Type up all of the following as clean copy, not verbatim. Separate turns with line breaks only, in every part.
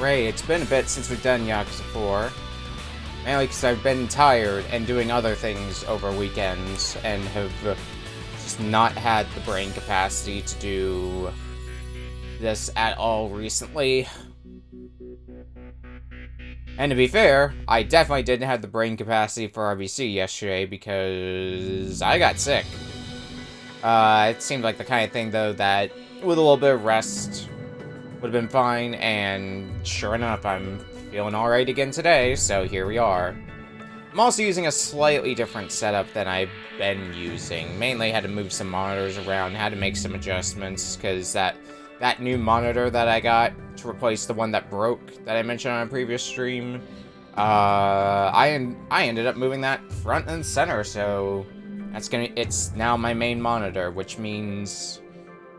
Ray, it's been a bit since we've done Yakuza 4. Mainly because I've been tired and doing other things over weekends and have just not had the brain capacity to do this at all recently. And to be fair, I definitely didn't have the brain capacity for RBC yesterday because I got sick. It seemed like the kind of thing, though, that with a little bit of rest would have been fine, and sure enough, I'm feeling alright again today, so here we are. I'm also using a slightly different setup than I've been using. Mainly had to move some monitors around, had to make some adjustments, because that new monitor that I got to replace the one that broke that I mentioned on a previous stream, I ended up moving that front and center, so it's now my main monitor, which means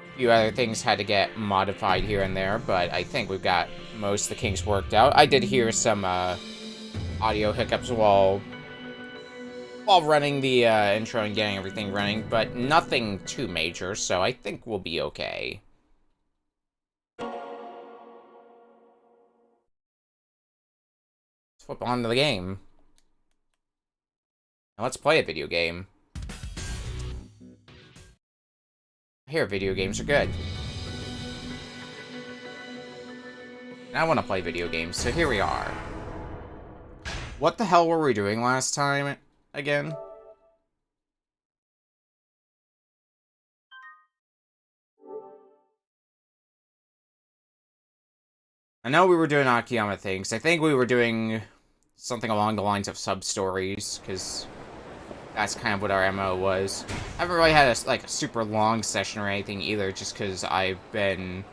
a few other things had to get modified here and there, but I think we've got most of the kinks worked out. I did hear some audio hiccups while running the intro and getting everything running, but nothing too major, so I think we'll be okay. Let's flip on to the game. Now let's play a video game. I hear video games are good. And I want to play video games, so here we are. What the hell were we doing last time, again? I know we were doing Akiyama things. I think we were doing something along the lines of sub-stories, because that's kind of what our MO was. I haven't really had a super long session or anything either, just because I've been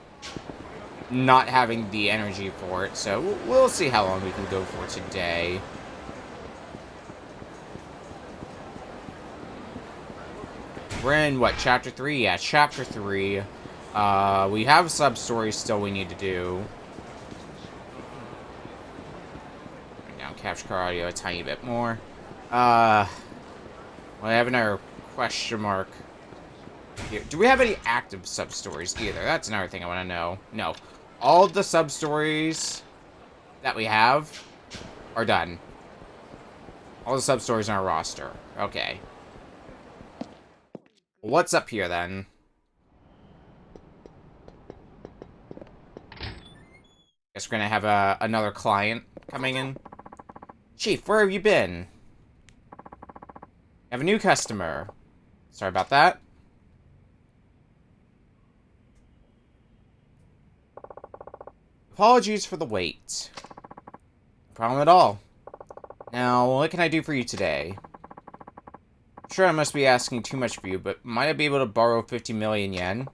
not having the energy for it, so we'll see how long we can go for today. We're in, what, Chapter 3? Yeah, Chapter 3. We have sub-stories still we need to do. Bring down capture card audio a tiny bit more. Well, I have another question mark here. Do we have any active sub-stories either? That's another thing I want to know. No. All the sub-stories that we have are done. All the sub-stories on our roster. Okay. What's up here, then? Guess we're gonna have another client coming in. Chief, where have you been? I have a new customer. Sorry about that. Apologies for the wait. No problem at all. Now, what can I do for you today? I'm sure I must be asking too much for you, but might I be able to borrow 50 million yen?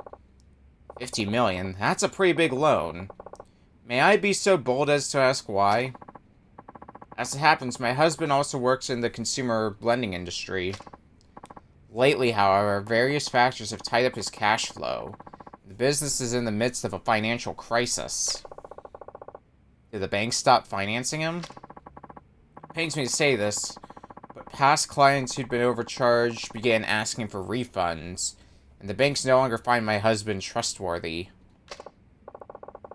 50 million? That's a pretty big loan. May I be so bold as to ask why? As it happens, my husband also works in the consumer lending industry. Lately, however, various factors have tied up his cash flow. The business is in the midst of a financial crisis. Did the bank stop financing him? It pains me to say this, but past clients who'd been overcharged began asking for refunds, and the banks no longer find my husband trustworthy.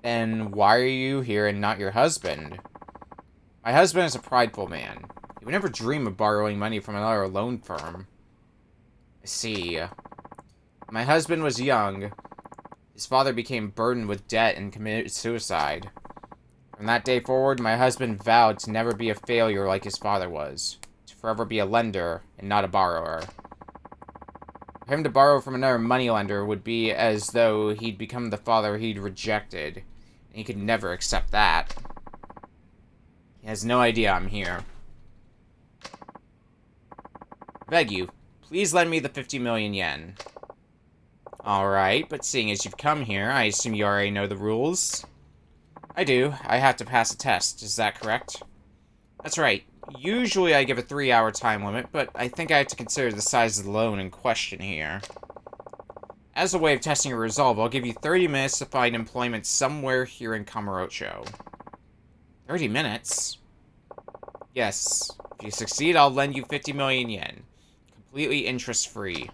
Then why are you here and not your husband? My husband is a prideful man. He would never dream of borrowing money from another loan firm. I see. My husband was young. His father became burdened with debt and committed suicide. From that day forward, my husband vowed to never be a failure like his father was. To forever be a lender and not a borrower. For him to borrow from another moneylender would be as though he'd become the father he'd rejected. And he could never accept that. He has no idea I'm here. Beg you, please lend me the 50 million yen. Alright, but seeing as you've come here, I assume you already know the rules. I do. I have to pass a test. Is that correct? That's right. Usually I give a 3-hour time limit, but I think I have to consider the size of the loan in question here. As a way of testing your resolve, I'll give you 30 minutes to find employment somewhere here in Kamurocho. 30 minutes? Yes. If you succeed, I'll lend you 50 million yen. Completely interest-free.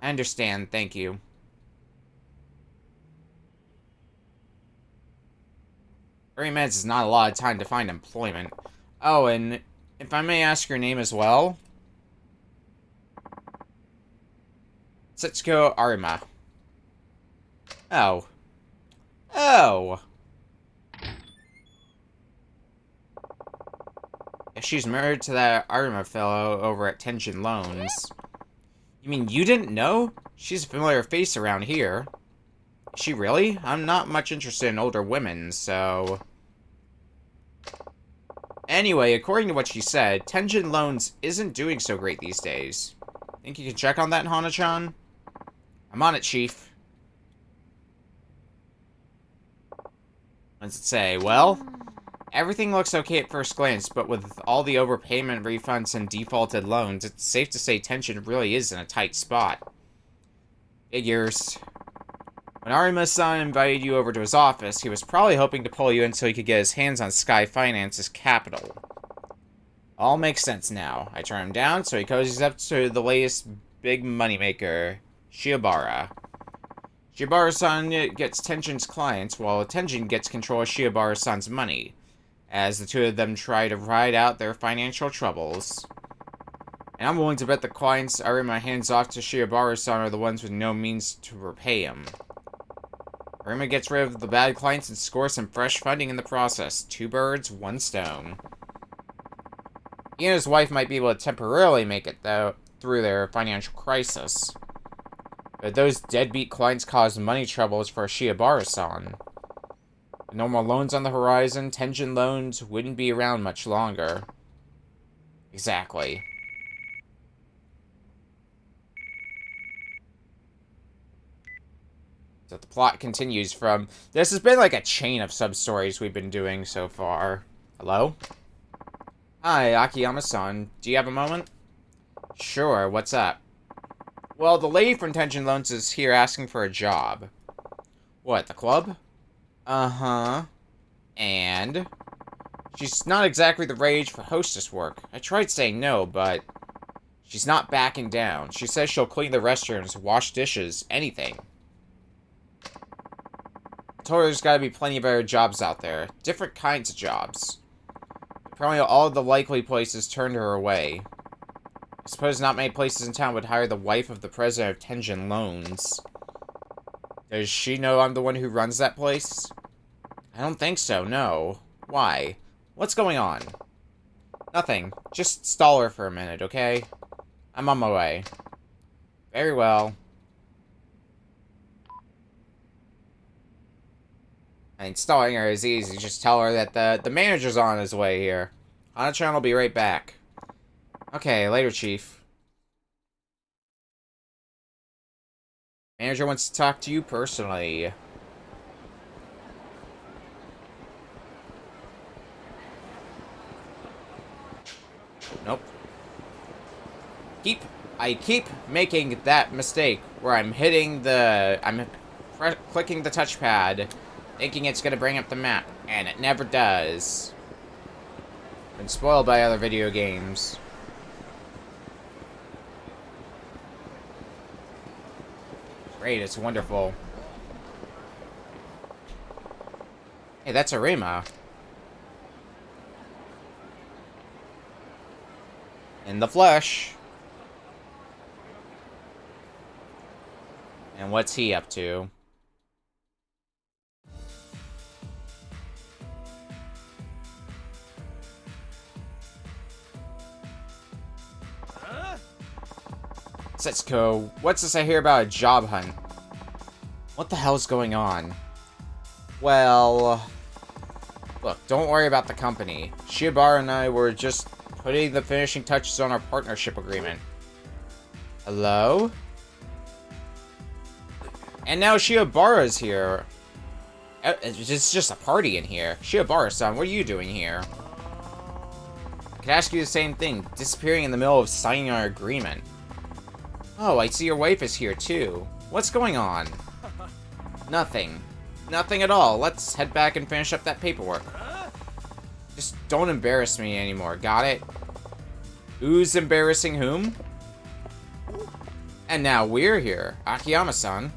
I understand, thank you. Thirty minutes is not a lot of time to find employment. Oh, and if I may ask your name as well? Setsuko Arima. Oh. Oh! She's married to that Arima fellow over at Tension Loans. You mean you didn't know? She's a familiar face around here. Is she really? I'm not much interested in older women, so... Anyway, according to what she said, Tension Loans isn't doing so great these days. Think you can check on that, Hana-chan? I'm on it, Chief. What does it say? Well, everything looks okay at first glance, but with all the overpayment, refunds, and defaulted loans, it's safe to say Tension really is in a tight spot. Figures. When Arima-san invited you over to his office, he was probably hoping to pull you in so he could get his hands on Sky Finance's capital. All makes sense now. I turn him down, so he cozies up to the latest big moneymaker, Shiobara. Shiobara-san gets Tension's clients, while Tension gets control of Shiobara-san's money, as the two of them try to ride out their financial troubles. And I'm willing to bet the clients Arima hands off to Shiobara-san are the ones with no means to repay him. Arima gets rid of the bad clients and scores some fresh funding in the process. 2 birds, 1 stone. He and his wife might be able to temporarily make it, though, through their financial crisis. But those deadbeat clients caused money troubles for Shiobara-san. With normal loans on the horizon, Tension Loans wouldn't be around much longer. Exactly. So the plot continues from... This has been like a chain of sub-stories we've been doing so far. Hello? Hi, Akiyama-san. Do you have a moment? Sure, what's up? Well, the lady from Tension Loans is here asking for a job. What, the club? Uh-huh. And? She's not exactly the rage for hostess work. I tried saying no, but... She's not backing down. She says she'll clean the restrooms, wash dishes, anything. I told her there's gotta be plenty of other jobs out there. Different kinds of jobs. Probably all of the likely places turned her away. I suppose not many places in town would hire the wife of the president of Tension Loans. Does she know I'm the one who runs that place? I I don't think so, no. Why? What's going on? Nothing. Just stall her for a minute, okay? I'm on my way. Very well. I mean, stalling her is easy. Just tell her that the manager's on his way here. Ana-chan will be right back. Okay, later, Chief. Manager wants to talk to you personally. Nope. I keep making that mistake where I'm clicking the touchpad, thinking it's gonna bring up the map, and it never does. Been spoiled by other video games. Great, it's wonderful. Hey, that's Arima. In the flesh. And what's he up to? Setsuko, what's this I hear about a job hunt? What the hell's going on? Well... Look, don't worry about the company. Shiobara and I were just putting the finishing touches on our partnership agreement. Hello? And now Shiobara's here. It's just a party in here. Shiobara-san, what are you doing here? I could ask you the same thing, disappearing in the middle of signing our agreement. Oh, I see your wife is here too. What's going on? Nothing. Nothing at all. Let's head back and finish up that paperwork. Just don't embarrass me anymore, got it? Who's embarrassing whom? And now we're here. Akiyama-san.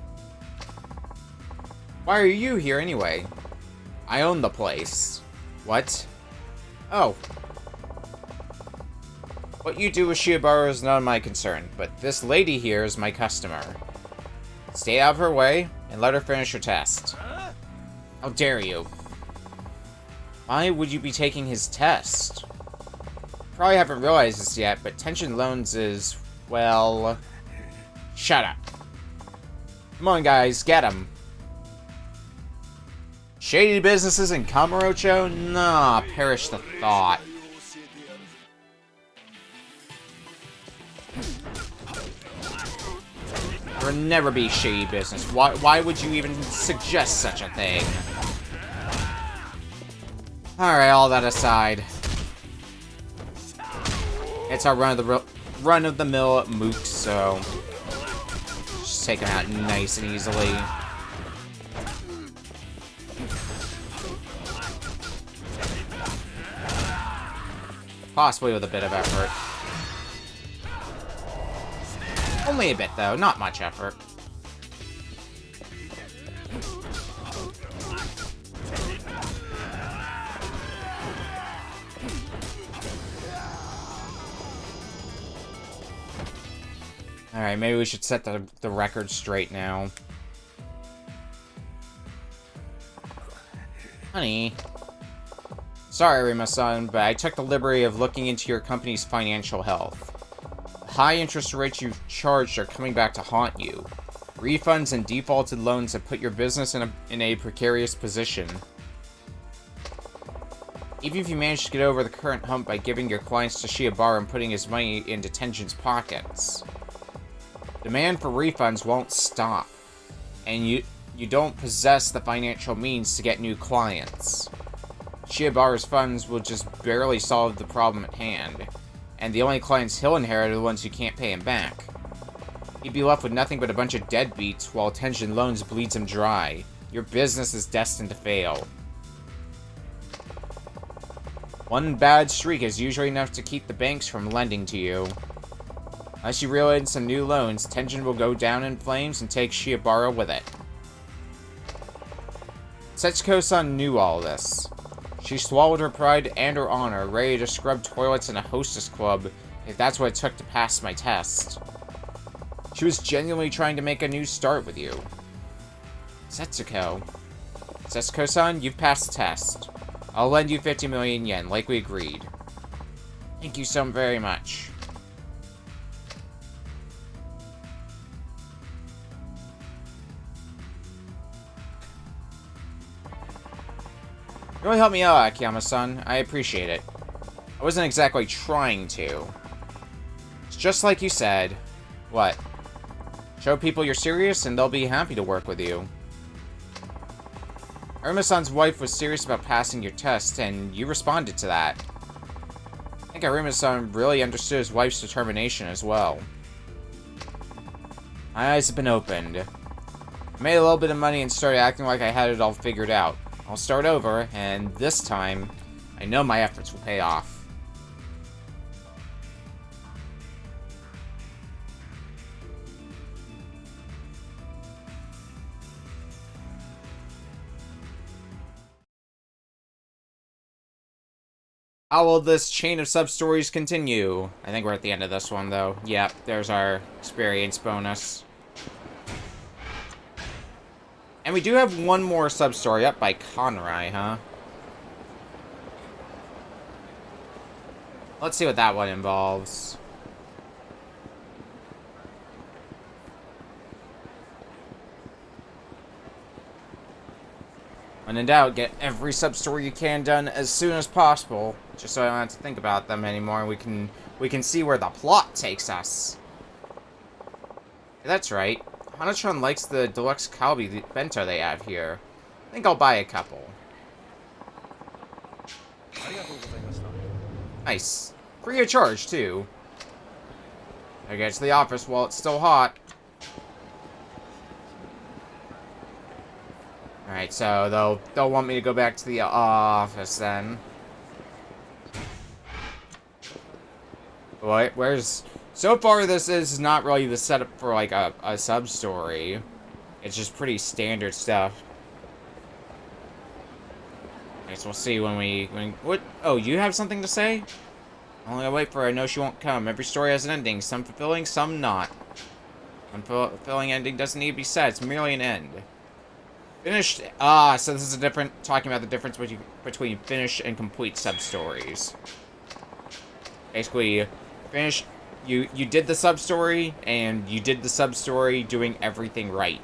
Why are you here anyway? I own the place. What? Oh. What you do with Shiobara is none of my concern, but this lady here is my customer. Stay out of her way, and let her finish her test. How dare you? Why would you be taking his test? Probably haven't realized this yet, but Tension Loans is, well... Shut up. Come on, guys, get him. Shady businesses in Kamurocho? Nah, perish the thought. There would never be shady business. Why would you even suggest such a thing? Alright, all that aside. It's our run-of-the-mill mooks, so... just take him out nice and easily. Possibly with a bit of effort. Only a bit, though. Not much effort. Alright, maybe we should set the record straight now. Honey. Sorry, Rima-san, but I took the liberty of looking into your company's financial health. The high interest rates you've charged are coming back to haunt you. Refunds and defaulted loans have put your business in a precarious position. Even if you manage to get over the current hump by giving your clients to Shiobara and putting his money into Tenjin's pockets, demand for refunds won't stop, and you don't possess the financial means to get new clients. Shiobara's funds will just barely solve the problem at hand, and the only clients he'll inherit are the ones who can't pay him back. He'd be left with nothing but a bunch of deadbeats while Tenjin Loans bleeds him dry. Your business is destined to fail. One bad streak is usually enough to keep the banks from lending to you. Unless you reel in some new loans, Tenjin will go down in flames and take Shiobara with it. Setsuko-san knew all this. She swallowed her pride and her honor, ready to scrub toilets in a hostess club if that's what it took to pass my test. She was genuinely trying to make a new start with you. Setsuko. Setsuko-san, you've passed the test. I'll lend you 50 million yen, like we agreed. Thank you so very much. You really helped me out, Akiyama-san. I appreciate it. I wasn't exactly trying to. It's just like you said. What? Show people you're serious and they'll be happy to work with you. Aruma-san's wife was serious about passing your test, and you responded to that. I think Aruma-san really understood his wife's determination as well. My eyes have been opened. I made a little bit of money and started acting like I had it all figured out. I'll start over, and this time, I know my efforts will pay off. How will this chain of sub-stories continue? I think we're at the end of this one, though. Yep, there's our experience bonus. And we do have one more sub-story up by Conrai, huh? Let's see what that one involves. When in doubt, get every sub-story you can done as soon as possible, just so I don't have to think about them anymore. We can see where the plot takes us. That's right. Hana-chan likes the deluxe kalbi bento they have here. I think I'll buy a couple. Nice. Free of charge, too. I get to the office while it's still hot. Alright, so they'll want me to go back to the office then. What? Where's... So far, this is not really the setup for, like, a sub-story. It's just pretty standard stuff. I guess we'll see what... Oh, you have something to say? Only I wait for her. I know she won't come. Every story has an ending. Some fulfilling, some not. Unfulfilling ending doesn't need to be said. It's merely an end. Finished... so this is talking about the difference between finished and complete sub-stories. Basically, finished... You did the sub-story, and you did the sub-story doing everything right.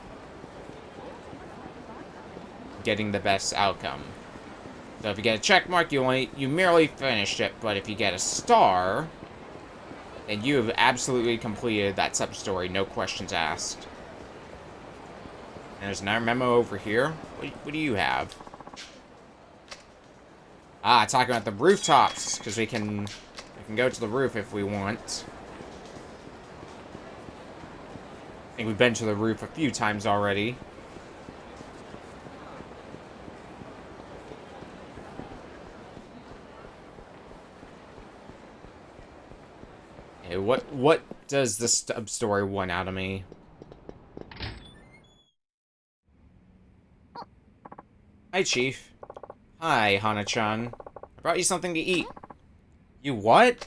Getting the best outcome. So if you get a check mark, you merely finished it, but if you get a star, then you have absolutely completed that sub-story, no questions asked. And there's another memo over here. What do you have? Talking about the rooftops, because we can go to the roof if we want. I think we've been to the roof a few times already. Okay, what does this sub-story want out of me? Hi, Chief. Hi, Hana-chan. I brought you something to eat. You what?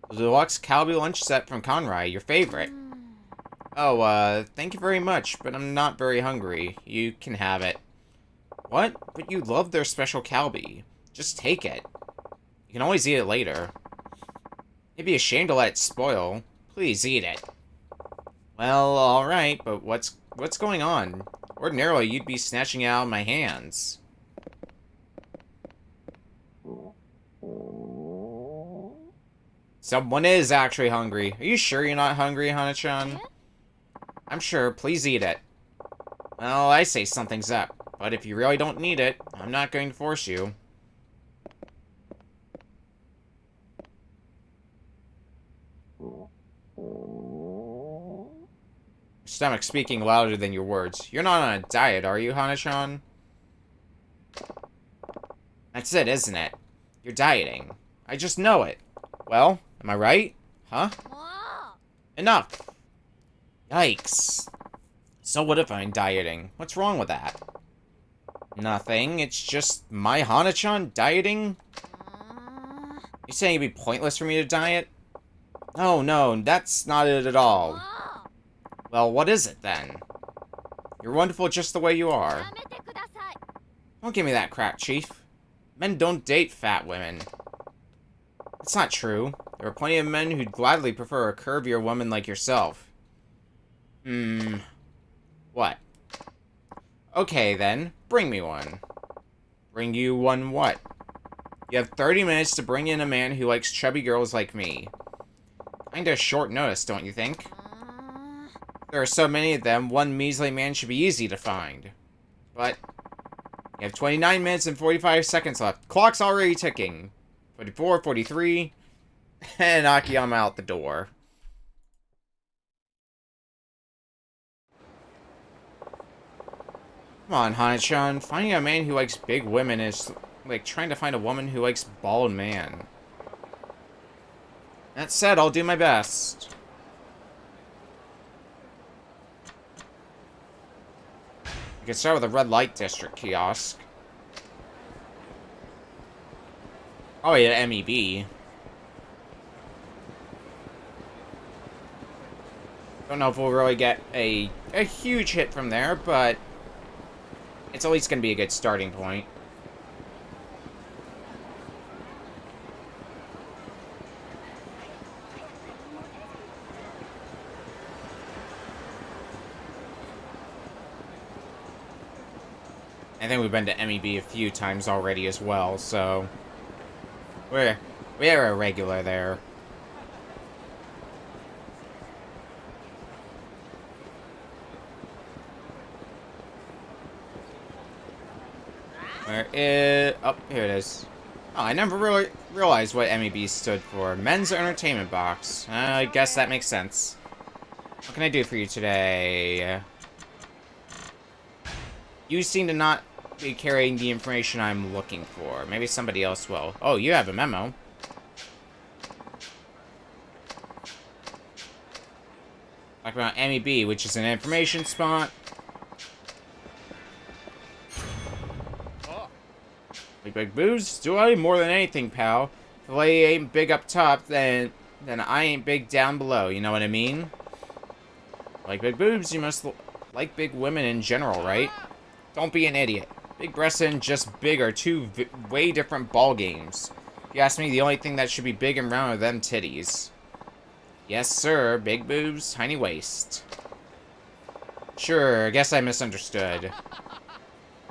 The deluxe Calbee lunch set from Conrai, your favorite. Oh, thank you very much, but I'm not very hungry. You can have it. What? But you love their special Calbee. Just take it. You can always eat it later. It'd be a shame to let it spoil. Please eat it. Well, alright, but what's going on? Ordinarily, you'd be snatching it out of my hands. Someone is actually hungry. Are you sure you're not hungry, Hana-chan? I'm sure. Please eat it. Well, I say something's up. But if you really don't need it, I'm not going to force you. Your stomach's speaking louder than your words. You're not on a diet, are you, Hana-chan? That's it, isn't it? You're dieting. I just know it. Well, am I right? Huh? Enough! Yikes. So what if I'm dieting? What's wrong with that? Nothing. It's just my Hana-chan dieting? You saying it'd be pointless for me to diet? No, that's not it at all. Well, what is it then? You're wonderful just the way you are. Don't give me that crap, Chief. Men don't date fat women. It's not true. There are plenty of men who'd gladly prefer a curvier woman like yourself. What? Okay, then. Bring me one. Bring you one what? You have 30 minutes to bring in a man who likes chubby girls like me. Kinda short notice, don't you think? There are so many of them, one measly man should be easy to find. But you have 29 minutes and 45 seconds left. Clock's already ticking. 44, 43, and Akiyama out the door. Come on, Hana-chan. Finding a man who likes big women is like trying to find a woman who likes bald man. That said, I'll do my best. You can start with a red light district kiosk. Oh yeah, MEB. Don't know if we'll really get a huge hit from there, but it's at least going to be a good starting point. I think we've been to MEB a few times already as well, so we're a regular there. Where is... Oh, here it is. Oh, I never really realized what MEB stood for. Men's Entertainment Box. I guess that makes sense. What can I do for you today? You seem to not be carrying the information I'm looking for. Maybe somebody else will. Oh, you have a memo. Talk about MEB, which is an information spot. Big boobs? Do I? More than anything, pal. If the lady ain't big up top, then I ain't big down below. You know what I mean? Like big boobs, you must like big women in general, right? Don't be an idiot. Big breasts and just big are two way different ball games. If you ask me, the only thing that should be big and round are them titties. Yes, sir. Big boobs, tiny waist. Sure, I guess I misunderstood.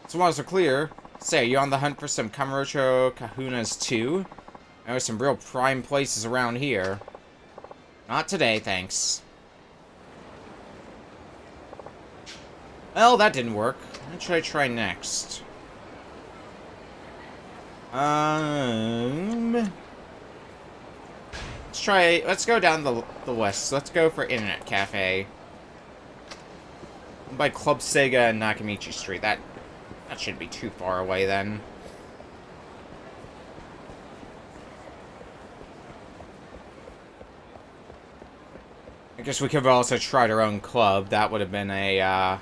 So once we're clear, say, are you on the hunt for some Kamurocho Kahunas too? There are some real prime places around here. Not today, thanks. Well, that didn't work. What should I try next? Let's go down the west. Let's go for Internet Cafe. By Club Sega and Nakamichi Street. That shouldn't be too far away then. I guess we could have also tried our own club. That would have been a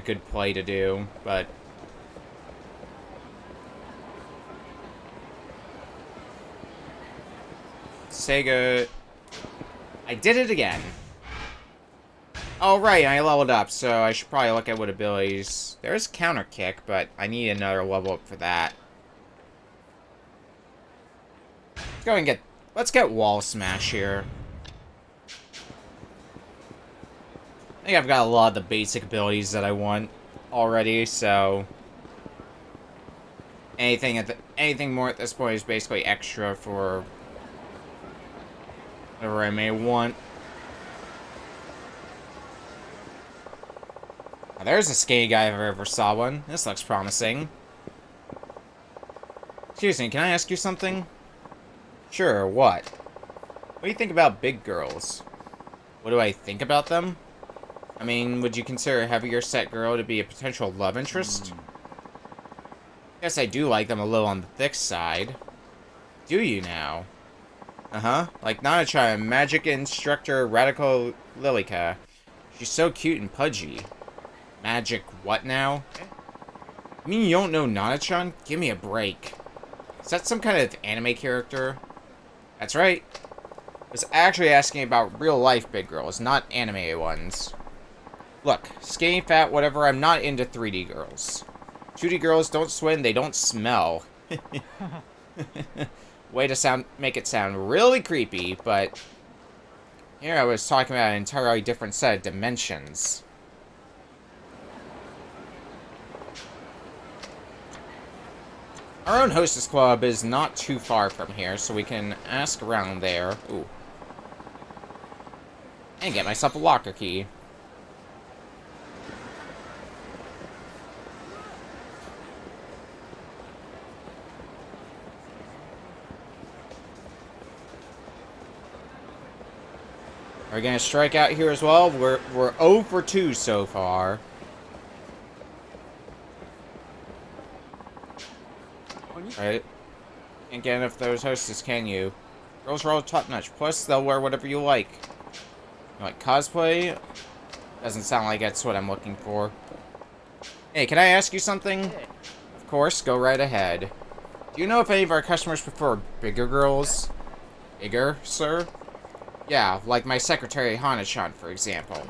good play to do, but Sega. I did it again. Oh, right, I leveled up, so I should probably look at what abilities... There's counter kick, but I need another level up for that. Let's go and get... Let's get wall smash here. I think I've got a lot of the basic abilities that I want already, so... Anything more at this point is basically extra for... whatever I may want. Now, there's a skinny guy if I ever saw one. This looks promising. Excuse me, can I ask you something? Sure, what? What do you think about big girls? What do I think about them? I mean, would you consider a heavier set girl to be a potential love interest? Guess I do like them a little on the thick side. Do you now? Uh-huh. Like Nana-chan, magic instructor Radical Lilica. She's so cute and pudgy. Magic what now? You mean you don't know Nana-chan? Give me a break. Is that some kind of anime character? That's right. I was actually asking about real-life big girls, not anime ones. Look, skinny, fat, whatever, I'm not into 3D girls. Shooty girls don't swim, they don't smell. Way to make it sound really creepy, but here I was talking about an entirely different set of dimensions. Our own hostess club is not too far from here, so we can ask around there. Ooh. And get myself a locker key. Are we gonna strike out here as well? We're 0 for 2 so far. Right? Can't get enough of those hostess, can you? Girls are all top-notch. Plus, they'll wear whatever you like. You like cosplay? Doesn't sound like that's what I'm looking for. Hey, can I ask you something? Of course, go right ahead. Do you know if any of our customers prefer bigger girls? Bigger, sir? Yeah, like my secretary Hana-chan, for example.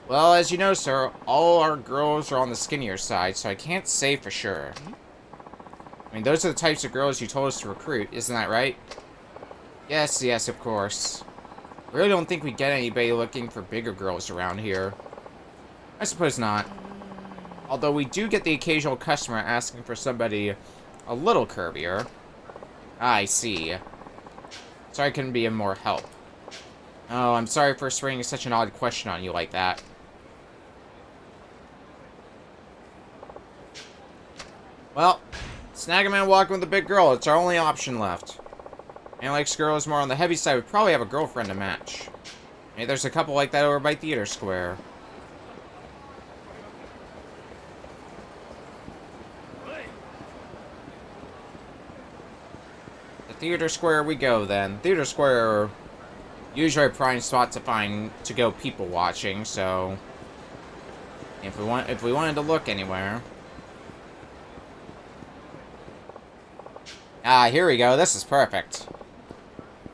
Well, as you know, sir, all our girls are on the skinnier side, so I can't say for sure. I mean, those are the types of girls you told us to recruit, isn't that right? Yes, yes, of course. I really don't think we get anybody looking for bigger girls around here. I suppose not. Although we do get the occasional customer asking for somebody a little curvier. I see. Sorry I couldn't be of more help. Oh, I'm sorry for springing such an odd question on you like that. Well, snag a man walking with a big girl. It's our only option left. And likes girls more on the heavy side would probably have a girlfriend to match. Maybe there's a couple like that over by Theater Square. The Theater Square we go then. Theater Square, usually a prime spot to go people watching. So if we wanted to look anywhere. Ah, here we go. This is perfect.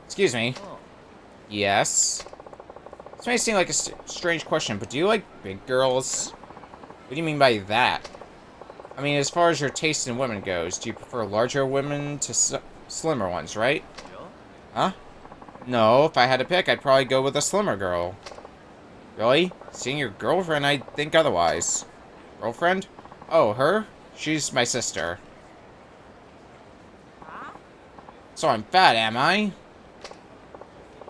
Excuse me. Yes. This may seem like a strange question, but do you like big girls? What do you mean by that? I mean, as far as your taste in women goes, do you prefer larger women to slimmer ones, right? Huh? No, if I had to pick, I'd probably go with a slimmer girl. Really? Seeing your girlfriend, I'd think otherwise. Girlfriend? Oh, her? She's my sister. So I'm fat, am I?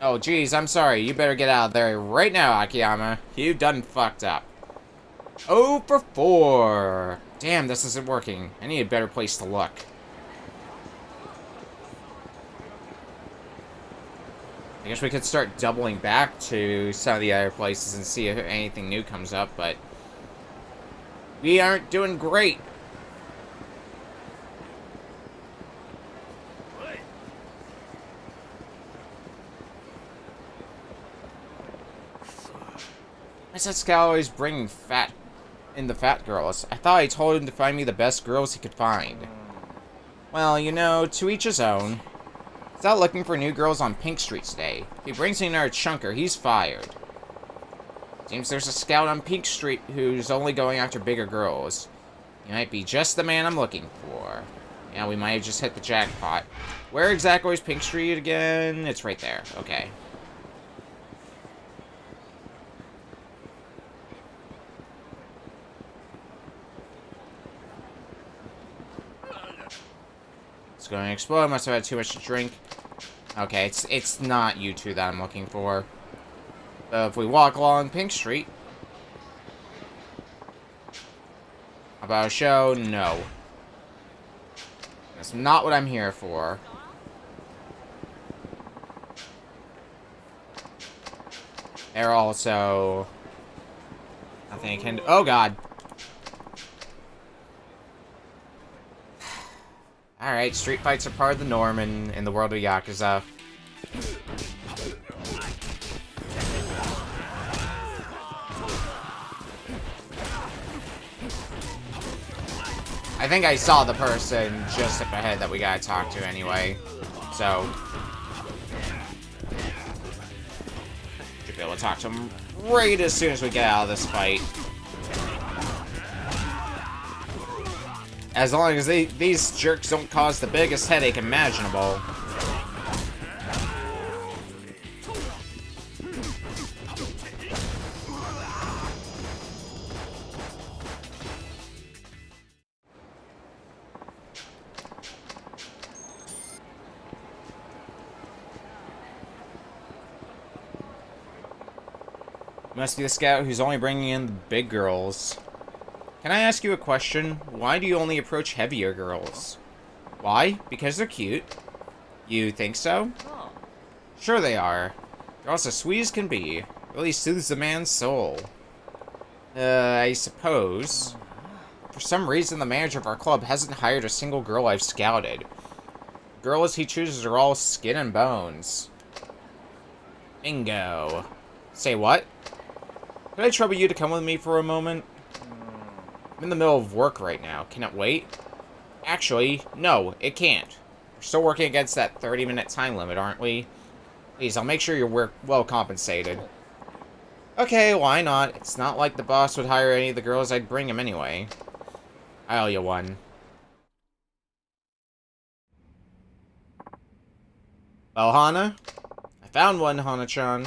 Oh, geez, I'm sorry. You better get out of there right now, Akiyama. You done fucked up. 0 for 4. Damn, this isn't working. I need a better place to look. I guess we could start doubling back to some of the other places and see if anything new comes up, but we aren't doing great. Why is that Scout always bringing the fat girls? I thought I told him to find me the best girls he could find. Well, you know, to each his own. He's out looking for new girls on Pink Street today. If he brings me another chunker, he's fired. Seems there's a scout on Pink Street who's only going after bigger girls. He might be just the man I'm looking for. Yeah, we might have just hit the jackpot. Where exactly is Pink Street again? It's right there. Okay. It's going to explode. Must have had too much to drink. Okay, it's not you two that I'm looking for. So if we walk along Pink Street. About a show? No. That's not what I'm here for. There also... nothing I can do. Oh, God. Alright, street fights are part of the norm in the world of Yakuza. I think I saw the person just up ahead that we gotta talk to anyway. So... should be able to talk to him right as soon as we get out of this fight. As long as these jerks don't cause the biggest headache imaginable. Must be the scout who's only bringing in the big girls. Can I ask you a question? Why do you only approach heavier girls? Why? Because they're cute. You think so? Sure they are. They're also sweet as can be. Really soothes a man's soul. I suppose. For some reason, the manager of our club hasn't hired a single girl I've scouted. The girls he chooses are all skin and bones. Bingo. Say what? Could I trouble you to come with me for a moment? I'm in the middle of work right now. Can it wait? Actually, no, it can't. We're still working against that 30-minute time limit, aren't we? Please, I'll make sure you're well compensated. Okay, why not? It's not like the boss would hire any of the girls I'd bring him anyway. I owe you one. Well, Hana? I found one, Hana-chan.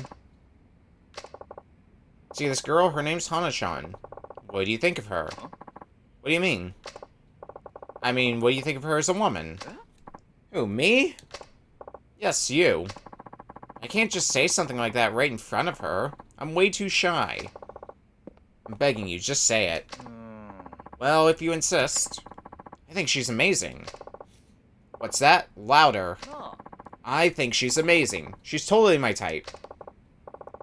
See this girl? Her name's Hana-chan. What do you think of her? What do you mean? I mean, what do you think of her as a woman? Who, me? Yes, you. I can't just say something like that right in front of her. I'm way too shy. I'm begging you, just say it. Well, if you insist. I think she's amazing. What's that? Louder. I think she's amazing. She's totally my type.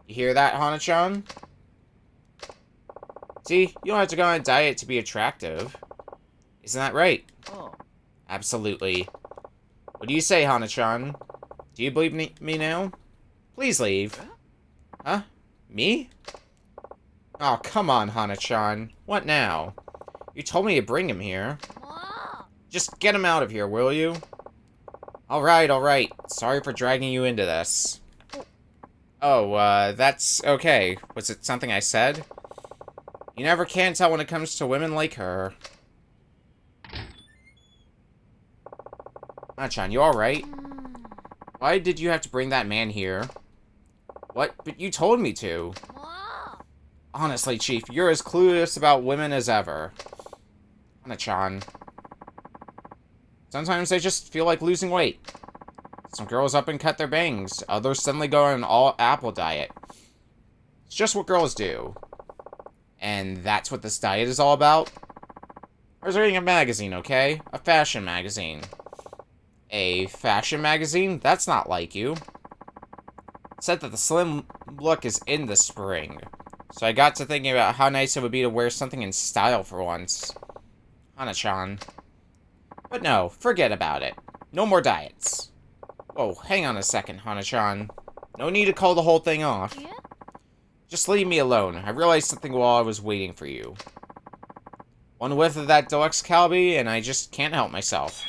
You hear that, Hana-chan? See, you don't have to go on a diet to be attractive. Isn't that right? Absolutely. What do you say, Hana-chan? Do you believe me now? Please leave. Huh? Me? Oh, come on, Hana-chan. What now? You told me to bring him here. Just get him out of here, will you? Alright, alright. Sorry for dragging you into this. Oh, that's okay. Was it something I said? You never can tell when it comes to women like her. Hana-chan, you alright? Why did you have to bring that man here? What? But you told me to. Honestly, Chief, you're as clueless about women as ever. Hana-chan. Sometimes I just feel like losing weight. Some girls up and cut their bangs. Others suddenly go on an all-apple diet. It's just what girls do. And that's what this diet is all about? I was reading a magazine, okay? A fashion magazine. A fashion magazine? That's not like you. It said that the slim look is in the spring. So I got to thinking about how nice it would be to wear something in style for once. Hana-chan. But no, forget about it. No more diets. Oh, hang on a second, Hana-chan. No need to call the whole thing off. Just leave me alone. I realized something while I was waiting for you. One whiff of that deluxe kalbi, and I just can't help myself.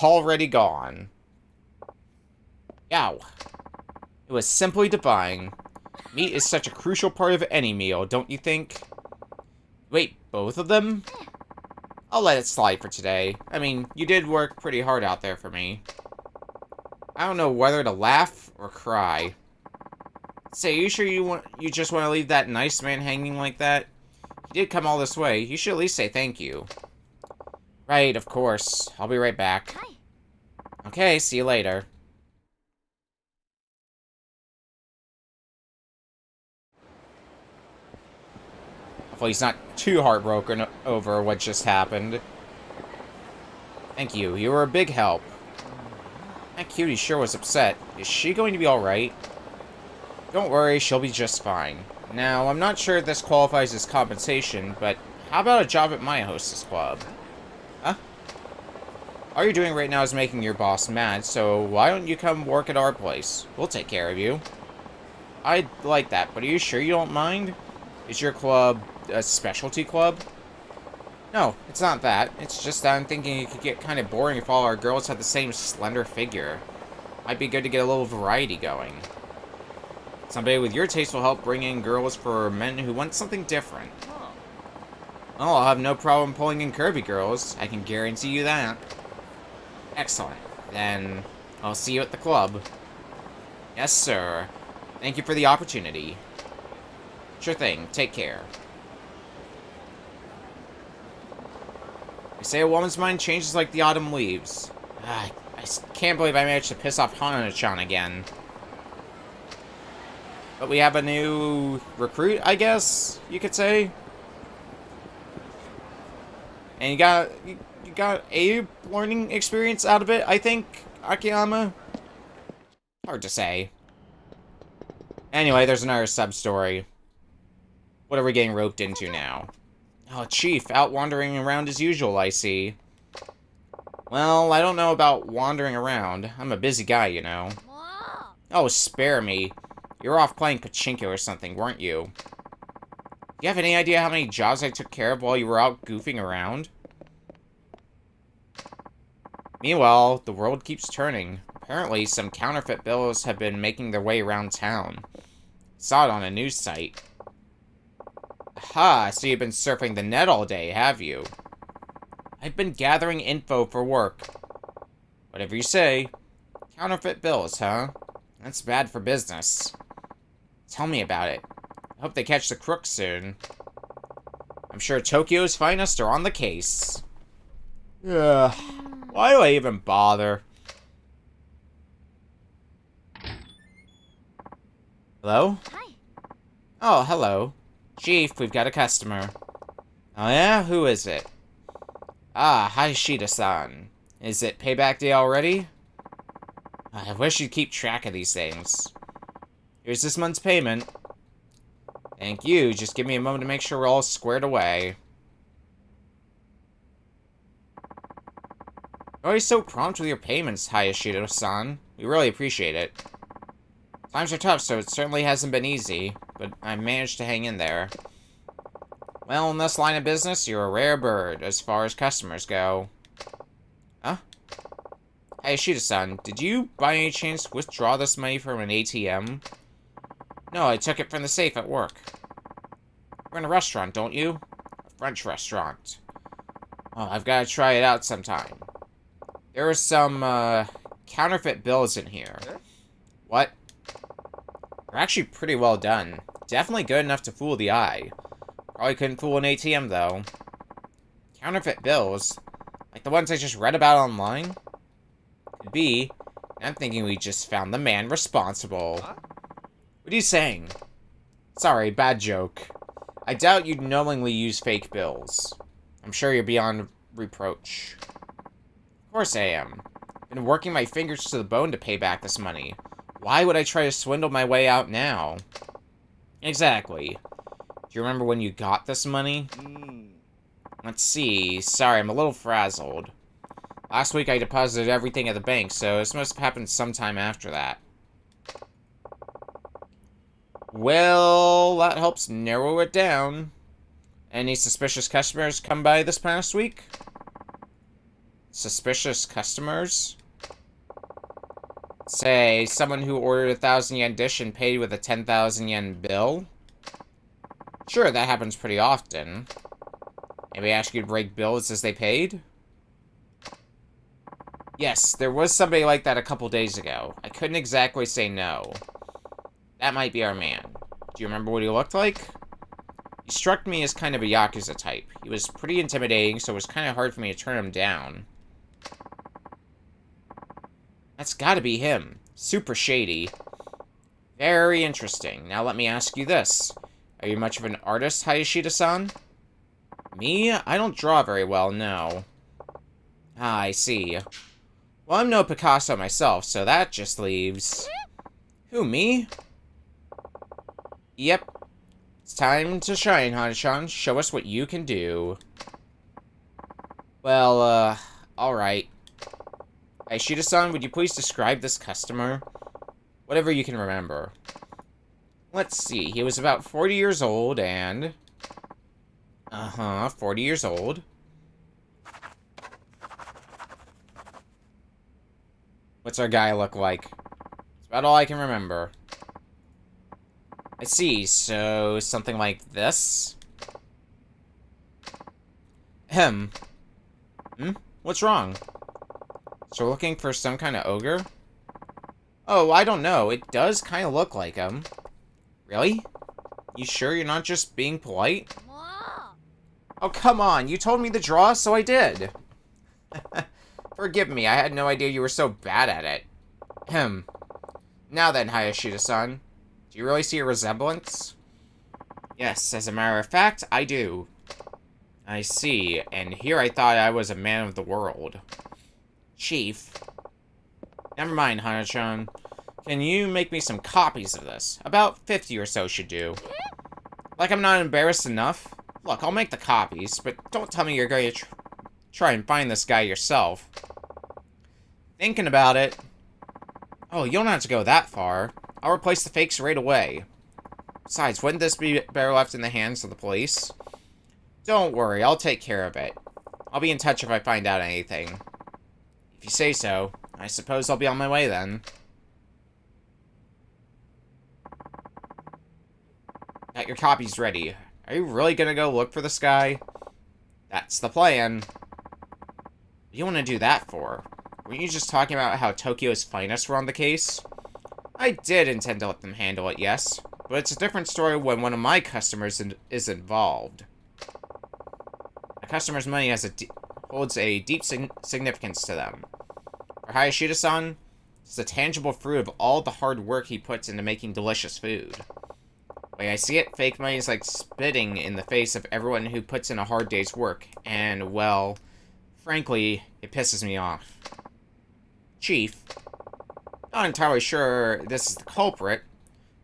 Already gone. Yow. It was simply divine. Meat is such a crucial part of any meal, don't you think? Wait, both of them? I'll let it slide for today. I mean, you did work pretty hard out there for me. I don't know whether to laugh or cry. Say, you sure you just want to leave that nice man hanging like that? He did come all this way. You should at least say thank you. Right, of course. I'll be right back. Okay, see you later. Hopefully he's not too heartbroken over what just happened. Thank you. You were a big help. That cutie sure was upset. Is she going to be alright? Don't worry, she'll be just fine. Now, I'm not sure if this qualifies as compensation, but how about a job at my hostess club? Huh? All you're doing right now is making your boss mad, so why don't you come work at our place? We'll take care of you. I'd like that, but are you sure you don't mind? Is your club a specialty club? No, it's not that. It's just that I'm thinking it could get kind of boring if all our girls had the same slender figure. Might be good to get a little variety going. Somebody with your taste will help bring in girls for men who want something different. Well, I'll have no problem pulling in Kirby girls. I can guarantee you that. Excellent. Then, I'll see you at the club. Yes, sir. Thank you for the opportunity. Sure thing. Take care. They say a woman's mind changes like the autumn leaves. I can't believe I managed to piss off Hana-chan again. But we have a new recruit, I guess you could say. And you got a learning experience out of it, I think, Akiyama. Hard to say. Anyway, there's another sub-story. What are we getting roped into now? Oh, Chief, out wandering around as usual, I see. Well, I don't know about wandering around. I'm a busy guy, you know. Oh, spare me. You were off playing pachinko or something, weren't you? Do you have any idea how many jobs I took care of while you were out goofing around? Meanwhile, the world keeps turning. Apparently, some counterfeit bills have been making their way around town. Saw it on a news site. Aha, so you've been surfing the net all day, have you? I've been gathering info for work. Whatever you say. Counterfeit bills, huh? That's bad for business. Tell me about it. I hope they catch the crooks soon. I'm sure Tokyo's finest are on the case. Ugh. Why do I even bother? Hello?
Hi.
Oh, hello. Chief, we've got a customer. Oh yeah? Who is it? Ah, hi Shida-san. Is it payback day already? I wish you'd keep track of these things. Here's this month's payment. Thank you. Just give me a moment to make sure we're all squared away. You're always so prompt with your payments, Hayashida-san. We really appreciate it. Times are tough, so it certainly hasn't been easy, but I managed to hang in there. Well, in this line of business, you're a rare bird, as far as customers go. Huh? Hayashida-san, did you, by any chance, withdraw this money from an ATM? No, I took it from the safe at work. You're in a restaurant, don't you? A French restaurant. Oh, I've got to try it out sometime. There are some, counterfeit bills in here. What? They're actually pretty well done. Definitely good enough to fool the eye. Probably couldn't fool an ATM, though. Counterfeit bills? Like the ones I just read about online? Could be. I'm thinking we just found the man responsible. What are you saying? Sorry, bad joke. I doubt you'd knowingly use fake bills. I'm sure you're beyond reproach. Of course I am. Been working my fingers to the bone to pay back this money. Why would I try to swindle my way out now? Exactly. Do you remember when you got this money? Let's see. Sorry, I'm a little frazzled. Last week I deposited everything at the bank, so this must have happened sometime after that. Well, that helps narrow it down. Any suspicious customers come by this past week? Suspicious customers? Say, someone who ordered a 1,000 yen dish and paid with a 10,000 yen bill? Sure, that happens pretty often. Maybe ask you to break bills as they paid? Yes, there was somebody like that a couple days ago. I couldn't exactly say no. That might be our man. Do you remember what he looked like? He struck me as kind of a Yakuza type. He was pretty intimidating, so it was kind of hard for me to turn him down. That's gotta be him. Super shady. Very interesting. Now let me ask you this. Are you much of an artist, Hayashida-san? Me? I don't draw very well, no. Ah, I see. Well, I'm no Picasso myself, so that just leaves... Who, me? Yep. It's time to shine, Hana-chan. Show us what you can do. Well, alright. Ishida-san, would you please describe this customer? Whatever you can remember. Let's see, he was about 40 years old and... 40 years old. What's our guy look like? It's about all I can remember. I see, so something like this? Ahem. What's wrong? So we're looking for some kind of ogre? Oh, I don't know. It does kind of look like him. Really? You sure you're not just being polite? Oh, come on. You told me to draw, so I did. Forgive me. I had no idea you were so bad at it. Ahem. Now then, Hayashida-san. Do you really see a resemblance? Yes, as a matter of fact, I do. I see. And here I thought I was a man of the world. Chief. Never mind, Hana-chan. Can you make me some copies of this? About 50 or so should do. Like I'm not embarrassed enough? Look, I'll make the copies, but don't tell me you're going to try and find this guy yourself. Thinking about it. Oh, you don't have to go that far. I'll replace the fakes right away. Besides, wouldn't this be better left in the hands of the police? Don't worry, I'll take care of it. I'll be in touch if I find out anything. If you say so, I suppose I'll be on my way then. Got your copies ready. Are you really gonna go look for this guy? That's the plan. What do you want to do that for? Weren't you just talking about how Tokyo's finest were on the case? I did intend to let them handle it, yes. But it's a different story when one of my customers is involved. A customer's money holds a deep significance to them. For Hayashida-san, it's the tangible fruit of all the hard work he puts into making delicious food. The way I see it, fake money is like spitting in the face of everyone who puts in a hard day's work, and, well, frankly, it pisses me off. Chief, not entirely sure this is the culprit,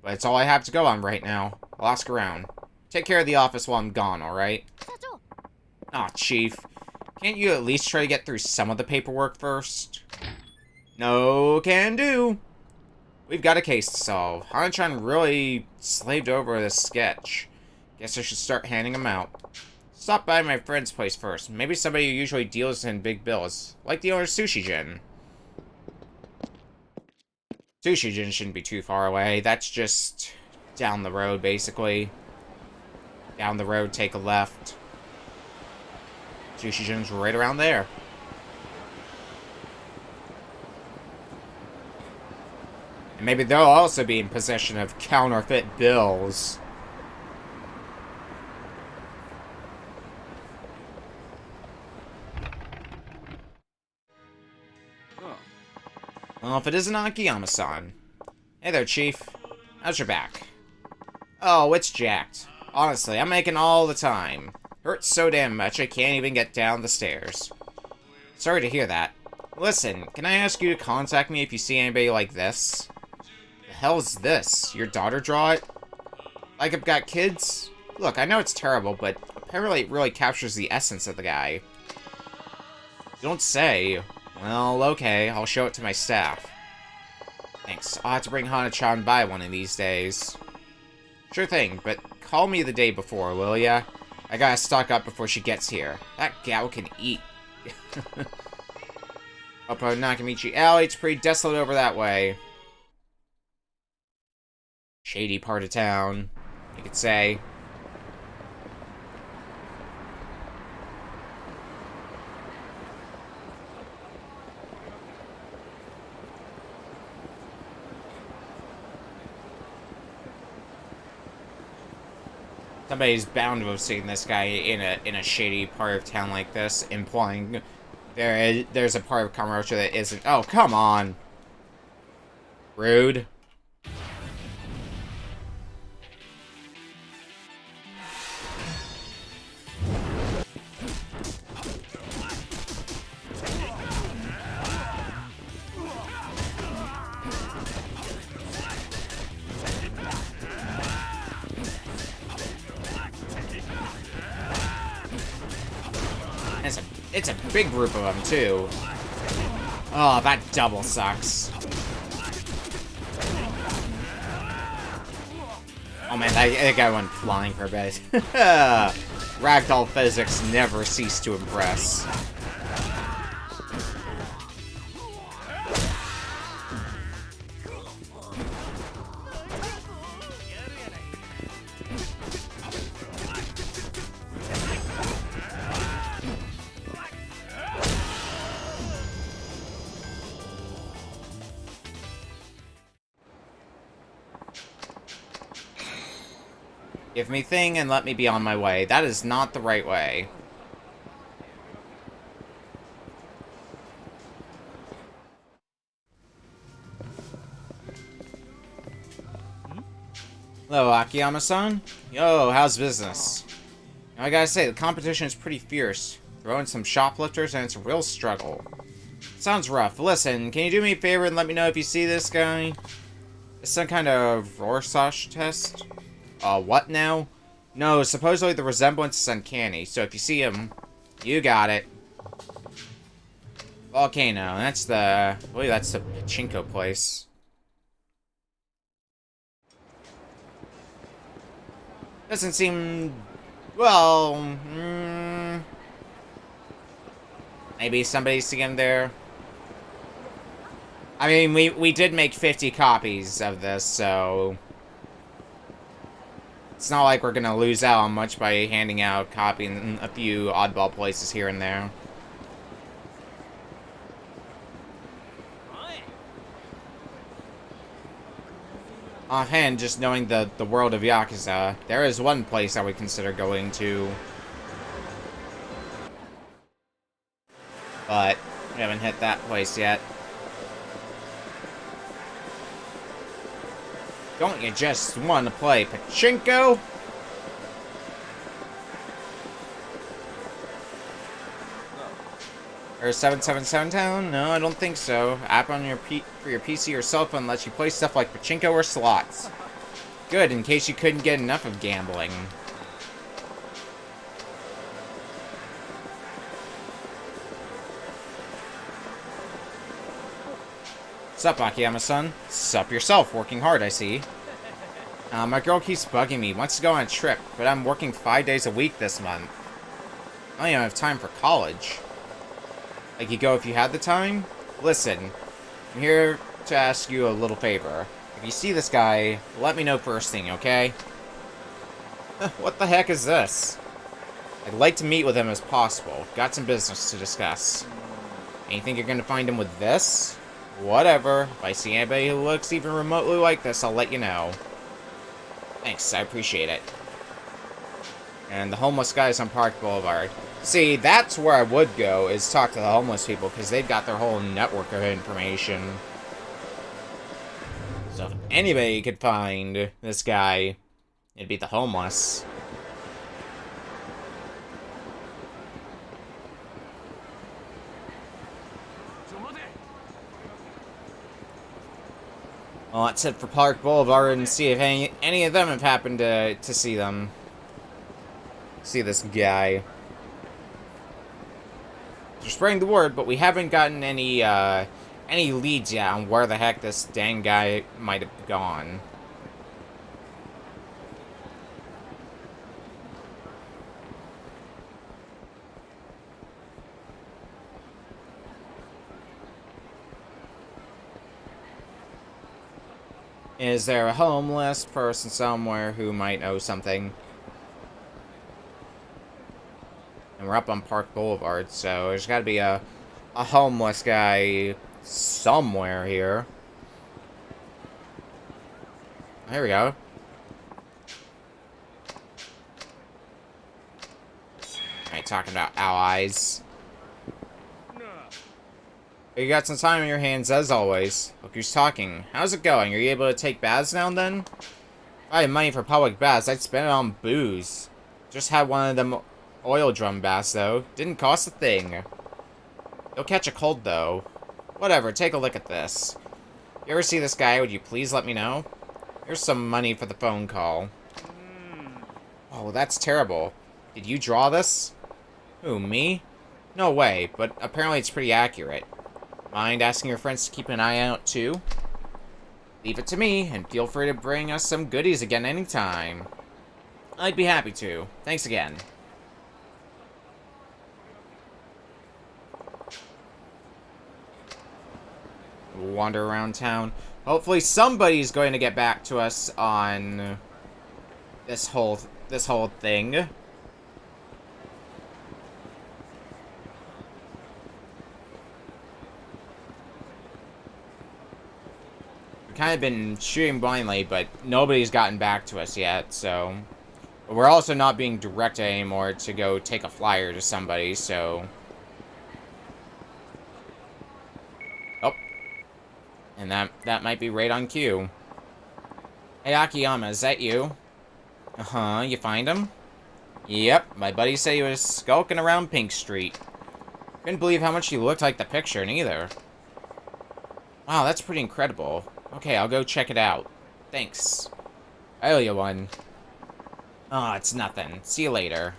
but it's all I have to go on right now. I'll ask around. Take care of the office while I'm gone, alright? Aw, Chief. Can't you at least try to get through some of the paperwork first? No can do. We've got a case to solve. Hana-chan really slaved over this sketch. Guess I should start handing them out. Stop by my friend's place first. Maybe somebody who usually deals in big bills. Like the owner of Sushi Jin. Sushi Jin shouldn't be too far away. That's just down the road, basically. Down the road, take a left. Sushi Jin's right around there. And maybe they'll also be in possession of counterfeit bills. Well, if it isn't Akiyama-san. Hey there, Chief. How's your back? Oh, it's jacked. Honestly, I'm aching all the time. Hurts so damn much I can't even get down the stairs. Sorry to hear that. Listen, can I ask you to contact me if you see anybody like this? The hell's this? Your daughter draw it? Like I've got kids? Look, I know it's terrible, but apparently it really captures the essence of the guy. You don't say. Well, okay, I'll show it to my staff. Thanks. I'll have to bring Hana-chan by one of these days. Sure thing, but call me the day before, will ya? I gotta stock up before she gets here. That gal can eat. Up on Nakamichi Alley, it's pretty desolate over that way. Shady part of town, you could say. Somebody's bound to have seen this guy in a shady part of town like this, implying there's a part of Kamurocho that isn't. Oh, come on. Rude. It's a big group of them, too. Oh, that double sucks. Oh man, that guy went flying for a bit. Ragdoll physics never cease to impress. Give me thing and let me be on my way. That is not the right way. Hello, Akiyama-san. Yo, how's business? I gotta say, the competition is pretty fierce. Throw in some shoplifters and it's a real struggle. Sounds rough. Listen, can you do me a favor and let me know if you see this guy? It's some kind of Rorschach test? What now? No, supposedly the resemblance is uncanny, so if you see him, you got it. Volcano, that's the... I believe that's the pachinko place. Doesn't seem... well... maybe somebody's seen him there. I mean, we did make 50 copies of this, so... it's not like we're gonna lose out on much by handing out copy in a few oddball places here and there. Offhand, just knowing the world of Yakuza, there is one place I would consider going to. But we haven't hit that place yet. Don't you just want to play pachinko? Or 777 Town? No, I don't think so. App on your for your PC or cell phone lets you play stuff like pachinko or slots. Good, in case you couldn't get enough of gambling. Sup, Akiyama-san? Sup yourself, working hard, I see. My girl keeps bugging me, wants to go on a trip, but I'm working 5 days a week this month. I don't even have time for college. Like, you go if you had the time? Listen, I'm here to ask you a little favor. If you see this guy, let me know first thing, okay? What the heck is this? I'd like to meet with him as possible. Got some business to discuss. And you think you're gonna find him with this? Whatever. If I see anybody who looks even remotely like this, I'll let you know. Thanks, I appreciate it. And the homeless guys on Park Boulevard. See, that's where I would go, is talk to the homeless people, because they've got their whole network of information. So if anybody could find this guy, it'd be the homeless. Well, that's it for Park Boulevard, and see if any of them have happened to see them. See this guy. They're spreading the word, but we haven't gotten any leads yet on where the heck this dang guy might have gone. Is there a homeless person somewhere who might know something? And we're up on Park Boulevard, so there's gotta be a homeless guy somewhere here. There we go. Alright, talking about allies. You got some time on your hands, as always. Look who's talking. How's it going? Are you able to take baths now and then? If I had money for public baths, I'd spend it on booze. Just had one of them oil drum baths, though. Didn't cost a thing. You'll catch a cold, though. Whatever, take a look at this. If you ever see this guy, would you please let me know? Here's some money for the phone call. Oh, that's terrible. Did you draw this? Who, me? No way, but apparently it's pretty accurate. Mind asking your friends to keep an eye out, too? Leave it to me, and feel free to bring us some goodies again anytime. I'd be happy to. Thanks again. Wander around town. Hopefully somebody's going to get back to us on this whole thing. Kind of been shooting blindly, but nobody's gotten back to us yet, so But we're also not being directed anymore to go take a flyer to somebody, so... Oh. And that might be right on cue. Hey, Akiyama, is that you? Uh-huh, you find him? Yep, my buddy said he was skulking around Pink Street. Couldn't believe how much he looked like the picture, neither. Wow, that's pretty incredible. Okay, I'll go check it out. Thanks. I owe you one. Oh, it's nothing. See you later.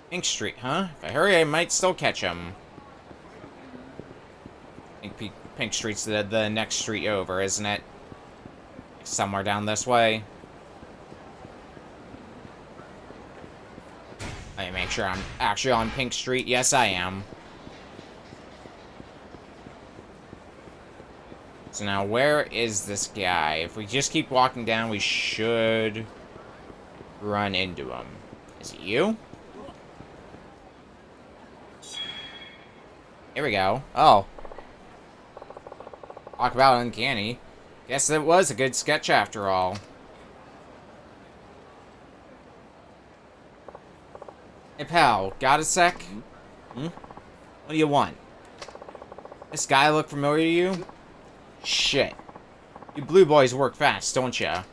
Pink Street, huh? If I hurry, I might still catch him. I think Pink Street's the next street over, isn't it? Somewhere down this way. Let me make sure I'm actually on Pink Street. Yes, I am. So now, where is this guy? If we just keep walking down, we should run into him. Is it you? Here we go. Oh. Talk about uncanny. Guess it was a good sketch after all. Hey pal, got a sec? Hmm? What do you want? This guy look familiar to you? Shit. You blue boys work fast, don't ya?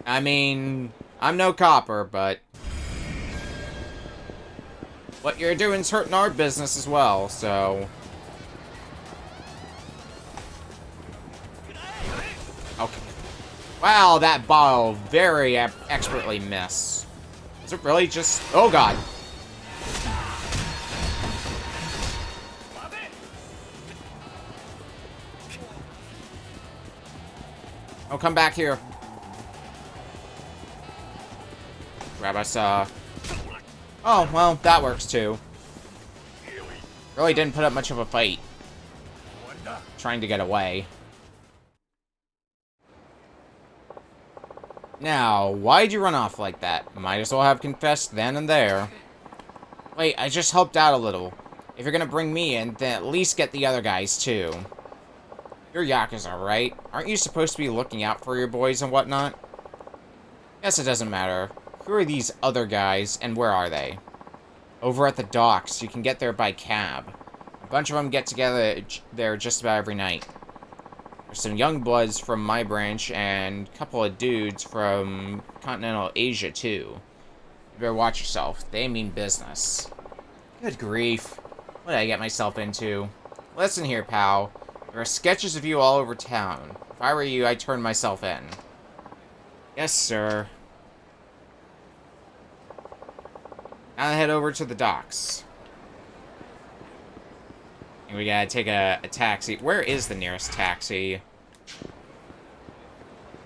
I mean, I'm no copper, but... what you're doing's hurting our business as well, so... okay. Wow, that bottle very expertly missed. Is it really just... oh god. Oh, come back here. Grab us, oh, well, that works too. Really didn't put up much of a fight. Trying to get away. Now, why'd you run off like that? Might as well have confessed then and there. Wait, I just helped out a little. If you're gonna bring me in, then at least get the other guys too. You're Yakuza, right? Aren't you supposed to be looking out for your boys and whatnot? Guess it doesn't matter. Who are these other guys, and where are they? Over at the docks. You can get there by cab. A bunch of them get together there just about every night. There's some young bloods from my branch, and a couple of dudes from continental Asia, too. You better watch yourself. They mean business. Good grief. What did I get myself into? Listen here, pal. There are sketches of you all over town. If I were you, I'd turn myself in. Yes, sir. Now head over to the docks. And we gotta take a taxi. Where is the nearest taxi?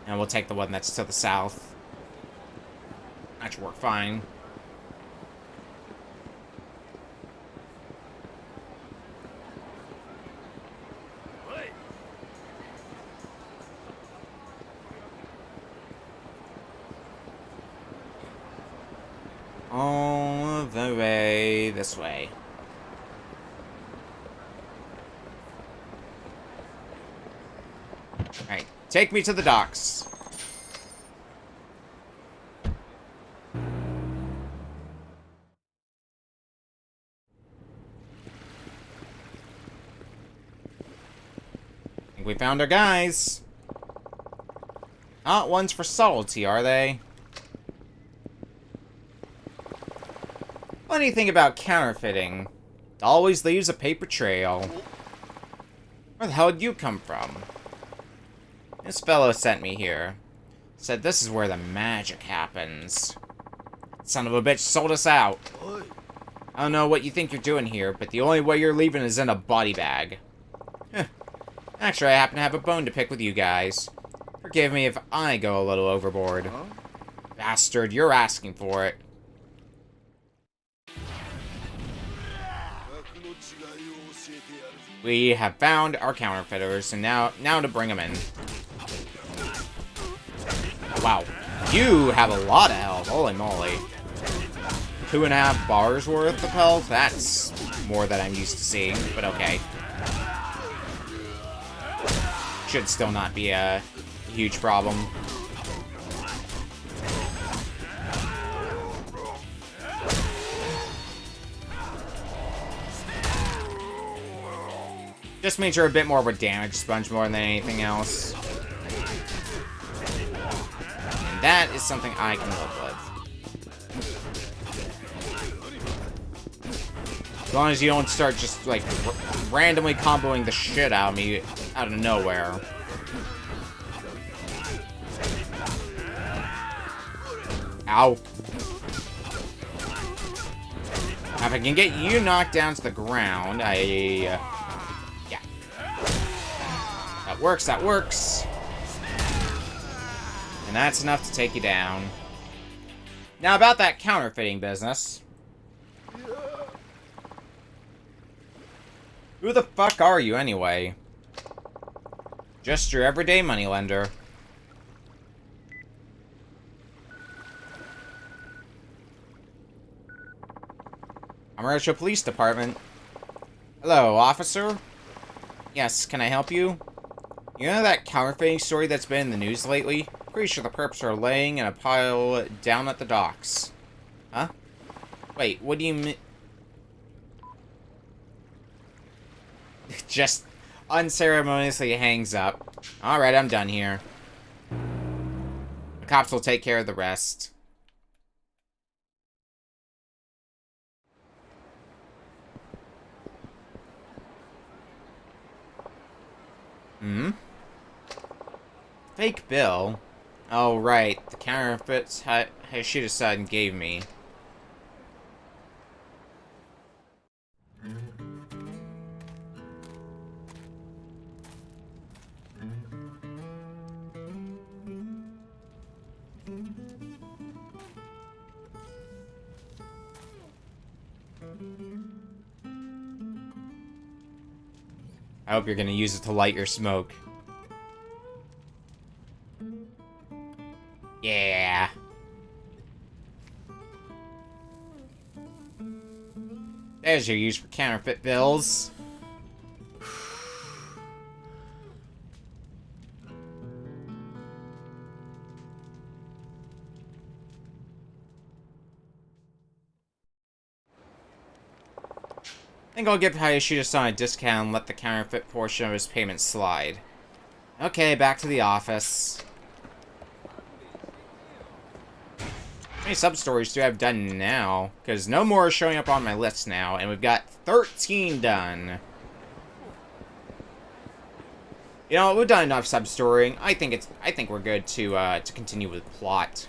And we'll take the one that's to the south. That should work fine. All the way this way. Alright, take me to the docks. I think we found our guys. Not ones for subtlety, are they? Funny thing about counterfeiting, it always leaves a paper trail. Where the hell did you come from? This fellow sent me here. Said this is where the magic happens. Son of a bitch sold us out. I don't know what you think you're doing here, but the only way you're leaving is in a body bag. Actually, I happen to have a bone to pick with you guys. Forgive me if I go a little overboard. Bastard, you're asking for it. We have found our counterfeiters, and now to bring them in. Wow, you have a lot of health. Holy moly. 2.5 bars worth of health? That's more than I'm used to seeing, but okay. should still not be a huge problem. Just means you're a bit more of a damage sponge more than anything else. And that is something I can live with. As long as you don't start just, like, randomly comboing the shit out of me out of nowhere. Ow. Now, if I can get you knocked down to the ground, yeah. That works, that works. And that's enough to take you down. Now, about that counterfeiting business. Who the fuck are you, anyway? Just your everyday moneylender. Amarillo Police Department. Hello, officer? Yes, can I help you? You know that counterfeiting story that's been in the news lately? Pretty sure the perps are laying in a pile down at the docks. Huh? Wait, what do you mean? Just unceremoniously hangs up. Alright, I'm done here. The cops will take care of the rest. Hmm? Fake bill? Oh, right. The counterfeits Hashida-san gave me. I hope you're gonna use it to light your smoke. Yeah. There's your use for counterfeit bills. I think I'll give Hayashida-san a discount and let the counterfeit portion of his payment slide. Okay, back to the office. How many sub-stories do I have done now? Because no more are showing up on my list now, and we've got 13 done. You know, we've done enough sub-storying. I think we're good to continue with plot.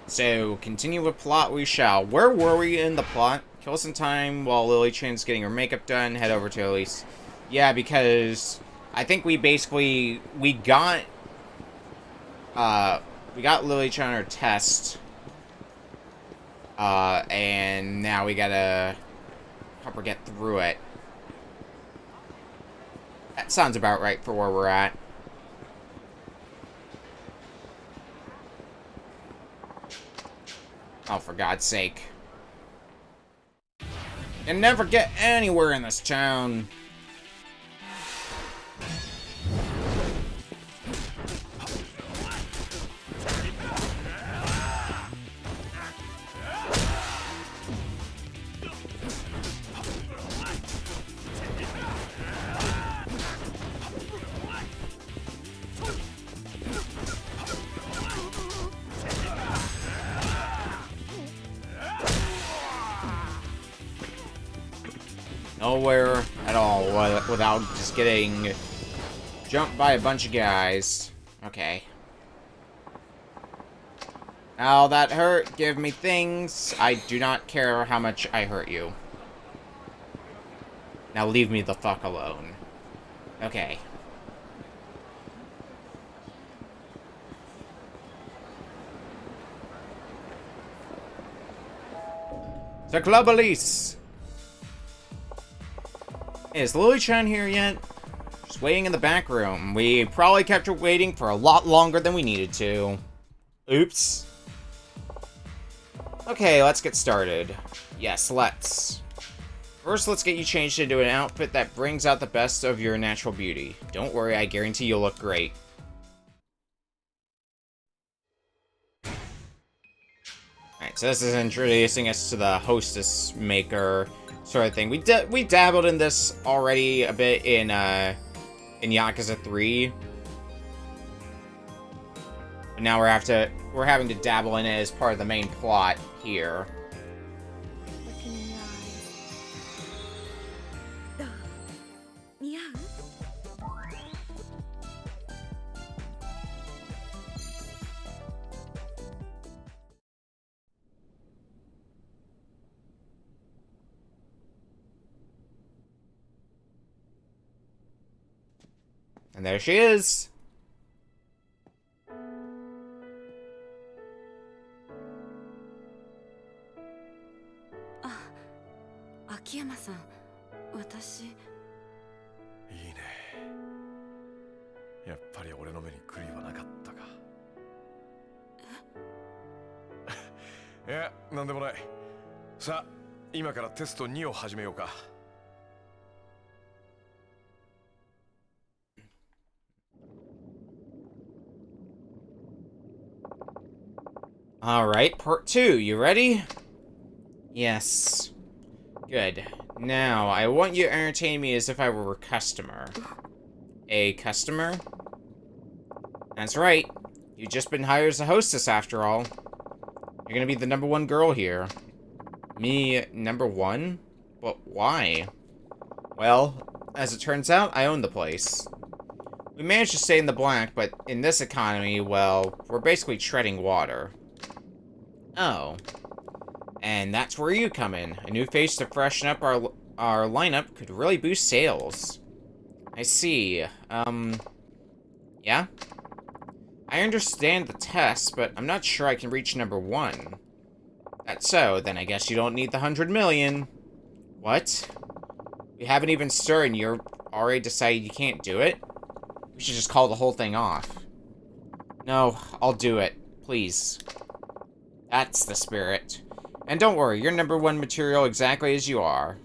So, continue with plot we shall. Where were we in the plot? Kill some time while Lily Chen's getting her makeup done. Head over to Elise. Yeah, because I think we basically, we got Lily Chen her test. And now we gotta help her get through it. That sounds about right for where we're at. Oh, for God's sake. And never get anywhere in this town. Nowhere at all without just getting jumped by a bunch of guys. Okay. Now that hurt, give me things. I do not care how much I hurt you. Now leave me the fuck alone. Okay. The Club Elise! Is Lily Chen here yet? She's waiting in the back room. We probably kept her waiting for a lot longer than we needed to. Oops. Okay, let's get started. Yes, let's. First, let's get you changed into an outfit that brings out the best of your natural beauty. Don't worry, I guarantee you'll look great. Alright, so this is introducing us to the hostess maker sort of thing. We dabbled in this already a bit in Yakuza 3. But now we're having to dabble in it as part of the main plot here. And there she is.
Akiyama-san, 私。いいね。やっぱり俺の目に狂いはなかったか。いや、なんでもない。さあ、今からテスト2を始めようか。
Alright, part 2. You ready? Yes. Good. Now, I want you to entertain me as if I were a customer. A customer? That's right. You've just been hired as a hostess, after all. You're gonna be the #1 girl here. Me, #1? But why? Well, as it turns out, I own the place. We managed to stay in the black, but in this economy, well, we're basically treading water. Oh. And that's where you come in. A new face to freshen up our lineup could really boost sales. I see. Yeah? I understand the test, but I'm not sure I can reach #1. That's so, then I guess you don't need the 100 million. What? We haven't even started and you're already decided you can't do it? We should just call the whole thing off. No, I'll do it. Please. That's the spirit. And don't worry, you're #1 material exactly as you are.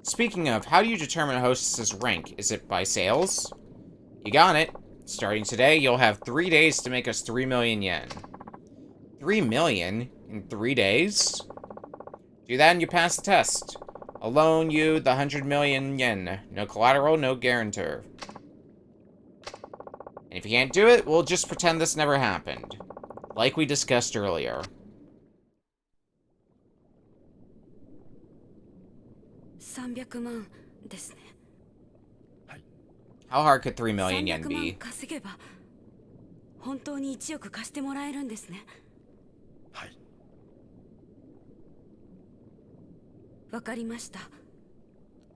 Speaking of, how do you determine a hostess's rank? Is it by sales? You got it. Starting today, you'll have 3 days to make us 3 million yen. 3 million? In 3 days? Do that and you pass the test. I'll loan you the 100 million yen. No collateral, no guarantor. And if you can't do it, we'll just pretend this never happened. Like we discussed earlier.
300万ですね。
はい。How hard could 3 million yen
300万
be?
稼げば本当に1億貸してもらえるんですね。
はい。
わかりました。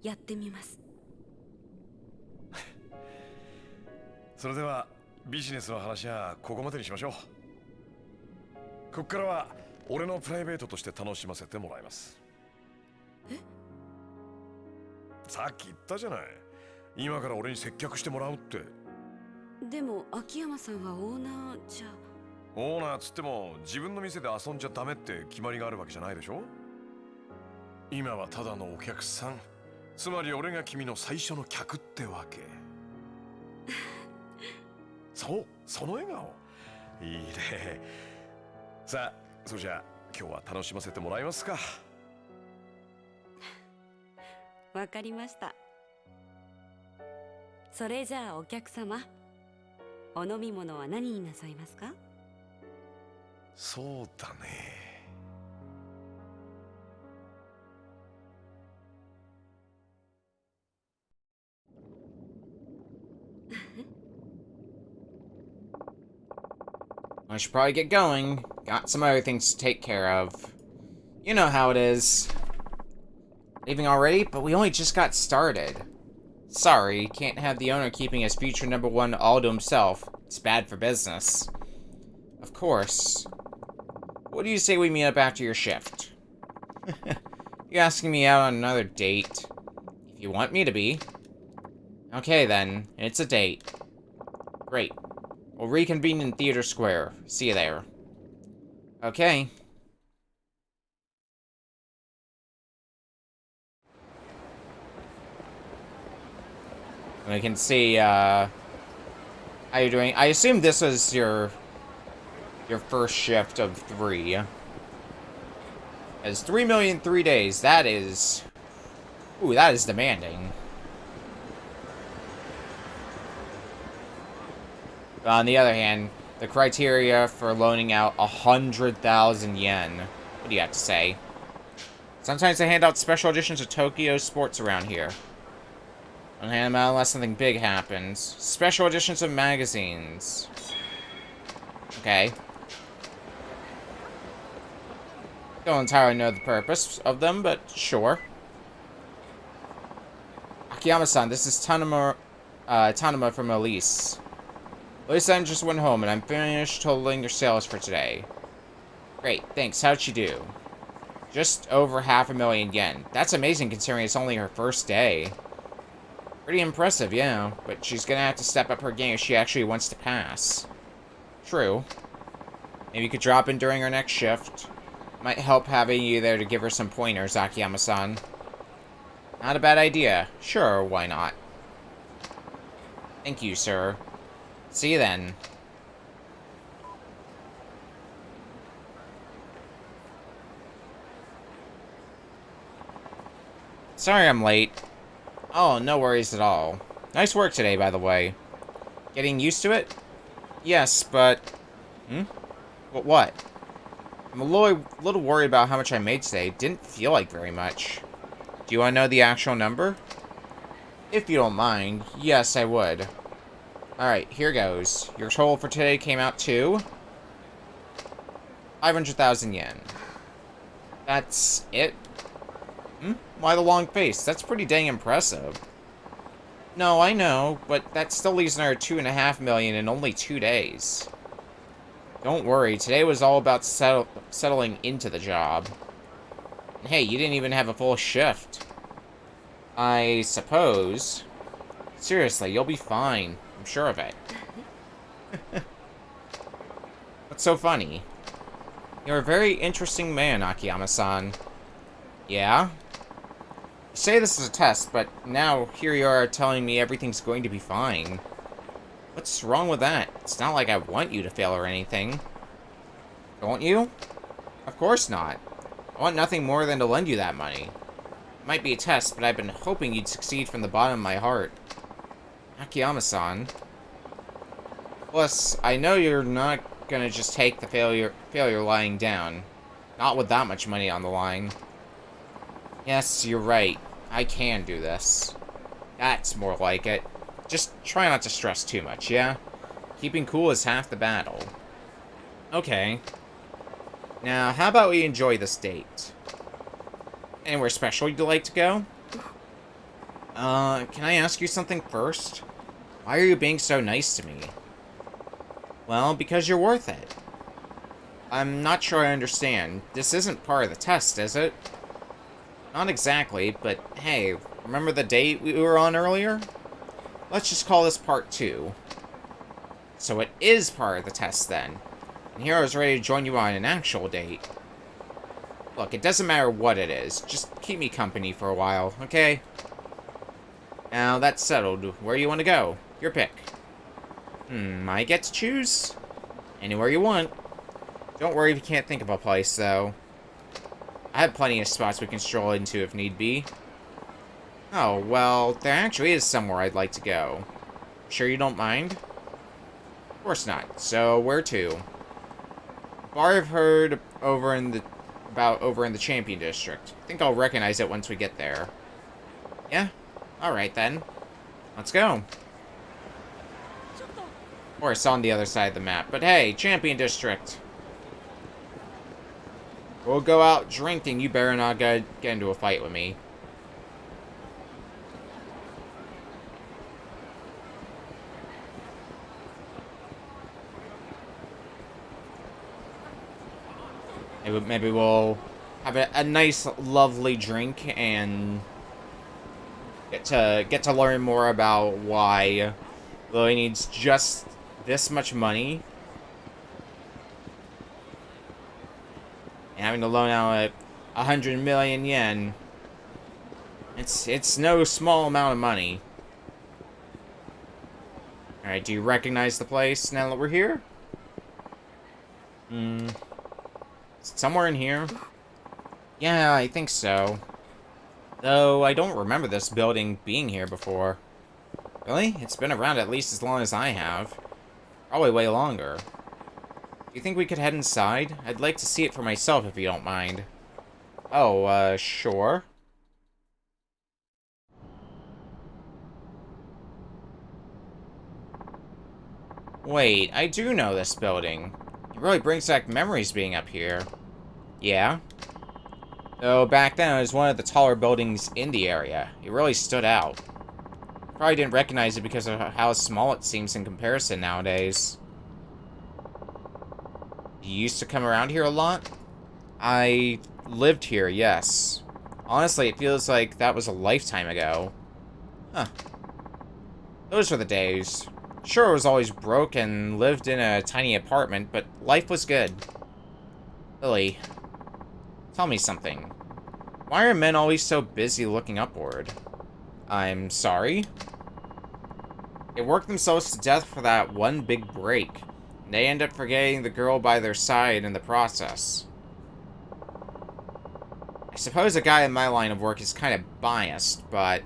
やってみます。
それではビジネスの話はここまでにしましょう。ここからは俺のプライベートとして楽しませてもらいます。
え？
さっき言ったじゃない。今から俺に接客してもらうって。
でも秋山さんはオーナーじゃ。
オーナーつっても自分の店で遊んじゃダメって決まりがあるわけじゃないでしょ。今はただのお客さん。つまり俺が君の最初の客ってわけ。そう、その笑顔。いいね。さあ、それじゃあ今日は楽しませてもらえますか。
わかりました。それじゃあお客様、お飲み物は何になさいますか？
そうだね。
I should probably get going. Got some other things to take care of. You know how it is. Leaving already? But we only just got started. Sorry, can't have the owner keeping his future #1 all to himself. It's bad for business. Of course. What do you say we meet up after your shift? You asking me out on another date? If you want me to be. Okay then, it's a date. Great. We'll reconvene in Theater Square. See you there. Okay. We can see, how you're doing. I assume this is your first shift of 3. As 3 million 3 days, that is... Ooh, that is demanding. But on the other hand, the criteria for loaning out 100,000 yen. What do you have to say? Sometimes they hand out special editions of Tokyo sports around here. Don't hand them out unless something big happens. Special editions of magazines. Okay. Don't entirely know the purpose of them, but sure. Akiyama-san, this is Tanama from Elise. Elise just went home, and I'm finished totaling your sales for today. Great, thanks. How'd she do? Just over 500,000 yen. That's amazing considering it's only her first day. Pretty impressive, yeah, but she's gonna have to step up her game if she actually wants to pass. True. Maybe you could drop in during her next shift. Might help having you there to give her some pointers, Akiyama-san. Not a bad idea. Sure, why not? Thank you, sir. See you then. Sorry I'm late. Oh, no worries at all. Nice work today, by the way. Getting used to it? Yes, but... But what? I'm a little worried about how much I made today. Didn't feel like very much. Do you want to know the actual number? If you don't mind, yes, I would. Alright, here goes. Your total for today came out to... 500,000 yen. That's it? Why the long face? That's pretty dang impressive. No, I know, but that still leaves another 2.5 million in only 2 days. Don't worry, today was all about settling into the job. And hey, you didn't even have a full shift. I suppose. Seriously, you'll be fine. I'm sure of it. What's so funny? You're a very interesting man, Akiyama-san. Yeah? You say this is a test, but now here you are telling me everything's going to be fine. What's wrong with that? It's not like I want you to fail or anything. Don't you? Of course not. I want nothing more than to lend you that money. It might be a test, but I've been hoping you'd succeed from the bottom of my heart. Akiyama-san. Plus, I know you're not gonna just take the failure lying down. Not with that much money on the line. Yes, you're right. I can do this. That's more like it. Just try not to stress too much, yeah? Keeping cool is half the battle. Okay. Now, how about we enjoy this date? Anywhere special you'd like to go? Can I ask you something first? Why are you being so nice to me? Well, because you're worth it. I'm not sure I understand. This isn't part of the test, is it? Not exactly, but hey, remember the date we were on earlier? Let's just call this part 2. So it is part of the test then. And here I was ready to join you on an actual date. Look, it doesn't matter what it is. Just keep me company for a while, okay? Now that's settled. Where do you want to go? Your pick. I get to choose? Anywhere you want. Don't worry if you can't think of a place, though. I have plenty of spots we can stroll into if need be. Oh, well, there actually is somewhere I'd like to go. Sure you don't mind? Of course not. So, where to? Bar I've heard about over in the Champion District. I think I'll recognize it once we get there. Yeah? Alright then. Let's go. Of course, on the other side of the map. But hey, Champion District. We'll go out drinking. You better not get into a fight with me. Maybe we'll have a nice, lovely drink and get to learn more about why Lily needs just this much money. And having to loan out 100 million yen. It's no small amount of money. Alright, do you recognize the place now that we're here? Somewhere in here? Yeah, I think so. Though, I don't remember this building being here before. Really? It's been around at least as long as I have. Probably way longer. Do you think we could head inside? I'd like to see it for myself if you don't mind. Oh, sure. Wait, I do know this building. It really brings back memories being up here. Yeah? Though back then it was one of the taller buildings in the area. It really stood out. Probably didn't recognize it because of how small it seems in comparison nowadays. You used to come around here a lot? I lived here, yes. Honestly, it feels like that was a lifetime ago. Huh. Those were the days. Sure, I was always broke and lived in a tiny apartment, but life was good. Lily, tell me something. Why are men always so busy looking upward? I'm sorry? They work themselves to death for that one big break. And they end up forgetting the girl by their side in the process. I suppose a guy in my line of work is kind of biased, but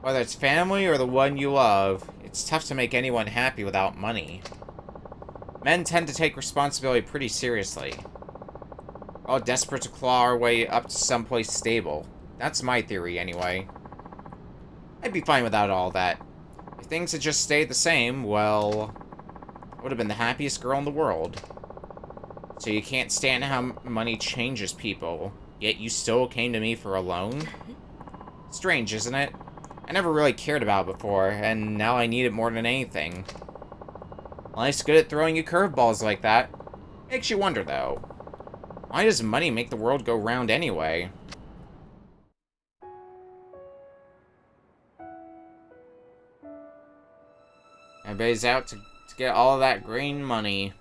whether it's family or the one you love, it's tough to make anyone happy without money. Men tend to take responsibility pretty seriously. We're all desperate to claw our way up to someplace stable. That's my theory, anyway. I'd be fine without all that. If things had just stayed the same, well, I would have been the happiest girl in the world. So you can't stand how money changes people, yet you still came to me for a loan? Strange, isn't it? I never really cared about it before, and now I need it more than anything. Life's good at throwing you curveballs like that. Makes you wonder, though. Why does money make the world go round anyway? Everybody's out to get all of that green money.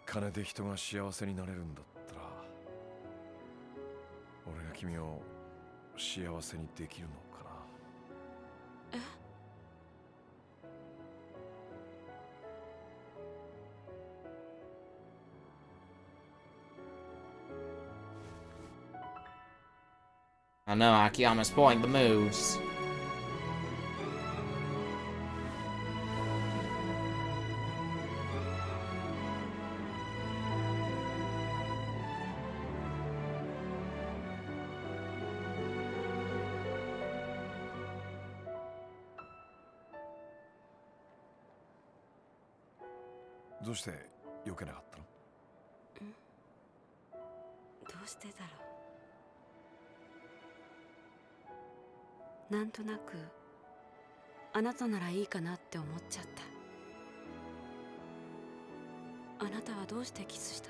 金で人が幸せになれるんだったら、俺が君を幸せにできるのかな。
I know, Akiyama's pulling the moves.
どうして避けなかったの？
どうしてだろう。なんとなくあなたならいいかなって思っちゃった。あなたはどうしてキスした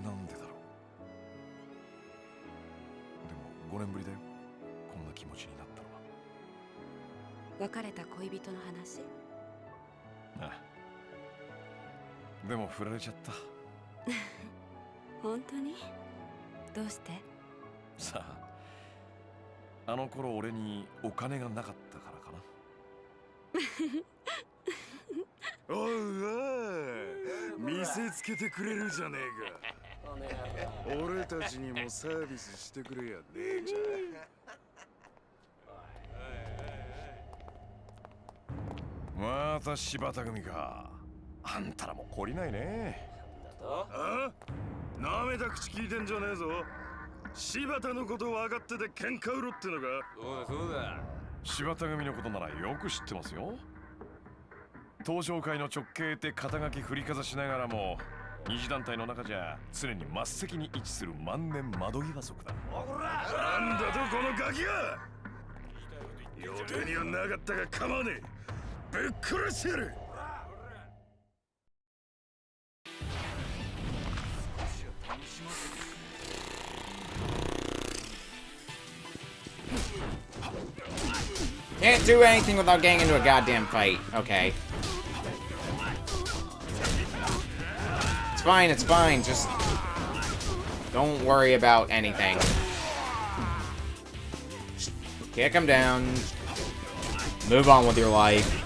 の？
なんでだろう。でも5年ぶりだよ。こんな気持ちになったのは。
別れた恋人の話？
ああ。でも振られちゃった。
本当に？どうして？
さあ、あの頃俺にお金がなかったからかな。おいおい、見せつけてくれるじゃねえか。俺たちにもサービスしてくれやねえじゃん。また柴田組か。あんたらも懲りないね。あ？なめた口聞いてんじゃねえぞ。柴田のこと分かってて喧嘩売ろってのか。そうだ。柴田組のことならよく知ってますよ。東上会の直系って肩書き振りかざしながらも、二次団体の中じゃ常に末席に位置する万年窓際族だ。なんだとこのガキが。予定にはなかったが構わねえ。ぶっ殺してやる。
Can't do anything without getting into a goddamn fight. Okay. It's fine, it's fine. Just don't worry about anything. Just Kick him down. Move on with your life.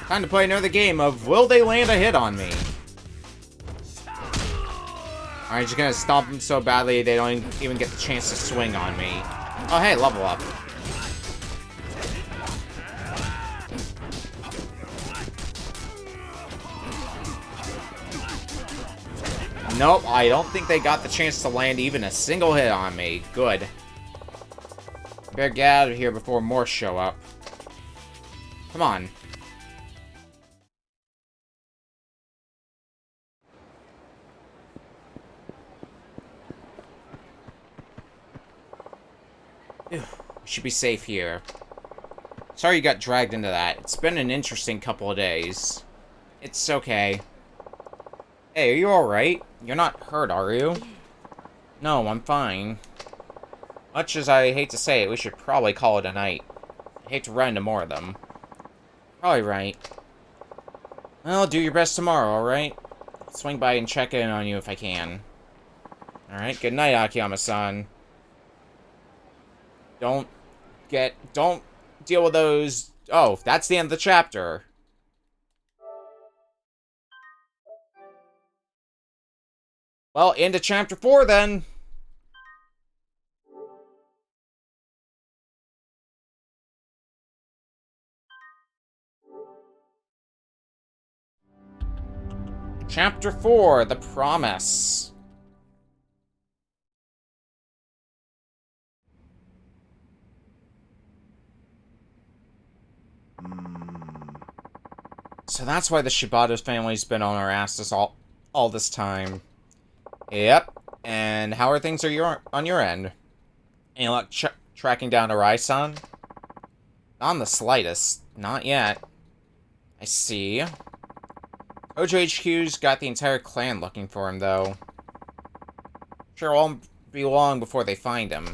Time to play another game of will they land a hit on me? Alright, just gonna stomp them so badly they don't even get the chance to swing on me. Oh hey, level up. Nope, I don't think they got the chance to land even a single hit on me. Good. Better get out of here before more show up. Come on. We should be safe here. Sorry you got dragged into that. It's been an interesting couple of days. It's okay. Hey, are you alright? You're not hurt, are you? No, I'm fine. Much as I hate to say it, we should probably call it a night. I hate to run into more of them. Probably right. Well, do your best tomorrow, alright? Swing by and check in on you if I can. Alright, good night, Akiyama-san. Don't deal with those... Oh, that's the end of the chapter. Well, into chapter 4 then. Chapter 4, The Promise. So that's why the Shibata's family's been on our asses all this time. Yep. And how are things on your end? Any luck tracking down Arai-san? Not in the slightest. Not yet. I see. Ojo HQ's got the entire clan looking for him, though. Sure won't be long before they find him.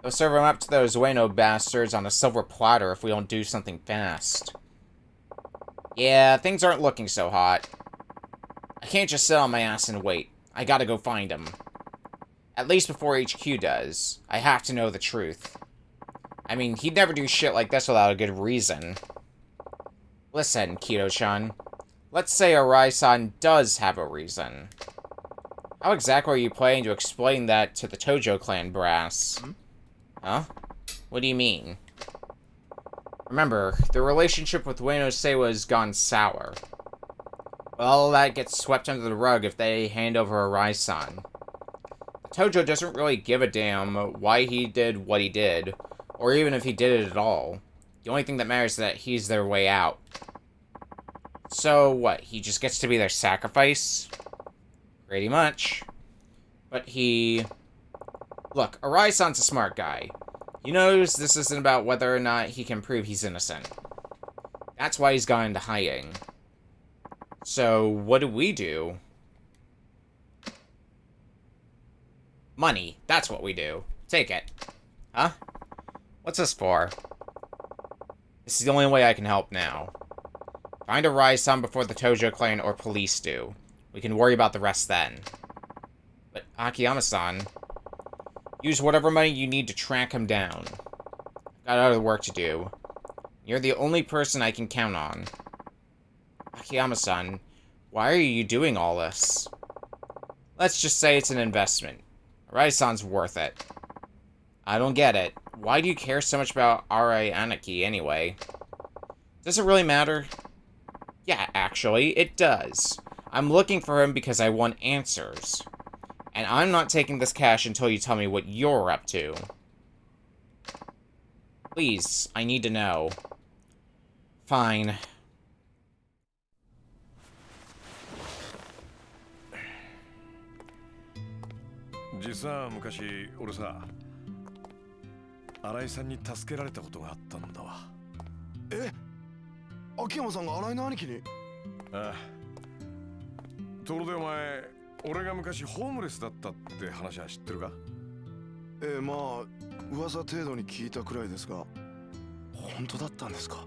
They'll serve him up to those Ueno bastards on a silver platter if we don't do something fast. Yeah, things aren't looking so hot. I can't just sit on my ass and wait. I gotta go find him. At least before HQ does. I have to know the truth. I mean, he'd never do shit like this without a good reason. Listen, Kido-chan. Let's say Arai-san does have a reason. How exactly are you planning to explain that to the Tojo clan brass? Huh? What do you mean? Remember, the relationship with Ueno Seiwa's gone sour. Well, that gets swept under the rug if they hand over Arai-san. The Tojo doesn't really give a damn why he did what he did, or even if he did it at all. The only thing that matters is that he's their way out. So, what, he just gets to be their sacrifice? Pretty much. But Look, Arai-san's a smart guy. He knows this isn't about whether or not he can prove he's innocent. That's why he's gone into hiding. So, what do we do? Money. That's what we do. Take it. Huh? What's this for? This is the only way I can help now. Find Arai-san before the Tojo clan or police do. We can worry about the rest then. But Akiyama-san, use whatever money you need to track him down. I've got other work to do. You're the only person I can count on. Akiyama-san, why are you doing all this? Let's just say it's an investment. Arai-san's worth it. I don't get it. Why do you care so much about Arai Aniki anyway? Does it really matter? Yeah, actually, it does. I'm looking for him because I want answers. And I'm not taking this cash until you tell me what you're up to. Please, I need to know. Fine.
実は昔俺さ、新井さんに助けられたことがあったんだわ。
え、秋山さんが新井の兄貴に？
ああ。ところでお前、俺が昔ホームレスだったって話は知ってるか？
まあ噂程度に聞いたくらいですが、本当だったんですか？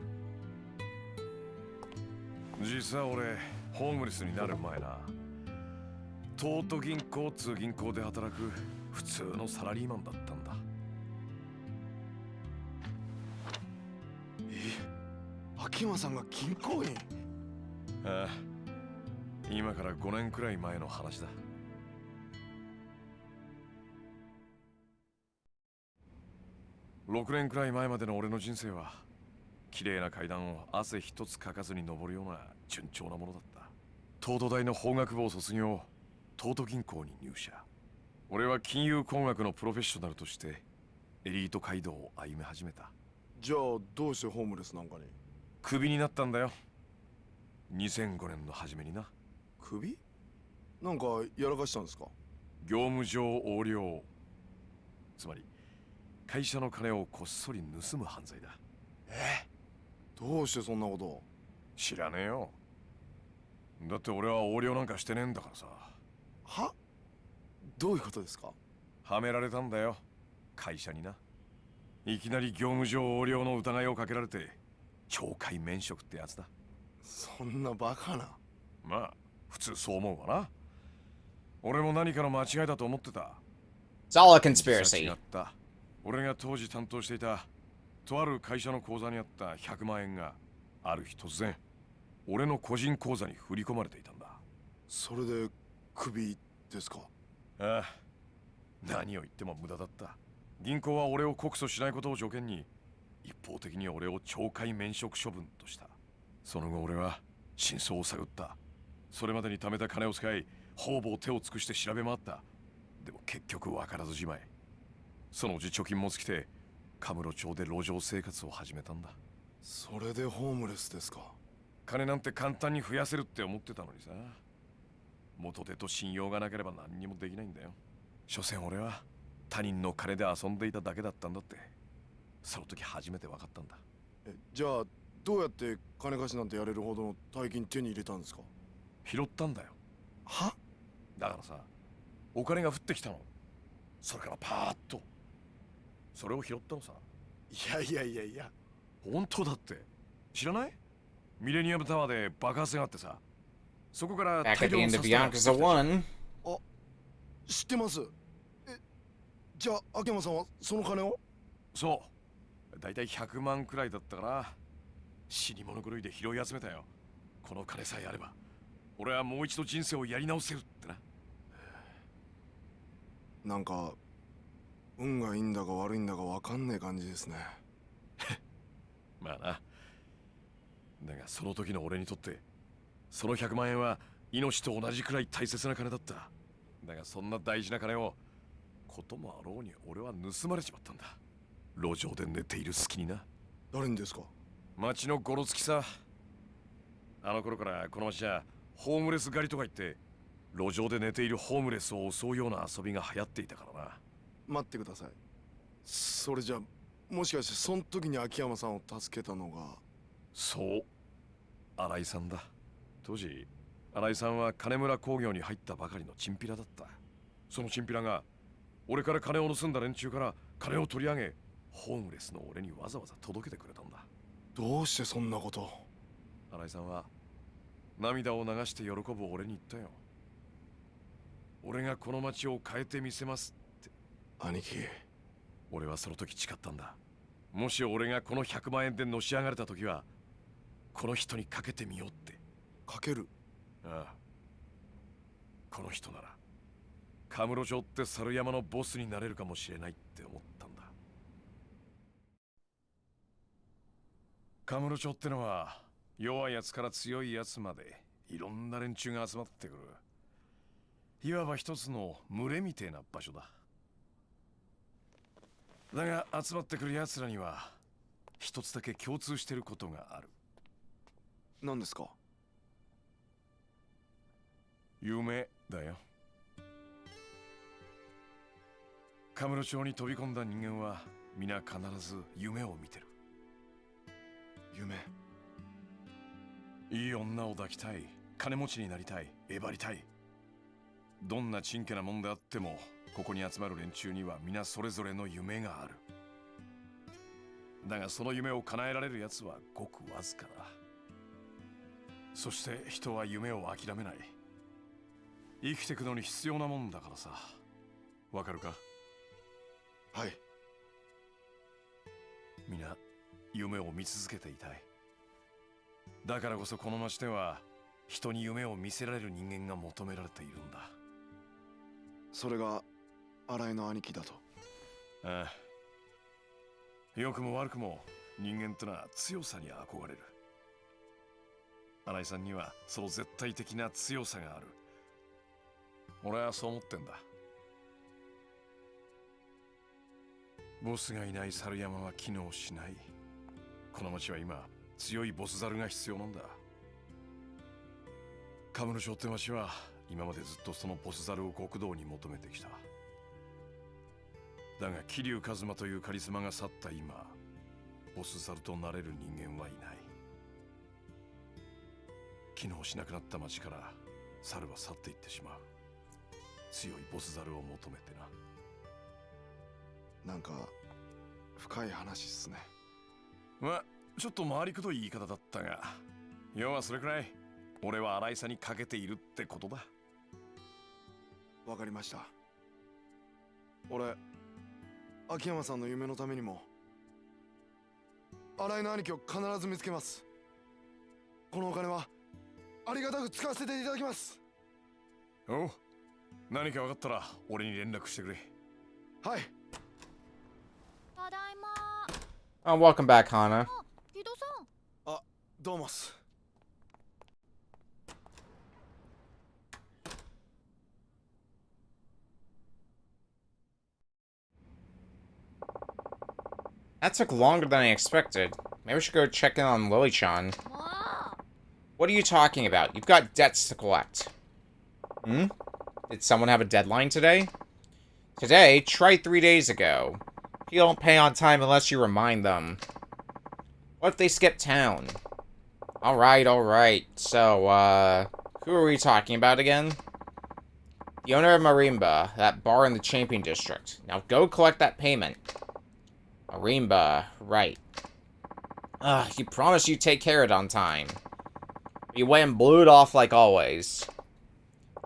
実は俺ホームレスになる前な、東都銀行つう銀行で働く普通のサラリーマンだったんだ。
秋山さんが銀行員？
ああ、今から5年くらい前の話だ。6年くらい前までの俺の人生は綺麗な階段を汗一つかかずに登るような順調なものだった。東都大の法学部を卒業、東都銀行に入社。俺は金融工学のプロフェッショナルとしてエリート街道を歩み始めた。
じゃあどうしてホームレスなんかに？
クビになったんだよ、2005年の初めにな。
クビ？なんかやらかしたんですか？
業務上横領、つまり会社の金をこっそり盗む犯罪だ。
どうしてそんなことを？
知らねえよ。だって俺は横領なんかしてねえんだからさ。
は？どういうことですか？
はめられたんだよ、会社にな。いきなり業務上横領の疑いをかけられて懲戒免職ってやつだ。
そんなバカな。
まあ普通そう思うわな。俺も何かの間違いだと思ってた。
It's all a
実は
conspiracy.
違った。俺が当時担当していたとある会社の口座にあった100万円がある日突然俺の個人口座に振り込まれていたんだ。
それでクビですか？
ああ、何を言っても無駄だった。銀行は俺を告訴しないことを条件に一方的に俺を懲戒免職処分とした。その後俺は真相を探った。それまでに貯めた金を使い方々手を尽くして調べ回った。でも結局分からずじまい。そのうち貯金も尽きてカムロ町で路上生活を始めたんだ。
それでホームレスですか？
金なんて簡単に増やせるって思ってたのにさ、元手と信用がなければ何にもできないんだよ。所詮俺は他人の金で遊んでいただけだったんだって、その時初めて分かったんだ。
じゃあどうやって金貸しなんてやれるほどの大金手に入れたんですか？
拾ったんだよ。
は？
だからさ、お金が降ってきたの。それからパーッとそれを拾ったのさ。
いや。
本当だって。知らない？ミレニアムタワーで爆発があってさ、そこから
Back
大
at the
量
end
の
of
サステナ
Yakuza 1.
知ってます。じゃあ秋山さんはその金を？
そう、だいたい100万くらいだったから、死に物狂いで拾い集めたよ。この金さえあれば俺はもう一度人生をやり直せるってな。
なんか運がいいんだか悪いんだか分かんねえ感じですね。
まあな。だがその時の俺にとってその100万円は命と同じくらい大切な金だった。だがそんな大事な金をこともあろうに俺は盗まれちまったんだ。路上で寝ている隙にな。
誰にですか？
町のゴロつきさ。あの頃からこの町はホームレス狩りとか言って路上で寝ているホームレスを襲うような遊びが流行っていたからな。
待ってください。それじゃもしかしてその時に秋山さんを助けたのが？
そう、新井さんだ。当時新井さんは金村工業に入ったばかりのチンピラだった。そのチンピラが俺から金を盗んだ連中から金を取り上げ、ホームレスの俺にわざわざ届けてくれたんだ。
どうしてそんなこと？
新井さんは涙を流して喜ぶ俺に言ったよ。俺がこの町を変えてみせますって。
兄貴。
俺はその時誓ったんだ。もし俺がこの100万円でのし上がれた時はこの人にかけてみようって。
かける？
ああ、この人ならカムロ町って猿山のボスになれるかもしれないって思ったんだ。カムロ町ってのは弱いやつから強いやつまでいろんな連中が集まってくる、いわば一つの群れみてえな場所だ。だが集まってくるやつらには一つだけ共通してることがある。
何ですか？
夢だよ。カムロ町に飛び込んだ人間は皆必ず夢を見てる。
夢？
いい女を抱きたい、金持ちになりたい、えばりたい。どんなちんけなもんであってもここに集まる連中には皆それぞれの夢がある。だがその夢を叶えられるやつはごくわずかだ。そして人は夢を諦めない。生きていくのに必要なもんだからさ。わかるか？
はい。
皆夢を見続けていたい。だからこそこの町では人に夢を見せられる人間が求められているんだ。
それが新井の兄貴だと。
ああ、良くも悪くも人間ってのは強さに憧れる。新井さんにはその絶対的な強さがある。俺はそう思ってんだ。ボスがいない猿山は機能しない。この町は今強いボス猿が必要なんだ。カムロ町って町は今までずっとそのボス猿を極道に求めてきた。だが桐生一馬というカリスマが去った今、ボス猿となれる人間はいない。機能しなくなった町から猿は去っていってしまう。強いボス猿を求めてな。
なんか深い話っすね。
まあちょっと回りくどい言い方だったが、要はそれくらい俺は新井さんにかけているってことだ。
わかりました。俺秋山さんの夢のためにも新井の兄貴を必ず見つけます。このお金はありがたく使わせていただきます。
おう、何か分かったら俺に連絡してくれ。
はい。
ただいま。
Welcome back, Hana.
木戸さん。
あ、どうもっす。
That took longer than I expected. Maybe we should go check in on Lily-chan.
もう。
What are you talking about? You've got debts to collect. Hmm? Did someone have a deadline today? Today? Try 3 days ago. People don't pay on time unless you remind them. What if they skip town? Alright. So, who are we talking about again? The owner of Marimba, that bar in the Champion District. Now go collect that payment. Marimba, right. You promised you'd take care of it on time. You went and blew it off like always.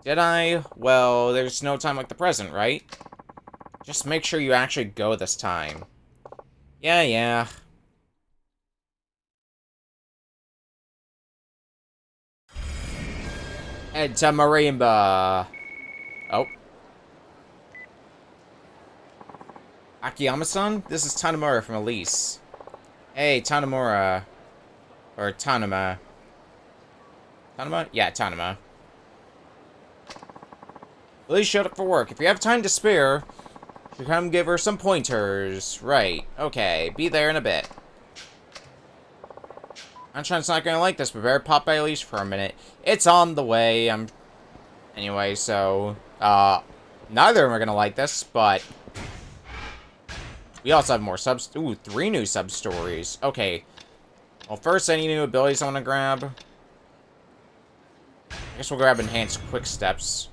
Did I? Well, there's no time like the present, right? Just make sure you actually go this time. Yeah. Head to Marimba. Oh. Akiyama-san? This is Tanamura from Elise. Hey, Tanamura. Or Tanama. Tanama? Yeah, Tanama. Elise showed up for work. If you have time to spare, you should come give her some pointers. Right. Okay. Be there in a bit. Anshan's not gonna like this, but better pop by Elise for a minute. It's on the way. Anyway, so, neither of them are gonna like this, but we also have more subs. Ooh, 3 new sub-stories. Okay. Well, first, any new abilities I want to grab? I guess we'll grab Enhanced Quick Steps.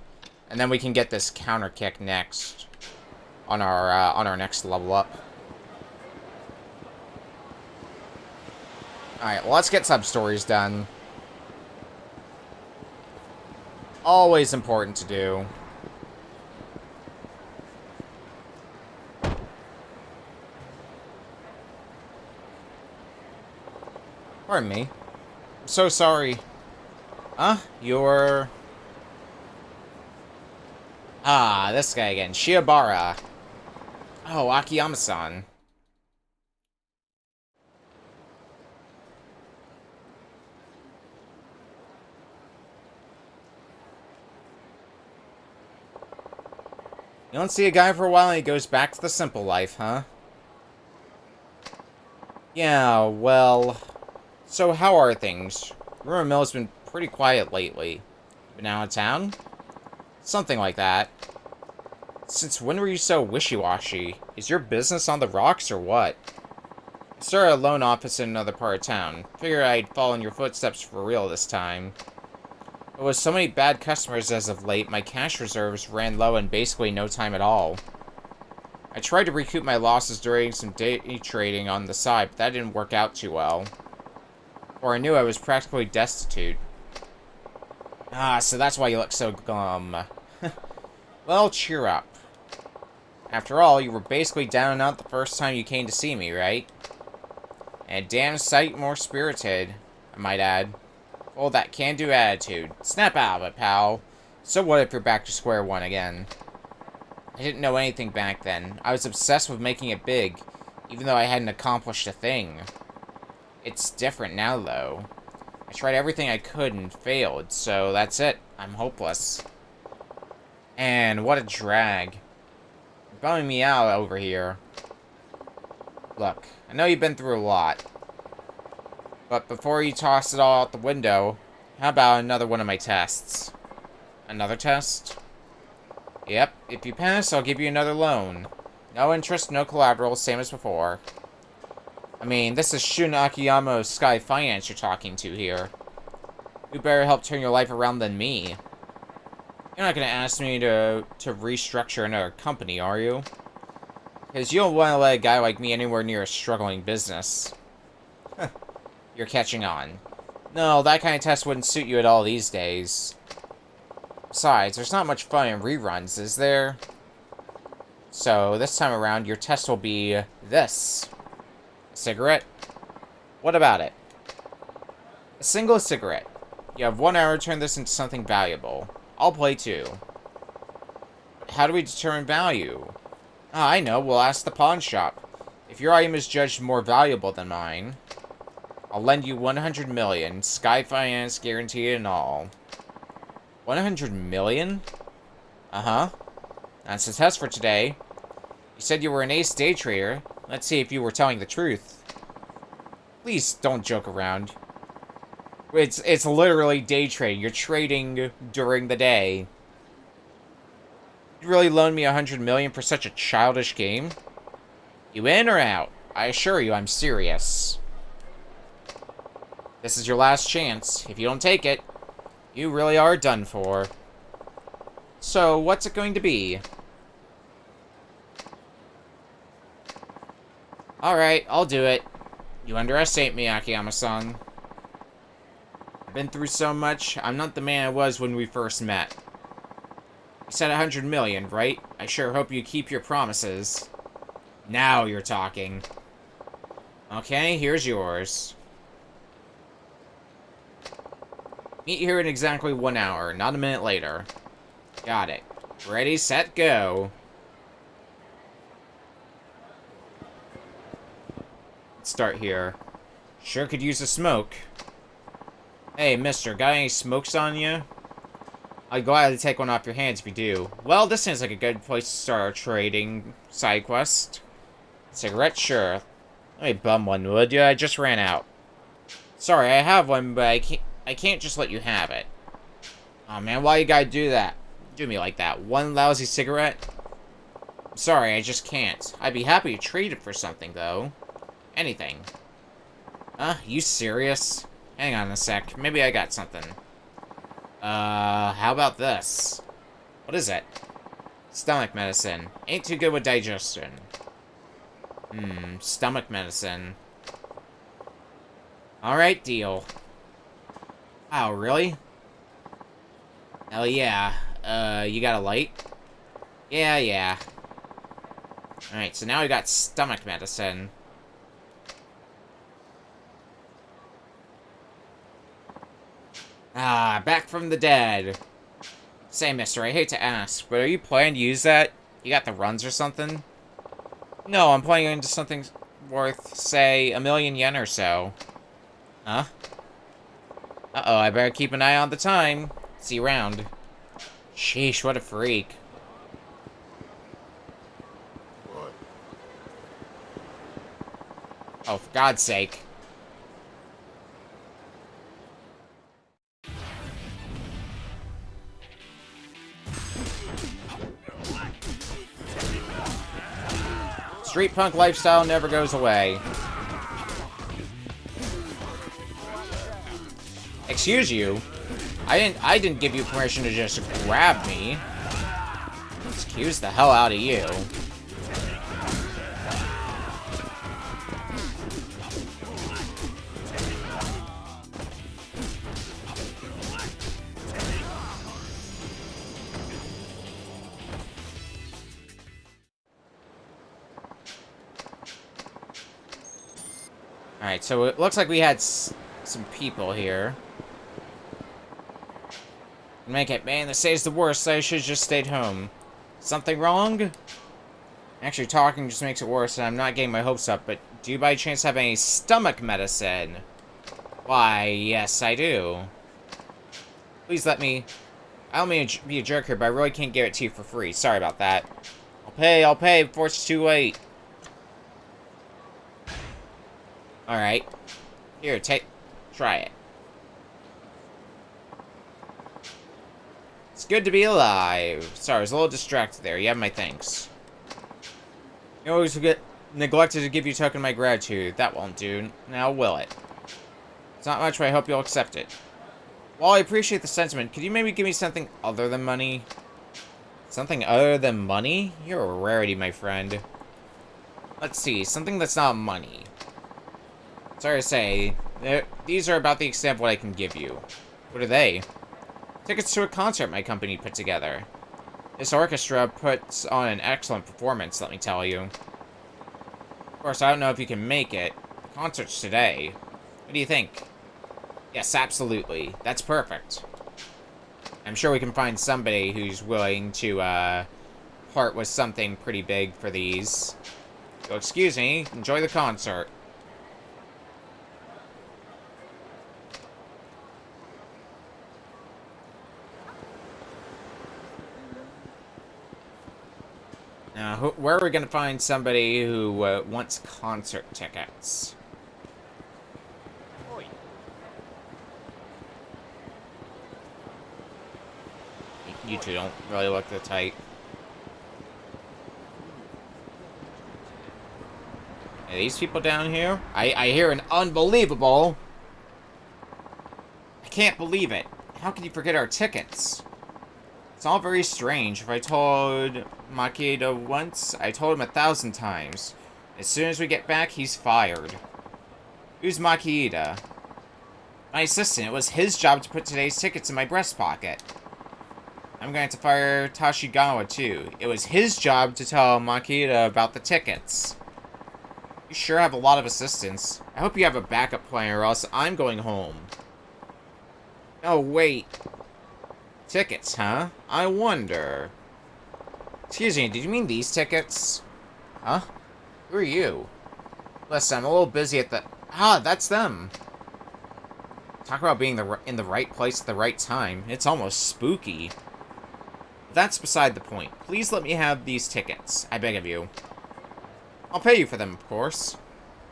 And then we can get this Counter Kick next. On our next level up. Alright, well, let's get sub-stories done. Always important to do. Pardon me. I'm so sorry. Huh? You're... Ah, this guy again. Shiobara. Oh, Akiyama-san. You don't see a guy for a while and he goes back to the simple life, huh? Yeah, well... So, how are things? Rumor Mill's been pretty quiet lately. Been out of town? Something like that. Since when were you so wishy-washy? Is your business on the rocks or what? I started a loan office in another part of town. Figured I'd follow in your footsteps for real this time. But with so many bad customers as of late, my cash reserves ran low in basically no time at all. I tried to recoup my losses during some day trading on the side, but that didn't work out too well. Before I knew I was practically destitute. Ah, so that's why you look so glum. Well, cheer up. After all, you were basically down and out the first time you came to see me, right? And a damn sight more spirited, I might add. Oh, that can-do attitude. Snap out of it, pal. So what if you're back to square one again? I didn't know anything back then. I was obsessed with making it big, even though I hadn't accomplished a thing. It's different now, though. I tried everything I could and failed, so that's it. I'm hopeless. And what a drag. You're bumming me out over here. Look, I know you've been through a lot. But before you toss it all out the window, how about another one of my tests? Another test? Yep, if you pass, I'll give you another loan. No interest, no collateral, same as before. I mean, this is Shun Akiyama Sky Finance you're talking to here. Who better help turn your life around than me? You're not gonna ask me to restructure another company, are you? Because you don't want to let a guy like me anywhere near a struggling business. You're catching on. No, that kind of test wouldn't suit you at all these days. Besides, there's not much fun in reruns, is there? So, this time around, your test will be this. A cigarette? What about it? A single cigarette. You have 1 hour to turn this into something valuable. I'll play too. How do we determine value? Ah, I know, we'll ask the pawn shop. If your item is judged more valuable than mine, I'll lend you 100 million, Sky Finance guaranteed and all. 100 million? Uh-huh. That's the test for today. You said you were an ace day trader. Let's see if you were telling the truth. Please don't joke around. It's literally day trading. You're trading during the day. You really loaned me 100 million for such a childish game? You in or out? I assure you I'm serious. This is your last chance. If you don't take it, you really are done for. So, what's it going to be? Alright, I'll do it. You underestimate me, Akiyama-san. I've been through so much, I'm not the man I was when we first met. You said 100 million, right? I sure hope you keep your promises. Now you're talking. Okay, here's yours. Meet here in exactly 1 hour, not a minute later. Got it. Ready, set, go. Let's start here. Sure could use a smoke. Hey, mister, got any smokes on you? I'd gladly take one off your hands if you do. Well, this seems like a good place to start our trading side quest. Cigarette, sure. Let me bum one, would you? I just ran out. Sorry, I have one, but I can't just let you have it. Oh man, why you gotta do that? Do me like that. One lousy cigarette? I'm sorry, I just can't. I'd be happy to trade it for something, though. Anything. You serious? Hang on a sec. Maybe I got something. How about this? What is it? Stomach medicine. Ain't too good with digestion. Stomach medicine. Alright, deal. Wow, really? Hell yeah. You got a light? Yeah. Alright, so now we got stomach medicine. Ah, back from the dead. Say, mister, I hate to ask, but are you planning to use that? You got the runs or something? No, I'm planning into something worth, say, 1,000,000 yen or so. Huh? Uh-oh, I better keep an eye on the time. See you around. Sheesh, what a freak. Oh, for God's sake. Street punk lifestyle never goes away. Excuse you? I didn't give you permission to just grab me. Excuse the hell out of you. Alright, so it looks like we had some people here. Make it, man, this is the worst. I should have just stayed home. Something wrong? Actually, talking just makes it worse, and I'm not getting my hopes up, but do you by chance have any stomach medicine? Why, yes, I do. Please let me... I don't mean to be a jerk here, but I really can't give it to you for free. Sorry about that. I'll pay before it's too late. Alright. Here, try it. It's good to be alive. Sorry, I was a little distracted there. You have my thanks. You always neglected to give you a token of my gratitude. That won't do. Now will it? It's not much, but I hope you'll accept it. While I appreciate the sentiment, could you maybe give me something other than money? Something other than money? You're a rarity, my friend. Let's see, something that's not money. Sorry to say, these are about the extent of what I can give you. What are they? Tickets to a concert my company put together. This orchestra puts on an excellent performance, let me tell you. Of course, I don't know if you can make it. The concert's today. What do you think? Yes, absolutely. That's perfect. I'm sure we can find somebody who's willing to, part with something pretty big for these. So excuse me, enjoy the concert. Now, where are we going to find somebody who wants concert tickets? You two don't really look that tight. Are these people down here? I hear an unbelievable... I can't believe it. How can you forget our tickets? It's all very strange. If I told Makeda once, I told him 1,000 times. As soon as we get back, he's fired. Who's Makeda? My assistant. It was his job to put today's tickets in my breast pocket. I'm going to fire Tashigawa, too. It was his job to tell Makeda about the tickets. You sure have a lot of assistants. I hope you have a backup plan, or else I'm going home. Oh, wait. Tickets, huh? I wonder. Excuse me, did you mean these tickets? Huh? Who are you? Listen, I'm a little busy at the... Ah, that's them. Talk about being in the right place at the right time. It's almost spooky. That's beside the point. Please let me have these tickets. I beg of you. I'll pay you for them, of course.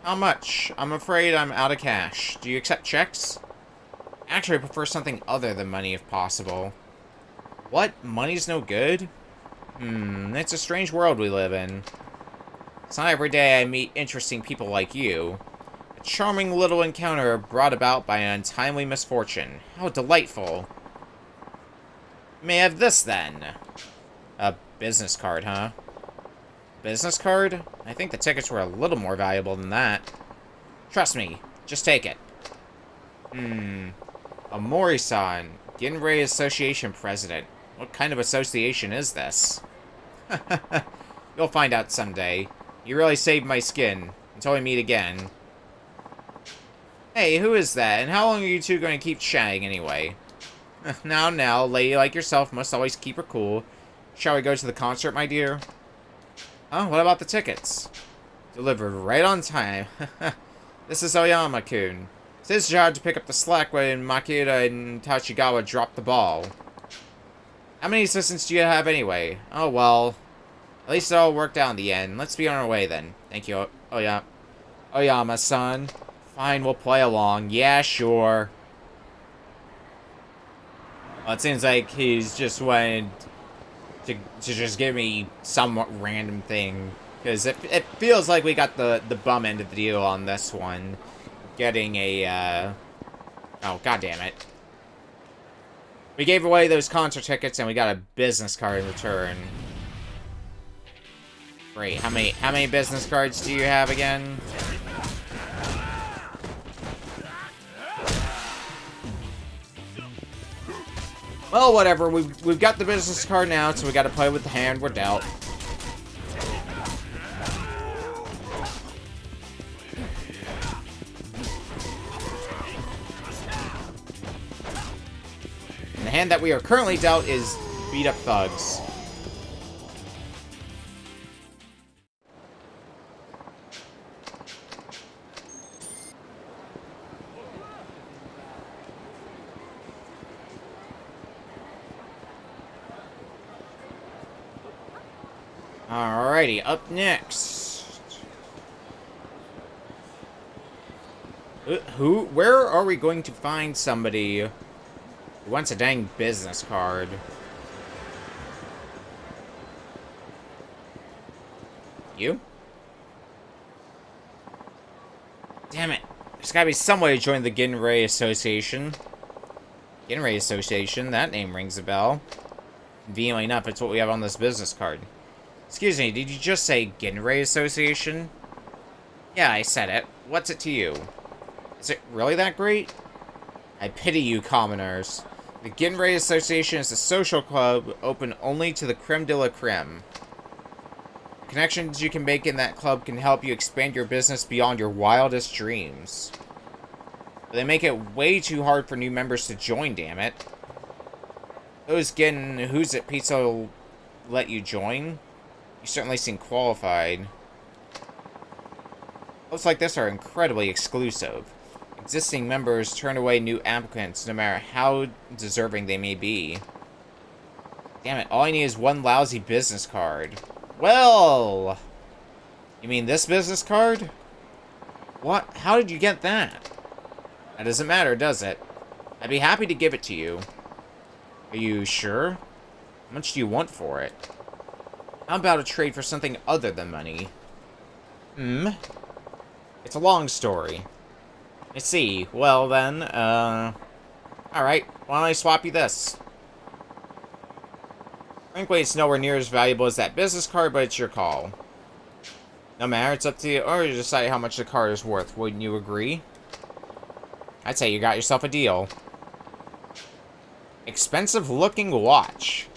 How much? I'm afraid I'm out of cash. Do you accept checks? Actually, I prefer something other than money if possible. What? Money's no good? It's a strange world we live in. It's not every day I meet interesting people like you. A charming little encounter brought about by an untimely misfortune. How delightful. May I have this, then. A business card, huh? Business card? I think the tickets were a little more valuable than that. Trust me, just take it. Amori-san, Ginrei Association President. What kind of association is this? You'll find out someday. You really saved my skin. Until we meet again. Hey, who is that? And how long are you two going to keep chatting anyway? Now, a lady like yourself must always keep her cool. Shall we go to the concert, my dear? Oh, what about the tickets? Delivered right on time. This is Oyama-kun. It's his job to pick up the slack when Makeda and Tachigawa dropped the ball. How many assistants do you have anyway? Oh, well. At least it all worked out in the end. Let's be on our way then. Thank you, Oyama-san. Fine, we'll play along. Yeah, sure. Well, it seems like he's just wanted to just give me some random thing. Because it feels like we got the bum end of the deal on this one. Getting a, oh, goddammit. We gave away those concert tickets and we got a business card in return. Great. How many business cards do you have again? Well, whatever. We've got the business card now, so we got to play with the hand we're dealt. hand that we are currently dealt is beat up thugs. Alrighty, up next. Where are we going to find somebody who wants a dang business card? You? Damn it. There's gotta be some way to join the Ginray Association. Ginray Association, that name rings a bell. Conveniently enough, it's what we have on this business card. Excuse me, did you just say Ginray Association? Yeah, I said it. What's it to you? Is it really that great? I pity you, commoners. The Ginray Association is a social club open only to the creme de la creme. The connections you can make in that club can help you expand your business beyond your wildest dreams. But they make it way too hard for new members to join, damn it. Those getting Who's It Pizza will let you join? You certainly seem qualified. Clubs like this are incredibly exclusive. Existing members turn away new applicants no matter how deserving they may be. Damn it, all I need is one lousy business card. Well! You mean this business card? What? How did you get that? That doesn't matter, does it? I'd be happy to give it to you. Are you sure? How much do you want for it? How about a trade for something other than money? It's a long story. I see. Well then, alright, why don't I swap you this? Frankly, it's nowhere near as valuable as that business card, but it's your call. No matter, it's up to you, or you decide how much the card is worth. Wouldn't you agree? I'd say you got yourself a deal. Expensive-looking watch.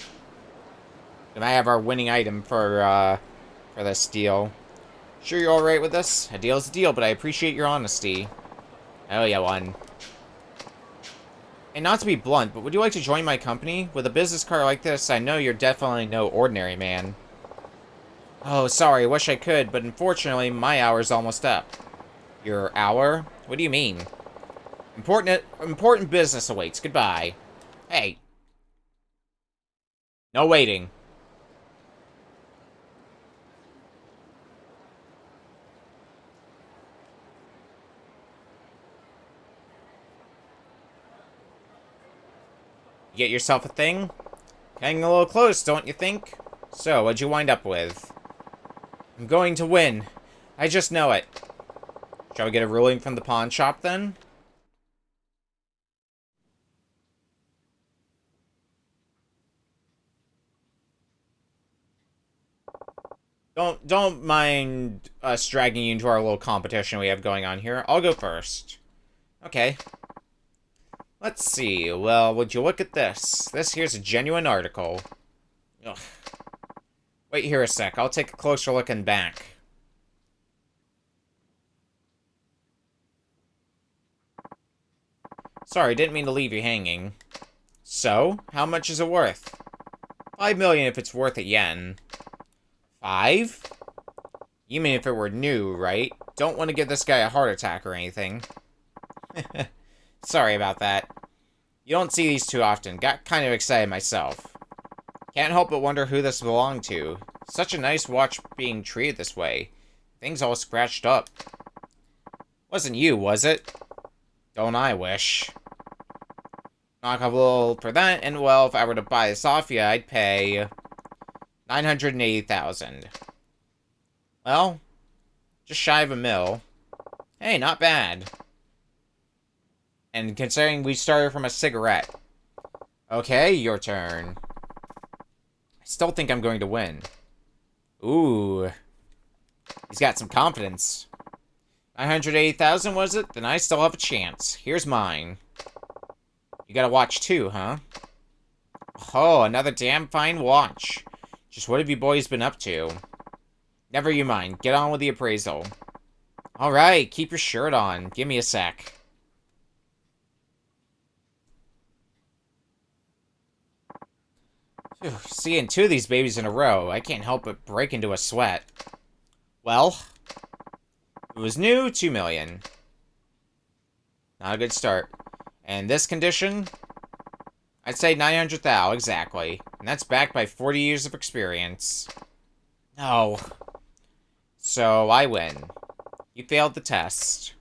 And I have our winning item for this deal. Sure you're alright with this? A deal's a deal, but I appreciate your honesty. Oh yeah, one. And not to be blunt, but would you like to join my company? With a business card like this, I know you're definitely no ordinary man. Oh, sorry, wish I could, but unfortunately, my hour's almost up. Your hour? What do you mean? Important business awaits. Goodbye. Hey. No waiting. You get yourself a thing? Getting a little close, don't you think? So, what'd you wind up with? I'm going to win. I just know it. Shall we get a ruling from the pawn shop, then? Don't mind us dragging you into our little competition we have going on here. I'll go first. Okay. Let's see. Well, would you look at this? This here's a genuine article. Ugh. Wait here a sec. I'll take a closer look in back. Sorry, didn't mean to leave you hanging. So, how much is it worth? 5 million if it's worth a yen. 5? You mean if it were new, right? Don't want to give this guy a heart attack or anything. Sorry about that. You don't see these too often. Got kind of excited myself. Can't help but wonder who this belonged to. Such a nice watch being treated this way. Things all scratched up. Wasn't you, was it? Don't I wish. Knock a little for that, and well, if I were to buy this off you, I'd pay 980,000. Well, just shy of a mil. Hey, not bad. And considering we started from a cigarette. Okay, your turn. I still think I'm going to win. Ooh. He's got some confidence. 980,000, was it? Then I still have a chance. Here's mine. You got a watch too, huh? Oh, another damn fine watch. Just what have you boys been up to? Never you mind. Get on with the appraisal. Alright, keep your shirt on. Give me a sec. Phew, seeing 2 of these babies in a row, I can't help but break into a sweat. Well, it was new, 2 million. Not a good start. And this condition, I'd say 900 thou, exactly. And that's backed by 40 years of experience. No. So, I win. You failed the test.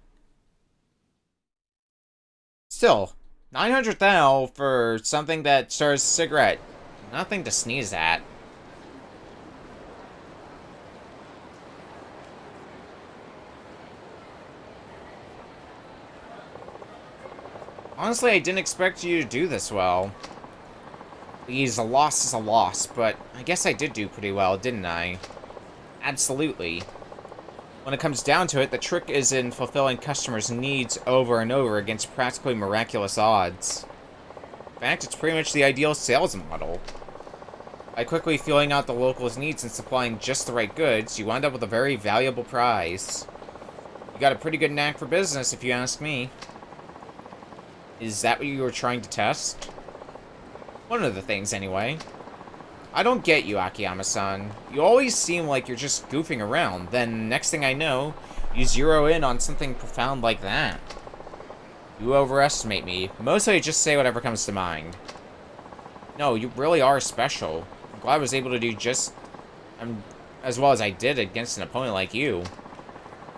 Still, 900 thou for something that starts a cigarette. Nothing to sneeze at. Honestly, I didn't expect you to do this well. Please, a loss is a loss, but I guess I did do pretty well, didn't I? Absolutely. When it comes down to it, the trick is in fulfilling customers' needs over and over against practically miraculous odds. In fact, it's pretty much the ideal sales model. By quickly filling out the locals' needs and supplying just the right goods, you wind up with a very valuable prize. You got a pretty good knack for business, if you ask me. Is that what you were trying to test? One of the things, anyway. I don't get you, Akiyama-san. You always seem like you're just goofing around, then next thing I know, you zero in on something profound like that. You overestimate me. Mostly I just say whatever comes to mind. No, you really are special. I'm glad I was able to do just as well as I did against an opponent like you.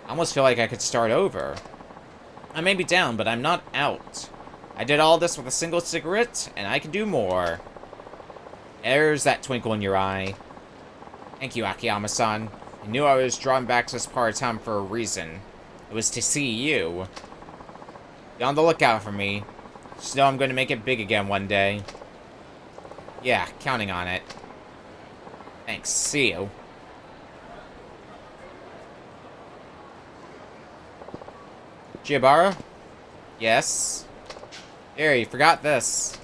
I almost feel like I could start over. I may be down, but I'm not out. I did all this with a single cigarette, and I can do more. There's that twinkle in your eye. Thank you, Akiyama-san. I knew I was drawn back to this part of town for a reason. It was to see you. Be on the lookout for me. Just know I'm going to make it big again one day. Yeah, counting on it. Thanks. See you. Chihabara? Yes? Here, you forgot this.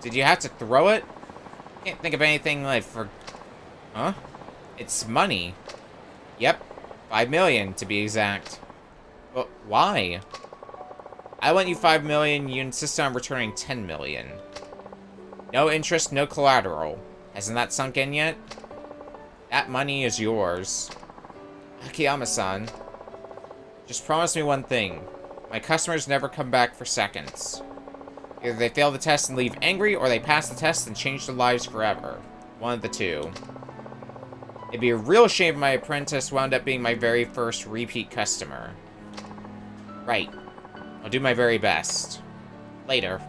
Did you have to throw it? Can't think of anything like for... Huh? It's money. Yep. 5 million, to be exact. But why? I lent you 5 million, you insist on returning 10 million. No interest, no collateral. Hasn't that sunk in yet? That money is yours. Akiyama-san. Just promise me one thing. My customers never come back for seconds. Either they fail the test and leave angry, or they pass the test and change their lives forever. One of the two. It'd be a real shame if my apprentice wound up being my very first repeat customer. Right. I'll do my very best. Later.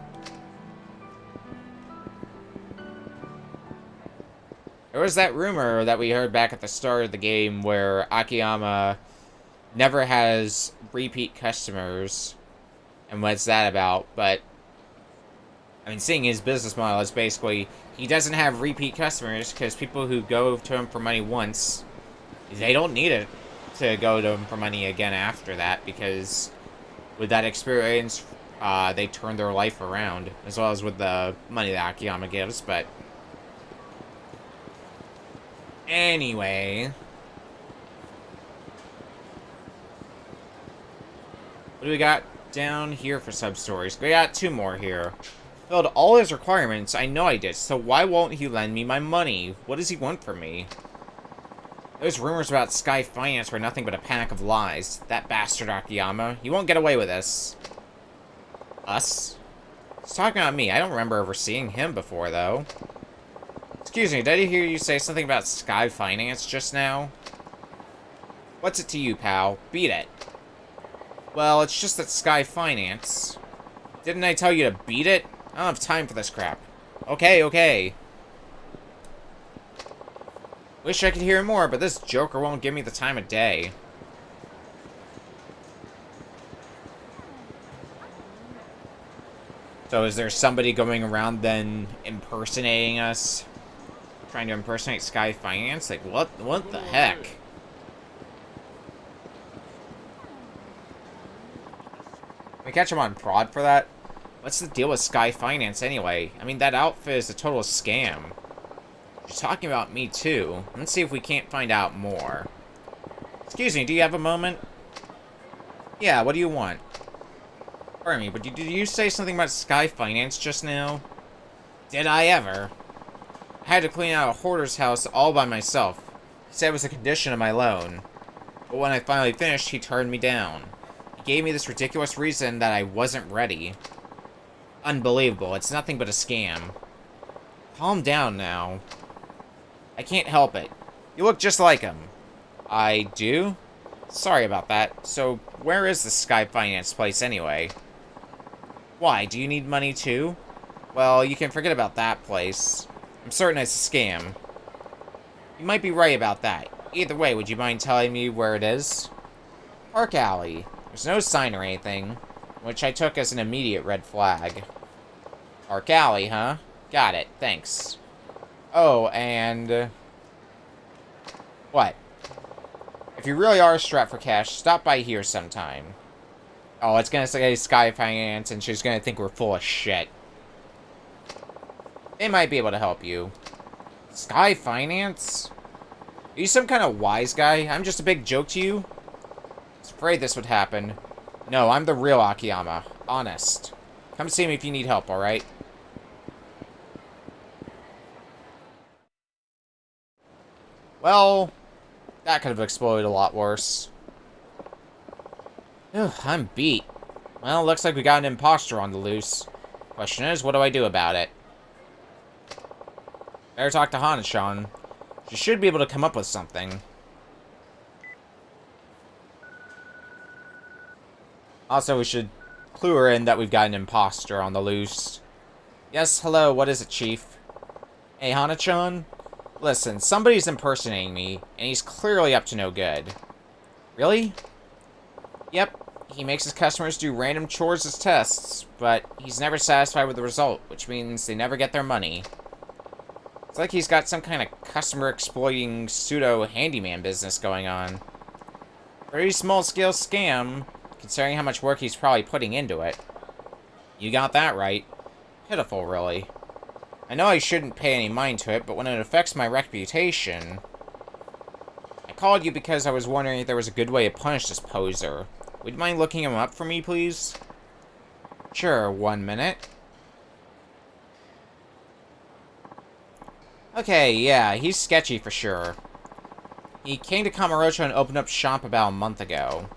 There was that rumor that we heard back at the start of the game where Akiyama never has repeat customers. And what's that about? But, I mean, seeing his business model is basically, he doesn't have repeat customers because people who go to him for money once, they don't need it to go to him for money again after that, because with that experience, they turn their life around, as well as with the money that Akiyama gives, but... Anyway... What do we got down here for sub-stories? We got 2 more here. Filled all his requirements, I know I did, so why won't he lend me my money? What does he want from me? Those rumors about Sky Finance were nothing but a pack of lies. That bastard Akiyama. He won't get away with this. Us? He's talking about me. I don't remember ever seeing him before, though. Excuse me, did I hear you say something about Sky Finance just now? What's it to you, pal? Beat it. Well, it's just that Sky Finance... Didn't I tell you to beat it? I don't have time for this crap. Okay, okay. Wish I could hear more, but this joker won't give me the time of day. So is there somebody going around then impersonating us? Trying to impersonate Sky Finance? Like, what the heck? Can we catch him on fraud for that? What's the deal with Sky Finance anyway? I mean, that outfit is a total scam. You're talking about me too. Let's see if we can't find out more. Excuse me, do you have a moment? Yeah, what do you want? Pardon me, but did you say something about Sky Finance just now? Did I ever? I had to clean out a hoarder's house all by myself. He said it was a condition of my loan. But when I finally finished, he turned me down. He gave me this ridiculous reason that I wasn't ready. Unbelievable. It's nothing but a scam. Calm down now. I can't help it. You look just like him. I do? Sorry about that. So, where is the Sky Finance place anyway? Why, do you need money too? Well, you can forget about that place. I'm certain it's a scam. You might be right about that. Either way, would you mind telling me where it is? Park Alley. There's no sign or anything, which I took as an immediate red flag. Park Alley, huh? Got it, thanks. Oh, and... what? If you really are strapped for cash, stop by here sometime. Oh, it's gonna say Sky Finance, and she's gonna think we're full of shit. They might be able to help you. Sky Finance? Are you some kind of wise guy? I'm just a big joke to you? I was afraid this would happen. No, I'm the real Akiyama. Honest. Come see me if you need help, alright? Well, that could have exploded a lot worse. Ugh, I'm beat. Well, looks like we got an imposter on the loose. Question is, what do I do about it? Better talk to Hana-chan. She should be able to come up with something. Also, we should clue her in that we've got an imposter on the loose. Yes, hello, what is it, Chief? Hey, Hana-chan? Listen, somebody's impersonating me, and he's clearly up to no good. Really? Yep, he makes his customers do random chores as tests, but he's never satisfied with the result, which means they never get their money. It's like he's got some kind of customer-exploiting pseudo-handyman business going on. Pretty small-scale scam, considering how much work he's probably putting into it. You got that right. Pitiful, really. I know I shouldn't pay any mind to it, but when it affects my reputation... I called you because I was wondering if there was a good way to punish this poser. Would you mind looking him up for me, please? Sure, 1 minute. Okay, yeah, he's sketchy for sure. He came to Kamurocho and opened up shop about a month ago.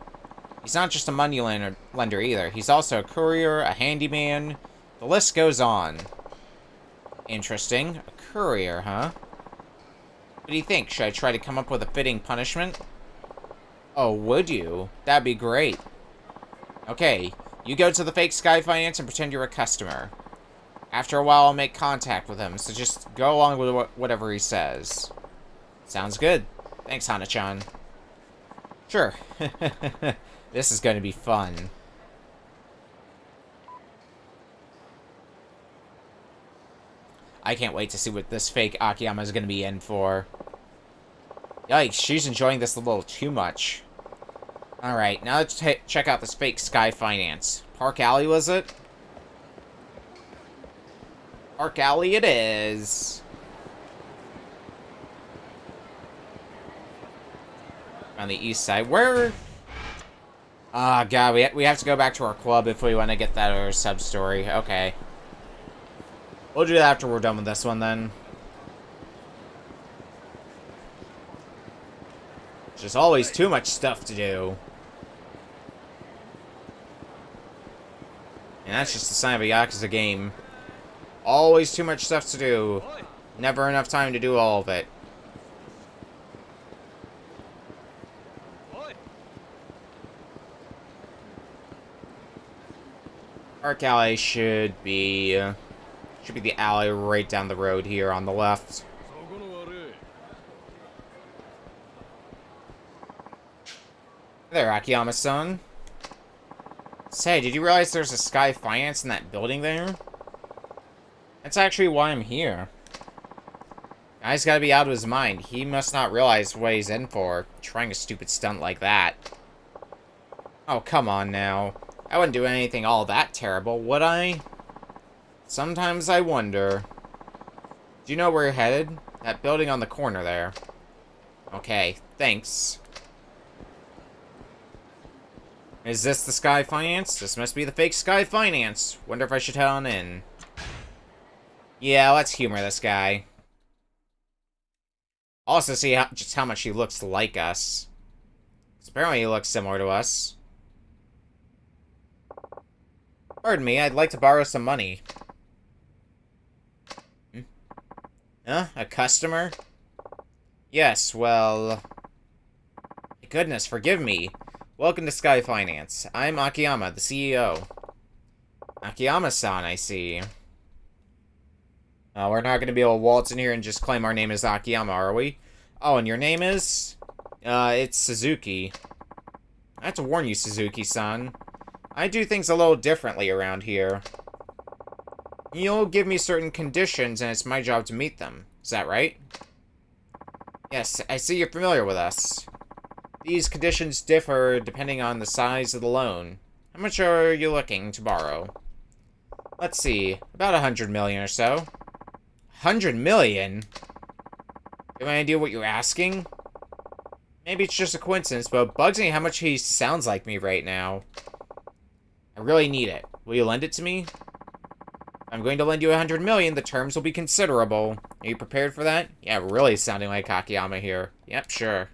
He's not just a money lender either. He's also a courier, a handyman. The list goes on. Interesting. A courier, huh? What do you think? Should I try to come up with a fitting punishment? Oh, would you? That'd be great. Okay, you go to the fake Sky Finance and pretend you're a customer. After a while, I'll make contact with him, so just go along with whatever he says. Sounds good. Thanks, Hana-chan. Sure. This is going to be fun. I can't wait to see what this fake Akiyama is going to be in for. Yikes, she's enjoying this a little too much. Alright, now let's check out this fake Sky Finance. Park Alley, was it? Park Alley it is. On the east side. Where? Ah, God, we have to go back to our club if we want to get that other sub-story. Okay. We'll do that after we're done with this one, then. There's just always too much stuff to do. And that's just the sign of a Yakuza game. Always too much stuff to do. Never enough time to do all of it. Park Alley should be the alley right down the road here on the left. Hey there, Akiyama-san. Say, did you realize there's a Sky Finance in that building there? That's actually why I'm here. Guy's gotta be out of his mind. He must not realize what he's in for, trying a stupid stunt like that. Oh, come on now. I wouldn't do anything all that terrible, would I? Sometimes I wonder. Do you know where you're headed? That building on the corner there. Okay, thanks. Is this the Sky Finance? This must be the fake Sky Finance. Wonder if I should head on in. Yeah, let's humor this guy. Also see just how much he looks like us. 'Cause apparently he looks similar to us. Pardon me, I'd like to borrow some money. Huh? A customer? Yes, well... Goodness, forgive me. Welcome to Sky Finance. I'm Akiyama, the CEO. Akiyama-san, I see. We're not going to be able to waltz in here and just claim our name is Akiyama, are we? Oh, and your name is? It's Suzuki. I have to warn you, Suzuki-san. I do things a little differently around here. You'll give me certain conditions, and it's my job to meet them. Is that right? Yes, I see you're familiar with us. These conditions differ depending on the size of the loan. How much are you looking to borrow? Let's see, about 100 million or so. 100 million? You have any idea what you're asking? Maybe it's just a coincidence, but it bugs me how much he sounds like me right now. I really need it. Will you lend it to me? If I'm going to lend you 100 million, the terms will be considerable. Are you prepared for that? Yeah, really sounding like Akiyama here. Yep, sure.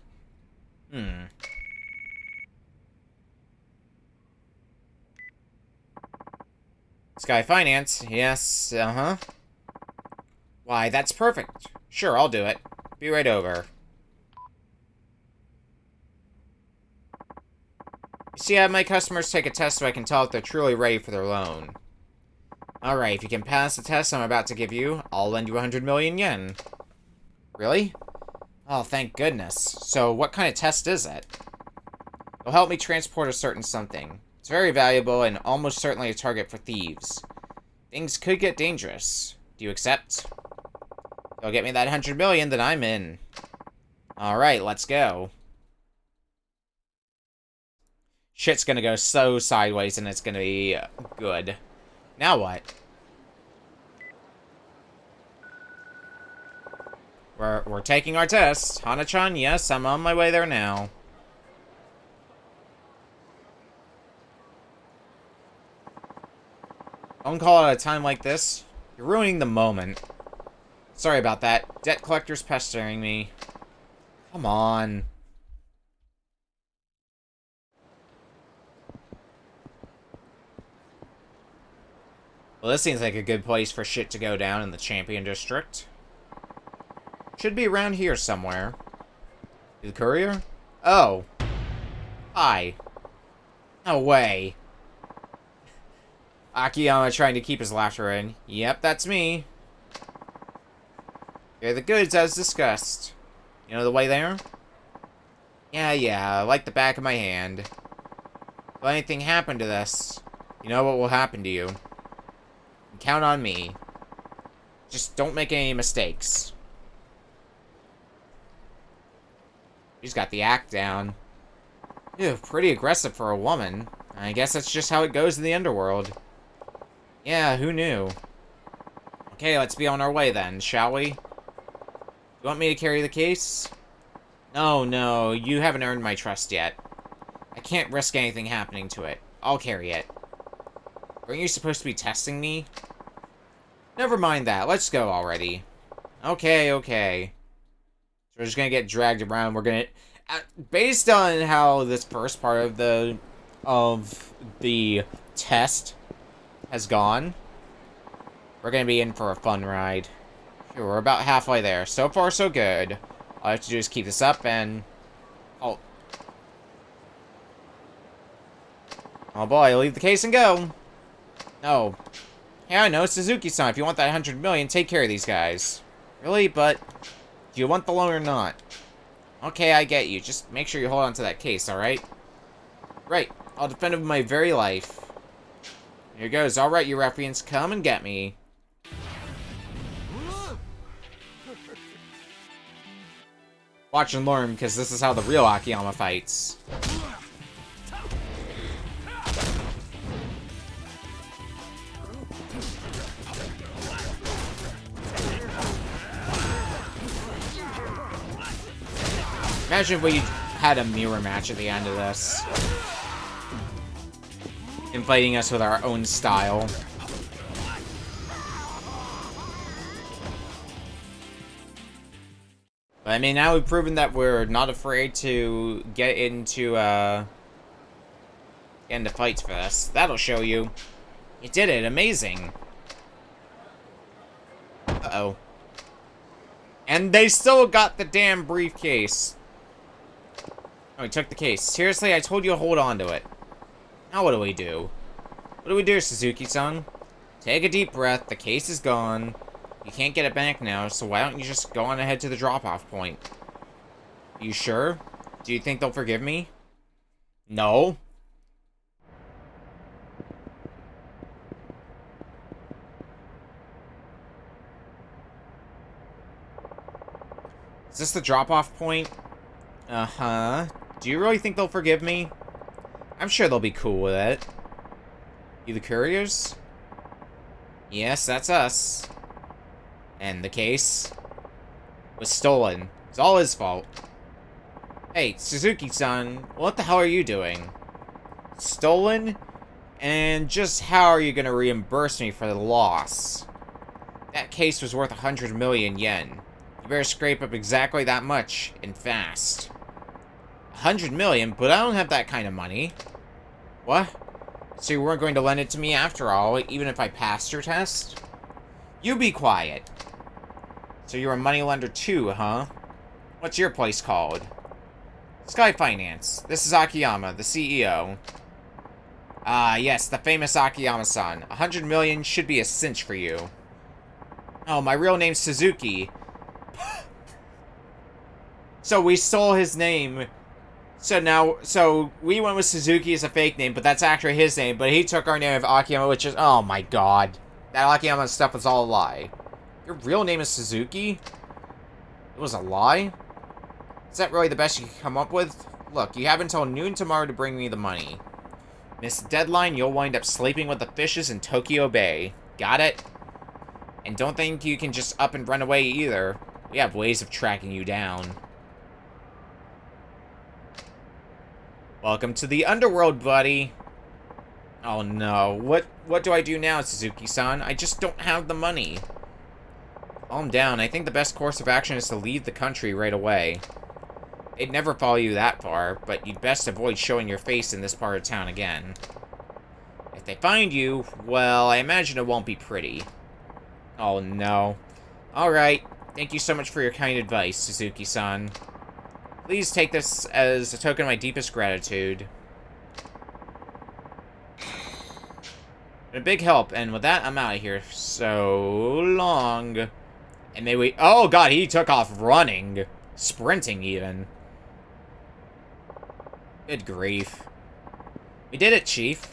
Sky Finance? Yes, uh-huh. Why, that's perfect. Sure, I'll do it. Be right over. You see, I have my customers take a test so I can tell if they're truly ready for their loan. Alright, if you can pass the test I'm about to give you, I'll lend you 100 million yen. Really? Oh, thank goodness. So, what kind of test is it? It'll help me transport a certain something. It's very valuable and almost certainly a target for thieves. Things could get dangerous. Do you accept? If you'll get me that 100 million, then I'm in. Alright, let's go. Shit's gonna go so sideways and it's gonna be good. Now what? We're taking our test. Hana-chan, yes, I'm on my way there now. Don't call at a time like this. You're ruining the moment. Sorry about that. Debt collector's pestering me. Come on. Well, this seems like a good place for shit to go down in the Champion District. Should be around here somewhere. The courier? Oh. Hi. No way. Akiyama trying to keep his laughter in. Yep, that's me. Here are the goods as discussed. You know the way there? Yeah, like the back of my hand. If anything happened to this, you know what will happen to you. Count on me. Just don't make any mistakes. She's got the act down. Ew, pretty aggressive for a woman. I guess that's just how it goes in the underworld. Yeah, who knew? Okay, let's be on our way then, shall we? You want me to carry the case? No, you haven't earned my trust yet. I can't risk anything happening to it. I'll carry it. Weren't you supposed to be testing me? Never mind that. Let's go already. Okay. So we're just gonna get dragged around. We're gonna... based on how this first part of the test has gone, we're gonna be in for a fun ride. Here, we're about halfway there. So far, so good. All I have to do is keep this up and... Oh boy, leave the case and go. No. Yeah, I know, Suzuki-san, if you want that 100 million, take care of these guys. Really? But, do you want the loan or not? Okay, I get you. Just make sure you hold on to that case, alright? Right. I'll defend it with my very life. Here goes. Alright, you ruffians, come and get me. Watch and learn, because this is how the real Akiyama fights. Imagine if we had a mirror match at the end of this. Inflating us with our own style. I mean, now we've proven that we're not afraid to get into fights for this. That'll show you. You did it. Amazing. Uh-oh. And they still got the damn briefcase. Oh, he took the case. Seriously, I told you to hold on to it. Now what do we do? What do we do, Suzuki-san? Take a deep breath. The case is gone. You can't get it back now, so why don't you just go on ahead to the drop-off point? You sure? Do you think they'll forgive me? No. Is this the drop-off point? Uh-huh. Do you really think they'll forgive me? I'm sure they'll be cool with it. You the couriers? Yes, that's us. And the case was stolen. It's all his fault. Hey, Suzuki-san, what the hell are you doing? Stolen? And just how are you gonna reimburse me for the loss? That case was worth 100 million yen. You better scrape up exactly that much, and fast. 100 million? But I don't have that kind of money. What? So you weren't going to lend it to me after all, even if I passed your test? You be quiet. So you're a moneylender too, huh? What's your place called? Sky Finance. This is Akiyama, the CEO. Ah, yes, the famous Akiyama-san. 100 million should be a cinch for you. Oh, my real name's Suzuki. So we stole his name. So we went with Suzuki as a fake name, but that's actually his name. But he took our name of Akiyama, which is, oh my god. That Akiyama stuff was all a lie. Your real name is Suzuki? It was a lie? Is that really the best you can come up with? Look, you have until noon tomorrow to bring me the money. Miss the deadline, you'll wind up sleeping with the fishes in Tokyo Bay. Got it? And don't think you can just up and run away either. We have ways of tracking you down. Welcome to the underworld, buddy. Oh no, what do I do now, Suzuki-san? I just don't have the money. Calm down, I think the best course of action is to leave the country right away. They'd never follow you that far, but you'd best avoid showing your face in this part of town again. If they find you, well, I imagine it won't be pretty. Oh no. Alright, thank you so much for your kind advice, Suzuki-san. Please take this as a token of my deepest gratitude. Been a big help, and with that, I'm out of here. So long. And may we... Oh god, he took off running. Sprinting, even. Good grief. We did it, Chief.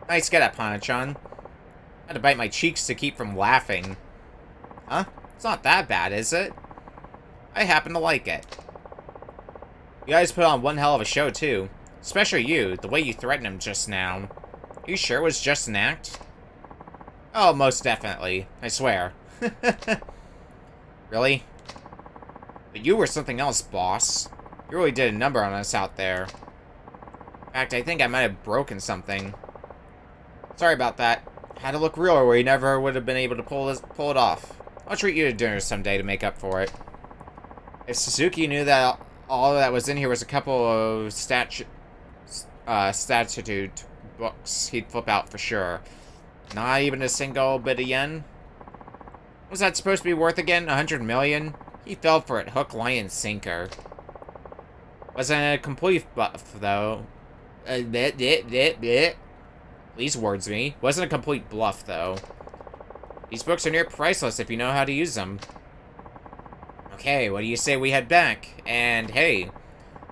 Nice get up, Hana-chan. I had to bite my cheeks to keep from laughing. Huh? It's not that bad, is it? I happen to like it. You guys put on one hell of a show, too. Especially you, the way you threatened him just now. Are you sure it was just an act? Oh, most definitely. I swear. Really? But you were something else, boss. You really did a number on us out there. In fact, I think I might have broken something. Sorry about that. Had to look real or we never would have been able to pull it off. I'll treat you to dinner someday to make up for it. If Suzuki knew that all that was in here was a couple of statute books, he'd flip out for sure. Not even a single bit of yen? What's that supposed to be worth again? 100 million? He fell for it hook, line, and sinker. Wasn't a complete bluff, though. Please words me. Wasn't a complete bluff, though. These books are near priceless if you know how to use them. Okay, what do you say we head back? And hey,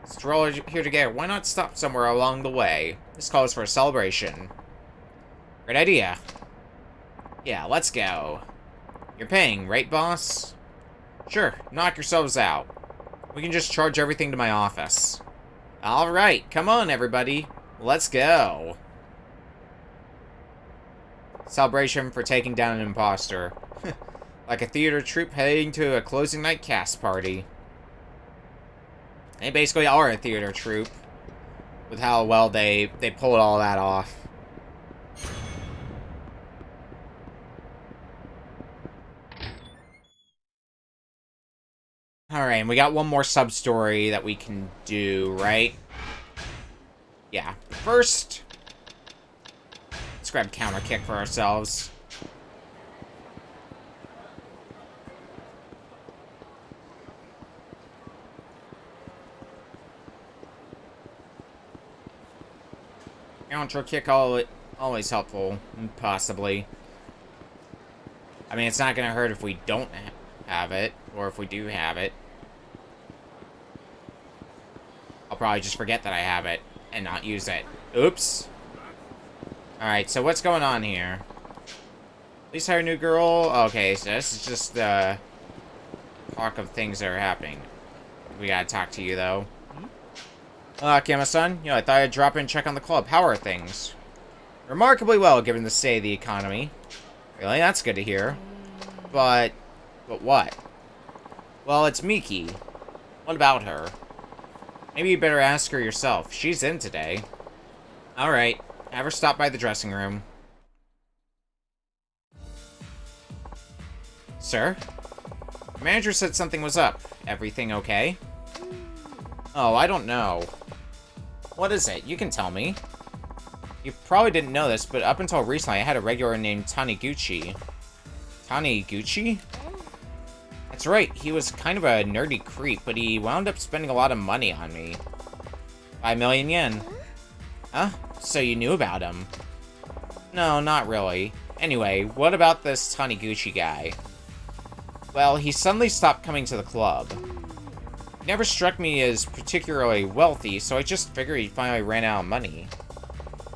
since we're all here together, why not stop somewhere along the way? This calls for a celebration. Great idea. Yeah, let's go. You're paying, right, boss? Sure, knock yourselves out. We can just charge everything to my office. Alright, come on, everybody. Let's go. Celebration for taking down an imposter. Like a theater troupe heading to a closing night cast party. They basically are a theater troupe. With how well they pulled all that off. Alright, and we got one more sub-story that we can do, right? Yeah. First, let's grab counter kick for ourselves. Counter kick always helpful, possibly. I mean, it's not gonna hurt if we don't have it, or if we do have it. I'll probably just forget that I have it and not use it. Oops. Alright, so what's going on here? Please hire a new girl. Okay, so this is just the talk of things that are happening. We gotta talk to you, though. Kama-san, I thought I'd drop in and check on the club. How are things? Remarkably well, given the state of the economy. Really? That's good to hear. But what? Well, it's Miki. What about her? Maybe you better ask her yourself. She's in today. Alright, have her stop by the dressing room. Sir? The manager said something was up. Everything okay? Oh, I don't know. What is it? You can tell me. You probably didn't know this, but up until recently, I had a regular named Taniguchi. Taniguchi? That's right, he was kind of a nerdy creep, but he wound up spending a lot of money on me. 5 million yen. Huh? So you knew about him? No, not really. Anyway, what about this Taniguchi guy? Well, he suddenly stopped coming to the club. He never struck me as particularly wealthy, so I just figured he finally ran out of money.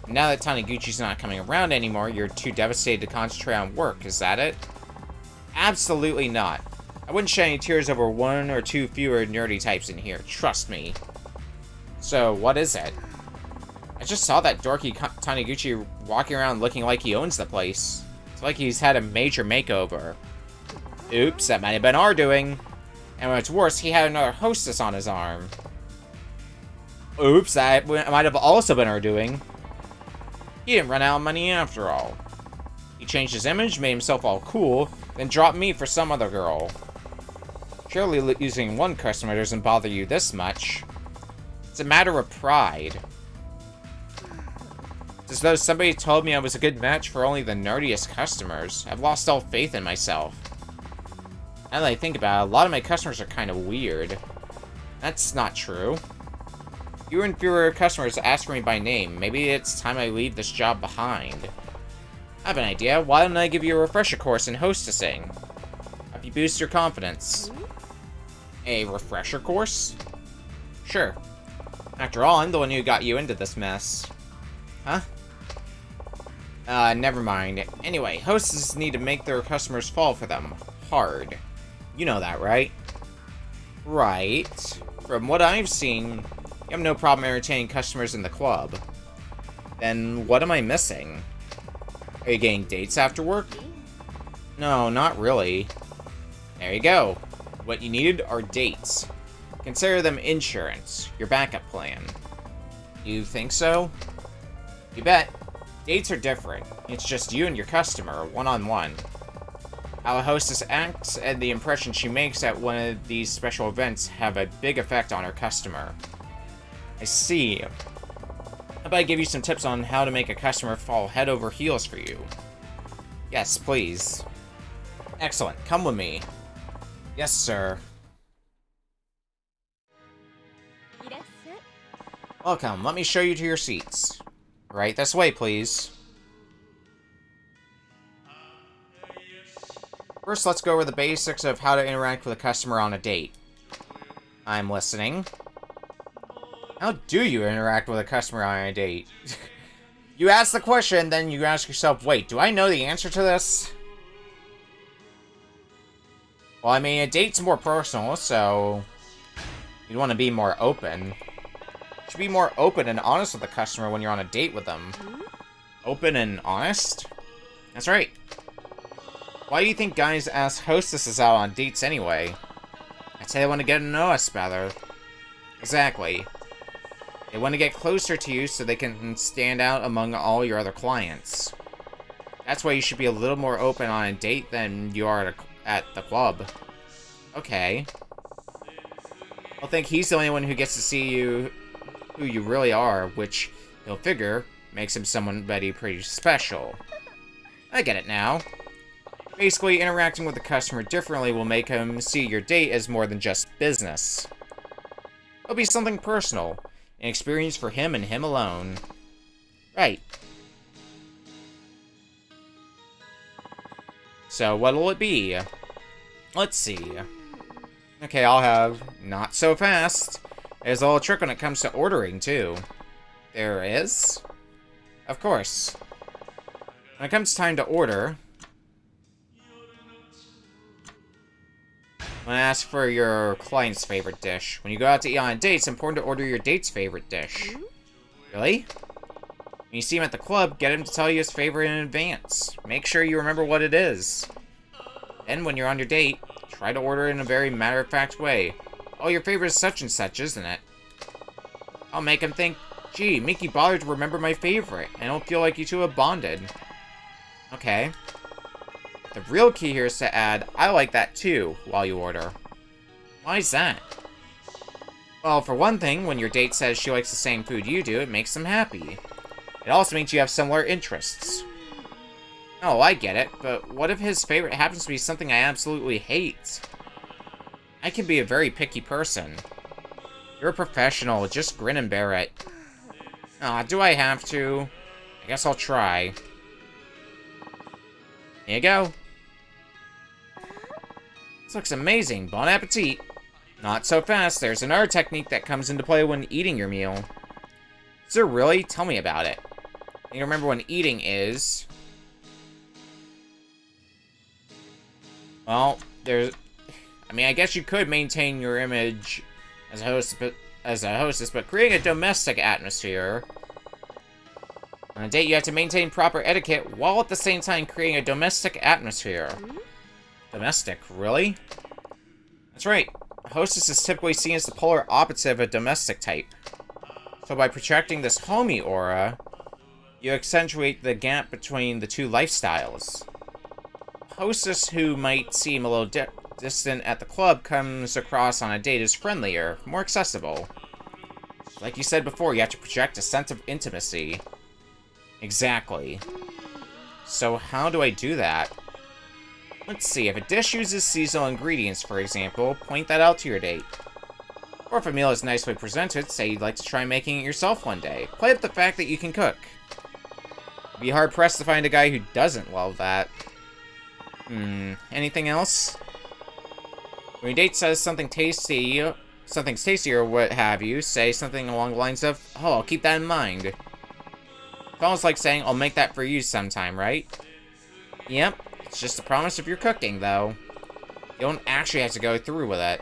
Now that Taniguchi's not coming around anymore, you're too devastated to concentrate on work, is that it? Absolutely not. I wouldn't shed any tears over 1 or 2 fewer nerdy types in here, trust me. So, what is it? I just saw that dorky Taniguchi walking around looking like he owns the place. It's like he's had a major makeover. Oops, that might have been our doing. And what's worse, he had another hostess on his arm. Oops, that might have also been our doing. He didn't run out of money after all. He changed his image, made himself all cool, then dropped me for some other girl. Surely losing one customer doesn't bother you this much. It's a matter of pride. It's as though somebody told me I was a good match for only the nerdiest customers. I've lost all faith in myself. Now that I think about it, a lot of my customers are kind of weird. That's not true. Fewer and fewer customers ask for me by name. Maybe it's time I leave this job behind. I have an idea. Why don't I give you a refresher course in hostessing? Help you boost your confidence. A refresher course? Sure. After all, I'm the one who got you into this mess. Huh? Never mind. Anyway, hostesses need to make their customers fall for them. Hard. You know that, right? Right. From what I've seen, you have no problem entertaining customers in the club. Then what am I missing? Are you getting dates after work? No, not really. There you go. What you needed are dates. Consider them insurance, your backup plan. You think so? You bet. Dates are different. It's just you and your customer, one-on-one. How a hostess acts and the impression she makes at one of these special events have a big effect on her customer. I see. How about I give you some tips on how to make a customer fall head over heels for you? Yes, please. Excellent. Come with me. Yes, sir. Welcome. Let me show you to your seats. Right this way, please. First, let's go over the basics of how to interact with a customer on a date. I'm listening. How do you interact with a customer on a date? You ask the question, then you ask yourself, wait, do I know the answer to this? Well, I mean, a date's more personal, so you'd want to be more open. You should be more open and honest with the customer when you're on a date with them. Open and honest? That's right. Why do you think guys ask hostesses out on dates anyway? I'd say they want to get to know us better. Exactly. They want to get closer to you so they can stand out among all your other clients. That's why you should be a little more open on a date than you are at the club. Okay. He'll think he's the only one who gets to see you, who you really are, which he'll figure makes him somebody pretty special. I get it now. Basically, interacting with the customer differently will make him see your date as more than just business. It'll be something personal, an experience for him and him alone. Right. So, what'll it be? Let's see. Okay, I'll have not so fast. There's a little trick when it comes to ordering, too. There is? Of course. When it comes time to order, when I ask for your client's favorite dish. When you go out to eat on a date, it's important to order your date's favorite dish. Really? When you see him at the club, get him to tell you his favorite in advance. Make sure you remember what it is. Then, when you're on your date, try to order it in a very matter-of-fact way. Oh, your favorite is such and such, isn't it? I'll make him think, gee, Mickey bothered to remember my favorite, and it'll feel like you two have bonded. Okay. The real key here is to add, I like that too, while you order. Why is that? Well, for one thing, when your date says she likes the same food you do, it makes them happy. It also means you have similar interests. Oh, I get it, but what if his favorite happens to be something I absolutely hate? I can be a very picky person. You're a professional, just grin and bear it. Aw, do I have to? I guess I'll try. Here you go. This looks amazing. Bon appetit. Not so fast. There's another technique that comes into play when eating your meal. Is there really? Tell me about it. You remember when eating is... Well, there's... I mean, I guess you could maintain your image as a hostess, but creating a domestic atmosphere... On a date, you have to maintain proper etiquette while at the same time creating a domestic atmosphere. Domestic, really? That's right. A hostess is typically seen as the polar opposite of a domestic type. So by projecting this homey aura, you accentuate the gap between the two lifestyles. A hostess who might seem a little distant at the club comes across on a date as friendlier, more accessible. Like you said before, you have to project a sense of intimacy. Exactly. So how do I do that? Let's see, if a dish uses seasonal ingredients, for example, point that out to your date. Or if a meal is nicely presented, say you'd like to try making it yourself one day. Play up the fact that you can cook. You'd be hard-pressed to find a guy who doesn't love that. Anything else? When your date says something's tasty or what have you, say something along the lines of, oh, I'll keep that in mind. It's almost like saying, I'll make that for you sometime, right? Yep, it's just a promise of your cooking, though. You don't actually have to go through with it.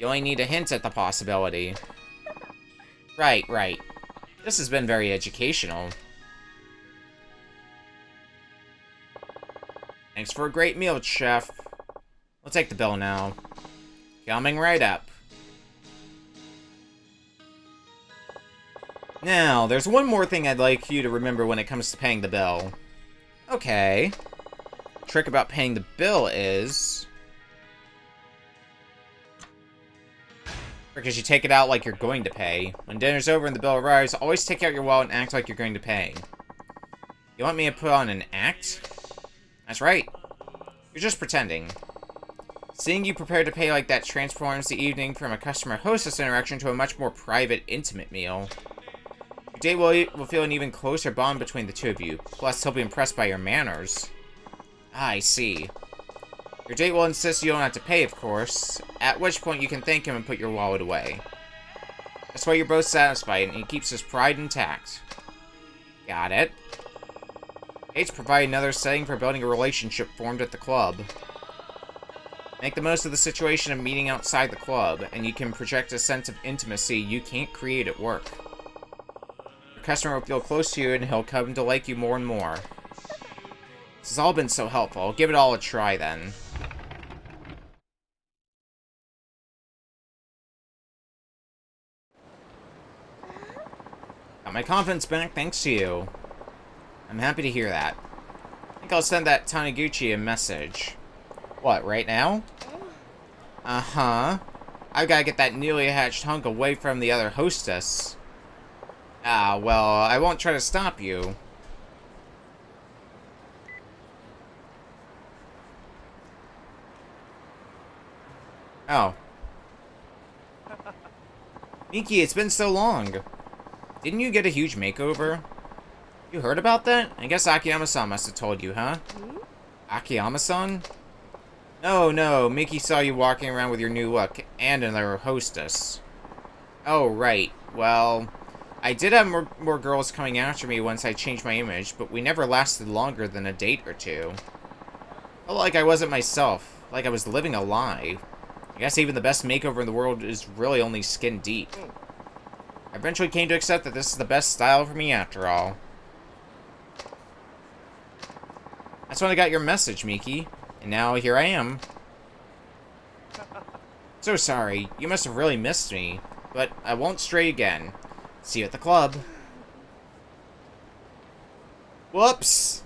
You only need a hint at the possibility. Right. This has been very educational. Thanks for a great meal, chef. We'll take the bill now. Coming right up. Now, there's one more thing I'd like you to remember when it comes to paying the bill. Okay. The trick about paying the bill is... because you take it out like you're going to pay. When dinner's over and the bill arrives, always take out your wallet and act like you're going to pay. You want me to put on an act? That's right. You're just pretending. Seeing you prepared to pay like that transforms the evening from a customer-hostess interaction to a much more private, intimate meal. Your date will feel an even closer bond between the two of you. Plus, he'll be impressed by your manners. I see. Your date will insist you don't have to pay, of course, at which point you can thank him and put your wallet away. That's why you're both satisfied, and he keeps his pride intact. Got it. Dates provide another setting for building a relationship formed at the club. Make the most of the situation of meeting outside the club, and you can project a sense of intimacy you can't create at work. Your customer will feel close to you, and he'll come to like you more and more. This has all been so helpful. I'll give it all a try, then. Got my confidence back thanks to you. I'm happy to hear that. I think I'll send that Taniguchi a message. What, right now? Uh-huh. I've gotta get that newly hatched hunk away from the other hostess. Ah, well, I won't try to stop you. Oh. Miki, it's been so long. Didn't you get a huge makeover? You heard about that? I guess Akiyama-san must have told you, huh? Akiyama-san? No, Miki saw you walking around with your new look, and another hostess. Oh, right. Well, I did have more girls coming after me once I changed my image, but we never lasted longer than a date or two. Felt like I wasn't myself, like I was living a lie. I guess even the best makeover in the world is really only skin deep. I eventually came to accept that this is the best style for me after all. That's when I got your message, Miki. And now here I am. So sorry, you must have really missed me. But I won't stray again. See you at the club. Whoops!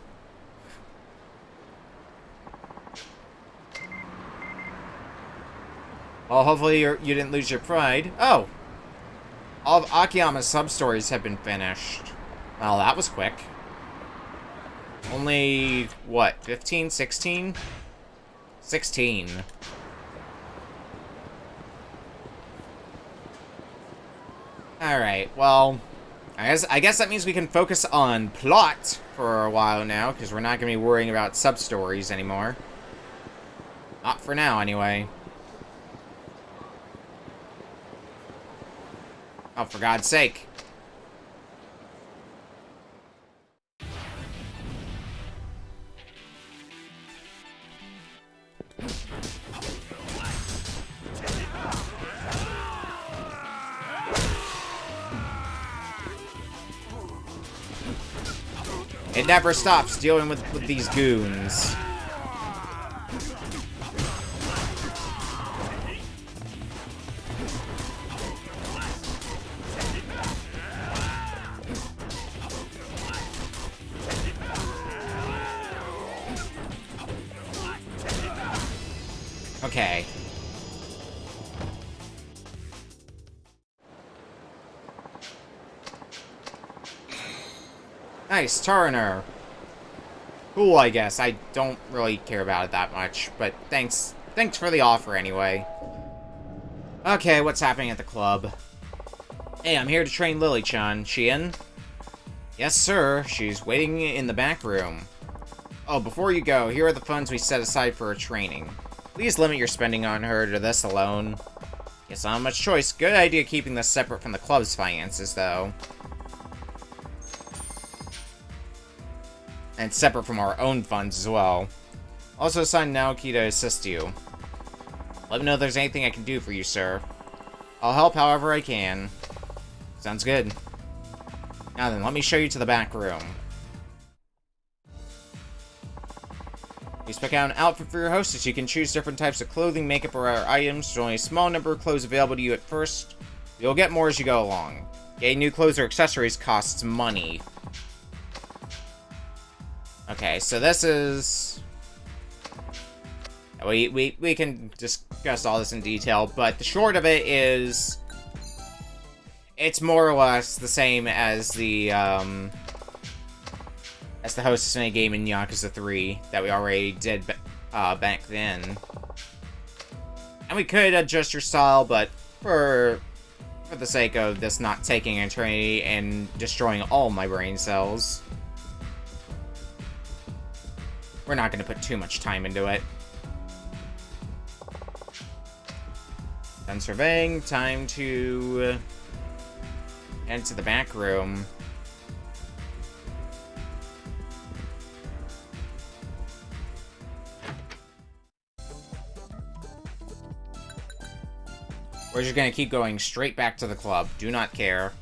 Well, hopefully you didn't lose your pride. Oh! All of Akiyama's sub-stories have been finished. Well, that was quick. Only, what, 15? 16? 16. Alright, well, I guess that means we can focus on plot for a while now, because we're not going to be worrying about sub-stories anymore. Not for now, anyway. Oh, for God's sake. It never stops dealing with these goons. Okay. Nice, Turner. Cool, I guess. I don't really care about it that much, but thanks for the offer anyway. Okay, what's happening at the club? Hey, I'm here to train Lily-chan. She in? Yes, sir. She's waiting in the back room. Oh, before you go, here are the funds we set aside for her training. Please limit your spending on her to this alone. Guess not much choice. Good idea keeping this separate from the club's finances, though. And separate from our own funds as well. Also assign Naoki to assist you. Let me know if there's anything I can do for you, sir. I'll help however I can. Sounds good. Now then, let me show you to the back room. Please pick out an outfit for your hostess. You can choose different types of clothing, makeup, or other items. There's only a small number of clothes available to you at first. You'll get more as you go along. Getting new clothes or accessories costs money. Okay, so this is... We can discuss all this in detail, but the short of it is... It's more or less the same as the hostess minigame in Yakuza 3 that we already did back then. And we could adjust your style, but for the sake of this not taking an eternity and destroying all my brain cells, we're not going to put too much time into it. Done surveying, time to head to the back room. We're just gonna keep going straight back to the club. Do not care.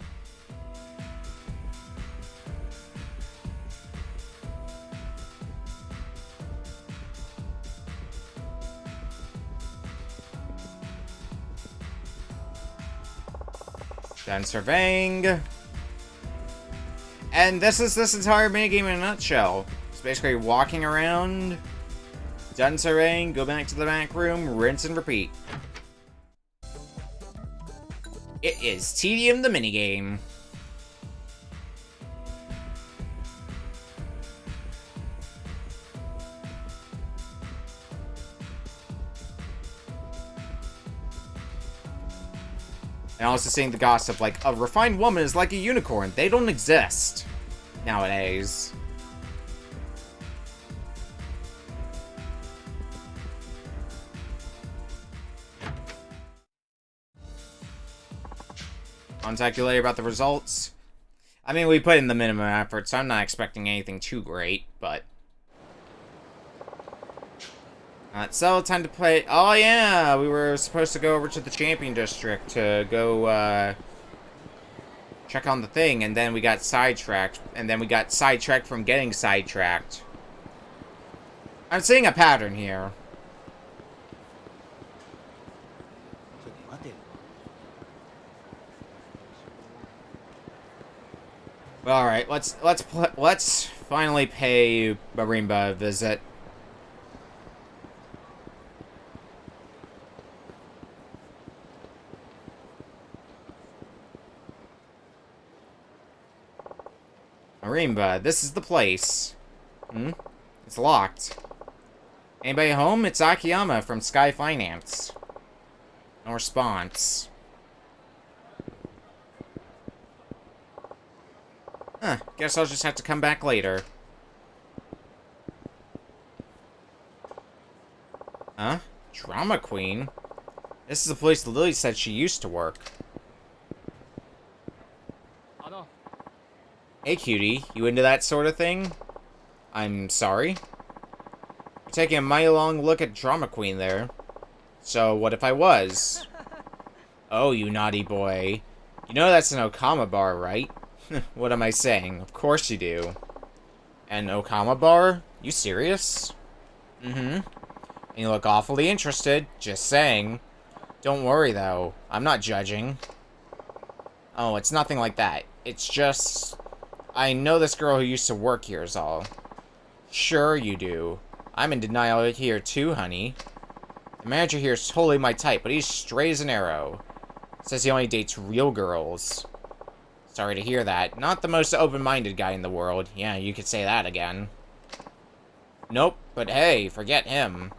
Done surveying. And this is this entire minigame in a nutshell. It's basically walking around, done surveying, go back to the back room, rinse and repeat. It is Tedium the minigame. And also seeing the gossip, like, a refined woman is like a unicorn. They don't exist nowadays. Contact you later about the results. I mean, we put in the minimum effort, so I'm not expecting anything too great, but... so, time to play... Oh, yeah! We were supposed to go over to the Champion District to go, check on the thing, and then we got sidetracked. And then we got sidetracked from getting sidetracked. I'm seeing a pattern here. Well, alright, let's finally pay Marimba a visit. Marimba, this is the place. It's locked. Anybody home? It's Akiyama from Sky Finance. No response. Huh, guess I'll just have to come back later. Huh? Drama Queen? This is the place Lily said she used to work. Hey, cutie. You into that sort of thing? I'm sorry? You're taking a mighty long look at Drama Queen there. So, what if I was? Oh, you naughty boy. You know that's an Okama bar, right? What am I saying? Of course you do. An Okama bar? You serious? And you look awfully interested. Just saying. Don't worry, though. I'm not judging. Oh, it's nothing like that. It's just... I know this girl who used to work here is all. Sure you do. I'm in denial here too, honey. The manager here is totally my type, but he's straight as an arrow. Says he only dates real girls. Sorry to hear that. Not the most open-minded guy in the world. Yeah, you could say that again. Nope, but hey, forget him.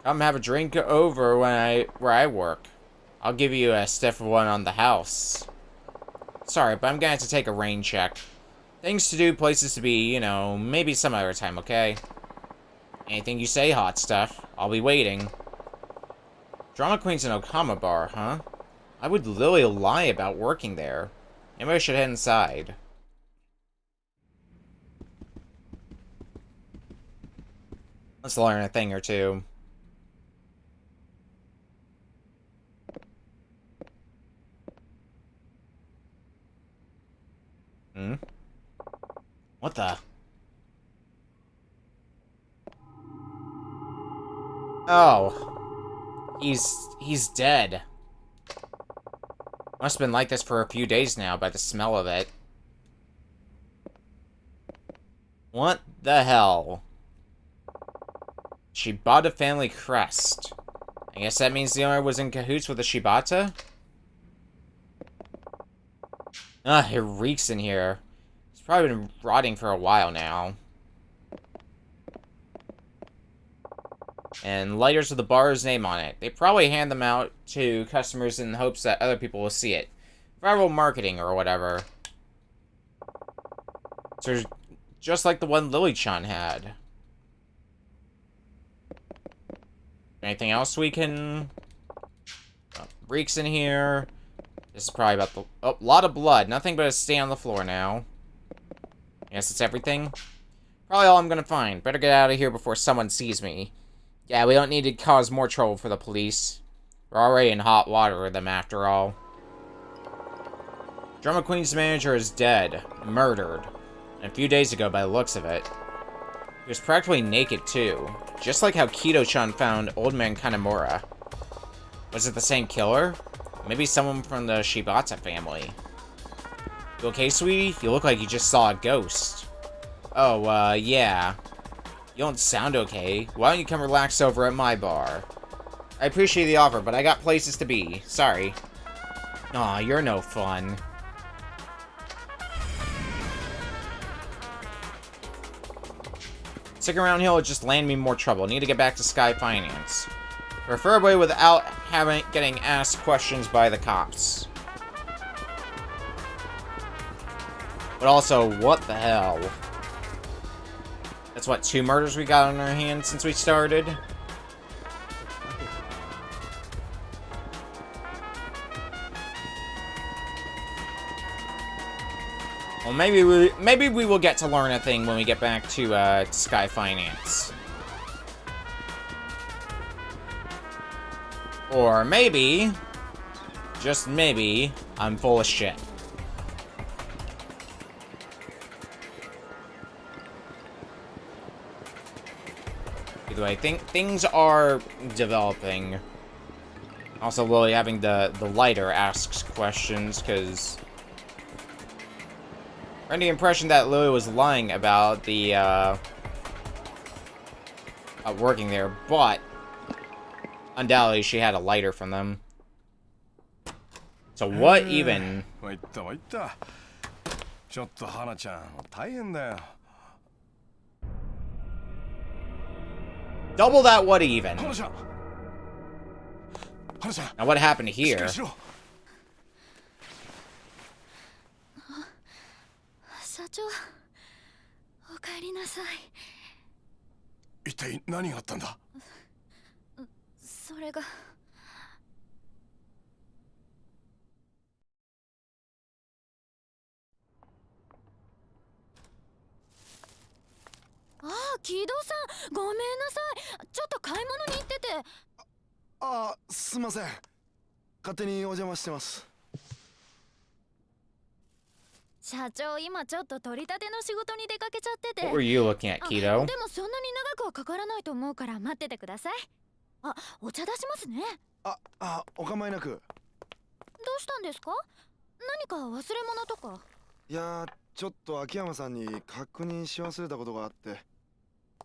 Come have a drink over where I work. I'll give you a stiff one on the house. Sorry, but I'm gonna have to take a rain check. Things to do, places to be, you know, maybe some other time, okay? Anything you say, hot stuff. I'll be waiting. Drama Queen's an Okama bar, huh? I would literally lie about working there. Maybe I should head inside. Let's learn a thing or two. What the? Oh. He's dead. Must have been like this for a few days now by the smell of it. What the hell? Shibata family crest. I guess that means the owner was in cahoots with the Shibata? Ugh, it reeks in here. It's probably been rotting for a while now. And lighters with the bar's name on it. They probably hand them out to customers in hopes that other people will see it. Viral marketing or whatever. So, just like the one Lily-chan had. Anything else we can... reeks in here. This is probably about the... oh, lot of blood. Nothing but a stain on the floor now. Yes, it's everything. Probably all I'm gonna find. Better get out of here before someone sees me. Yeah, we don't need to cause more trouble for the police. We're already in hot water with them, after all. Drama Queen's manager is dead. Murdered. And a few days ago, by the looks of it. He was practically naked, too. Just like how Kido-chan found Old Man Kanemura. Was it the same killer? Maybe someone from the Shibata family. You okay, sweetie? You look like you just saw a ghost. Oh, yeah. You don't sound okay. Why don't you come relax over at my bar? I appreciate the offer, but I got places to be. Sorry. Aw, you're no fun. Sticking around here will just land me more trouble. Need to get back to Sky Finance. Preferably without getting asked questions by the cops. But also, what the hell? That's what, 2 murders we got on our hands since we started? Well, maybe we will get to learn a thing when we get back to Sky Finance. Or maybe, just maybe, I'm full of shit. Either way, things are developing. Also, Lily having the lighter asks questions, because I had the impression that Lily was lying about the working there, but undoubtedly she had a lighter from them. So what even?
参った参った。ちょっと花ちゃん大変だよ。
Double that what even?
花ちゃん。花ちゃん。
Now what happened
しっか
here?
りしろ。
社長、お帰りなさい。
一体何があったんだ。
それが。ああ、木戸さん、ごめんなさい。ちょっと買い物に行ってて。
ああ、すいません。勝手にお邪魔してます。
社長、今ちょっと取り立ての仕事に出かけちゃってて。
What were you looking at,
あ、
Keto?
でもそんなに長くはかからないと思うから待っててください。あ、お茶出しますね。
お構いなく。
どうしたんですか？何か忘れ物とか。
いやー、ちょっと秋山さんに確認し忘れたことがあって、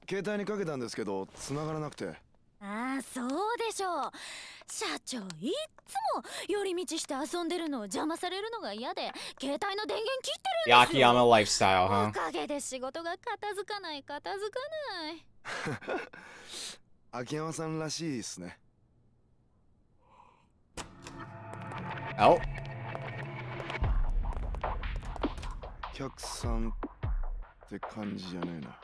携帯にかけたんですけど繋がらなくて。
ああ、そうでしょう。社長、いっつも寄り道して遊んでるのを邪魔されるのが嫌で、携帯の電源切ってるんですよ。
Yakiyama lifestyle,
お
huh?
かげで仕事が片付かない。
秋山さんらしいですね。
Oh.
お客さんって感じじゃねえな。
ま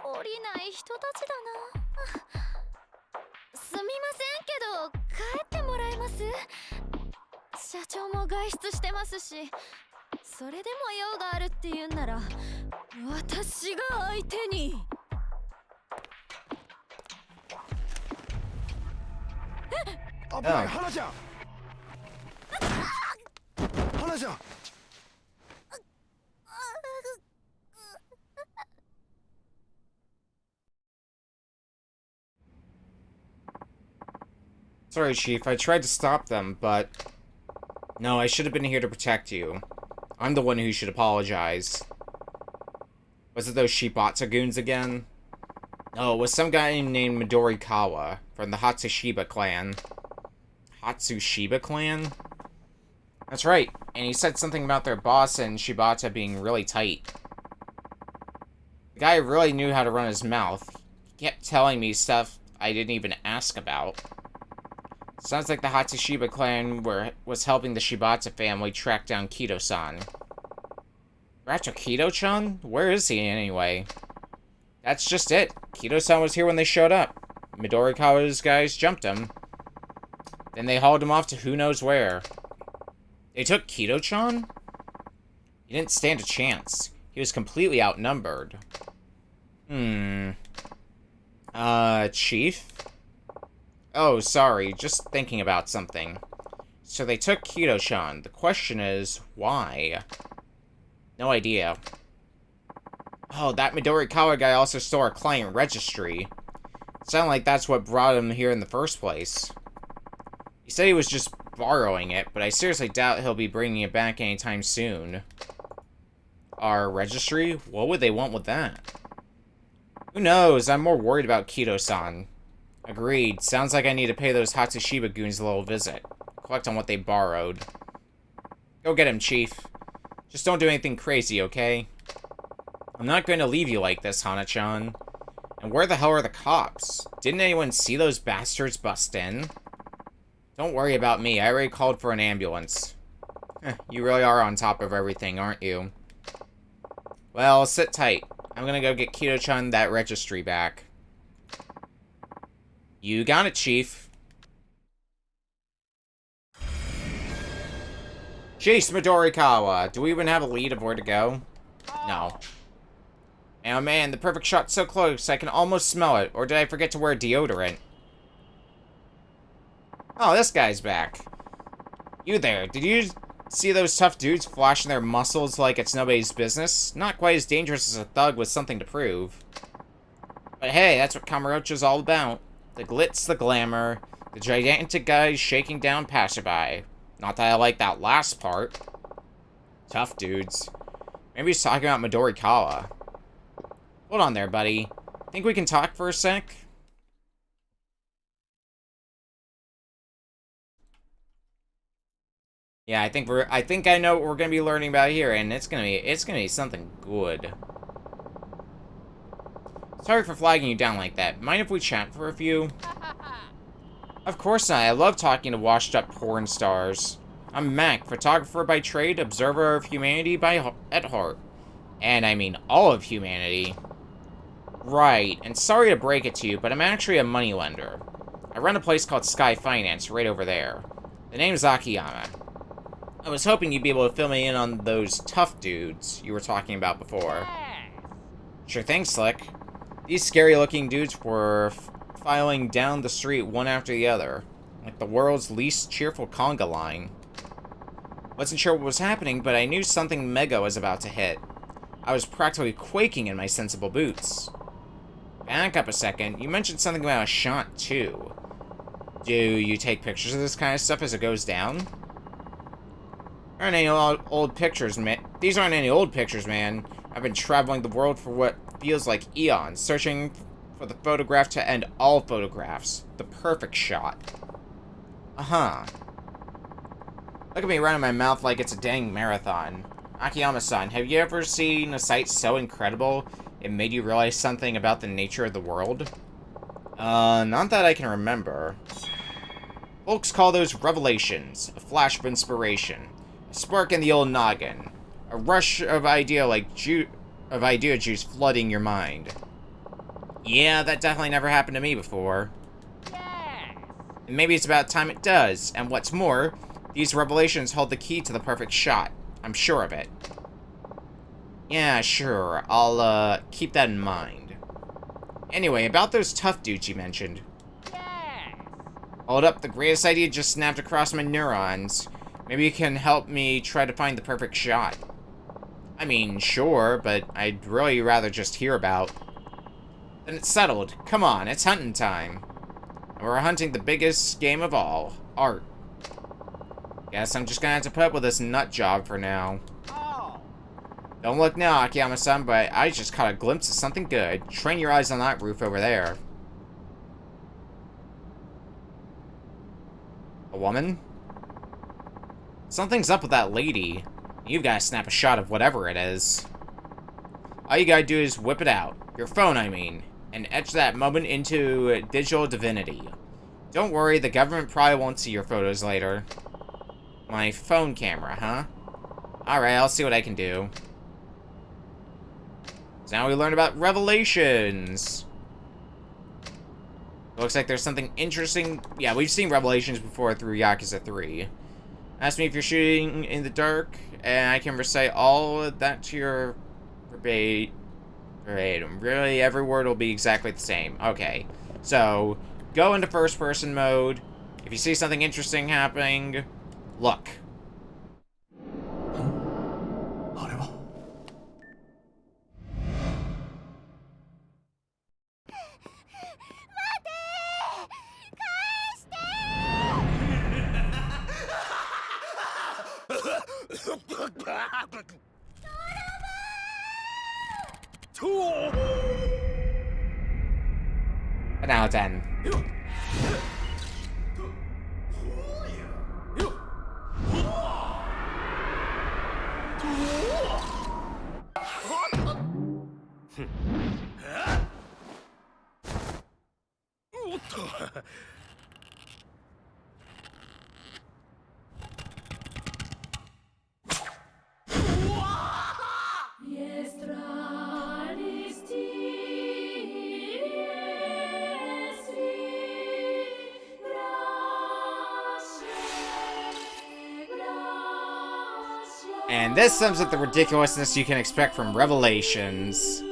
た降りない人たちだな。すみませんけど帰ってもらえます？社長も外出してますし、それでも用があるって言うんなら私が相手に。
危ない、花ちゃん。花ちゃん。
Sorry, Chief. I tried to stop them, but... No, I should have been here to protect you. I'm the one who should apologize. Was it those Shibatsu goons again? No, it was some guy named Midorikawa from the Hatsushiba clan. Hatsushiba clan? That's right, and he said something about their boss and Shibata being really tight. The guy really knew how to run his mouth. He kept telling me stuff I didn't even ask about. Sounds like the Hatsushiba clan was helping the Shibata family track down Kido-san. Ratcho Kido-chan? Where is he anyway? That's just it. Kido-san was here when they showed up. Midorikawa's guys jumped him. Then they hauled him off to who knows where. They took Kido-chan? He didn't stand a chance. He was completely outnumbered. Chief? Oh, sorry, just thinking about something. So they took Kido-chan. The question is, why? No idea. Oh, that Midorikawa guy also stole our client registry. Sounded like that's what brought him here in the first place. He said he was just borrowing it, but I seriously doubt he'll be bringing it back anytime soon. Our registry? What would they want with that? Who knows? I'm more worried about Kido-san. Agreed. Sounds like I need to pay those Hatsushiba goons a little visit. collect on what they borrowed. Go get him, Chief. Just don't do anything crazy, okay? I'm not going to leave you like this, Hana-chan. And where the hell are the cops? Didn't anyone see those bastards bust in? Don't worry about me. I already called for an ambulance. You really are on top of everything, aren't you? Well, sit tight. I'm gonna go get Kito-chan that registry back. You got it, Chief. Chase Midorikawa. Do we even have a lead of where to go? No. Oh man, the perfect shot's so close, I can almost smell it. Or did I forget to wear deodorant? Oh, this guy's back. You there, did you see those tough dudes flashing their muscles like it's nobody's business? Not quite as dangerous as a thug with something to prove. But hey, that's what Kamurocho's all about. The glitz, the glamour, the gigantic guys shaking down passerby. Not that I like that last part. Tough dudes. Maybe he's talking about Midorikawa. Hold on there, buddy. Think we can talk for a sec? Yeah, I think I know what we're gonna be learning about here, and it's gonna be something good. Sorry for flagging you down like that. Mind if we chat for a few? Of course not. I love talking to washed-up porn stars. I'm Mac, photographer by trade, observer of humanity at heart. And I mean all of humanity. Right, and sorry to break it to you, but I'm actually a moneylender. I run a place called Sky Finance right over there. The name's Akiyama. I was hoping you'd be able to fill me in on those tough dudes you were talking about before. Sure thing, Slick. These scary-looking dudes were filing down the street one after the other, like the world's least cheerful conga line. Wasn't sure what was happening, but I knew something mega was about to hit. I was practically quaking in my sensible boots. Back up a second, you mentioned something about a shot, too. Do you take pictures of this kind of stuff as it goes down? Aren't any old pictures, man. These aren't any old pictures, man. I've been traveling the world for what feels like eons, searching for the photograph to end all photographs. The perfect shot. Uh-huh. Look at me running my mouth like it's a dang marathon. Akiyama-san, have you ever seen a sight so incredible it made you realize something about the nature of the world? Not that I can remember. Folks call those revelations, a flash of inspiration, a spark in the old noggin, a rush of idea juice flooding your mind. Yeah, that definitely never happened to me before. And maybe it's about time it does, and what's more, these revelations hold the key to the perfect shot. I'm sure of it. Yeah, sure. I'll, keep that in mind. Anyway, about those tough dudes you mentioned. Hold up, the greatest idea just snapped across my neurons. Maybe you can help me try to find the perfect shot. I mean, sure, but I'd really rather just hear about. Then it's settled. Come on, it's hunting time. And we're hunting the biggest game of all, art. Guess I'm just gonna have to put up with this nut job for now. Don't look now, Akiyama-san, but I just caught a glimpse of something good. Train your eyes on that roof over there. A woman? Something's up with that lady. You've got to snap a shot of whatever it is. All you gotta do is whip it out. Your phone, I mean. And etch that moment into digital divinity. Don't worry, the government probably won't see your photos later. My phone camera, huh? Alright, I'll see what I can do. So now we learn about revelations. Looks like there's something interesting. Yeah, we've seen revelations before through Yakuza 3. Ask me if you're shooting in the dark, and I can recite all of that to your verbatim. Really, every word will be exactly the same. Okay, so go into first-person mode. If you see something interesting happening, look. And now 10. And this sums up the ridiculousness you can expect from Revelations.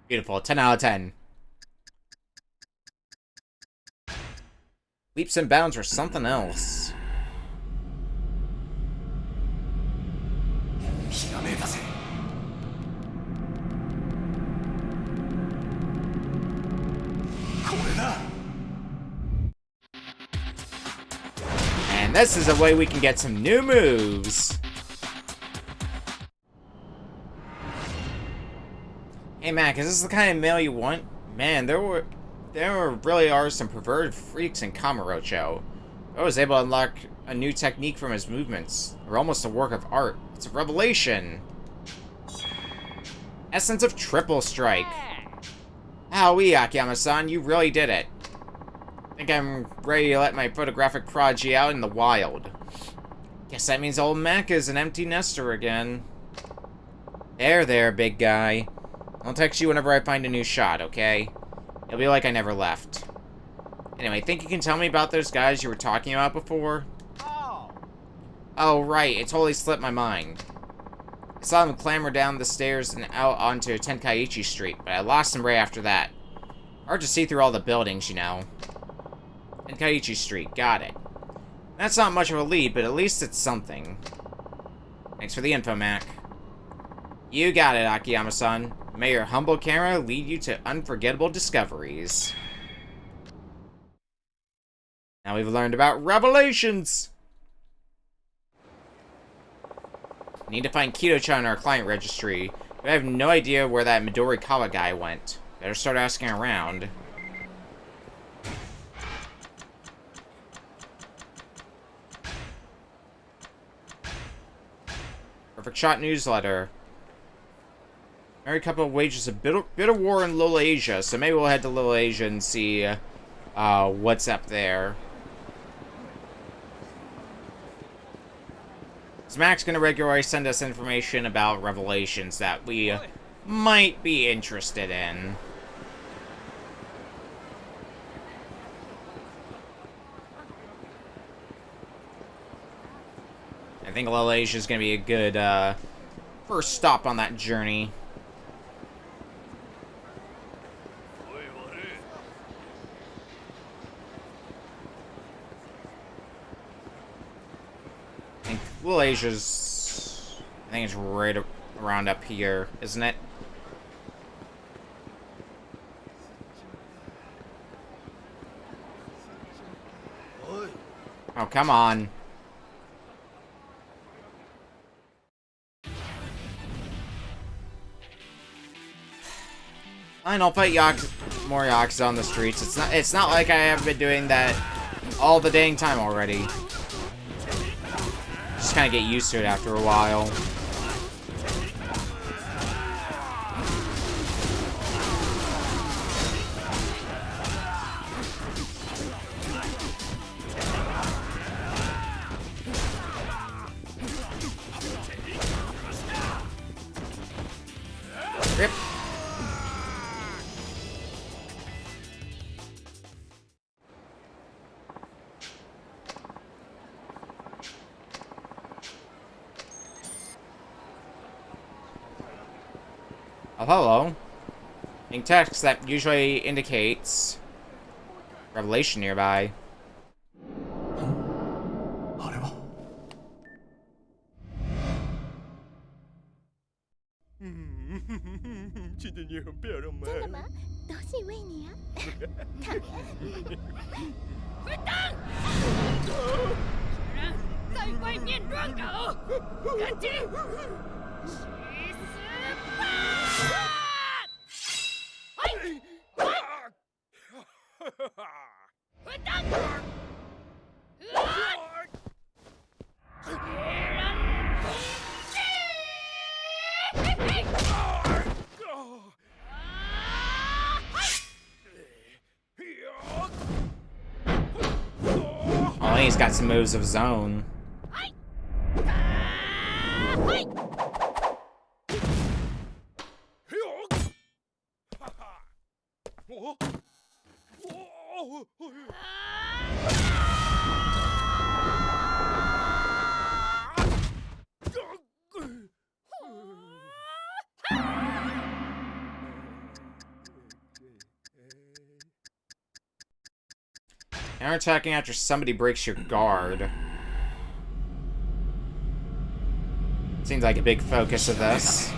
Beautiful. 10 out of 10. Leaps and bounds or something else. And this is a way we can get some new moves. Hey Mac, is this the kind of mail you want? Man, there really are some perverted freaks in Kamurocho. I was able to unlock a new technique from his movements. They're almost a work of art. It's a revelation. Essence of Triple Strike. Owie, Akiyama-san, you really did it. I think I'm ready to let my photographic prodigy out in the wild. Guess that means old Mac is an empty nester again. There, big guy. I'll text you whenever I find a new shot, okay? It'll be like I never left. Anyway, think you can tell me about those guys you were talking about before? Oh, right. It totally slipped my mind. I saw them clamber down the stairs and out onto Tenkaichi Street, but I lost them right after that. Hard to see through all the buildings, you know. Tenkaichi Street, got it. That's not much of a lead, but at least it's something. Thanks for the info, Mac. You got it, Akiyama-san. May your humble camera lead you to unforgettable discoveries. Now we've learned about Revelations! Need to find Kito-chan in our client registry, but I have no idea where that Midorikawa guy went. Better start asking around. Perfect Shot newsletter. Married couple wages a bit of war in Little Asia, so maybe we'll head to Little Asia and see what's up there. So Mac's gonna regularly send us information about Revelations that we might be interested in. I think Little Asia is gonna be a good first stop on that journey. Little Asia's... I think it's right around up here, isn't it? Oh, come on. Fine, I'll fight more Yakuza on the streets. It's not like I haven't been doing that all the dang time already. Just kind of get used to it after a while. Rip. Oh, hello. In text that usually indicates Revelation nearby. Oh, he's got some moves of his own. Counterattacking after somebody breaks your guard. Seems like a big focus of this.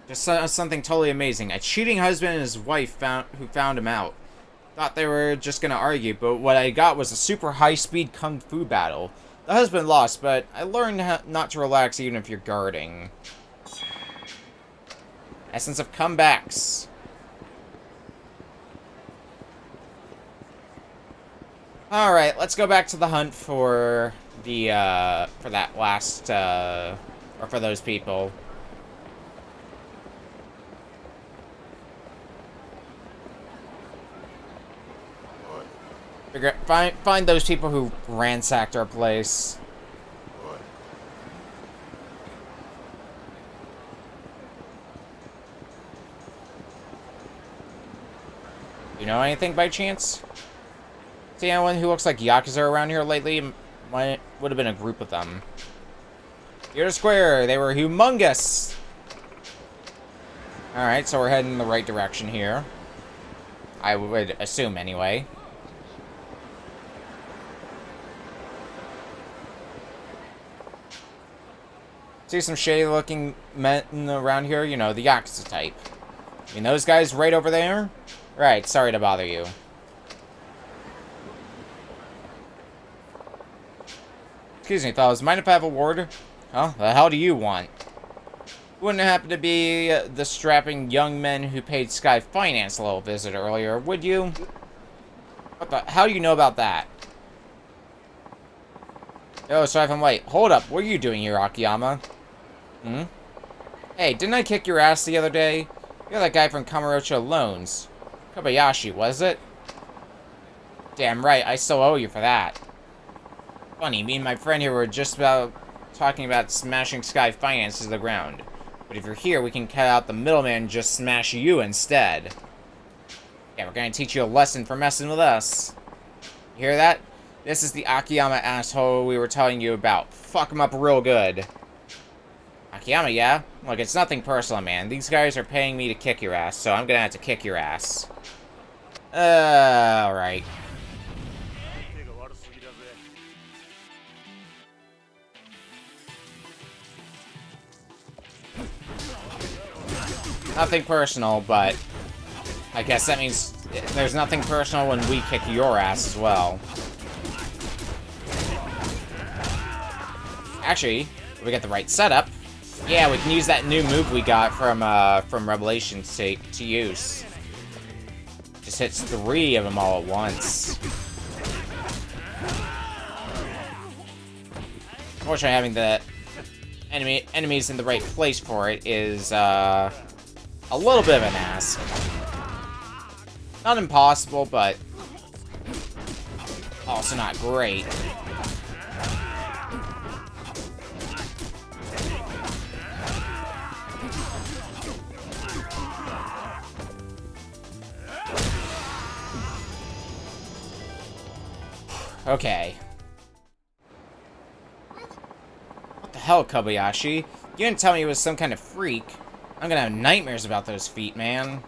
Just something totally amazing. A cheating husband and his wife who found him out. Thought they were just gonna argue, but what I got was a super high-speed kung fu battle. The husband lost, but I learned not to relax even if you're guarding. Essence of comebacks. Alright, let's go back to the hunt for the, for that last, or for those people. Find those people who ransacked our place. You know anything by chance? See anyone who looks like Yakuza around here lately? Would have been a group of them. You're square. They were humongous. Alright, so we're heading in the right direction here. I would assume anyway. See some shady-looking men around here? You know, the Yakuza type. I mean, those guys right over there? Right, sorry to bother you. Excuse me, fellas. Mind if I have a word? Huh? The hell do you want? Wouldn't happen to be the strapping young men who paid Sky Finance a little visit earlier, would you? What the? How do you know about that? Oh, sorry if I'm late. Hold up. What are you doing here, Akiyama? Hmm? Hey, didn't I kick your ass the other day? You're that guy from Kamurocho Loans. Kobayashi, was it? Damn right, I still owe you for that. Funny, me and my friend here were just about talking about smashing Sky Finance to the ground. But if you're here, we can cut out the middleman and just smash you instead. Yeah, we're gonna teach you a lesson for messing with us. You hear that? This is the Akiyama asshole we were telling you about. Fuck him up real good. Akiyama, yeah? Look, it's nothing personal, man. These guys are paying me to kick your ass, so I'm gonna have to kick your ass. Alright. Nothing personal, but I guess that means there's nothing personal when we kick your ass as well. Actually, if we get the right setup, yeah, we can use that new move we got from Revelations to use. Just hits 3 of them all at once. Unfortunately, having the enemies in the right place for it is a little bit of an ask. Not impossible, but also not great. Okay. What the hell, Kobayashi? You didn't tell me it was some kind of freak. I'm gonna have nightmares about those feet, man.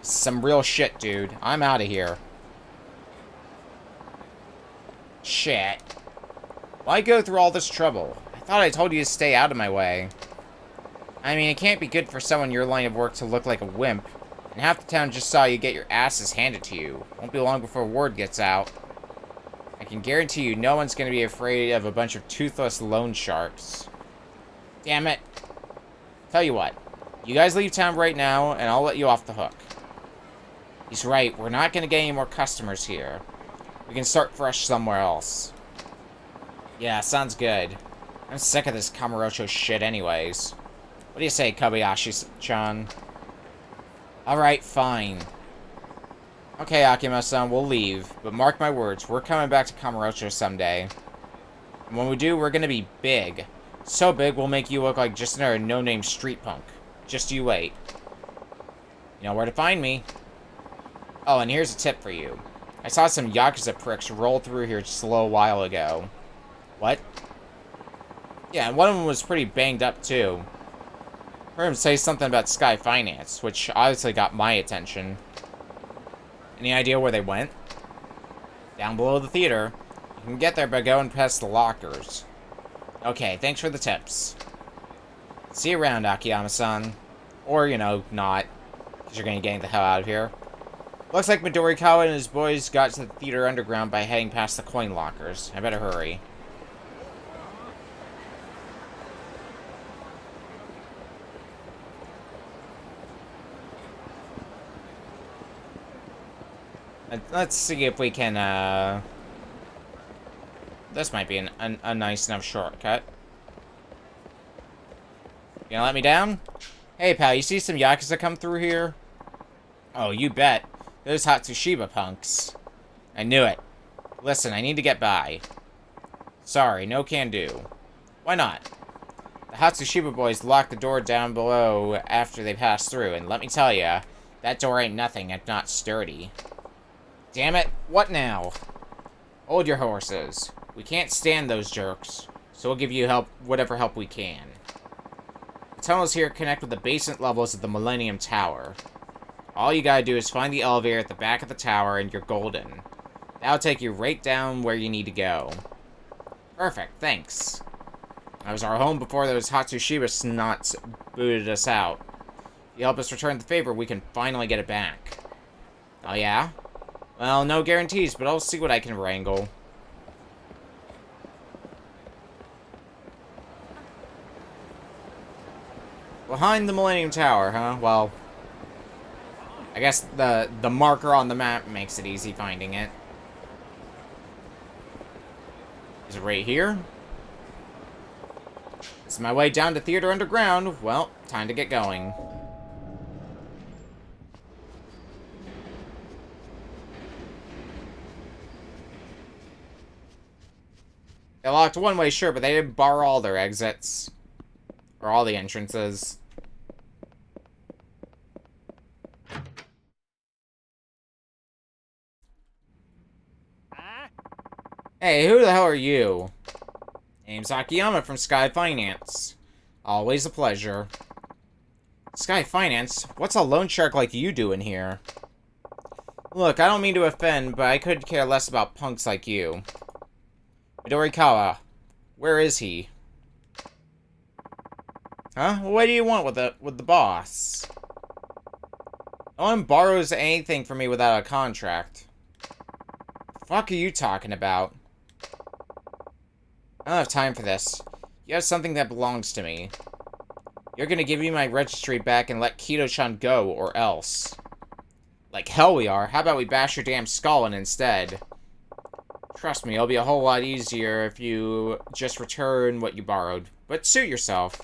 Some real shit, dude. I'm out of here. Shit. Why go through all this trouble? I thought I told you to stay out of my way. I mean, it can't be good for someone in your line of work to look like a wimp. And half the town just saw you get your asses handed to you. Won't be long before word gets out. I can guarantee you no one's gonna be afraid of a bunch of toothless loan sharks. Damn it. Tell you what. You guys leave town right now, and I'll let you off the hook. He's right. We're not gonna get any more customers here. We can start fresh somewhere else. Yeah, sounds good. I'm sick of this Kamurocho shit anyways. What do you say, Kobayashi-chan? Alright, fine. Okay, Akima-san, we'll leave. But mark my words, we're coming back to Kamurocho someday. And when we do, we're gonna be big. So big, we'll make you look like just another no-name street punk. Just you wait. You know where to find me. Oh, and here's a tip for you. I saw some Yakuza pricks roll through here just a little while ago. What? Yeah, and one of them was pretty banged up, too. Heard him say something about Sky Finance, which obviously got my attention. Any idea where they went? Down below the theater. You can get there by going past the lockers. Okay, thanks for the tips. See you around, Akiyama-san. Or, you know, not. Because you're going to get the hell out of here. Looks like Midorikawa and his boys got to the theater underground by heading past the coin lockers. I better hurry. Let's see if we can, This might be a nice enough shortcut. You gonna let me down? Hey, pal, you see some Yakuza come through here? Oh, you bet. Those Hatsushiba punks. I knew it. Listen, I need to get by. Sorry, no can do. Why not? The Hatsushiba boys locked the door down below after they passed through, and let me tell ya, that door ain't nothing if not sturdy. Damn it, what now? Hold your horses. We can't stand those jerks, so we'll give you whatever help we can. The tunnels here connect with the basement levels of the Millennium Tower. All you gotta do is find the elevator at the back of the tower and you're golden. That'll take you right down where you need to go. Perfect, thanks. That was our home before those Hatsushiba snots booted us out. If you help us return the favor, we can finally get it back. Oh yeah? Well, no guarantees, but I'll see what I can wrangle. Behind the Millennium Tower, huh? Well, I guess the marker on the map makes it easy finding it. Is it right here? This is my way down to Theater Underground. Well, time to get going. They locked one way, sure, but they didn't bar all their exits. Or all the entrances. Hey, who the hell are you? Name's Akiyama from Sky Finance. Always a pleasure. Sky Finance? What's a loan shark like you doing here? Look, I don't mean to offend, but I could care less about punks like you. Midorikawa, where is he? Huh? What do you want with the boss? No one borrows anything from me without a contract. The fuck are you talking about? I don't have time for this. You have something that belongs to me. You're gonna give me my registry back and let Kito-chan go, or else. Like hell we are. How about we bash your damn skull in instead? Trust me, it'll be a whole lot easier if you just return what you borrowed. But suit yourself.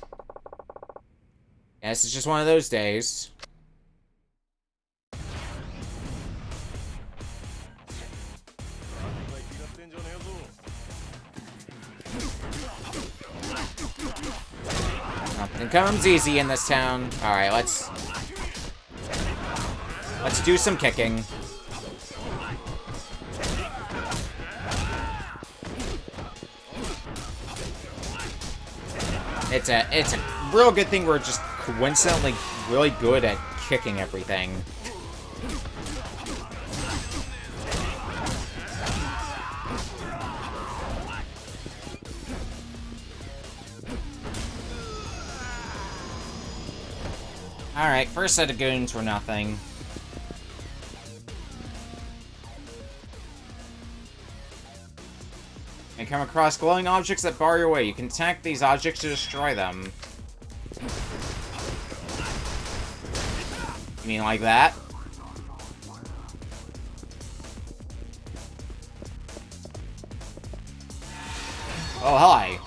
Yes, it's just one of those days. Nothing comes easy in this town. Alright, let's do some kicking. It's a real good thing we're just coincidentally really good at kicking everything. Alright, first set of goons were nothing. And come across glowing objects that bar your way. You can attack these objects to destroy them. You mean like that? Oh, hi.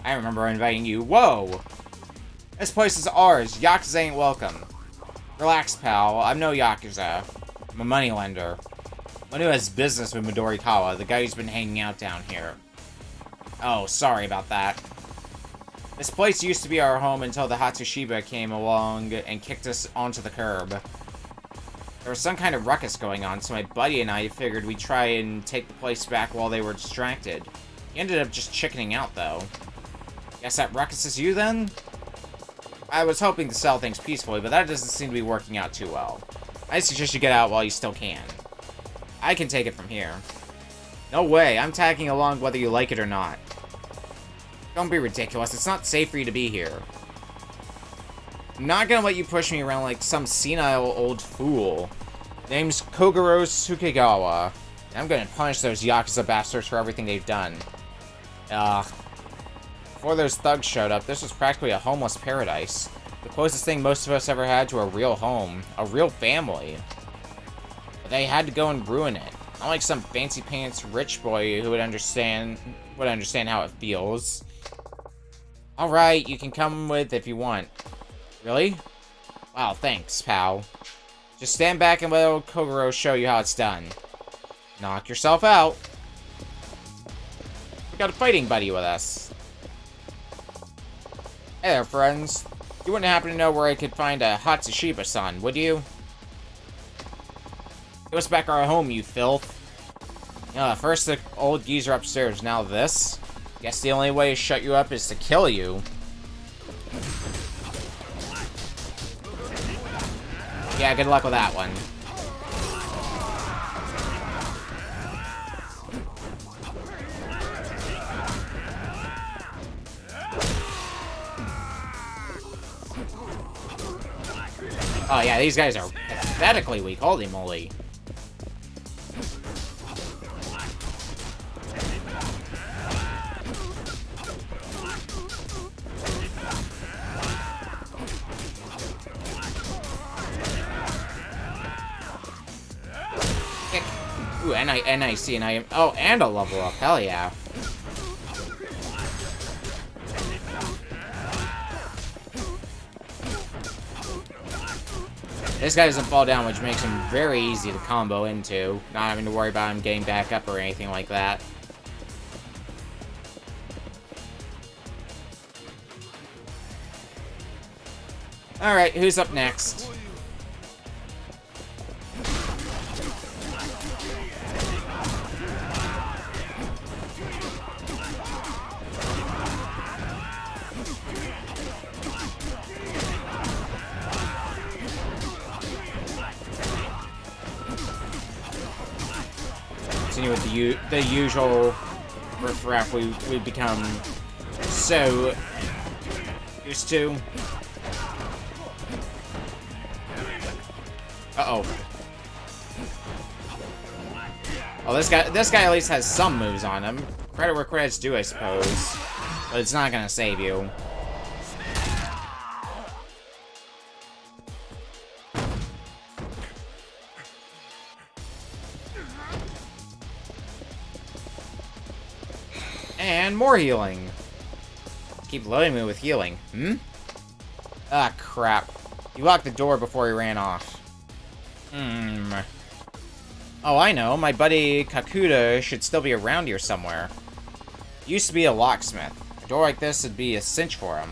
I remember inviting you. Whoa! This place is ours. Yakuza ain't welcome. Relax, pal. I'm no Yakuza. I'm a moneylender. One who has business with Midorikawa, the guy who's been hanging out down here. Oh, sorry about that. This place used to be our home until the Hatsushiba came along and kicked us onto the curb. There was some kind of ruckus going on, so my buddy and I figured we'd try and take the place back while they were distracted. He ended up just chickening out, though. Guess that ruckus is you, then? I was hoping to settle things peacefully, but that doesn't seem to be working out too well. I suggest you get out while you still can. I can take it from here. No way, I'm tagging along whether you like it or not. Don't be ridiculous, it's not safe for you to be here. I'm not gonna let you push me around like some senile old fool. Name's Kogoro Sukegawa. And I'm gonna punish those Yakuza bastards for everything they've done. Before those thugs showed up, this was practically a homeless paradise. The closest thing most of us ever had to a real home. A real family. But they had to go and ruin it. Not like some fancy pants rich boy who would understand how it feels. Alright, you can come with if you want. Really? Wow, thanks, pal. Just stand back and let old Kogoro show you how it's done. Knock yourself out. We got a fighting buddy with us. Hey there, friends. You wouldn't happen to know where I could find a Hatsushiba-san, would you? Give us back our home, you filth. First the old geezer upstairs, now this. Guess the only way to shut you up is to kill you. Yeah, good luck with that one. Oh yeah, these guys are pathetically weak, holy moly. Ooh, NIC and I am. Oh, and a level up. Hell yeah. This guy doesn't fall down, which makes him very easy to combo into. Not having to worry about him getting back up or anything like that. Alright, who's up next? Continue with the usual riffraff we've become so used to. Uh-oh. Oh, this guy at least has some moves on him. Credit where credit's due, I suppose. But it's not gonna save you. And more healing. Keep loading me with healing. Ah, crap. You locked the door before he ran off. Oh, I know. My buddy Kakuta should still be around here somewhere. He used to be a locksmith. A door like this would be a cinch for him.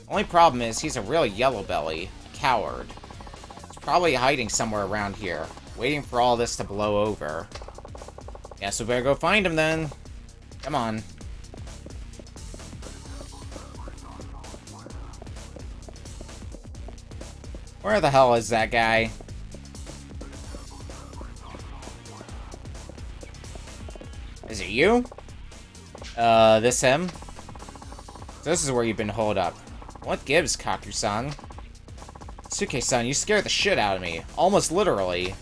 Only problem is he's a real yellow belly. A coward. He's probably hiding somewhere around here, waiting for all this to blow over. Guess we better go find him then. Come on. Where the hell is that guy? Is it you? This him? So this is where you've been holed up. What gives, Kaku-san? Suke-san, you scared the shit out of me. Almost literally.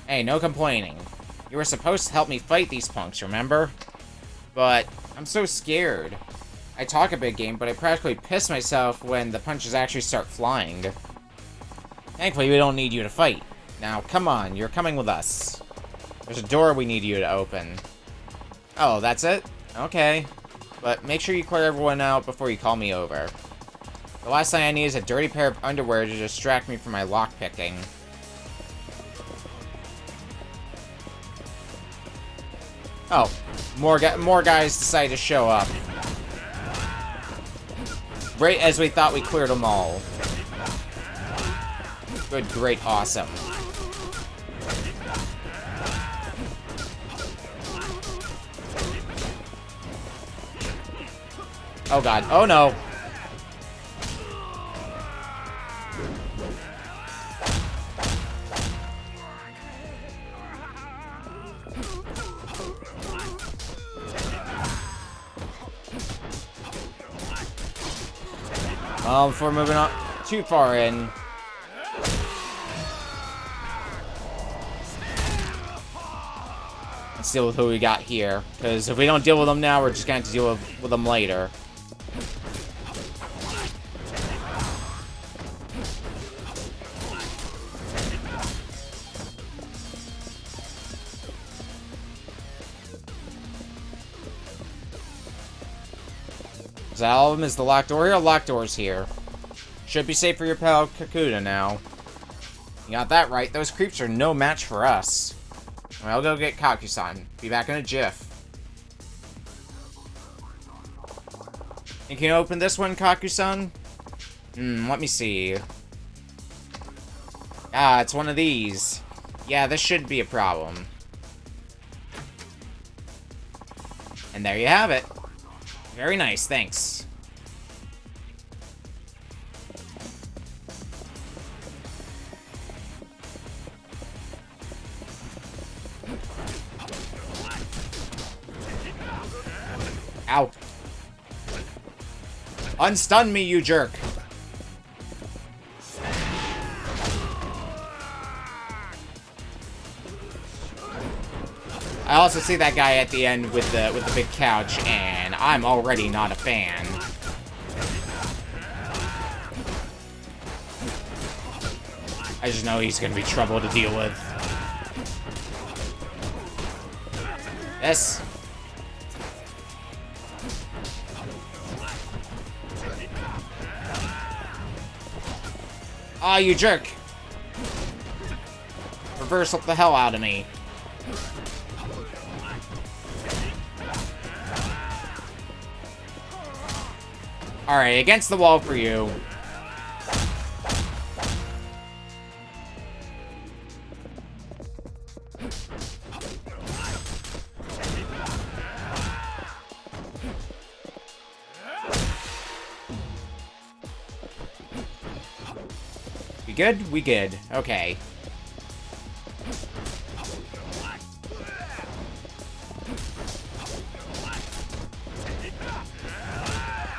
Hey, no complaining. You were supposed to help me fight these punks, remember? But I'm so scared. I talk a big game, but I practically piss myself when the punches actually start flying. Thankfully, we don't need you to fight. Now, come on, you're coming with us. There's a door we need you to open. Oh, that's it? Okay. But make sure you clear everyone out before you call me over. The last thing I need is a dirty pair of underwear to distract me from my lockpicking. Oh, more guys decide to show up. Right as we thought we cleared them all. Good, great, awesome. Oh god. Oh no. Before moving on too far in. Let's deal with who we got here. Because if we don't deal with them now, we're just going to have to deal with them later. Is that all of them? Is the locked door here? Locked door's here. Should be safe for your pal Kakuda now. You got that right. Those creeps are no match for us. I'll go get Kaku-san. Be back in a jiff. You can open this one, Kaku-san? Let me see. Ah, it's one of these. Yeah, this should be a problem. And there you have it. Very nice, thanks. Ow. Unstun me, you jerk. I also see that guy at the end with the big couch, and I'm already not a fan. I just know he's gonna be trouble to deal with. Yes. Ah, you jerk! Reverse the hell out of me. Alright, against the wall for you. We good? We good. Okay.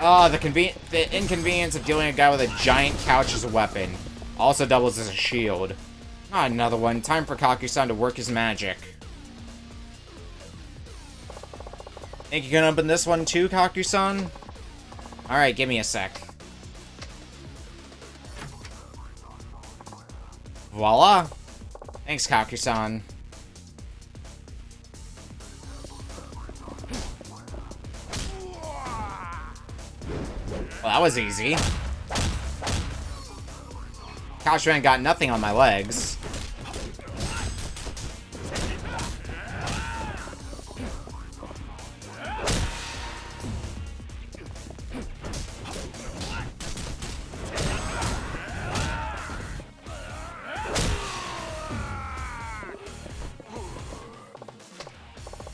Oh, the inconvenience of dealing a guy with a giant couch as a weapon. Also doubles as a shield. Ah, another one. Time for Kaku-san to work his magic. Think you can open this one too, Kaku-san? Alright, give me a sec. Voila! Thanks, Kaku-san. Well, that was easy. Couchman got nothing on my legs.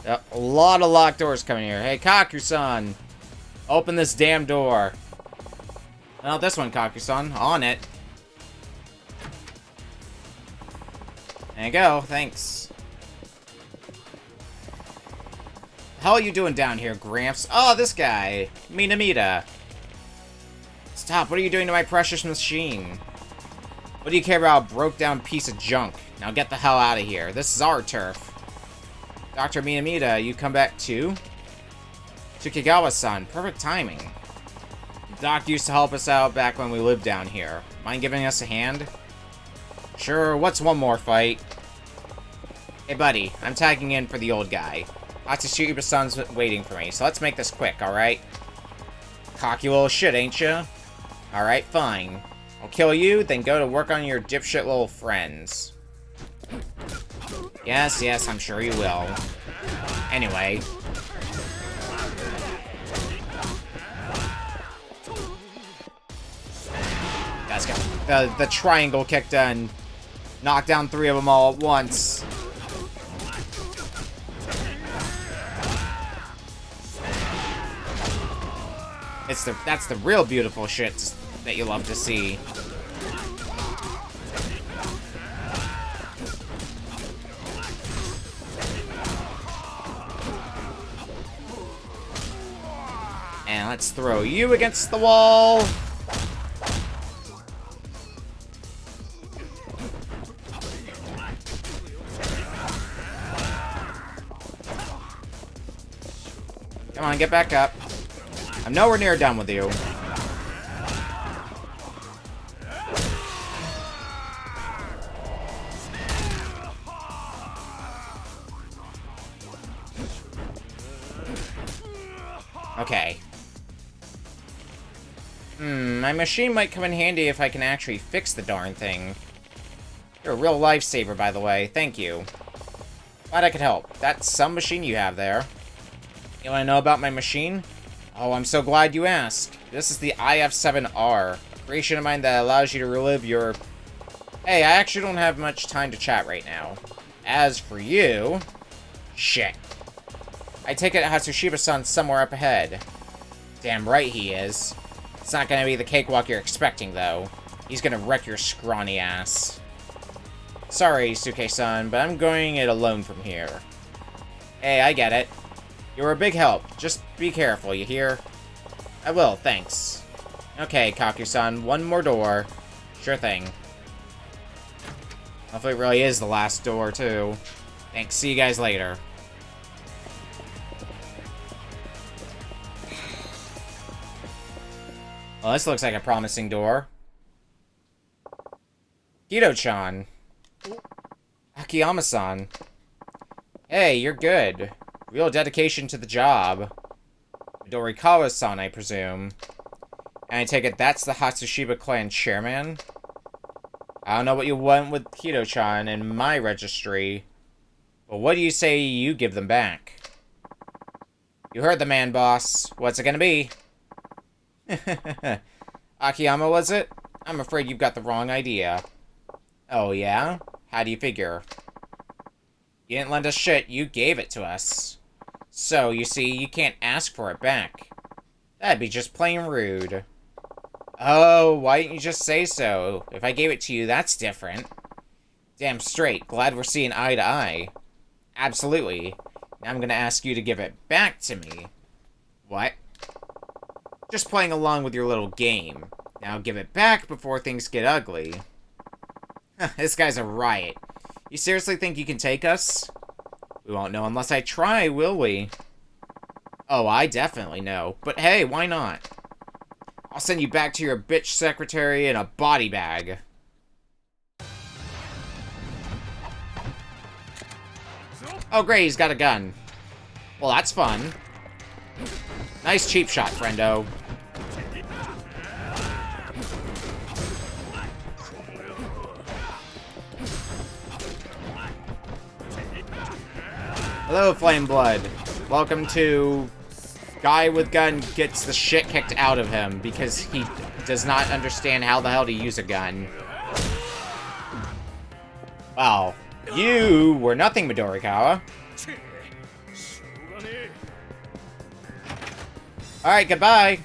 Yep, a lot of locked doors coming here. Hey, Kaku-san! Open this damn door. Oh, this one, Kaku-san. On it. There you go. Thanks. How are you doing down here, Gramps? Oh, this guy. Minamita. Stop. What are you doing to my precious machine? What do you care about a broke-down piece of junk? Now get the hell out of here. This is our turf. Dr. Minamita, you come back too? Tsukigawa-san. Perfect timing. Doc used to help us out back when we lived down here. Mind giving us a hand? Sure, what's one more fight? Hey buddy, I'm tagging in for the old guy. Atsushi-san's waiting for me, so let's make this quick, alright? Cocky little shit, ain't ya? Alright, fine. I'll kill you, then go to work on your dipshit little friends. Yes, yes, I'm sure you will. Anyway. Guys got the triangle kick done. Knock down 3 of them all at once. That's the real beautiful shit that you love to see. And let's throw you against the wall. Come on, get back up. I'm nowhere near done with you. Okay. My machine might come in handy if I can actually fix the darn thing. You're a real lifesaver, by the way. Thank you. Glad I could help. That's some machine you have there. You want to know about my machine? Oh, I'm so glad you asked. This is the IF7R, a creation of mine that allows you to relive your... Hey, I actually don't have much time to chat right now. As for you... Shit. I take it Hatsushiba-san's somewhere up ahead. Damn right he is. It's not gonna be the cakewalk you're expecting, though. He's gonna wreck your scrawny ass. Sorry, Suke-san, but I'm going it alone from here. Hey, I get it. You're a big help. Just be careful, you hear? I will, thanks. Okay, Kaku-san, one more door. Sure thing. Hopefully it really is the last door, too. Thanks, see you guys later. Well, this looks like a promising door. Hito-chan. Akiyama-san. Hey, you're good. Real dedication to the job. Dorikawa-san, I presume. And I take it that's the Hatsushiba clan chairman? I don't know what you want with Hito-chan in my registry, but what do you say you give them back? You heard the man, boss. What's it gonna be? Akiyama, was it? I'm afraid you've got the wrong idea. Oh, yeah? How do you figure? You didn't lend us shit, you gave it to us. So, you see, you can't ask for it back. That'd be just plain rude. Oh, why didn't you just say so? If I gave it to you, that's different. Damn straight, glad we're seeing eye to eye. Absolutely. Now I'm gonna ask you to give it back to me. What? Just playing along with your little game. Now give it back before things get ugly. This guy's a riot. You seriously think you can take us? We won't know unless I try, will we? Oh, I definitely know. But hey, why not? I'll send you back to your bitch secretary in a body bag. Oh great, he's got a gun. Well, that's fun. Nice cheap shot, friendo. Hello, Flame Blood. Welcome to... Guy with gun gets the shit kicked out of him because he does not understand how the hell to use a gun. Well, you were nothing, Midorikawa. Alright, goodbye.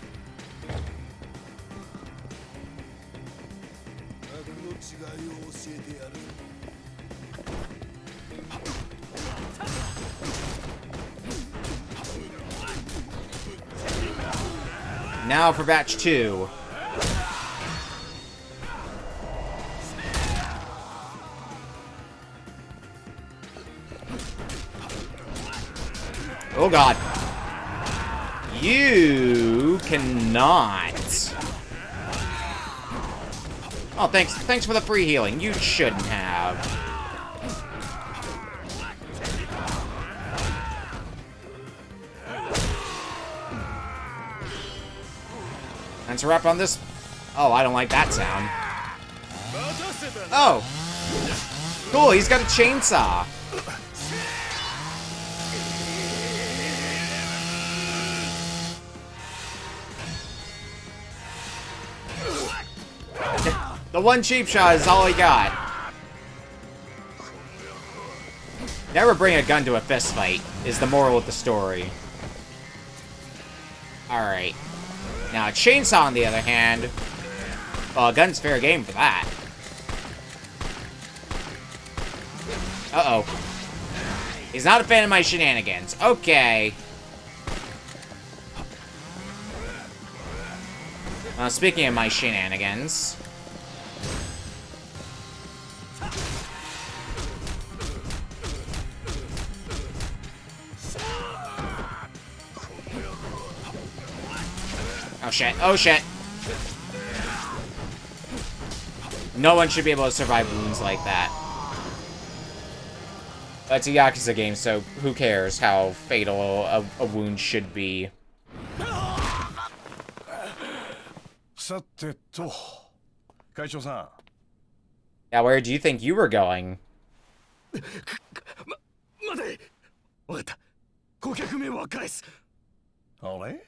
Now for batch 2. Oh god. You cannot. Oh, thanks for the free healing. You shouldn't have. And to wrap on this... Oh, I don't like that sound. Oh! Cool, he's got a chainsaw. The one cheap shot is all he got. Never bring a gun to a fist fight, is the moral of the story. Alright. Now, a chainsaw, on the other hand, well, a gun's fair game for that. Uh-oh. He's not a fan of my shenanigans. Okay. Speaking of my shenanigans... Oh shit, oh shit. No one should be able to survive wounds like that. But it's a Yakuza game, so who cares how fatal a wound should be.
さてと、会長さん。
Now, where do you think you were going?
待て。わかった。顧客名は返す。
あれ？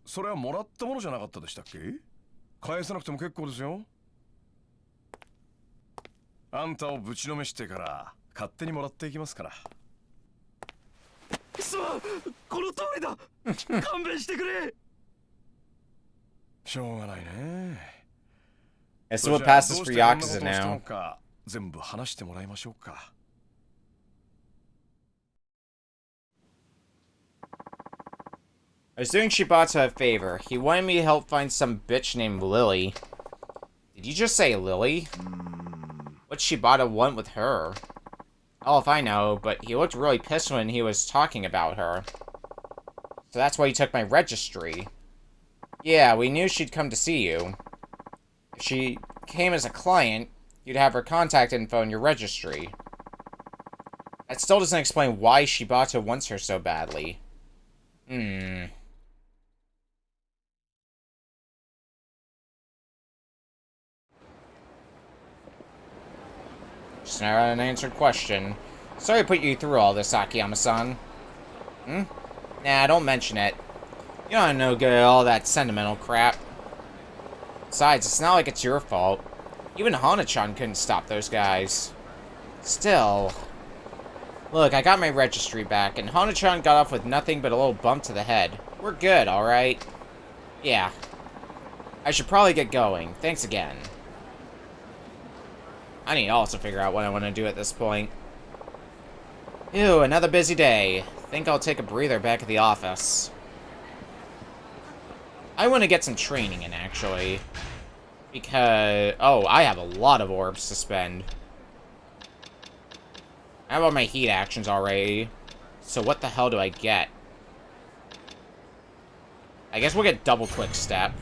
それはもらったものじゃなかったでしたっけ？返さなくても結構ですよ。あんたをぶちのめしてから勝手にもらっていきますから。
すまん、この通りだ。勘弁してくれ。
しょうがないね。
Guess we'll pass this for Yakuza now.
全部話してもらいましょうか。
I was doing Shibata a favor. He wanted me to help find some bitch named Lily. Did you just say Lily? What'd Shibata want with her? Oh, if I know, but he looked really pissed when he was talking about her. So that's why he took my registry. Yeah, we knew she'd come to see you. If she came as a client, you'd have her contact info in your registry. That still doesn't explain why Shibata wants her so badly. Just an unanswered question. Sorry to put you through all this, Akiyama-san. Nah, don't mention it. You don't know good at all that sentimental crap. Besides, it's not like it's your fault. Even Hana-chan couldn't stop those guys. Still... Look, I got my registry back, and Hana-chan got off with nothing but a little bump to the head. We're good, alright? Yeah. I should probably get going. Thanks again. I need to also figure out what I want to do at this point. Ew, another busy day. Think I'll take a breather back at the office. I want to get some training in, actually. Because... oh, I have a lot of orbs to spend. I have all my heat actions already. So what the hell do I get? I guess we'll get double quick step.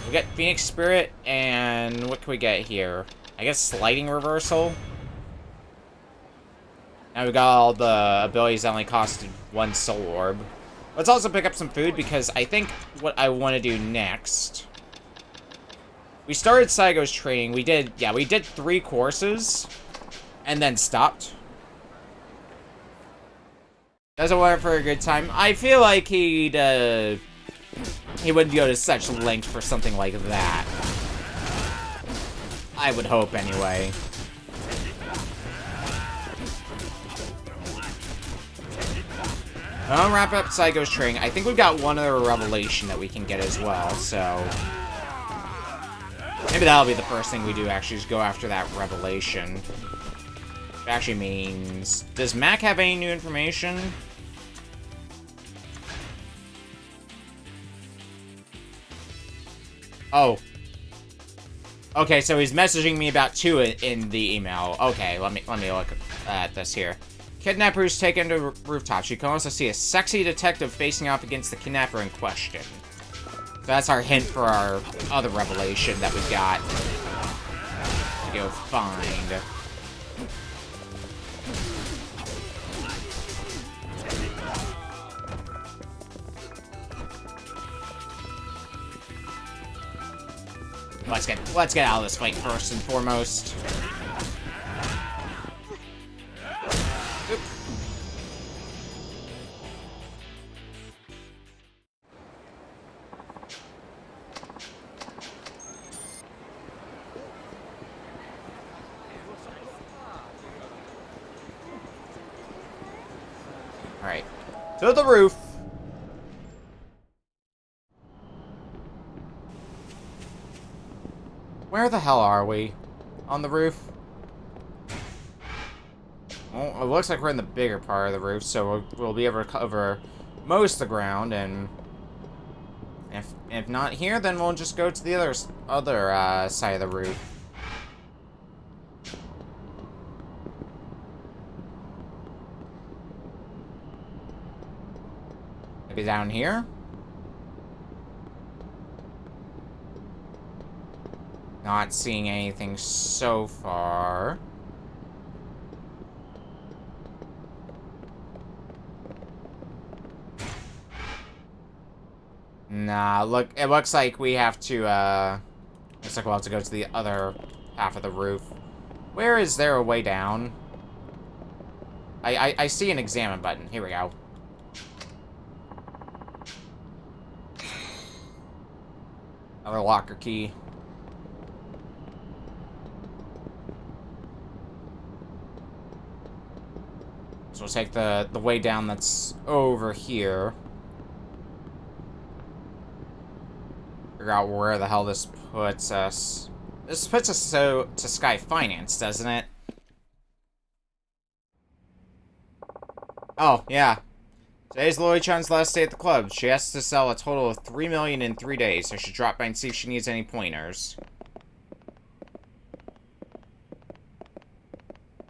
We'll get Phoenix Spirit, and what can we get here? I guess Sliding Reversal. Now we got all the abilities that only costed 1 Soul Orb. Let's also pick up some food, because I think what I want to do next... We started Saigo's training. We did 3 courses, and then stopped. Doesn't want it for a good time. I feel like he wouldn't go to such length for something like that. I would hope, anyway. I'll wrap up Saigo's training. I think we've got one other revelation that we can get as well, so... maybe that'll be the first thing we do, actually, is go after that revelation. Which actually means... does Mac have any new information? Oh. Okay, so he's messaging me about 2 in the email. Okay, let me look at this here. Kidnapper is taken to rooftops. You can also see a sexy detective facing off against the kidnapper in question. So that's our hint for our other revelation that we got to go find. Let's get out of this fight first and foremost. Oop. Alright. To the roof. Where the hell are we? On the roof? Well, it looks like we're in the bigger part of the roof, so we'll be able to cover most of the ground, and if not here, then we'll just go to the other side of the roof. Maybe down here? Not seeing anything so far. Nah, look, it looks like we have to, looks like we'll have to go to the other half of the roof. Where is there a way down? I see an examine button. Here we go. Another locker key. So we'll take the way down that's over here. Figure out where the hell this puts us. This puts us to Sky Finance, doesn't it? Oh, yeah. Today's Lori-chan's last day at the club. She has to sell a total of 3 million in 3 days. I should drop by and see if she needs any pointers.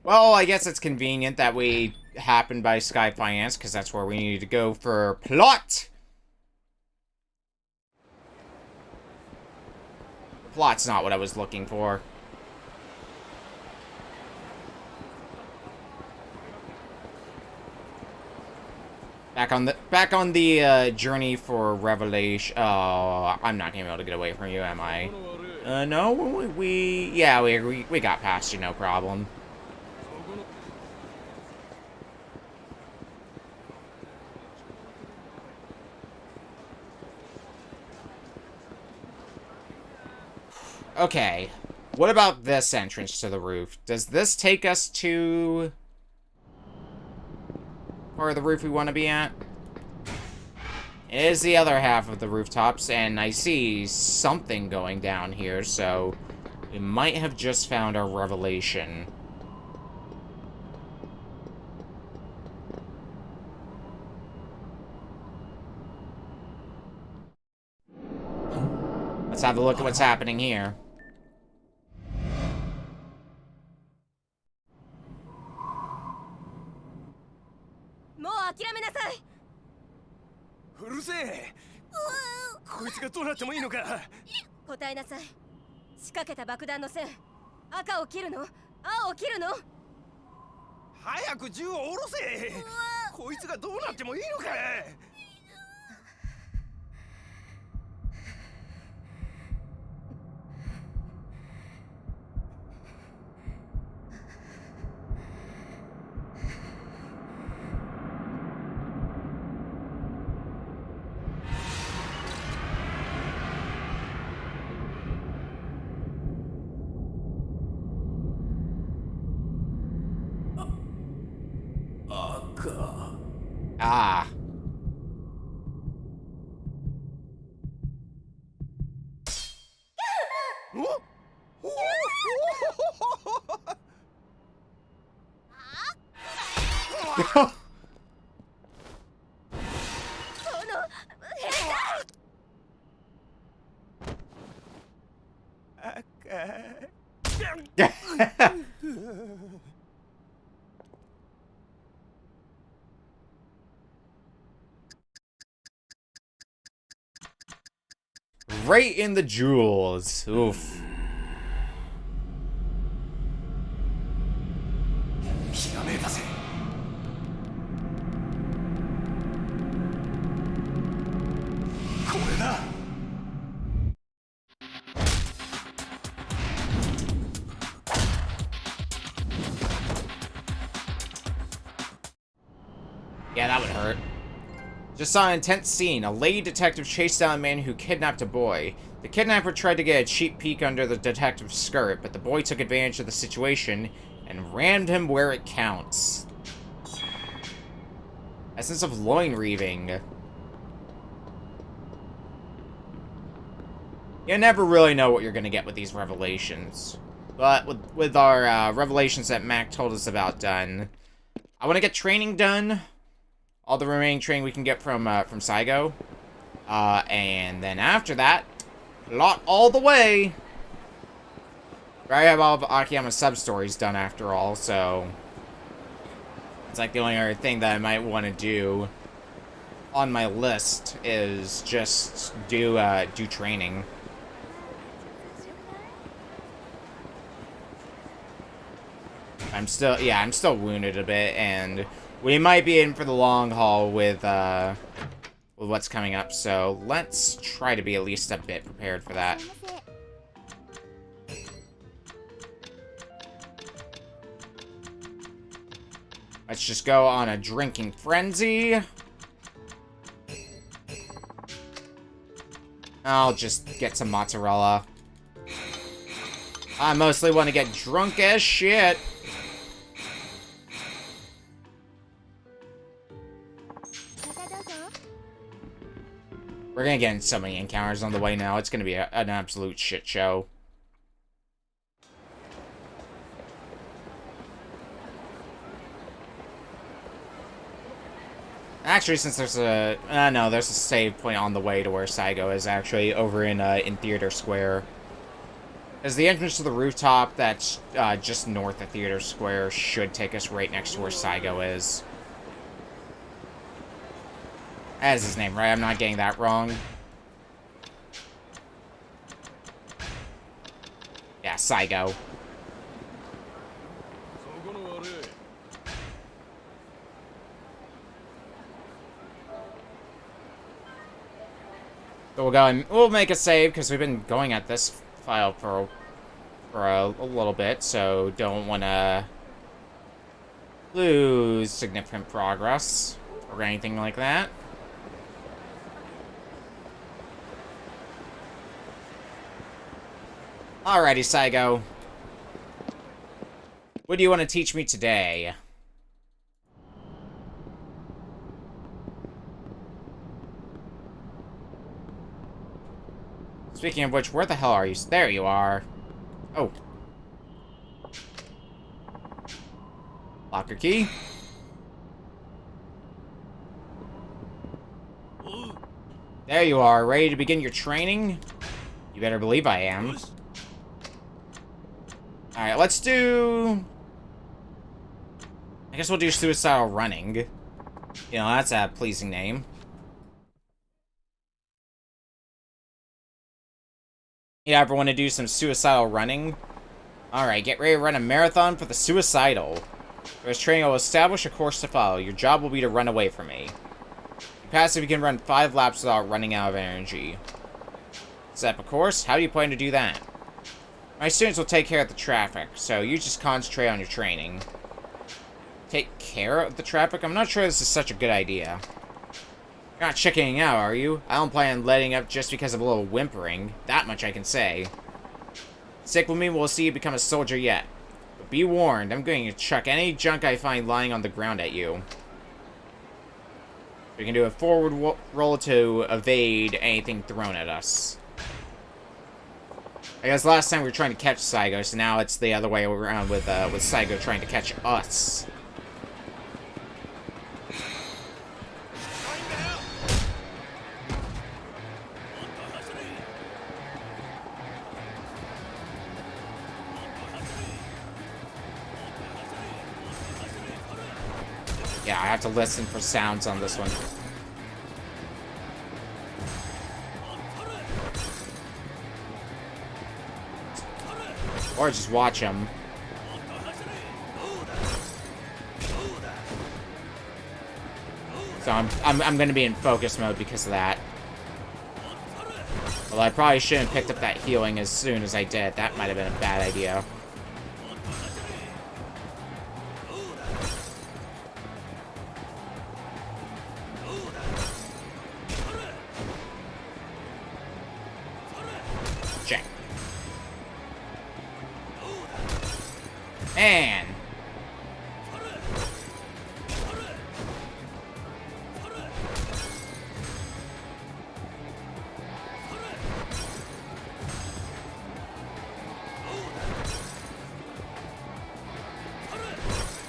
Well, I guess it's convenient that we happened by Sky Finance, because that's where we needed to go for plot! Plot's not what I was looking for. Back on the journey for revelation. Oh, I'm not gonna be able to get away from you, am I? No, we got past you, no problem. Okay, what about this entrance to the roof? Does this take us to part of the roof we want to be at? It is the other half of the rooftops, and I see something going down here, so we might have just found our revelation. Let's have a look at what's happening here. Ah. Right in the jewels. Oof. Yeah, that would hurt. Just saw an intense scene. A lady detective chased down a man who kidnapped a boy. The kidnapper tried to get a cheap peek under the detective's skirt, but the boy took advantage of the situation and rammed him where it counts. Essence of loin reaving. You never really know what you're gonna get with these revelations. But with our revelations that Mac told us about done, I want to get training done. All the remaining training we can get from Saigo. And then after that, lot all the way. I have all of Akiyama's sub-stories done after all, so it's like the only other thing that I might want to do on my list is just do training. I'm still wounded a bit, and we might be in for the long haul with what's coming up, so let's try to be at least a bit prepared for that. Let's just go on a drinking frenzy. I'll just get some mozzarella. I mostly want to get drunk as shit. We're gonna get in so many encounters on the way now. It's gonna be an absolute shit show. Actually, since there's there's a save point on the way to where Saigo is actually over in Theater Square. As the entrance to the rooftop that's just north of Theater Square should take us right next to where Saigo is. That is his name, right? I'm not getting that wrong. Yeah, Saigo. So we'll go and we'll make a save because we've been going at this file for a little bit, so don't want to lose significant progress or anything like that. Alrighty, Saigo. What do you want to teach me today? Speaking of which, where the hell are you? There you are. Oh. Locker key. There you are, ready to begin your training? You better believe I am. Alright, let's do... I guess we'll do suicidal running. You know, that's a pleasing name. You ever want to do some suicidal running? Alright, get ready to run a marathon for the suicidal. For this training, I will establish a course to follow. Your job will be to run away from me. You pass if you can run 5 laps without running out of energy. Set up a course? How do you plan to do that? My students will take care of the traffic, so you just concentrate on your training. Take care of the traffic? I'm not sure this is such a good idea. You're not chickening out, are you? I don't plan on letting up just because of a little whimpering. That much I can say. Stick with me, we'll see you become a soldier yet. But be warned, I'm going to chuck any junk I find lying on the ground at you. We can do a forward roll to evade anything thrown at us. I guess last time we were trying to catch Saigo, so now it's the other way around with Saigo trying to catch us. Yeah, I have to listen for sounds on this one. Or just watch them. So I'm gonna be in focus mode because of that. Well, I probably shouldn't have picked up that healing as soon as I did. That might have been a bad idea. Check. And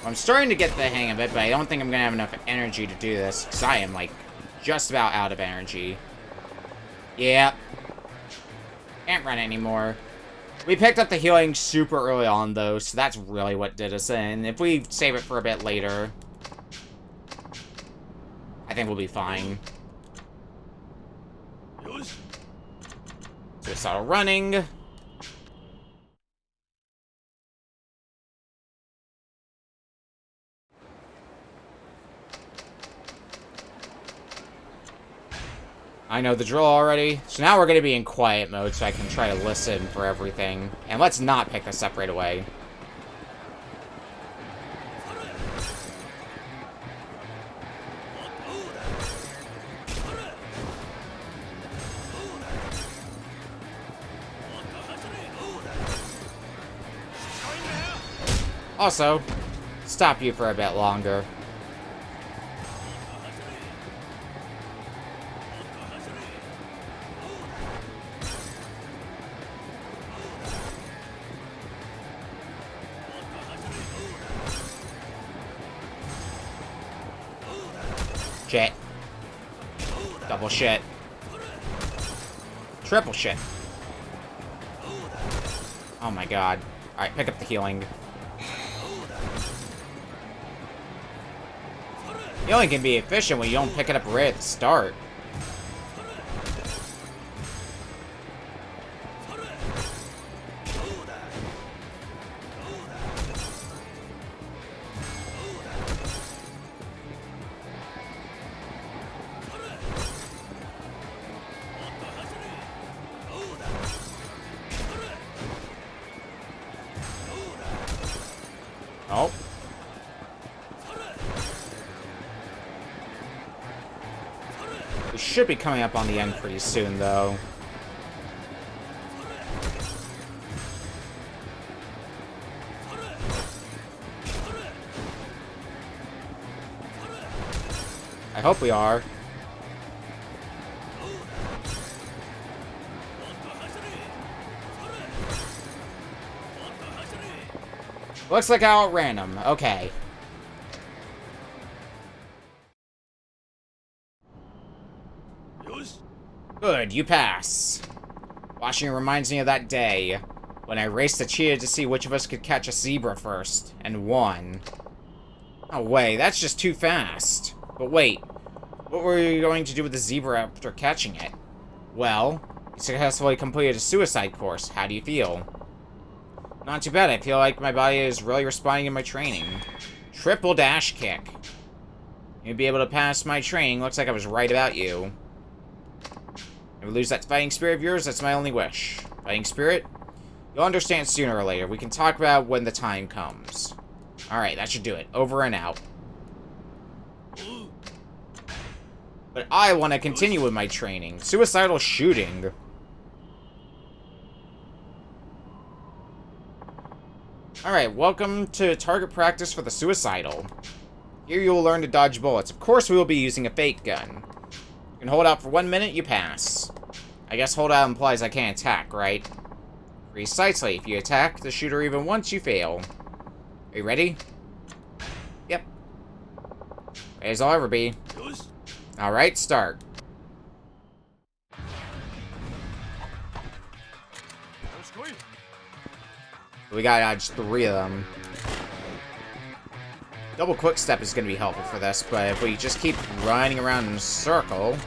I'm starting to get the hang of it, but I don't think I'm gonna have enough energy to do this, because I am, like, just about out of energy. Yep. Can't run anymore. We picked up the healing super early on, though, so that's really what did us in. If we save it for a bit later, I think we'll be fine. Suicidal running. I know the drill already. So now we're going to be in quiet mode so I can try to listen for everything. And let's not pick this up right away. Also, stop you for a bit longer. Shit. Double shit. Triple shit. Oh my god. Alright, pick up the healing. Healing can be efficient when you don't pick it up right at the start. Oh. We should be coming up on the end pretty soon, though. I hope we are. Looks like I outran him. Okay. Good, you pass. Watching it reminds me of that day when I raced the cheetah to see which of us could catch a zebra first, and won. Oh wait, that's just too fast. But wait, what were you going to do with the zebra after catching it? Well, you successfully completed a suicide course. How do you feel? Not too bad. I feel like my body is really responding to my training. Triple dash kick. You'd be able to pass my training. Looks like I was right about you. Never lose that fighting spirit of yours. That's my only wish. Fighting spirit? You'll understand sooner or later. We can talk about when the time comes. Alright, that should do it. Over and out. But I want to continue with my training. Suicidal shooting. Alright, welcome to target practice for the suicidal. Here you will learn to dodge bullets. Of course we will be using a fake gun. You can hold out for 1 minute, you pass. I guess hold out implies I can't attack, right? Precisely. If you attack the shooter even once, you fail. Are you ready? Yep. Ready as I'll ever be. Alright, start. We gotta dodge 3 of them. Double quick step is gonna be helpful for this, but if we just keep running around in a circle...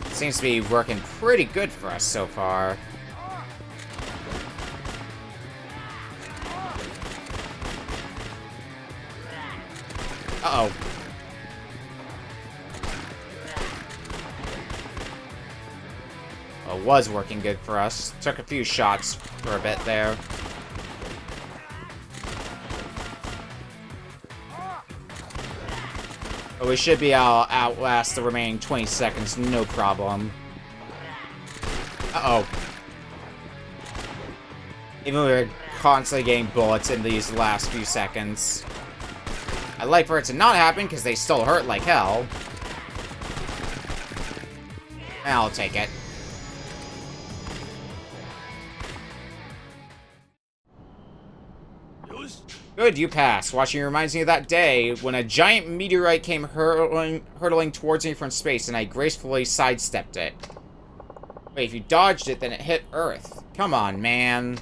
It seems to be working pretty good for us so far. Uh-oh. Well, it was working good for us. Took a few shots for a bit there. But we should be able to outlast the remaining 20 seconds, no problem. Uh-oh. Even though we're constantly getting bullets in these last few seconds. I'd like for it to not happen, because they still hurt like hell. I'll take it. Good, you passed. Watching you reminds me of that day when a giant meteorite came hurtling towards me from space and I gracefully sidestepped it. Wait, if you dodged it, then it hit Earth. Come on, man.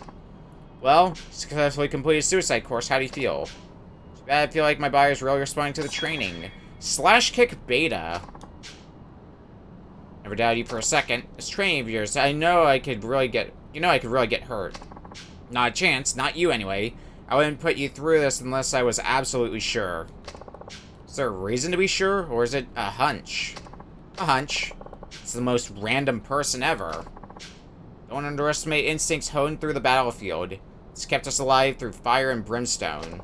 Well, successfully completed suicide course. How do you feel? Too bad I feel like my body is really responding to the training. Slash kick beta. Never doubted you for a second. This training of yours, I know I could really get... You know I could really get hurt. Not a chance. Not you, anyway. I wouldn't put you through this unless I was absolutely sure. Is there a reason to be sure, or is it a hunch? A hunch. It's the most random person ever. Don't underestimate instincts honed through the battlefield. It's kept us alive through fire and brimstone.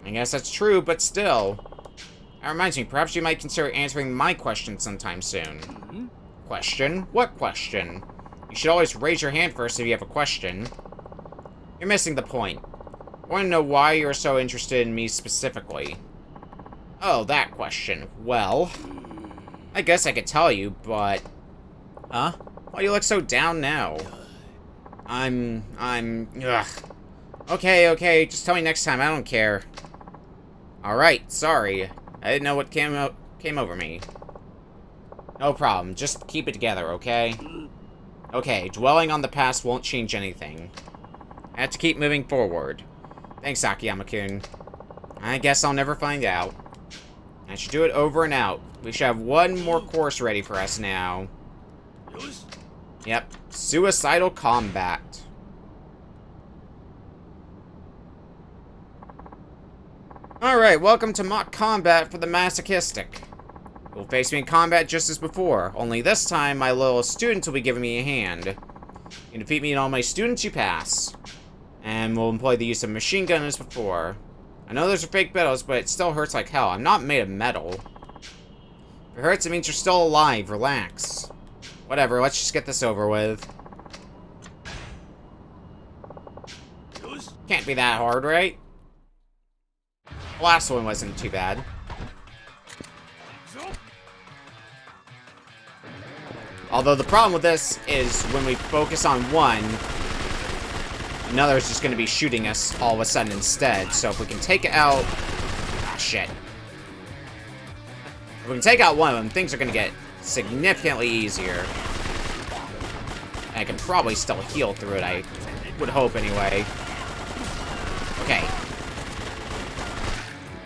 I guess that's true, but still. That reminds me, perhaps you might consider answering my question sometime soon. Question? What question? You should always raise your hand first if you have a question. You're missing the point. I want to know why you're so interested in me specifically. Oh, that question. Well, I guess I could tell you, but... Huh? Why do you look so down now? Ugh. Okay, just tell me next time, I don't care. Alright, sorry. I didn't know what came over me. No problem, just keep it together, okay? Okay, dwelling on the past won't change anything. I have to keep moving forward. Thanks, Akiyama-kun. I guess I'll never find out. I should do it over and out. We should have one more course ready for us now. Yep, suicidal combat. Alright, welcome to mock combat for the masochistic. You'll face me in combat just as before, only this time my little student will be giving me a hand. You defeat me and all my students, you pass. And we'll employ the use of machine gun as before. I know those are fake medals, but it still hurts like hell. I'm not made of metal. If it hurts, it means you're still alive. Relax. Whatever, let's just get this over with. Can't be that hard, right? The last one wasn't too bad. Although the problem with this is when we focus on one, another is just going to be shooting us all of a sudden instead. So if we can take it out... Ah, shit. If we can take out one of them, things are going to get significantly easier. And I can probably still heal through it, I would hope anyway. Okay.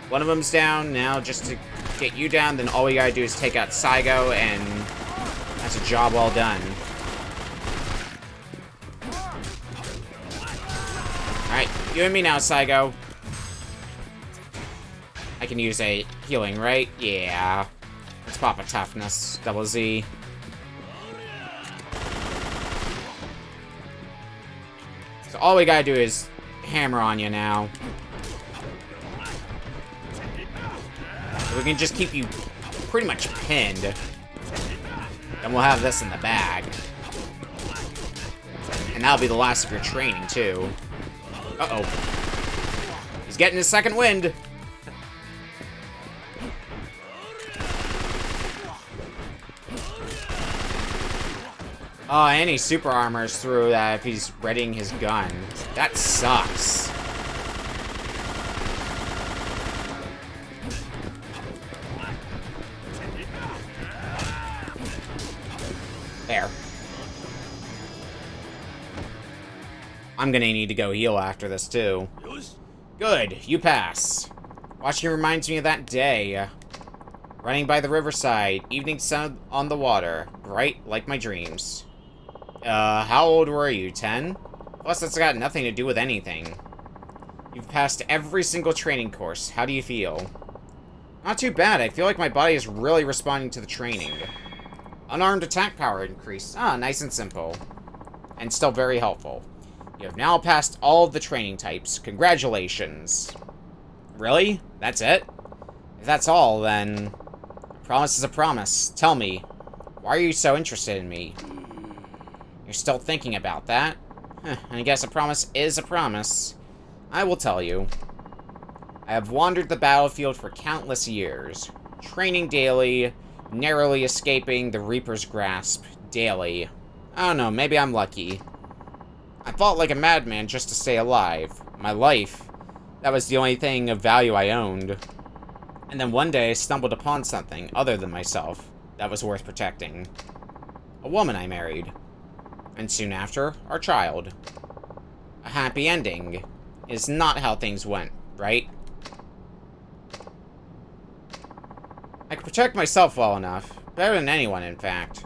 One of them's down. Now, just to get you down, then all we gotta do is take out Saigo, and that's a job well done. Alright, you and me now, Saigo. I can use a healing, right? Yeah. Let's pop a toughness. Double Z. So all we gotta do is hammer on you now. We can just keep you pretty much pinned. Then we'll have this in the bag. And that'll be the last of your training, too. Uh-oh. He's getting his second wind. Oh, and he super armors through that if he's readying his gun. That sucks. There. I'm gonna need to go heal after this, too. Good, you pass. Watching reminds me of that day. Running by the riverside, evening sun on the water, bright like my dreams. How old were you, 10? Plus, that's got nothing to do with anything. You've passed every single training course. How do you feel? Not too bad. I feel like my body is really responding to the training. Unarmed attack power increase. Ah, nice and simple. And still very helpful. You have now passed all of the training types. Congratulations. Really? That's it? If that's all, then... A promise is a promise. Tell me, why are you so interested in me? You're still thinking about that? I guess a promise is a promise. I will tell you. I have wandered the battlefield for countless years, training daily, narrowly escaping the Reaper's grasp daily. I don't know, maybe I'm lucky. I fought like a madman just to stay alive. My life, that was the only thing of value I owned. And then one day I stumbled upon something other than myself that was worth protecting. A woman I married. And soon after, our child. A happy ending is not how things went, right? I could protect myself well enough. Better than anyone, in fact.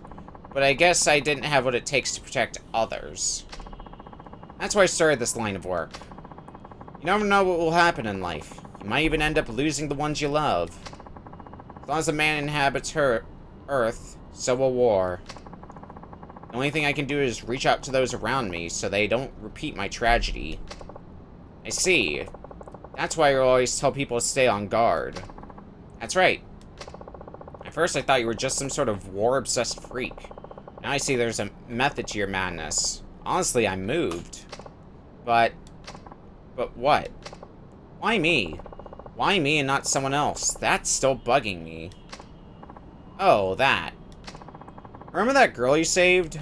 But I guess I didn't have what it takes to protect others. That's why I started this line of work. You never know what will happen in life. You might even end up losing the ones you love. As long as a man inhabits Earth, so will war. The only thing I can do is reach out to those around me so they don't repeat my tragedy. I see. That's why you always tell people to stay on guard. That's right. At first I thought you were just some sort of war-obsessed freak. Now I see there's a method to your madness. Honestly, I'm moved. But what? Why me? Why me and not someone else? That's still bugging me. Oh, that. Remember that girl you saved?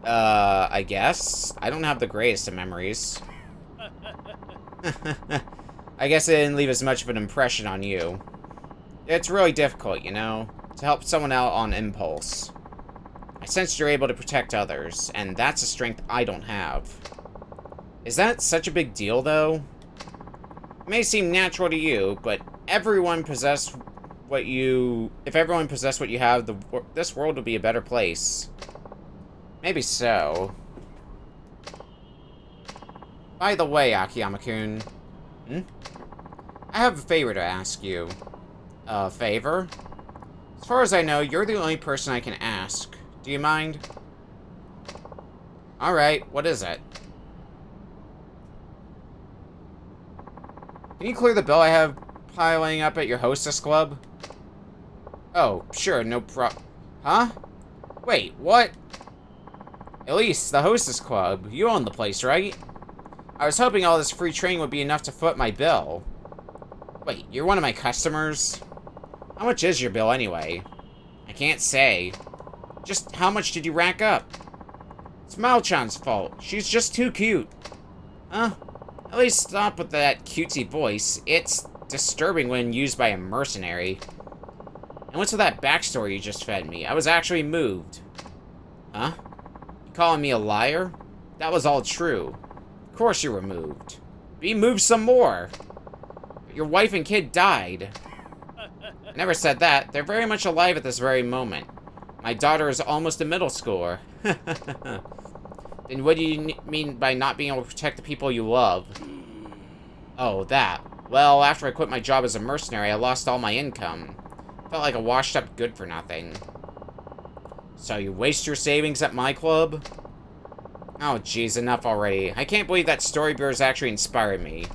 I guess. I don't have the greatest of memories. I guess it didn't leave as much of an impression on you. It's really difficult, you know, to help someone out on impulse. I sensed you're able to protect others, and that's a strength I don't have. Is that such a big deal, though? It may seem natural to you, but if everyone possessed what you have, this world would be a better place. Maybe so. By the way, Akiyama-kun. I have a favor to ask you. A favor? As far as I know, you're the only person I can ask. Do you mind? Alright, what is it? Can you clear the bill I have piling up at your hostess club? Oh, sure, no Huh? Wait, what? Elise, the hostess club. You own the place, right? I was hoping all this free training would be enough to foot my bill. Wait, you're one of my customers? How much is your bill, anyway? I can't say. Just how much did you rack up? It's Mao-chan's fault. She's just too cute. Huh? At least stop with that cutesy voice. It's disturbing when used by a mercenary. And what's with that backstory you just fed me? I was actually moved. Huh? You calling me a liar? That was all true. Of course you were moved. Be moved some more. But your wife and kid died. I never said that. They're very much alive at this very moment. My daughter is almost a middle schooler. Then what do you mean by not being able to protect the people you love? Oh, that. Well, after I quit my job as a mercenary, I lost all my income. Felt like a washed-up good-for-nothing. So you waste your savings at my club? Oh, jeez, enough already. I can't believe that story bears actually inspired me.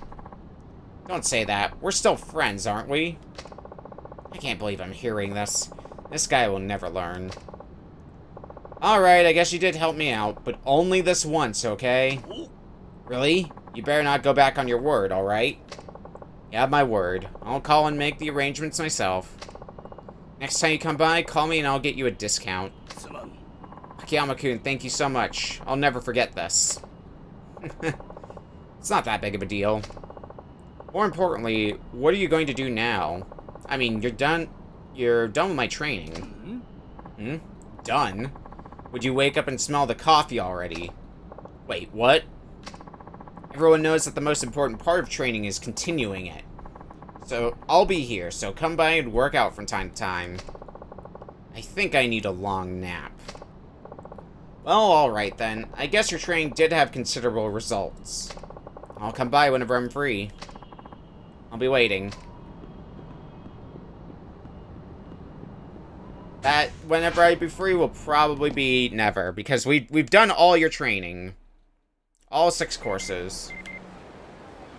Don't say that. We're still friends, aren't we? I can't believe I'm hearing this. This guy will never learn. Alright, I guess you did help me out, but only this once, okay? Really? You better not go back on your word, alright? You have my word. I'll call and make the arrangements myself. Next time you come by, call me and I'll get you a discount. Akiyama-kun, thank you so much. I'll never forget this. It's not that big of a deal. More importantly, what are you going to do now? I mean, you're done with my training. Done? Would you wake up and smell the coffee already? Wait, what? Everyone knows that the most important part of training is continuing it. So, I'll be here, so come by and work out from time to time. I think I need a long nap. Well, alright then. I guess your training did have considerable results. I'll come by whenever I'm free. I'll be waiting. That, whenever I be free, will probably be never, because we've done all your training. All 6 courses.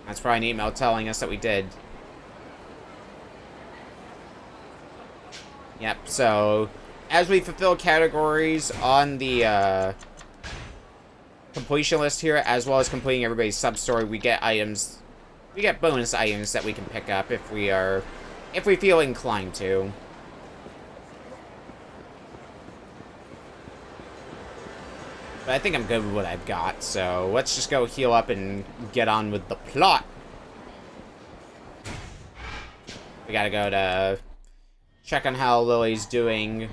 That's probably an email telling us that we did. Yep, so, as we fulfill categories on the, completion list here, as well as completing everybody's sub-story, we get items, we get bonus items that we can pick up if we feel inclined to. But I think I'm good with what I've got, so let's just go heal up and get on with the plot. We gotta go to check on how Lily's doing.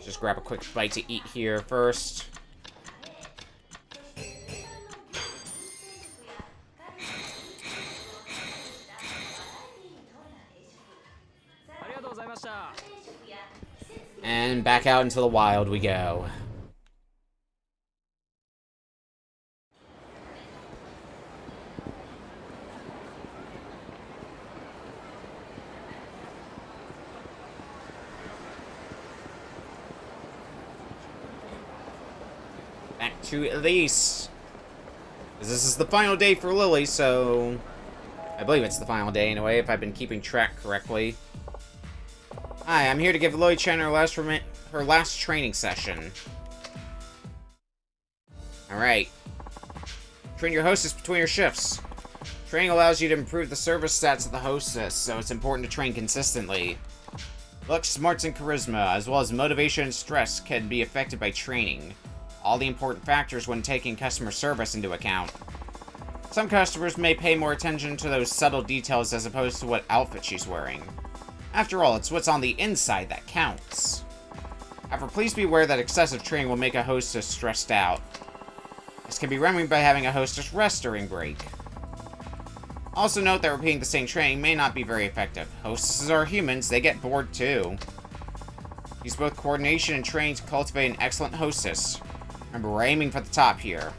Just grab a quick bite to eat here first. And back out into the wild we go. Back to Elise. This is the final day for Lily, so... I believe it's the final day anyway, if I've been keeping track correctly. Hi, I'm here to give Lily-chan her last training session. Alright. Train your hostess between your shifts. Training allows you to improve the service stats of the hostess, so it's important to train consistently. Luck, smarts, and charisma, as well as motivation and stress, can be affected by training. All the important factors when taking customer service into account. Some customers may pay more attention to those subtle details as opposed to what outfit she's wearing. After all, it's what's on the inside that counts. However, please be aware that excessive training will make a hostess stressed out. This can be remedied by having a hostess rest during break. Also note that repeating the same training may not be very effective. Hostesses are humans, they get bored too. Use both coordination and training to cultivate an excellent hostess. Remember, we're aiming for the top here.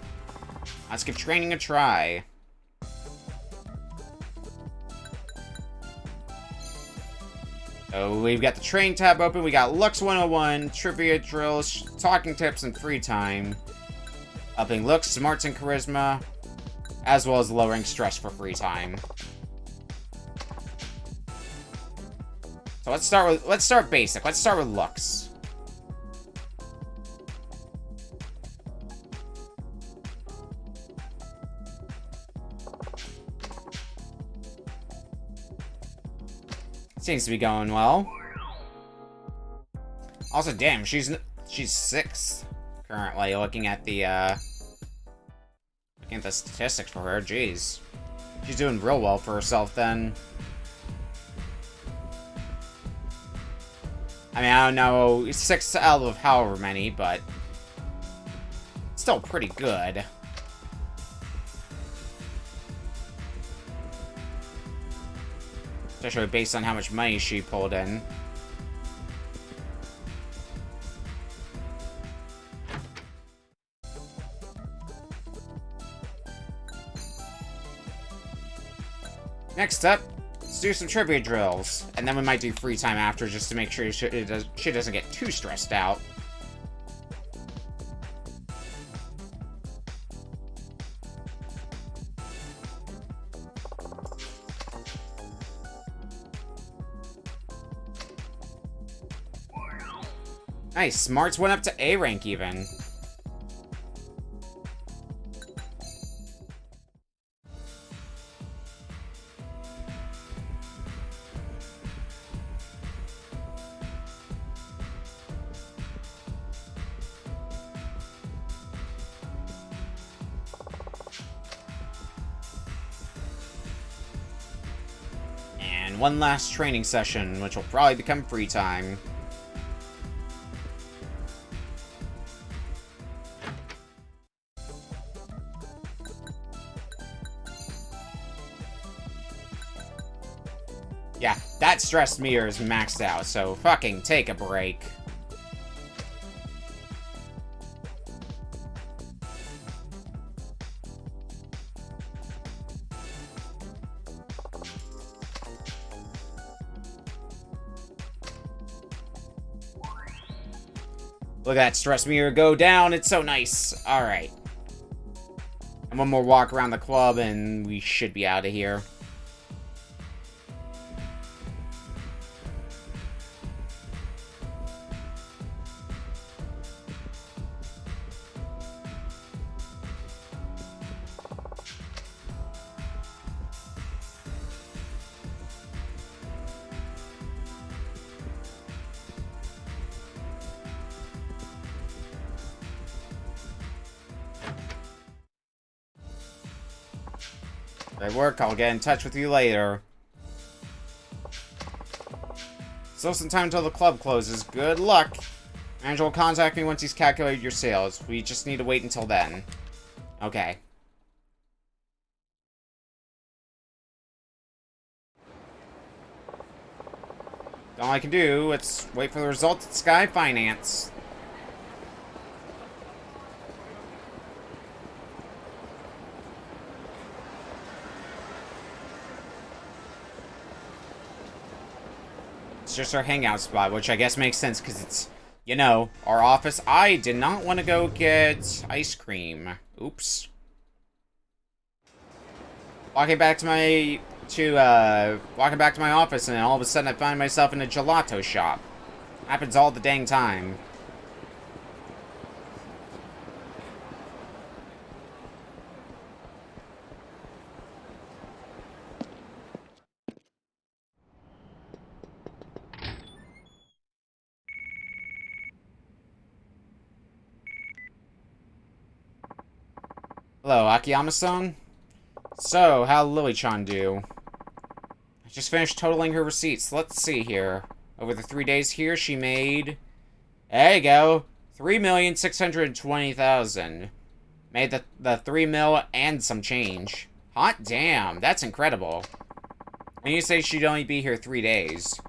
Let's give training a try. So we've got the training tab open, we got Lux 101, trivia drills, talking tips, and free time. Upping looks, smarts, and charisma, as well as lowering stress for free time. So let's start basic. Let's start with looks. Seems to be going well. Also, damn, she's 6th currently. Looking at the statistics for her, jeez, she's doing real well for herself. Then, I mean, I don't know, 6 out of however many, but still pretty good. Especially based on how much money she pulled in. Next up, let's do some trivia drills. And then we might do free time after just to make sure she doesn't get too stressed out. Nice, smarts went up to A rank even. And one last training session, which will probably become free time. Yeah, that stress meter is maxed out, so fucking take a break. Look at that stress meter go down, it's so nice. Alright. And one more walk around the club and we should be out of here. Great work. I'll get in touch with you later. Still some time until the club closes. Good luck. Manager will contact me once he's calculated your sales. We just need to wait until then. Okay. All I can do, let's wait for the results at Sky Finance. It's just our hangout spot, which I guess makes sense because it's, you know, our office. I did not want to go get ice cream. Oops. Walking back to my office, and all of a sudden I find myself in a gelato shop. Happens all the dang time. Hello, Akiyama-san? So, how'd Lily-chan do? I just finished totaling her receipts. Let's see here. Over the 3 days here, she made... There you go! 3,620,000. Made the 3 mil and some change. Hot damn, that's incredible. And you say she'd only be here 3 days.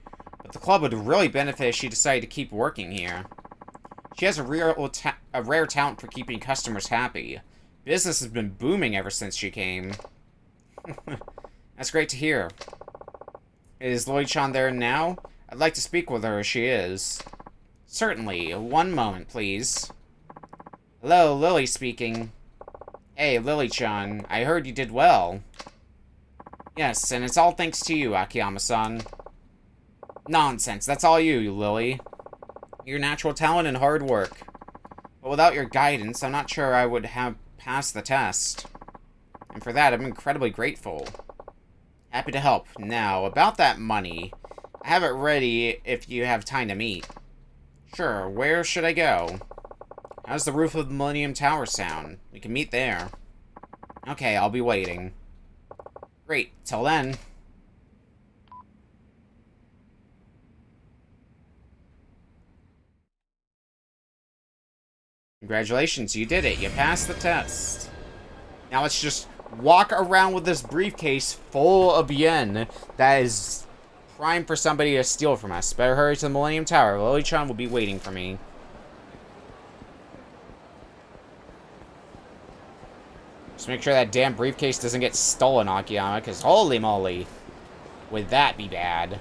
But the club would really benefit if she decided to keep working here. She has a rare talent for keeping customers happy. Business has been booming ever since she came. That's great to hear. Is Lloyd-chan there now? I'd like to speak with her if she is. Certainly. One moment, please. Hello, Lily speaking. Hey, Lily-chan. I heard you did well. Yes, and it's all thanks to you, Akiyama-san. Nonsense. That's all you, Lily. Your natural talent and hard work. But without your guidance, I'm not sure I would have passed the test. And for that, I'm incredibly grateful. Happy to help. Now, about that money, I have it ready if you have time to meet. Sure, where should I go? How's the roof of the Millennium Tower sound? We can meet there. Okay, I'll be waiting. Great, till then. Congratulations, you did it. You passed the test. Now let's just walk around with this briefcase full of yen that is prime for somebody to steal from us. Better hurry to the Millennium Tower. Lily-chan will be waiting for me. Just make sure that damn briefcase doesn't get stolen, Akiyama, because holy moly, would that be bad.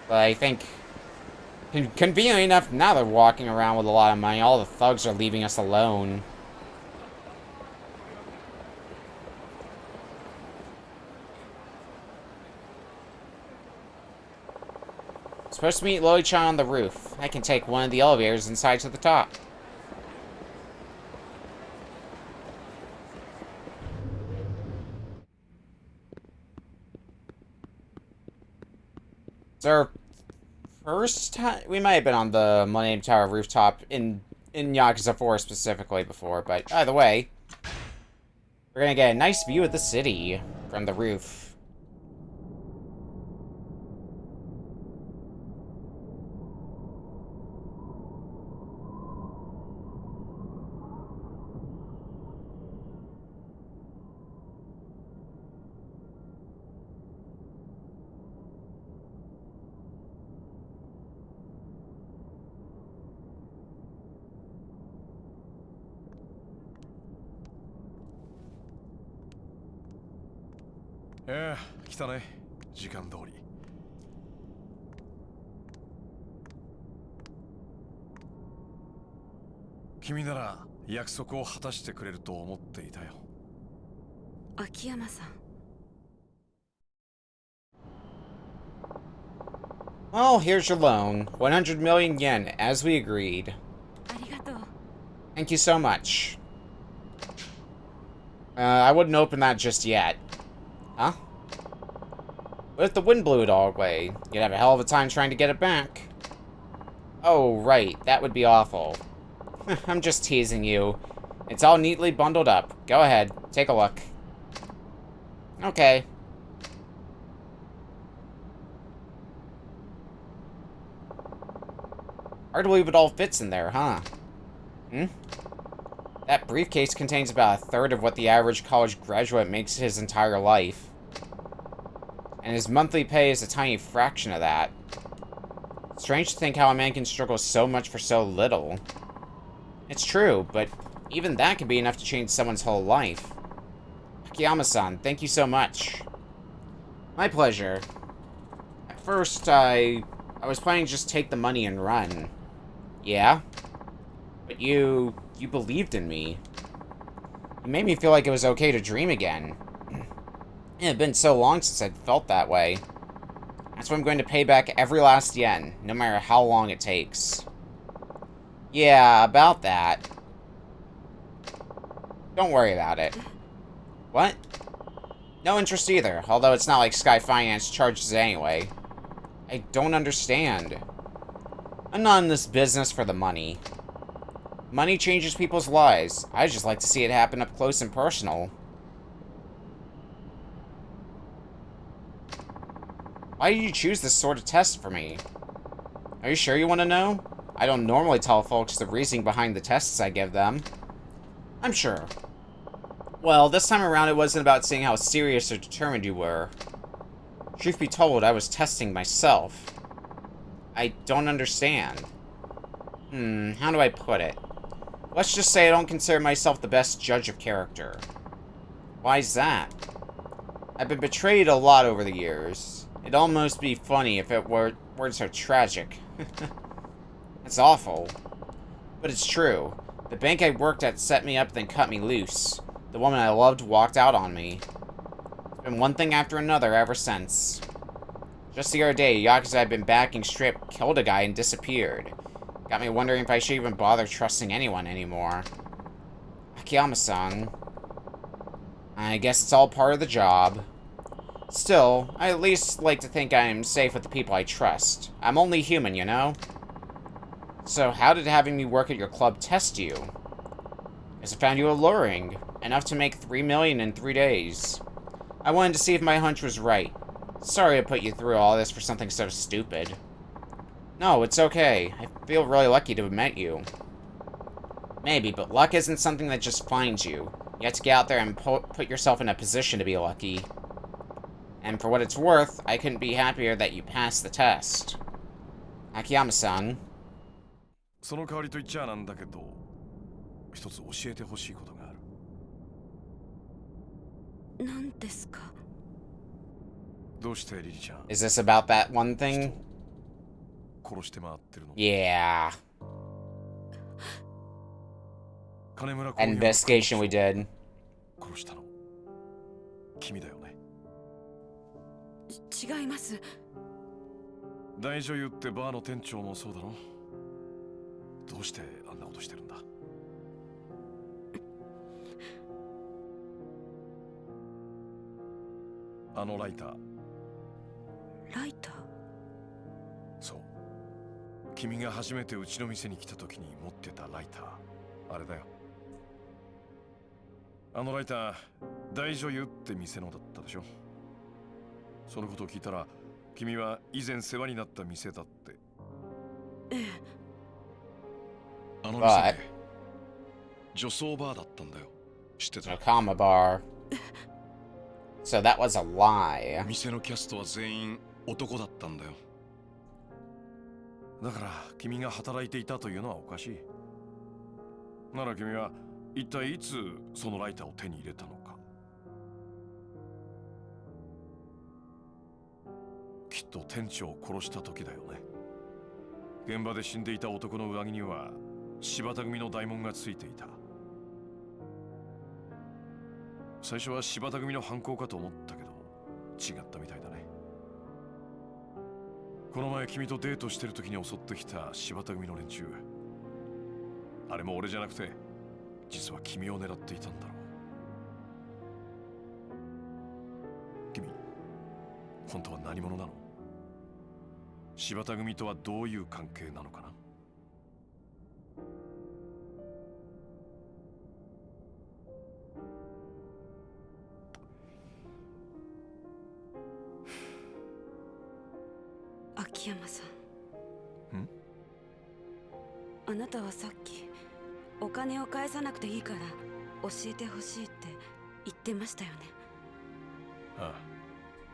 But I think, conveniently enough, now they're walking around with a lot of money. All the thugs are leaving us alone. Supposed to meet Lily-chan on the roof. I can take one of the elevators inside to the top. It's our first time. We might have been on the Millennium Tower rooftop in Yakuza 4 specifically before, but either way, we're gonna get a nice view of the city from the roof.
来たね。時間通り。君なら約束を果たしてくれると思っていたよ。
秋山さん。
Well, here's your loan. 100 million yen, as we agreed.
ありがとう。
Thank you so much. I wouldn't open that just yet. Huh? What if the wind blew it all away? You'd have a hell of a time trying to get it back. Oh, right. That would be awful. I'm just teasing you. It's all neatly bundled up. Go ahead. Take a look. Okay. Hard to believe it all fits in there, huh? That briefcase contains about a third of what the average college graduate makes his entire life. And his monthly pay is a tiny fraction of that. Strange to think how a man can struggle so much for so little. It's true, but even that could be enough to change someone's whole life. Akiyama-san, thank you so much. My pleasure. At first, I was planning to just take the money and run. Yeah? But you believed in me. You made me feel like it was okay to dream again. It had been so long since I'd felt that way. That's why I'm going to pay back every last yen, no matter how long it takes. Yeah, about that. Don't worry about it. What? No interest either, although it's not like Sky Finance charges it anyway. I don't understand. I'm not in this business for the money. Money changes people's lives. I just like to see it happen up close and personal. Why did you choose this sort of test for me? Are you sure you want to know? I don't normally tell folks the reasoning behind the tests I give them. I'm sure. Well, this time around it wasn't about seeing how serious or determined you were. Truth be told, I was testing myself. I don't understand. How do I put it? Let's just say I don't consider myself the best judge of character. Why's that? I've been betrayed a lot over the years. It'd almost be funny if it weren't so tragic. It's awful. But it's true. The bank I worked at set me up then cut me loose. The woman I loved walked out on me. It's been one thing after another ever since. Just the other day, Yakuza I'd been backing strip killed a guy and disappeared. Got me wondering if I should even bother trusting anyone anymore. Akiyama-san. I guess it's all part of the job. Still, I at least like to think I'm safe with the people I trust. I'm only human, you know? So how did having me work at your club test you? Because I found you alluring. Enough to make 3 million in 3 days. I wanted to see if my hunch was right. Sorry I put you through all this for something so stupid. No, it's okay. I feel really lucky to have met you. Maybe, but luck isn't something that just finds you. You have to get out there and put yourself in a position to be lucky. And for what it's worth, I couldn't be happier that you passed the test. Akiyama-san.
その代わりと言っちゃなんだけど、一つ教えてほしいことがある。
何ですか？
どうしてリリちゃん
Is this about that one thing?
殺して回ってるの？
Yeah.
金村工業の
Investigation we did.
殺したの君だよね。
違います。
大女優ってバーの店長もそうだろ。どうしてあんなことしてるんだ？あのライター。
ライター？
そう。君が初めてうちの店に来た時に持ってたライター。あれだよ。あのライター、大女優って店のだったでしょ。そのことを聞いたら、君は以前世話になった店だって。
ええ。
あの店で女装バーだったんだよ。知ってた？
Nakama bar. So that was a lie.
店のキャストは全員男だったんだよ。だから君が働いていたというのはおかしい。なら君は一体いつそのライターを手に入れたのか。きっと店長を殺した時だよね。現場で死んでいた男の上着には柴田組の大門がついていた。最初は柴田組の犯行かと思ったけど違ったみたいだね。この前君とデートしてる時に襲ってきた柴田組の連中、あれも俺じゃなくて実は君を狙っていたんだろう。君本当は何者なの？柴田組とはどういう関係なのかな？
秋山さん。
ん？
あなたはさっきお金を返さなくていいから教えてほしいって言ってましたよね。
ああ、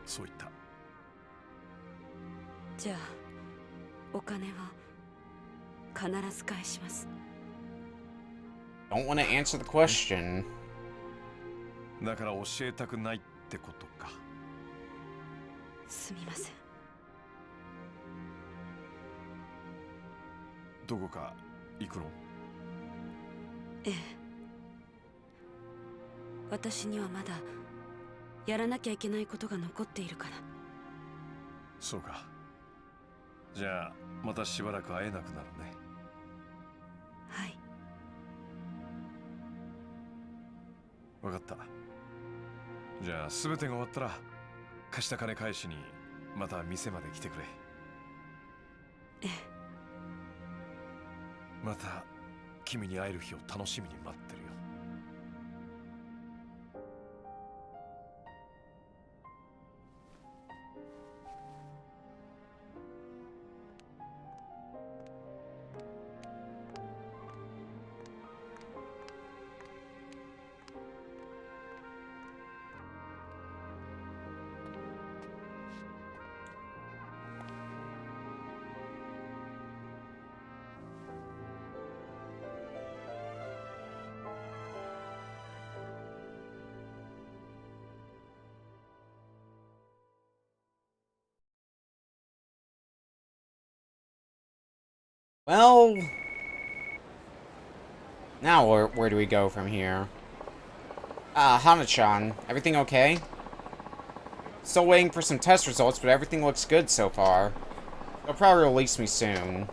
そう言った。
じゃあお金は必ず返します。
Don't want to answer the question.
だから教えたくないってことか。
すみません。
どこか行くの？
ええ、私にはまだやらなきゃいけないことが残っているから。
そうか。じゃあまたしばらく会えなくなるね。
はい。
わかった。じゃあ全てが終わったら貸した金返しにまた店まで来てくれ。
ええ。
また君に会える日を楽しみに待ってるよ。
Well, now where do we go from here? Hana-chan, everything okay? Still waiting for some test results, but everything looks good so far. They'll probably release me soon.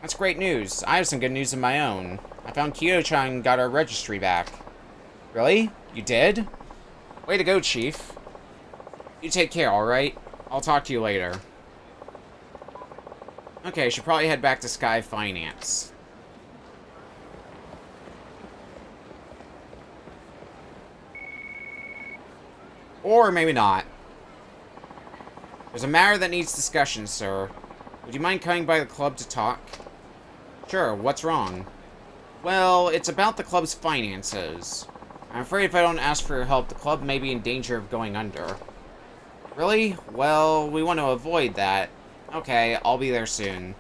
That's great news. I have some good news of my own. I found Kyoto-chan got our registry back. Really? You did? Way to go, Chief. You take care, alright? I'll talk to you later. Okay, should probably head back to Sky Finance. Or maybe not. There's a matter that needs discussion, sir. Would you mind coming by the club to talk? Sure, what's wrong? Well, it's about the club's finances. I'm afraid if I don't ask for your help, the club may be in danger of going under. Really? Well, we want to avoid that. Okay, I'll be there soon.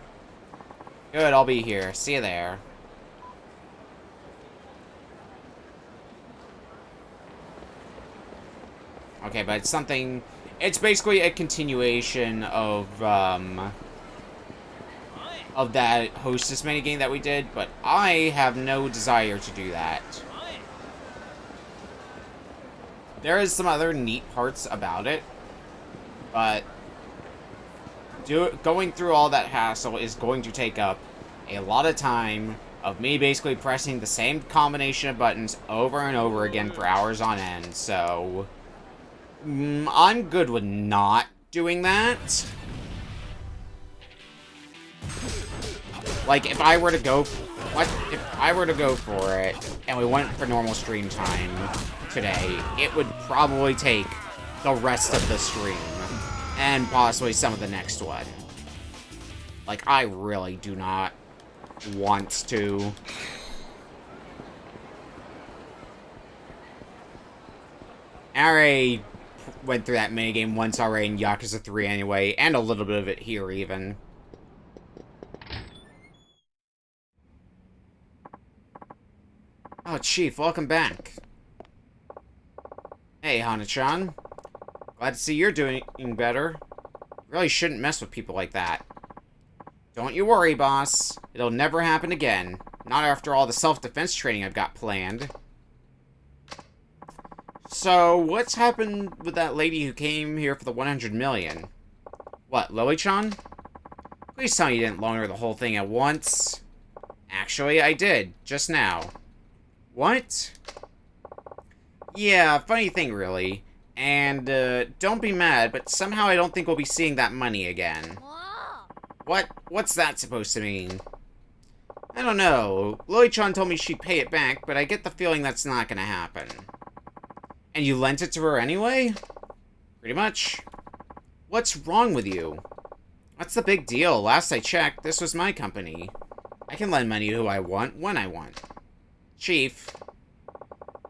Good, I'll be here. See you there. Okay, but it's something... It's basically a continuation of that hostess minigame that we did, but I have no desire to do that. There is some other neat parts about it, but going through all that hassle is going to take up a lot of time of me basically pressing the same combination of buttons over and over again for hours on end, so... I'm good with not doing that. Like, if I were to go... If I were to go for it, and we went for normal stream time today, it would probably take the rest of the stream. And possibly some of the next one. Like, I really do not want to. I already went through that minigame once already in Yakuza 3 anyway, and a little bit of it here even. Oh, Chief, welcome back. Hey, Hana-chan. Glad to see you're doing better. Really shouldn't mess with people like that. Don't you worry, boss. It'll never happen again. Not after all the self-defense training I've got planned. So, what's happened with that lady who came here for the 100 million? What, Lily-chan? Please tell me you didn't loan her the whole thing at once. Actually, I did, just now. What? Yeah, funny thing, really. And, don't be mad, but somehow I don't think we'll be seeing that money again. What's that supposed to mean? I don't know. Lily-chan told me she'd pay it back, but I get the feeling that's not gonna happen. And you lent it to her anyway? Pretty much. What's wrong with you? What's the big deal? Last I checked, this was my company. I can lend money to who I want, when I want. Chief.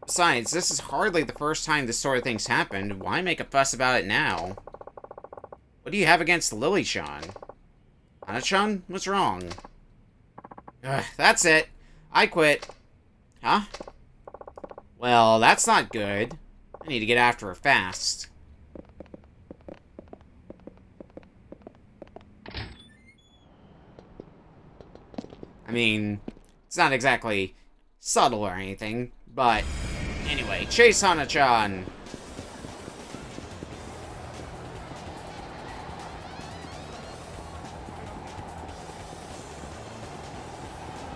Besides, this is hardly the first time this sort of thing's happened. Why make a fuss about it now? What do you have against Lily-chan? Hana-chan? What's wrong? Ugh, that's it. I quit. Huh? Well, that's not good. I need to get after her fast. I mean, it's not exactly subtle or anything, but anyway, chase Hana-chan!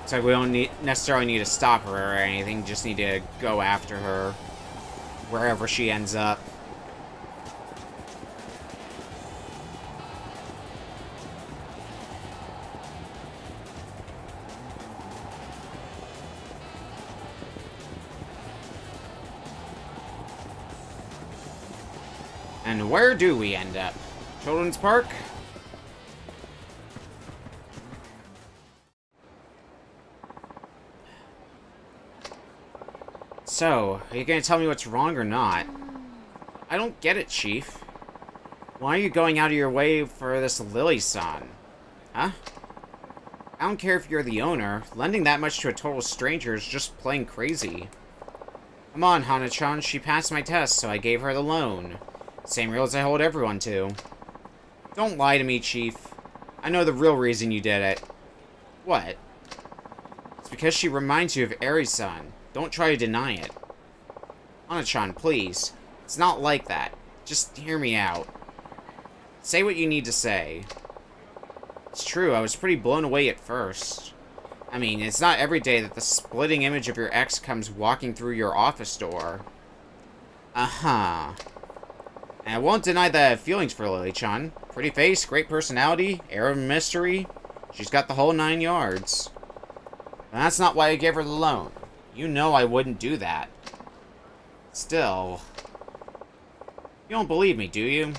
So we don't necessarily need to stop her or anything, just need to go after her wherever she ends up. And where do we end up? Children's Park? So, are you gonna tell me what's wrong or not? I don't get it, Chief. Why are you going out of your way for this Lily-san? Huh? I don't care if you're the owner. Lending that much to a total stranger is just plain crazy. Come on, Hana-chan. She passed my test, so I gave her the loan. Same rules I hold everyone to. Don't lie to me, Chief. I know the real reason you did it. What? It's because she reminds you of Eri-san. Don't try to deny it. Hana-chan, please. It's not like that. Just hear me out. Say what you need to say. It's true, I was pretty blown away at first. I mean, it's not every day that the splitting image of your ex comes walking through your office door. Uh-huh. And I won't deny that I have feelings for Lily-chan. Pretty face, great personality, air of mystery. She's got the whole 9 yards. But that's not why I gave her the loan. You know I wouldn't do that. Still. You don't believe me, do you?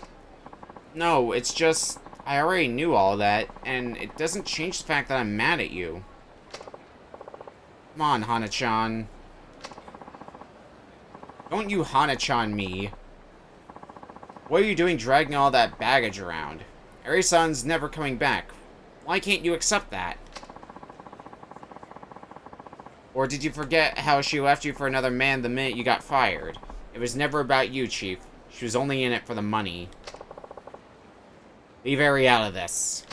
No, it's just... I already knew all that, and it doesn't change the fact that I'm mad at you. Come on, Hana-chan. Don't you Hana-chan me. What are you doing dragging all that baggage around? Eri-san's never coming back. Why can't you accept that? Or did you forget how she left you for another man the minute you got fired? It was never about you, Chief. She was only in it for the money. Leave Eri out of this.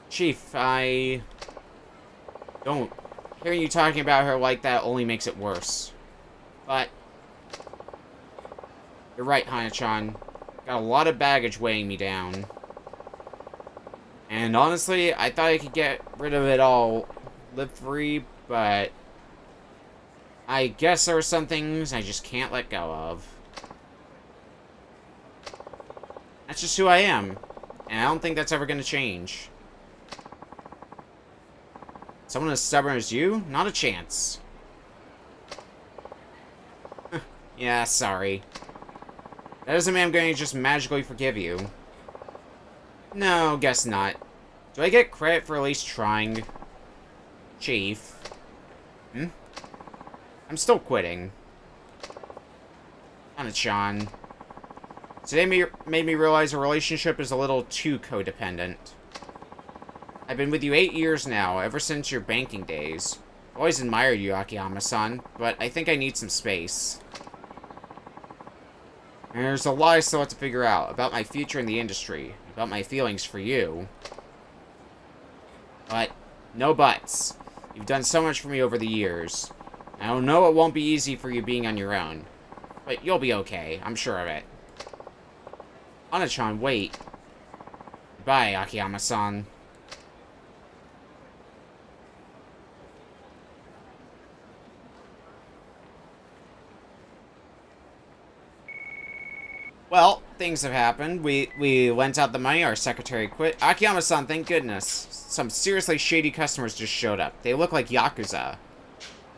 Chief, I... don't. Hearing you talking about her like that only makes it worse. But... you're right, Hana-chan. Got a lot of baggage weighing me down. And honestly, I thought I could get rid of it all... live free, but... I guess there are some things I just can't let go of. That's just who I am. And I don't think that's ever gonna change. Someone as stubborn as you? Not a chance. Yeah, sorry. That doesn't mean I'm going to just magically forgive you. No, guess not. Do I get credit for at least trying? Chief. I'm still quitting. Hana-chan. Today made me realize a relationship is a little too codependent. I've been with you 8 years now, ever since your banking days. I've always admired you, Akiyama-san, but I think I need some space. And there's a lot I still have to figure out about my future in the industry, about my feelings for you. But, no buts. You've done so much for me over the years. I don't know it won't be easy for you being on your own. But you'll be okay, I'm sure of it. Hana-chan, wait. Goodbye, Akiyama-san. Well, things have happened. We lent out the money, our secretary quit. Akiyama-san, thank goodness. Some seriously shady customers just showed up. They look like Yakuza.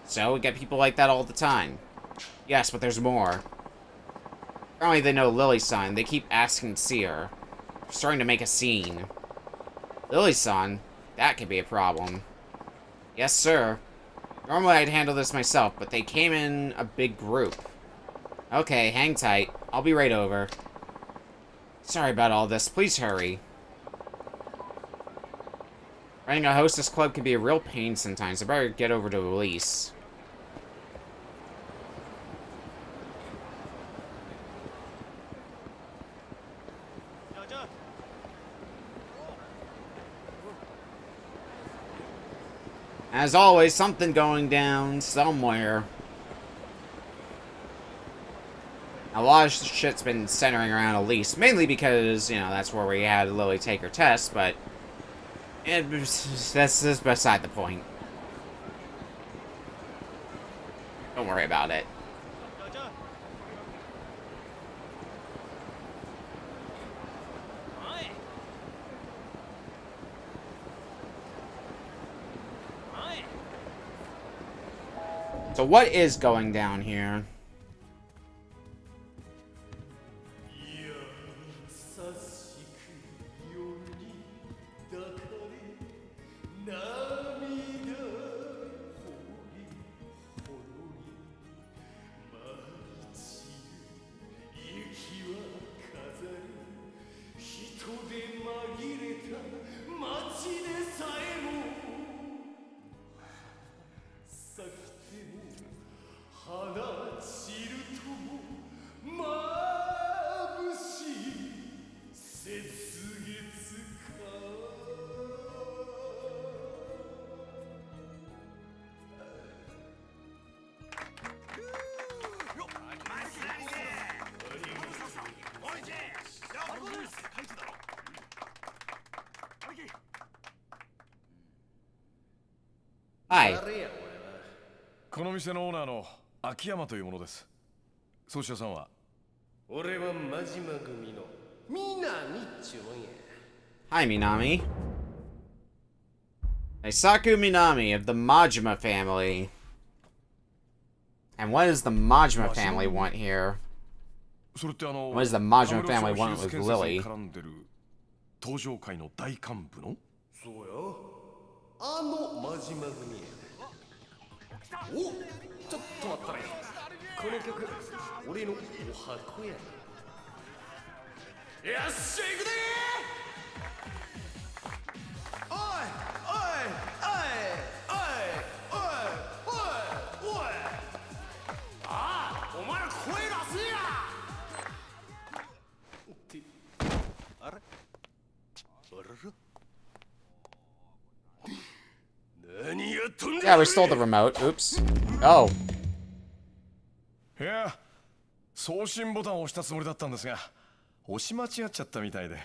So, we get people like that all the time. Yes, but there's more. Apparently they know Lily-san. They keep asking to see her. They're starting to make a scene. Lily-san? That could be a problem. Yes, sir. Normally I'd handle this myself, but they came in a big group. Okay, hang tight. I'll be right over. Sorry about all this. Please hurry. Running a hostess club can be a real pain sometimes. I better get over to Elise. As always, something going down somewhere. A lot of shit's been centering around Elise, mainly because, you know, that's where we had Lily take her test, but that's just beside the point. Don't worry about it. So what is going down here? Hi.
この店のオーナーの秋山というものです。奏者さんは？
俺は真島組の南っちゅうもんや。
Hi, Minami. Eisaku Minami of the Majima family. And what does the Majima family want here?
それってwhat
does the Majima family want with Lily?
登場界の大幹部の？
そうよ。真島組や。お、ちょっと待ったね。この曲、俺のお箱や。よっしゃ、行くでー。おいおいおいおいおいおいおい。ああ、お前ら声出せや。ってあれ？あらら。
Yeah, we stole the remote. Oops. Oh.
いや、送信ボタンを押したつもりだったんですが、押し間違っちゃったみたいで。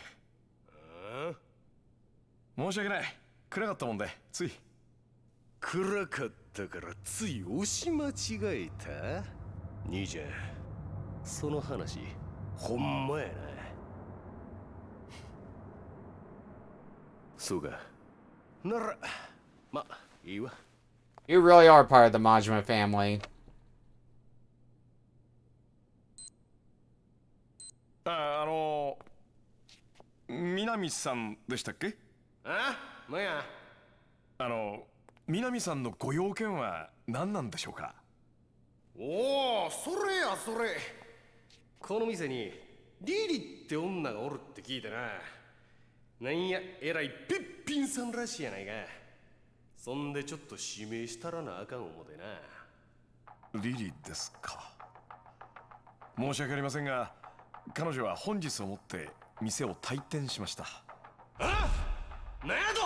申し訳ない。暗かったもんで、つい。
暗かったからつい押し間違えた？兄ちゃん、その話、ほんまやな。そうか。なら、ま、いいわ。
You really are part of the Majima family.
南さんでしたっけ？
あ？なんや？
南さんのご用件は何なんでしょうか？
おお、それやそれ。この店にリリって女がおるって聞いてな。なんや、えらいべっぴんさんらしいやないか。そんでちょっと指名したらなあかん思てな。
リリですか。申し訳ありませんが、彼女は本日をもって店を退店しました。
あ？なんやと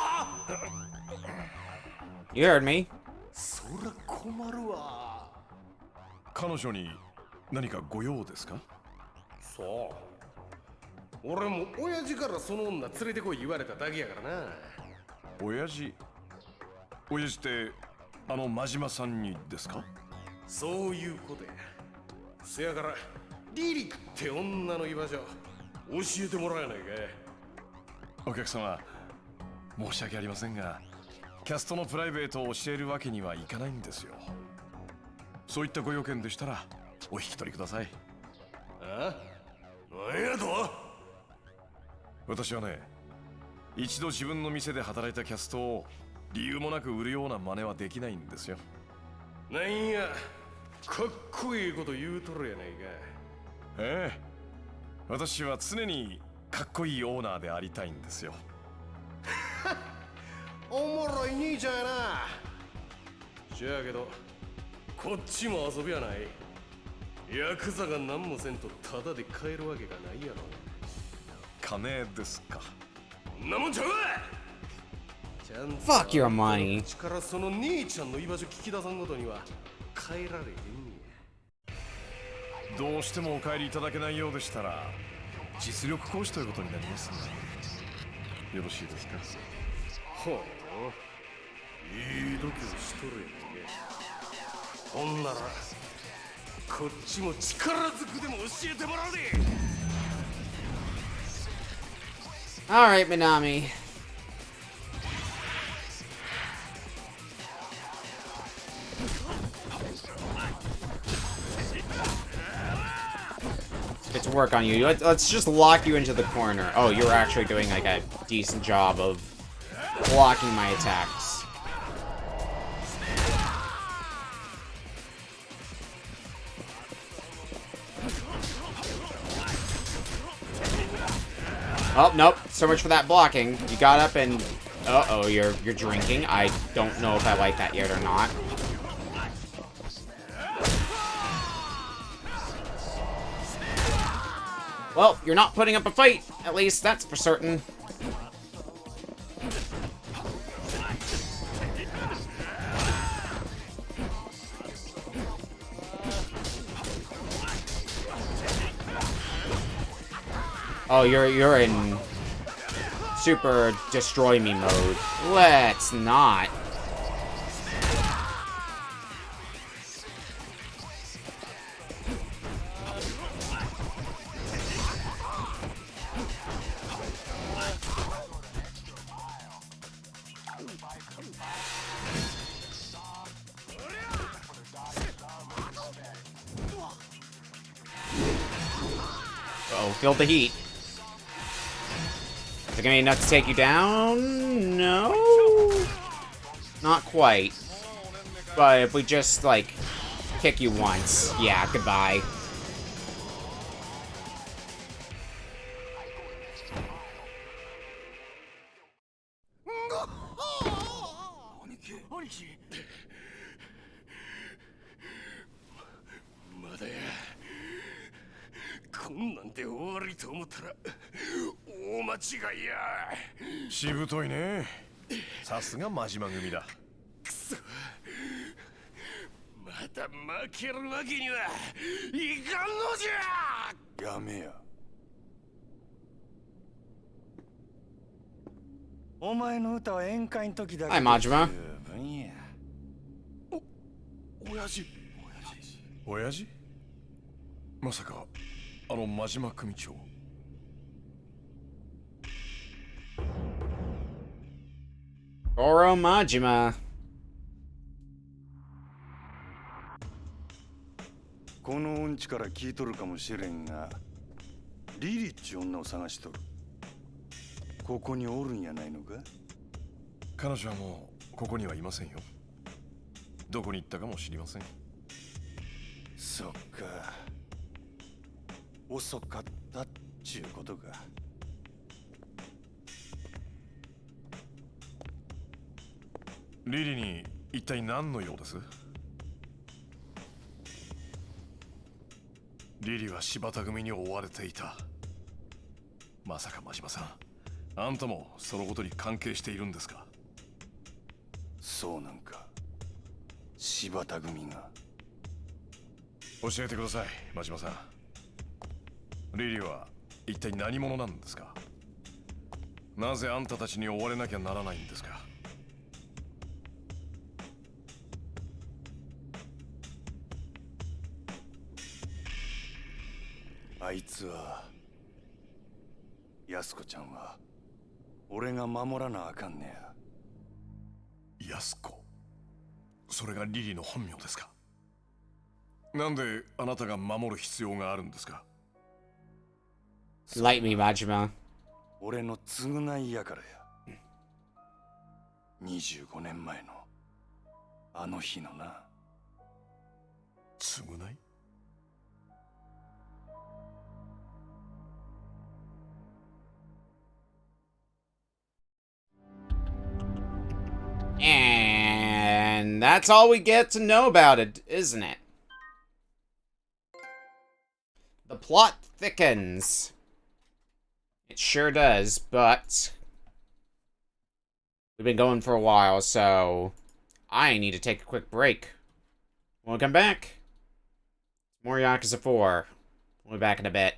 You heard me.
そら困るわ。
彼女に何かご用ですか？
そう。俺も親父からその女連れてこい言われただけやからな。
親父って真島さんにですか？
そういうことや。せやからリリって女の居場所教えてもらえないか。
お客様、申し訳ありませんが、キャストのプライベートを教えるわけにはいかないんですよ。そういったご用件でしたらお引き取りください。
あ？何やと？
私はね、一度自分の店で働いたキャストを理由もなく売るような真似はできないんですよ。
なんや、かっこいいこと言うとるやないか。
ええ、私は常にかっこいいオーナーでありたいんですよ。
おもろい兄ちゃんやな。じゃあけどこっちも遊びやない。ヤクザが何もせんとタダで買えるわけがないやろ。
金ですか。
んなもんちゃうわ。ちゃんと
Fuck your money.
力その兄ちゃんの居場所聞き出さんごとには変えられへんね
どうしてもお帰りいただけないようでしたら実力行使ということになりますね。よろしいですか。
や。ほう、いい度胸しとるやんけ。ほんならこっちも力ずくでも教えてもらうで。
Alright, Minami. Let's work on you. Let's just lock you into the corner. Oh, you're actually doing like a decent job of blocking my attacks. Oh, nope. So much for that blocking. You got up and... Uh-oh, you're drinking. I don't know if I like that yet or not. Well, you're not putting up a fight. At least, that's for certain. Oh, you're in super destroy me mode. Let's not. Oh, feel the heat. Is it gonna be enough to take you down? No? Not quite. But if we just, like, kick you once, yeah, goodbye.
To 思ったら大間違いや。
しぶといね。さすが真島組だ。
くそ、また負けるわけにはいかんのじゃ。
やめや。
お前の歌は宴会の時だけ
Hi, Majima.
十分や。
親父。親父？まさかあの真島組長。
Goro Majima.
この音痴から聞いとるかもしれんが、リリっち女を探しとる。ここにおるんやないのか？
彼女はもうここにはいませんよ。どこに行ったかも知りません。
そっか。遅かったっちゅうことか。
リリに一体何の用です？リリは柴田組に追われていた。まさか真島さん、あんたもそのことに関係しているんですか？
そうなんか。柴田組が。
教えてください、真島さん。リリは一体何者なんですか？なぜあんたたちに追われなきゃならないんですか？
あいつは安子ちゃんは俺が守らなあかんねや。
安子。それがリリーの本名ですか？なんであなたが守る必要があるんですか？
Light me, Majima.
俺の償いやからや。25年前のあの日のな。
償い？
And that's all we get to know about it, isn't it? The plot thickens. It sure does, but we've been going for a while, so I need to take a quick break. When we come back, more Yakuza 4. We'll be back in a bit.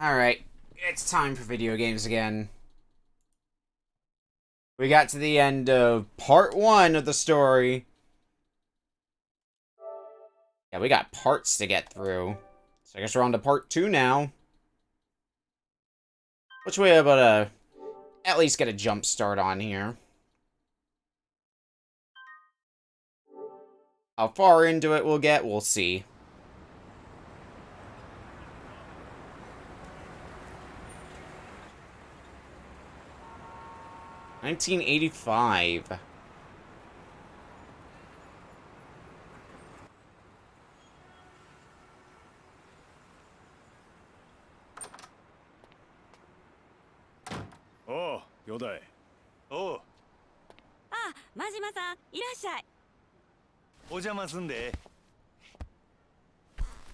Alright, it's time for video games again. We got to the end of part 1 of the story. Yeah, we got parts to get through. So I guess we're on to part 2 now. Which we're able to at least get a jump start on here. How far into it we'll get, we'll see. $1985.
おう兄弟。
おう、
あ、真島さんいらっしゃい。
お邪魔すんで。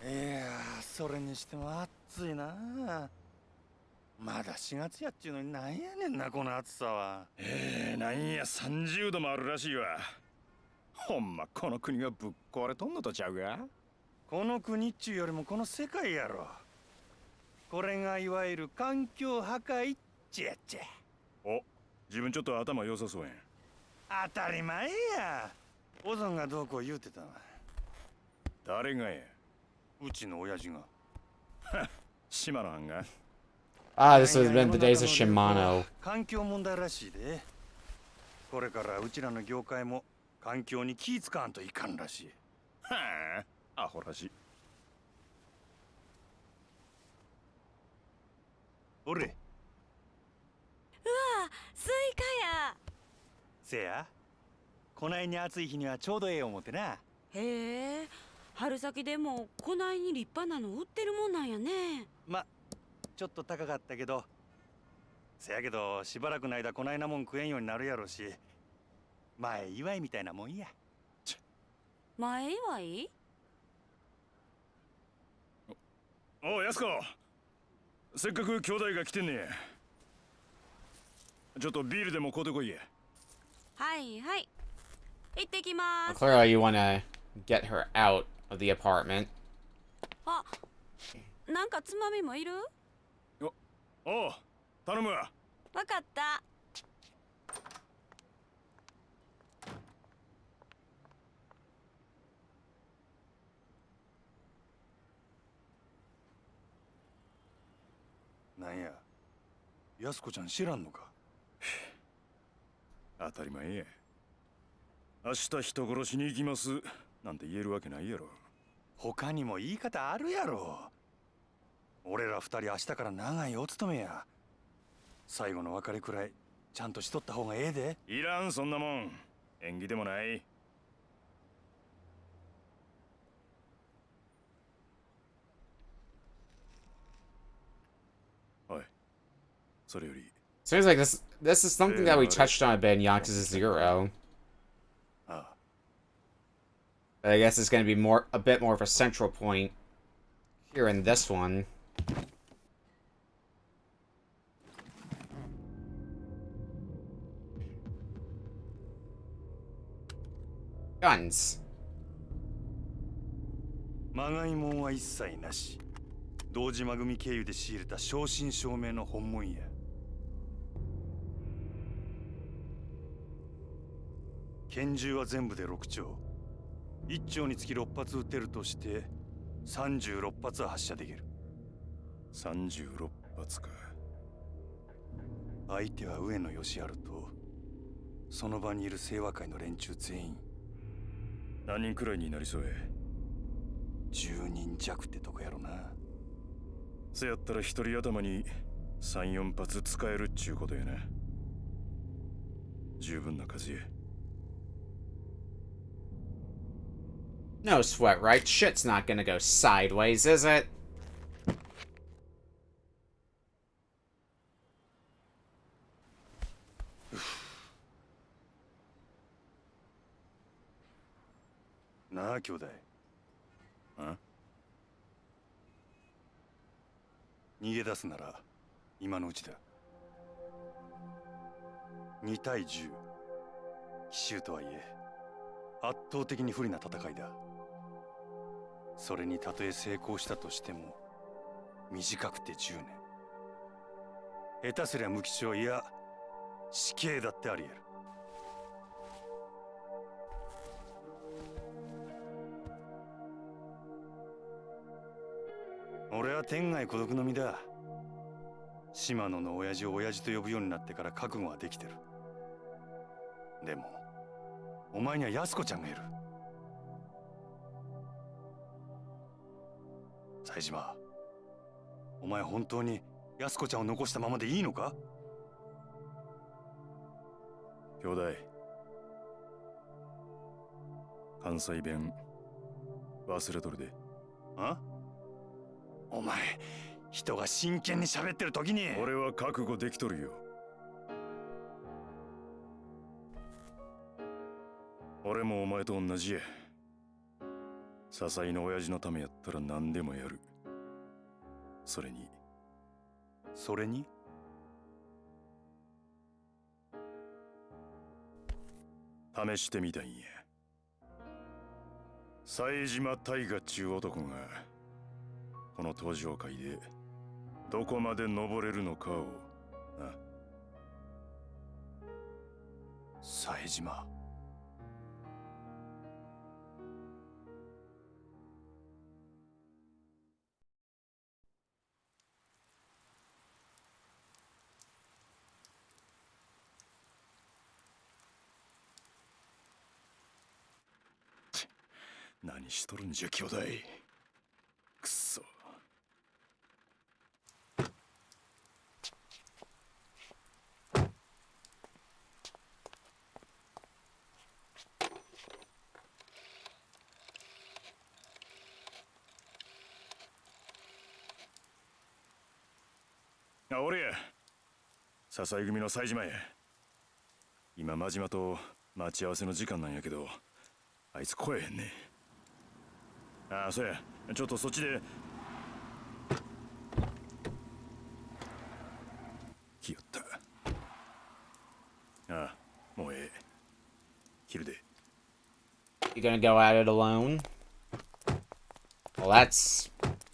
いやー、それにしても暑いな。まだ4月やっちゅうのになんやねんな、この暑さは。
なんや30度もあるらしいわ。ほんまこの国がぶっ壊れとんのとちゃうが。
この国っちゅうよりもこの世界やろ。これがいわゆる環境破壊っちやっちゃ。
お、自分ちょっと頭良さそうやん。
当たり前や。オゾンがどうこう言うてたわ。
誰がや。
うちの親父が。
島の藩が。
Ah, this has been the days of Shimano.
環境問題らしいで。これからうちらの業界も環境に気ぃ使わんといかんらしい。
はあ、アホらしい。
おれ。
うわ、スイカや。
せや。こないに暑い日にはちょうどええ思ってな。
へえ、春先でもこないに立派なの売ってるもんなんやね。
ま、ちょっと高かったけど。せやけどしばらくの間こないなもん食えんようになるやろし。前祝いみたいなもんや。
前祝い？
おう、やすこ。せっかく兄弟が来てんねや。ちょっとビールでも買うてこいや。
はいはい。行ってきま
Well,
す。
clearly you want to get her out of the apartment.
あ、なんかつまみもいる？
おう、頼むわ。
わかった。
なんや、やすこちゃん知らんのか。
当たり前や。明日人殺しに行きますなんて言えるわけないやろ。
他にも言い方あるやろ。俺ら二人明日から長いお勤めや。最後の別れくらいちゃんとしとった方がええで。
いらん、そんなもん。縁起でもない。おい、それより。
Seems like this is something that we touched on a bit in Yakuza 0.
ああ、
But I guess it's going to be a bit more of a central point here in this one. Guns.
まがいもんは一切なし。堂島組経由で仕入れた正真正銘の本物や。拳銃は全部で6丁。1丁につき6発撃てるとして36発は発射できる。
36発か。
相手は上野義治とその場にいる清和会の連中全員。
何人くらいになりそうや。
10人弱ってとこやろな。
せやったら一人頭に3、4発使えるっちゅうことやな。十分な数や。
No sweat, right? Shit's not gonna go sideways, is it?
なあ兄弟。
あ？
逃げ出すなら今のうちだ。2対10。奇襲とはいえ圧倒的に不利な戦いだ。それにたとえ成功したとしても短くて10年。下手すりゃ無期懲、いや死刑だってあり得る。俺は天涯孤独の身だ。島野の親父を親父と呼ぶようになってから覚悟はできてる。でもお前には安子ちゃんがいる。冴島、お前本当に安子ちゃんを残したままでいいのか？
兄弟、関西弁忘れとるで。
あ？お前、人が真剣に喋ってる時に。
俺は覚悟できとるよ。俺もお前と同じや。笹井の親父のためやったら何でもやる。それに試してみたいんや。冴島大河っちゅう男がこの登場界でどこまで登れるのかをな。
冴島、
何しとるんじゃ兄弟。くっそ。あ、俺や。笹井組の冴島や。今真島と待ち合わせの時間なんやけど、あいつ来えへんね。ああ、そうや。ちょっとそっちで。来よった。ああ、もうええ。切るで。
You gonna go at it alone? Well, that's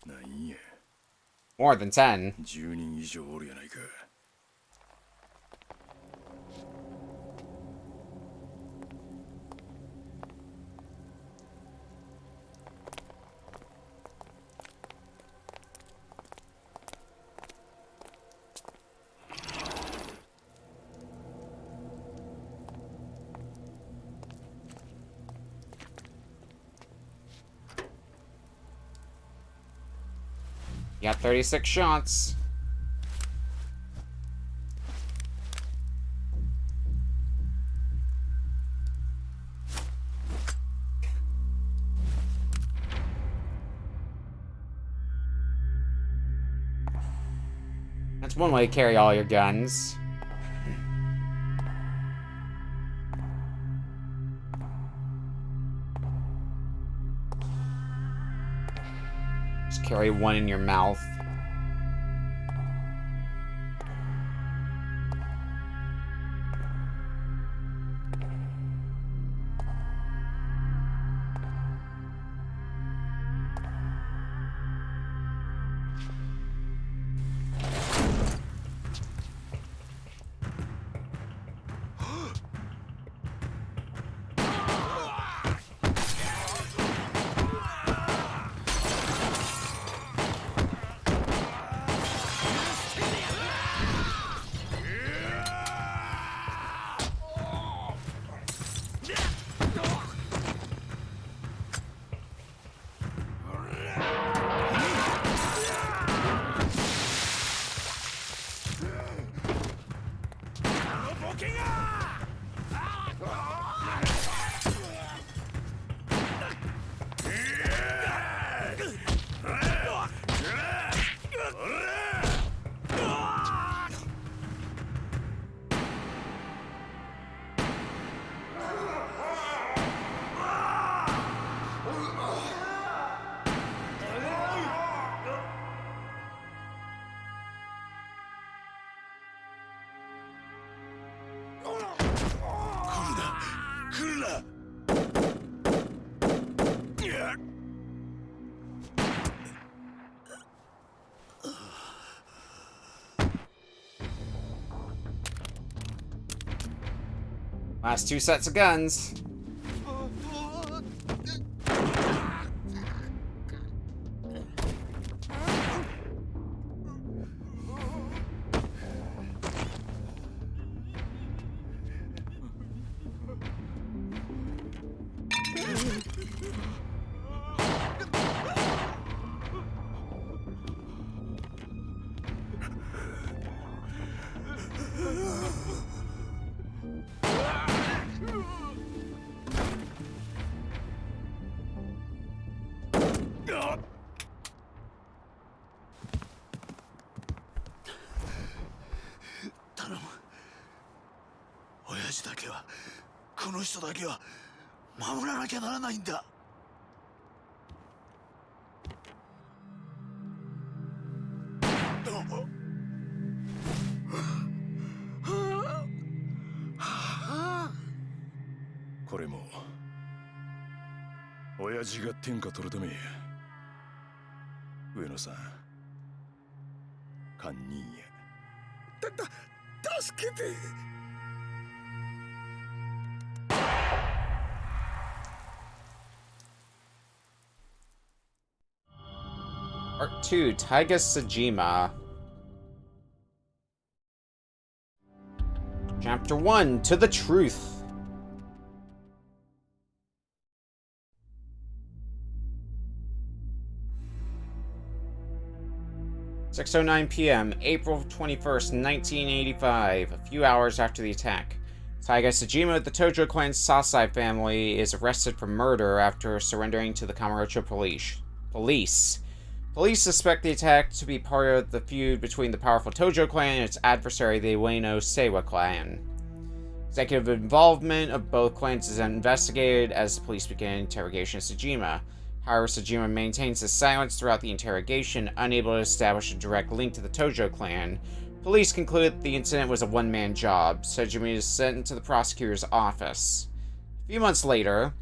なんや。
more than 10.
10人以上おるやないか。
You got 36 shots. That's one way to carry all your guns. Just carry one in your mouth. Last 2 sets of guns.
これも親父が天下取るため上野さん堪忍や助けて
Part 2, Taiga Sajima. Chapter 1, To the Truth. (6:09 p.m., April 21st, 1985), a few hours after the attack. Taiga Sajima of the Tojo clan's Sasai family is arrested for murder after surrendering to the Kamurocho police. Police suspect the attack to be part of the feud between the powerful Tojo clan and its adversary, the Ueno Seiwa clan. Executive involvement of both clans is investigated as the police begin interrogation of Sajima. However, Sajima maintains his silence throughout the interrogation, unable to establish a direct link to the Tojo clan. Police conclude that the incident was a one-man job. Sajima is sent to the prosecutor's office. A few months later,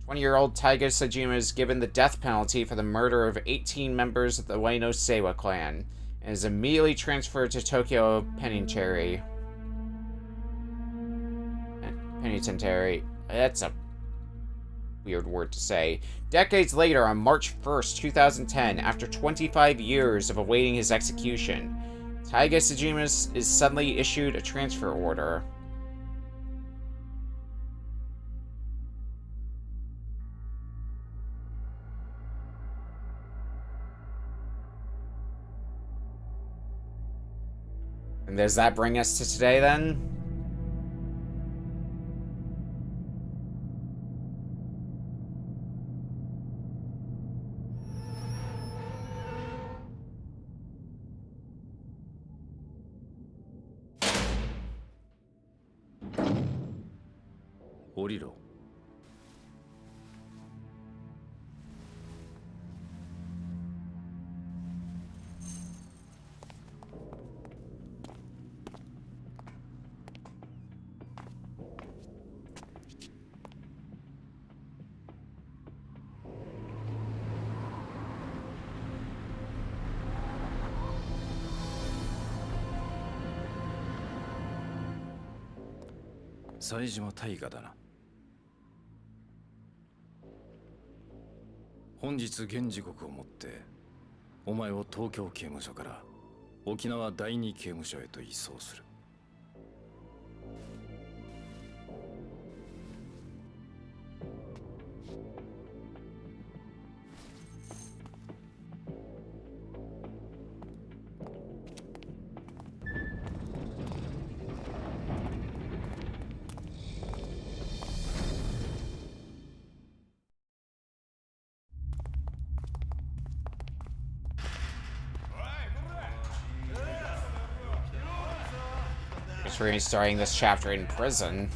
20-year-old Taiga Sajima is given the death penalty for the murder of 18 members of the Ueno Seiwa clan, and is immediately transferred to Tokyo Penitentiary. That's a weird word to say. Decades later, on March 1st, 2010, after 25 years of awaiting his execution, Taiga Sajima is suddenly issued a transfer order. And does that bring us to today, then?
Oriro. 冴島大河だな。本日現時刻をもってお前を東京刑務所から沖縄第二刑務所へと移送する。
We're going to be starting this chapter in prison.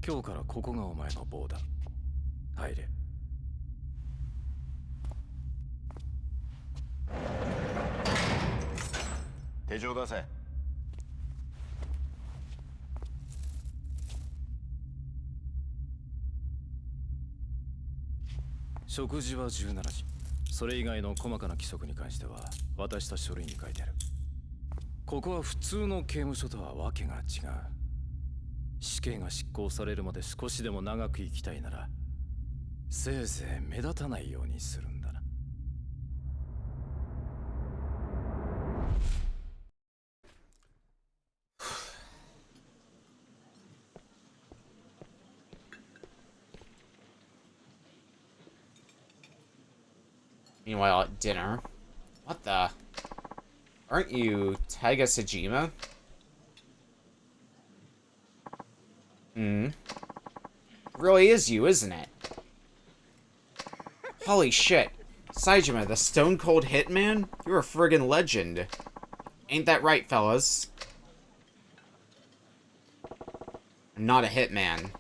Today, からここがお前の棒だ。入れ。
手錠出せ。
食事は17時。それ以外の細かな規則に関しては渡した書類に書いてある。ここは普通の刑務所とはわけが違う。死刑が執行されるまで少しでも長く生きたいなら、せいぜい目立たないようにするんだな。
Meanwhile, at dinner. What the? Aren't you Taiga Sejima? Really is you, isn't it? Holy shit. Saejima, the stone cold hitman? You're a friggin' legend. Ain't that right, fellas? I'm not a hitman.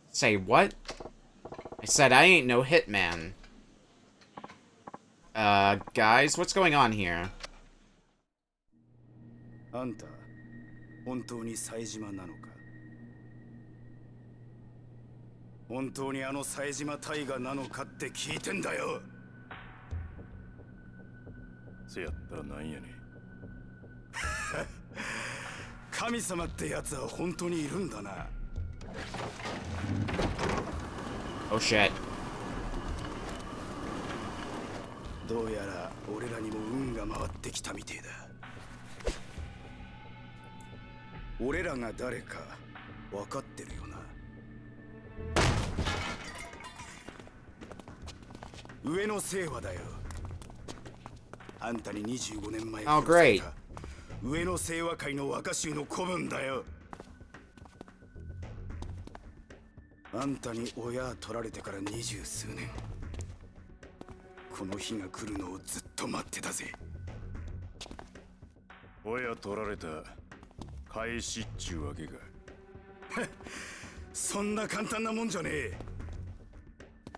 Say what? I said I ain't no hitman. Guys, what's going on here?
あんた、本当に冴島なのか？本当にあの冴島大河なのかって聞いてんだよ。
せやったらなんやねん。
神様ってやつは本当にいるんだな。
Oh shit.
どうやら俺らにも運が回ってきたみてえだ。俺らが誰か分かってるよな。上の清和だよ。あんたに25年前
Oh, great.
上の清和会の若衆の子分だよ。あんたに親取られてから20数年。この日が来るのをずっと待ってたぜ。
親取られた返しっちゅうわけか。
そんな簡単なもんじゃねえ。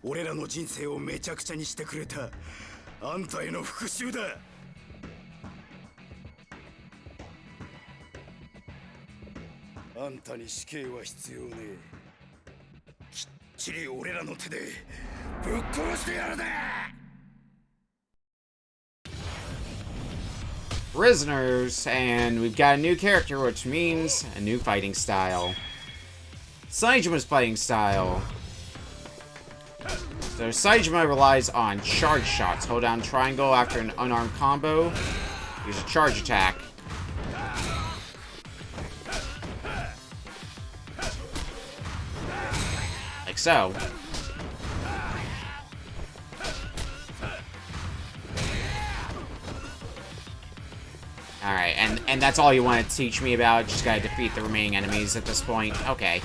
俺らの人生をめちゃくちゃにしてくれたあんたへの復讐だ。あんたに死刑は必要ねえ。きっちり俺らの手でぶっ殺してやるぜ。
Prisoners, and we've got a new character, which means a new fighting style. Saejima's fighting style. So Saejima relies on charge shots. Hold down triangle after an unarmed combo. Use a charge attack. Like so. Alright, and that's all you want to teach me about? Just gotta defeat the remaining enemies at this point? Okay.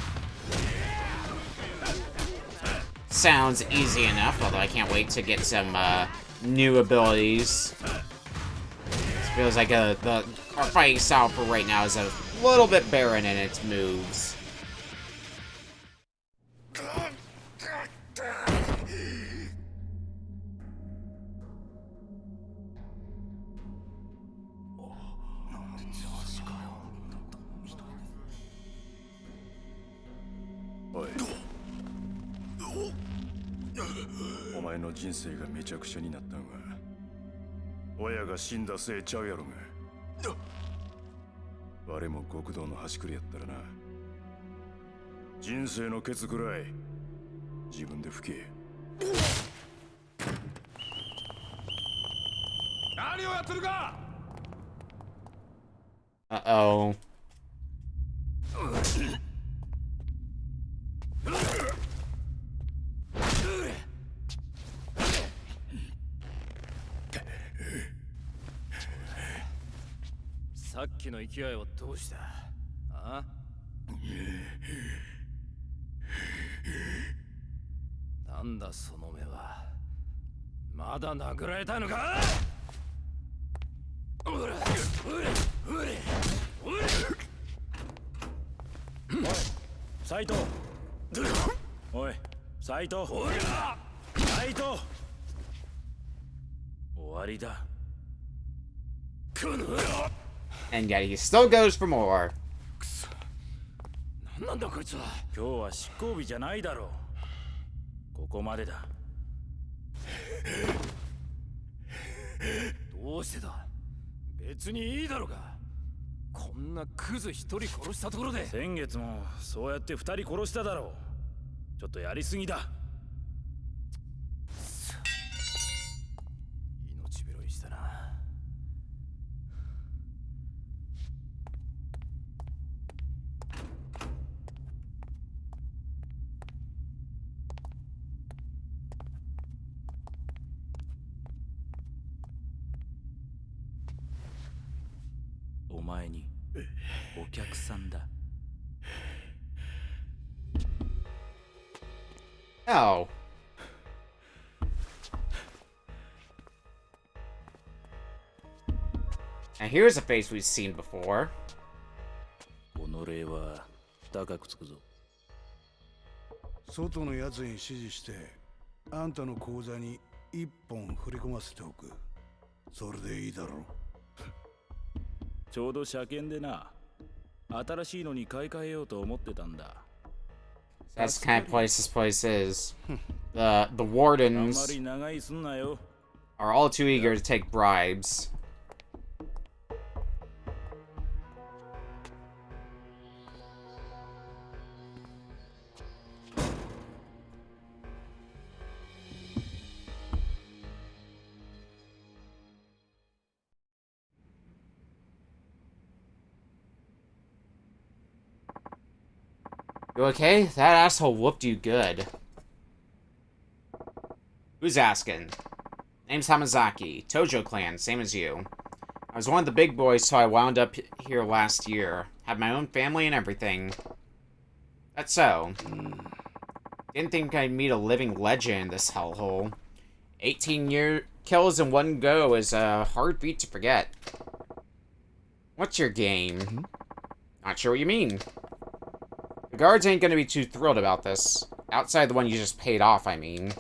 Sounds easy enough, although I can't wait to get some, new abilities. It feels like, our fighting style for right now is a little bit barren in its moves.
おい、お前の人生がめちゃくちゃになったんは親が死んだせいちゃうやろが。我も極道の端くれやったらな、人生のケツくらい自分で吹け。何をやってるか。
Uh-oh.
さっきの勢いはどうした？あ？なんだその目は。まだ殴られたのか？斉藤。おい、斉藤。斉藤。終わりだ。
And yet he still goes for more.
なんなんだこいつは。今日は執行日じゃないだろう。ここまでだ。どうしてだ。別にいいだろうが。こんなクズ一人殺したところで。先月もそうやって二人殺しただろう。ちょっとやりすぎだ。命拾いしたな。お前にお客さんだ。
Oh. Now here's a face we've seen before.
己は高くつくぞ。
外のやつに指示してあんたの口座に1本振り込ませておく。それでいいだろう。
ちょうど車検でな。新しいのに買い替えようと思ってたんだ。
That's the kind of place this place is. The wardens
あまり長居すんなよ。
are all too eager to take bribes. You okay? That asshole whooped you good. Who's asking? Name's Hamazaki. Tojo clan, same as you. I was one of the big boys, so I wound up here last year. Had my own family and everything. That's so. Didn't think I'd meet a living legend in this hellhole. 18 kills in one go is a hard feat to forget. What's your game? Not sure what you mean. The guards ain't gonna be too thrilled about this. Outside the one you just paid off, I mean.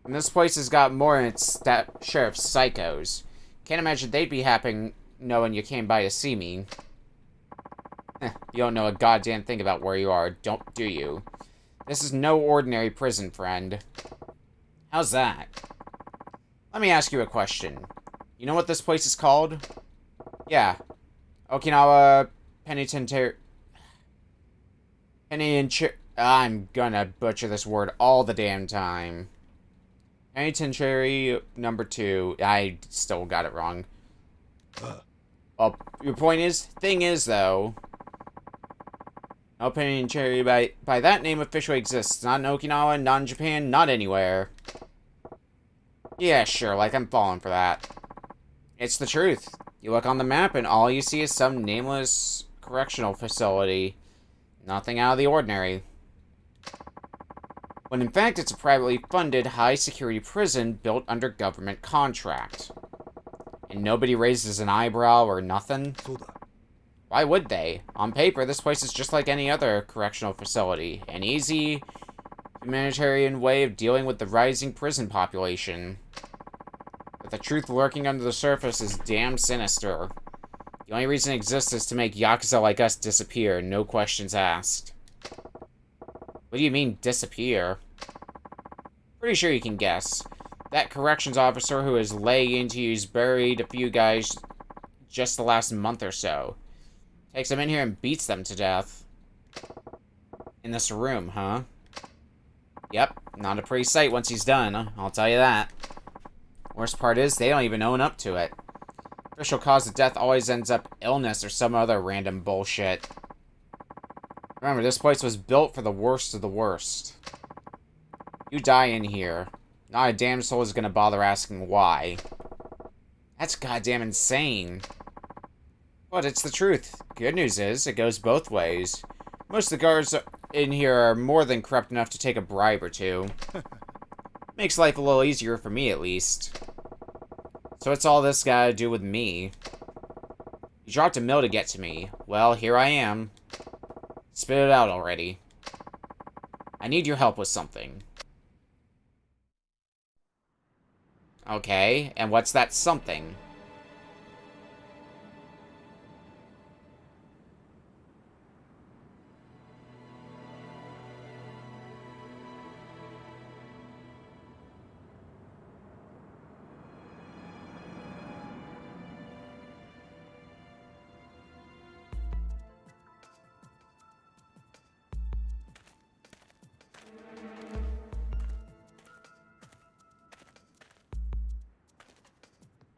And this place has got more in its share of psychos. Can't imagine they'd be happy knowing you came by to see me. You don't know a goddamn thing about where you are, do you? This is no ordinary prison, friend. How's that? Let me ask you a question. You know what this place is called? Yeah. Okinawa Penitentiary... I'm gonna butcher this word all the damn time. Penitentiary number 2. I still got it wrong. Well, your point is... Thing is, though... No penitentiary by that name officially exists. Not in Okinawa, not in Japan, not anywhere. Yeah, sure, like I'm falling for that. It's the truth. You look on the map and all you see is some nameless correctional facility. Nothing out of the ordinary. When in fact it's a privately funded, high-security prison built under government contract. And nobody raises an eyebrow or nothing? Why would they? On paper, this place is just like any other correctional facility. An easy, humanitarian way of dealing with the rising prison population. But the truth lurking under the surface is damn sinister. The only reason it exists is to make Yakuza like us disappear, no questions asked. What do you mean, disappear? Pretty sure you can guess. That corrections officer who is laying into you's buried a few guys just the last month or so. Takes them in here and beats them to death. In this room, huh? Yep, not a pretty sight once he's done, I'll tell you that. Worst part is, they don't even own up to it. Official cause of death always ends up illness or some other random bullshit. Remember, this place was built for the worst of the worst. You die in here. Not a damn soul is gonna bother asking why. That's goddamn insane. But it's the truth. Good news is, it goes both ways. Most of the guards in here are more than corrupt enough to take a bribe or two. Makes life a little easier for me, at least. So what's all this got to do with me? You dropped a mill to get to me. Well, here I am. Spit it out already. I need your help with something. Okay, and what's that something?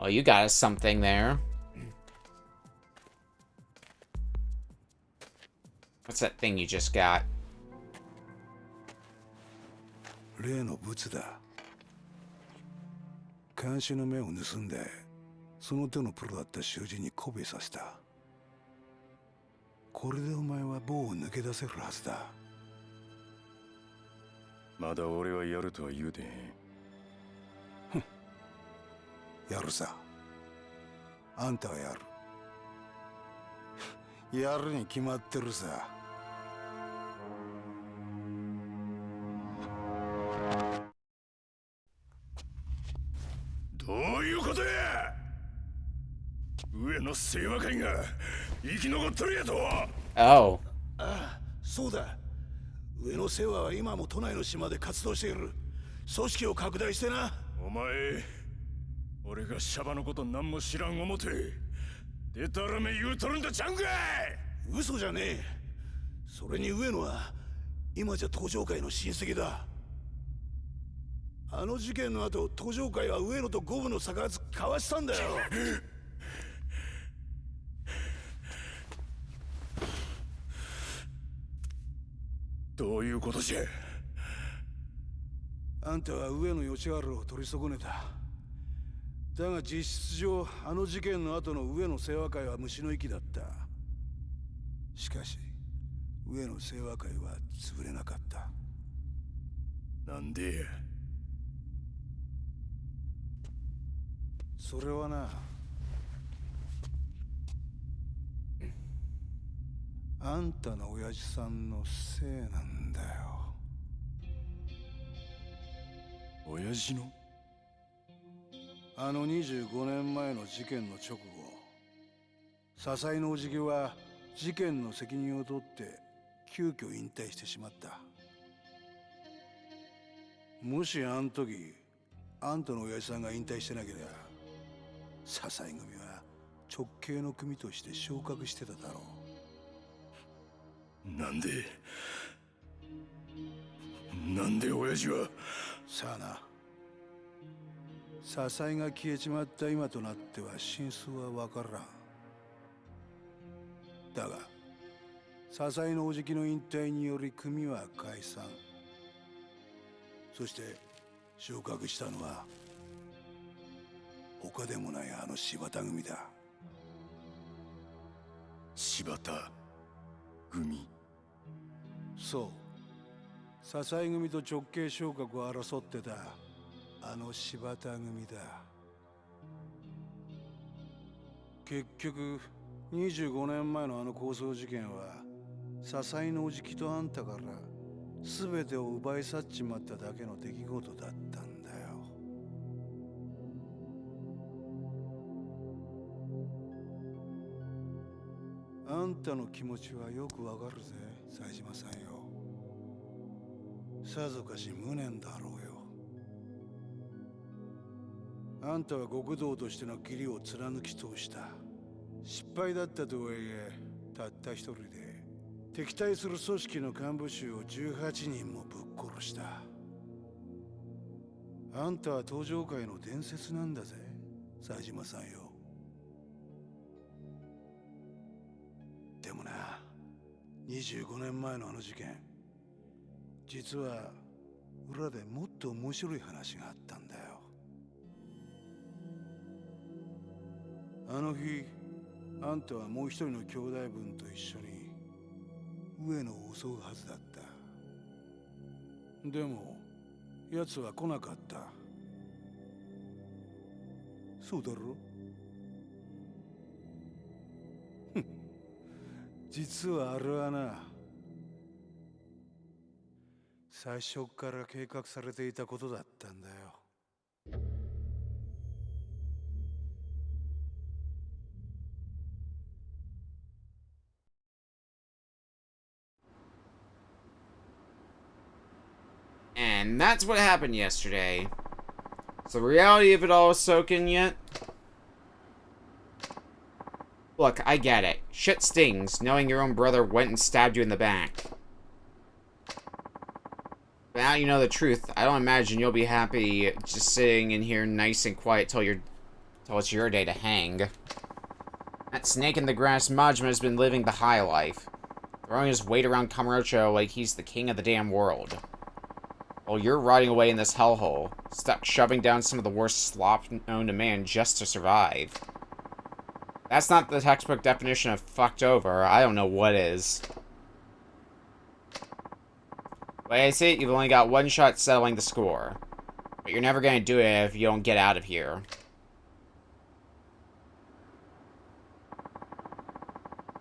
Well, you got us something there. What's that thing you just got?
例のブツだ。監視の目を盗んで、その手のプロだった囚人に媚びさせた。これでお前は棒を抜け出せるはずだ。
まだ俺はやるとは言うてへん。
やるさ。あんたはやる。やるに決まってるさ。
どういうことや。上の清和会が生き残っとるやと。
Oh.
ああ、そうだ。上野世話は今も都内の島で活動している。組織を拡大してな。
お前、俺がシャバのこと何も知らん思てでたらめ言うとるんだちゃうんかい。
嘘じゃねえ。それに上野は今じゃ登場会の親戚だ。あの事件の後、登場会は上野と五分の差別交わしたんだよ。
どういうことじゃ。
あんたは上野義治を取り損ねた。だが実質上、あの事件の後の上野清和会は虫の息だった。しかし、上野清和会は潰れなかった。
なんでや。
それはな、あんたの親父さんのせいなんだよ。
親父の？
あの25年前の事件の直後、笹井のおじきは事件の責任を取って急遽引退してしまった。もしあん時あんたの親父さんが引退してなければ、笹井組は直系の組として昇格してただろ
う。なんで親父は。
さあな。笹井が消えちまった今となっては真相は分からん。だが笹井のおじきの引退により組は解散。そして昇格したのは他でもないあの柴田組だ。
柴田組？
そう。笹井組と直系昇格を争ってたあの柴田組だ。結局25年前のあの抗争事件は笹井のおじきとあんたから全てを奪い去っちまっただけの出来事だったんだよ。あんたの気持ちはよくわかるぜ、冴島さんよ。さぞかし無念だろうよ。あんたは極道としての義理を貫き通した。失敗だったとはいえ、たった一人で敵対する組織の幹部衆を18人もぶっ殺した。あんたは登場界の伝説なんだぜ、冴島さんよ。でもな、25年前のあの事件、実は裏でもっと面白い話があったんだよ。あの日、あんたはもう一人の兄弟分と一緒に上野を襲うはずだった。でも奴は来なかった。そうだろ？実はあれはな、最初から計画されていたことだったんだよ。
And that's what happened yesterday. Is the reality of it all soak in yet? Look, I get it. Shit stings, knowing your own brother went and stabbed you in the back. But now you know the truth, I don't imagine you'll be happy just sitting in here nice and quiet till you're till it's your day to hang. That snake in the grass Majima has been living the high life, throwing his weight around Kamurocho like he's the king of the damn world. While you're rotting away in this hellhole, stuck shoving down some of the worst slop known to man just to survive. That's not the textbook definition of fucked over. I don't know what is. Like I say, you've only got one shot settling the score. But you're never gonna do it if you don't get out of here.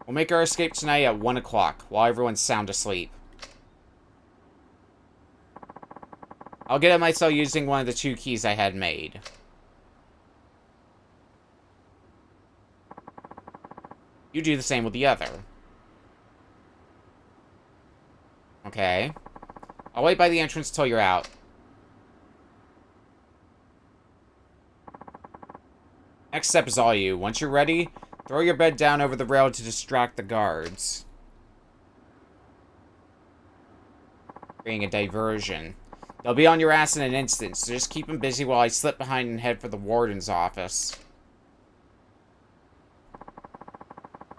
We'll make our escape tonight at 1 o'clock, while everyone's sound asleep. I'll get at my cell using one of the 2 keys I had made. You do the same with the other. Okay. I'll wait by the entrance till you're out. Next step is all you. Once you're ready, throw your bed down over the rail to distract the guards. Creating a diversion. They'll be on your ass in an instant, so just keep them busy while I slip behind and head for the warden's office.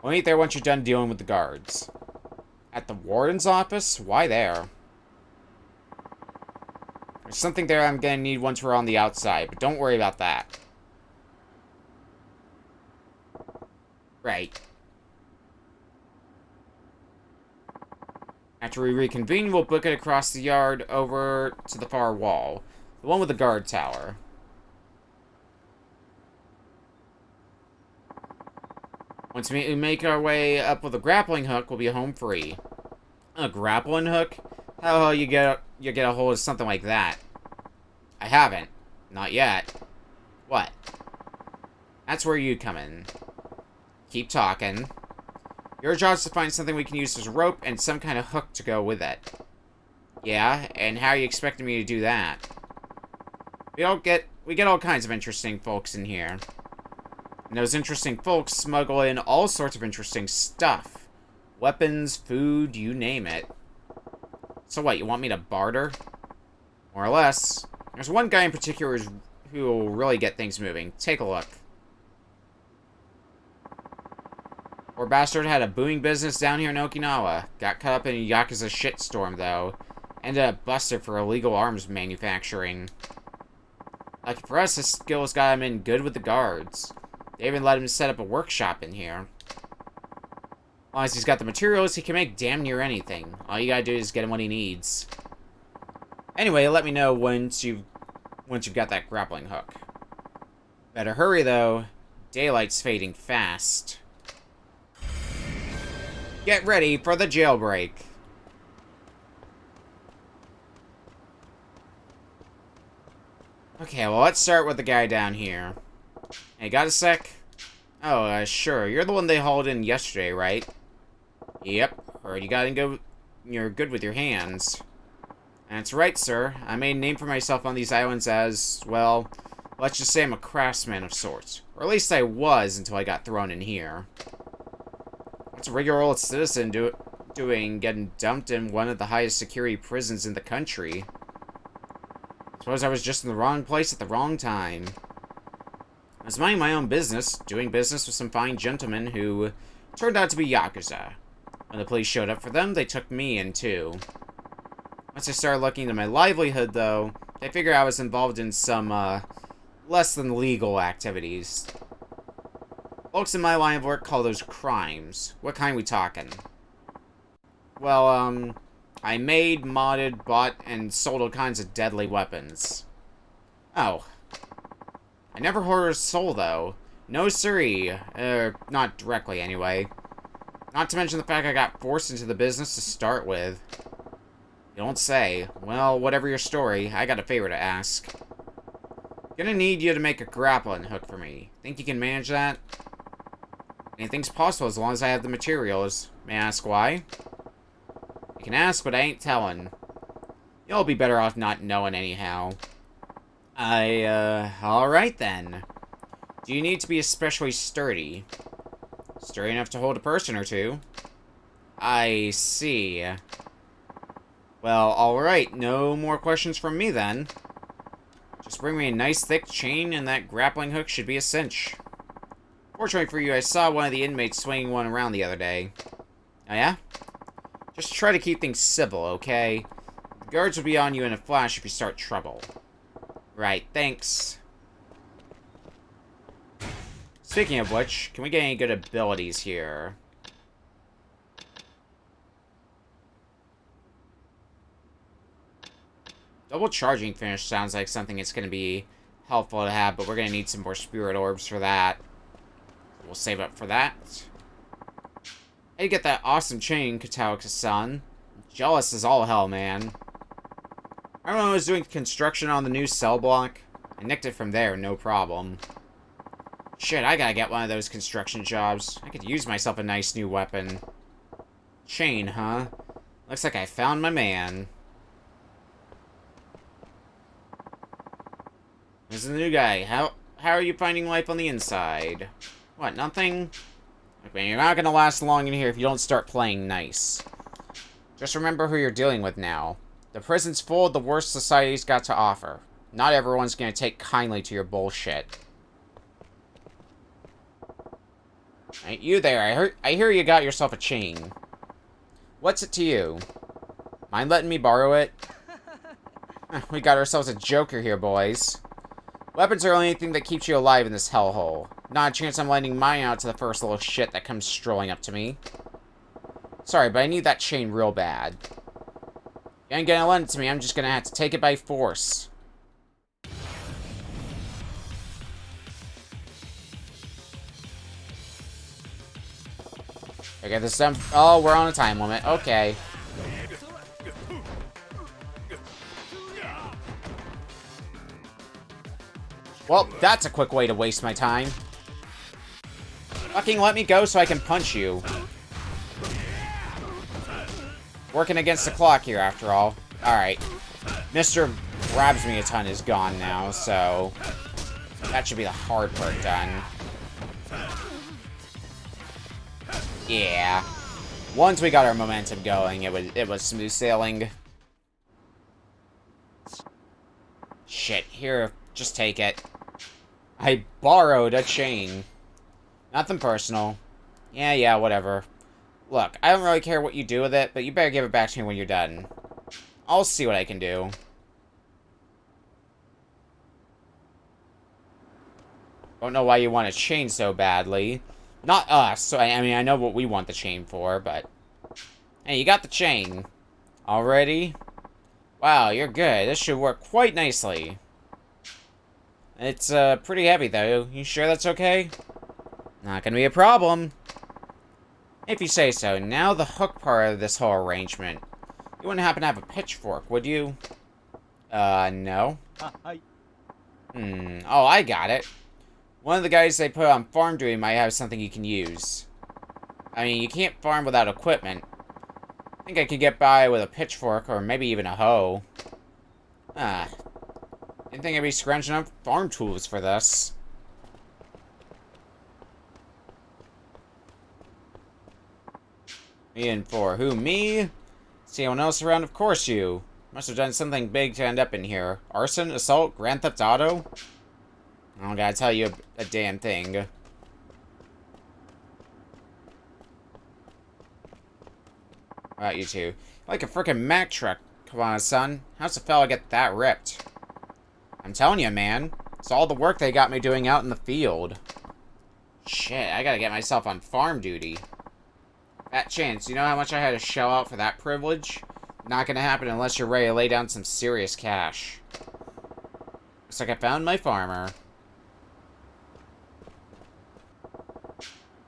We'll meet there once you're done dealing with the guards. At the warden's office? Why there? There's something there I'm gonna need once we're on the outside, but don't worry about that. Right. After we reconvene, we'll book it across the yard over to the far wall. The one with the guard tower. Once we make our way up with a grappling hook, we'll be home free. A grappling hook? How the hell you get a hold of something like that? I haven't. Not yet. What? That's where you come in. Keep talking. Your job is to find something we can use as a rope and some kind of hook to go with it. Yeah, and how are you expecting me to do that? We get all kinds of interesting folks in here. And those interesting folks smuggle in all sorts of interesting stuff. Weapons, food, you name it. So what, you want me to barter? More or less. There's one guy in particular who will really get things moving. Take a look. Poor bastard had a booming business down here in Okinawa. Got caught up in a Yakuza shitstorm, though. Ended up busted for illegal arms manufacturing. Lucky for us, his skills got him in good with the guards. They even let him set up a workshop in here. As long as he's got the materials, he can make damn near anything. All you gotta do is get him what he needs. Anyway, let me know once you've got that grappling hook. Better hurry, though. Daylight's fading fast. Get ready for the jailbreak. Okay, well, let's start with the guy down here. Hey, got a sec? Oh, sure. You're the one they hauled in yesterday, right? Yep. Heard you're good with your hands. That's right, sir. I made a name for myself on these islands as, well, let's just say I'm a craftsman of sorts. Or at least I was until I got thrown in here. What's a regular old citizen doing getting dumped in one of the highest security prisons in the country? Suppose I was just in the wrong place at the wrong time. I was minding my own business, doing business with some fine gentlemen who turned out to be Yakuza. When the police showed up for them, they took me in too. Once I started looking into my livelihood, though, they figured I was involved in some, less than legal activities. Folks in my line of work call those crimes. What kind we talking? Well, I made, modded, bought, and sold all kinds of deadly weapons. Oh. I never hoarded a soul, though. No siree. Not directly, anyway. Not to mention the fact I got forced into the business to start with. You don't say. Well, whatever your story, I got a favor to ask. Gonna need you to make a grappling hook for me. Think you can manage that? Anything's possible as long as I have the materials. May I ask why? You can ask, but I ain't telling. You'll be better off not knowing anyhow. Alright then. Do you need to be especially sturdy? Sturdy enough to hold a person or two? I see. Well, alright. No more questions from me then. Just bring me a nice thick chain and that grappling hook should be a cinch. Fortunately for you, I saw one of the inmates swinging one around the other day. Oh yeah? Just try to keep things civil, okay? The guards will be on you in a flash if you start trouble. Right, thanks. Speaking of which, can we get any good abilities here? Double charging finish sounds like something that's going to be helpful to have, but we're going to need some more spirit orbs for that. We'll save up for that. I did get that awesome chain, Katauka-san. Jealous as all hell, man. I remember when I was doing construction on the new cell block. I nicked it from there, no problem. Shit, I gotta get one of those construction jobs. I could use myself a nice new weapon. Chain, huh? Looks like I found my man. This is the new guy. How are you finding life on the inside? What, nothing? Look, man, you're not gonna last long in here if you don't start playing nice. Just remember who you're dealing with now. The prison's full of the worst society's got to offer. Not everyone's gonna take kindly to your bullshit. Right, you there, I hear you got yourself a chain. What's it to you? Mind letting me borrow it? We got ourselves a joker here, boys. Weapons are the only thing that keeps you alive in this hellhole. Not a chance I'm lending mine out to the first little shit that comes strolling up to me. Sorry, but I need that chain real bad. You ain't gonna lend it to me, I'm just gonna have to take it by force. Okay, this time. Oh, we're on a time limit. Okay. Well, that's a quick way to waste my time. Fucking let me go so I can punch you. Working against the clock here, after all. Alright. Mr. Grabs Me a Ton is gone now, so... that should be the hard part done. Yeah. Once we got our momentum going, it was smooth sailing. Shit, here, just take it. I borrowed a chain. Nothing personal. Yeah, whatever. Look, I don't really care what you do with it, but you better give it back to me when you're done. I'll see what I can do. Don't know why you want a chain so badly. Not us, so I mean, I know what we want the chain for, but... hey, you got the chain. Already? Wow, you're good. This should work quite nicely. It's, pretty heavy, though. You sure that's okay? Not gonna be a problem. If you say so. Now the hook part of this whole arrangement. You wouldn't happen to have a pitchfork, would you? No. Oh, I got it. One of the guys they put on farm duty might have something you can use. I mean, you can't farm without equipment. I think I could get by with a pitchfork, or maybe even a hoe. Didn't think I'd be scrounging up farm tools for this. In for who, me? See anyone else around? Of course you. Must have done something big to end up in here. Arson, assault, Grand Theft Auto? I don't gotta tell you a damn thing. About you two. Like a frickin' Mack truck. Come on, son. How's the fella get that ripped? I'm telling you, man. It's all the work they got me doing out in the field. Shit, I gotta get myself on farm duty. That chance, you know how much I had to shell out for that privilege? Not gonna happen unless you're ready to lay down some serious cash. Looks like I found my farmer.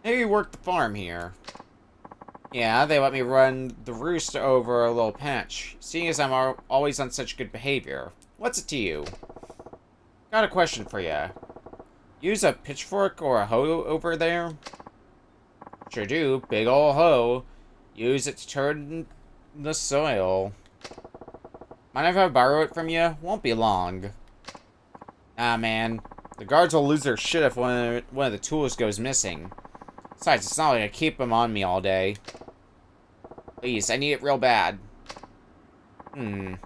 Maybe you work the farm here. Yeah, they let me run the roost over a little patch. Seeing as I'm always on such good behavior. What's it to you? Got a question for you. Use a pitchfork or a hoe over there? Sure do. Big ol' hoe. Use it to turn the soil. Mind if I borrow it from you? Won't be long. Ah, man. The guards will lose their shit if one of the tools goes missing. Besides, it's not like I keep them on me all day. Please, I need it real bad. And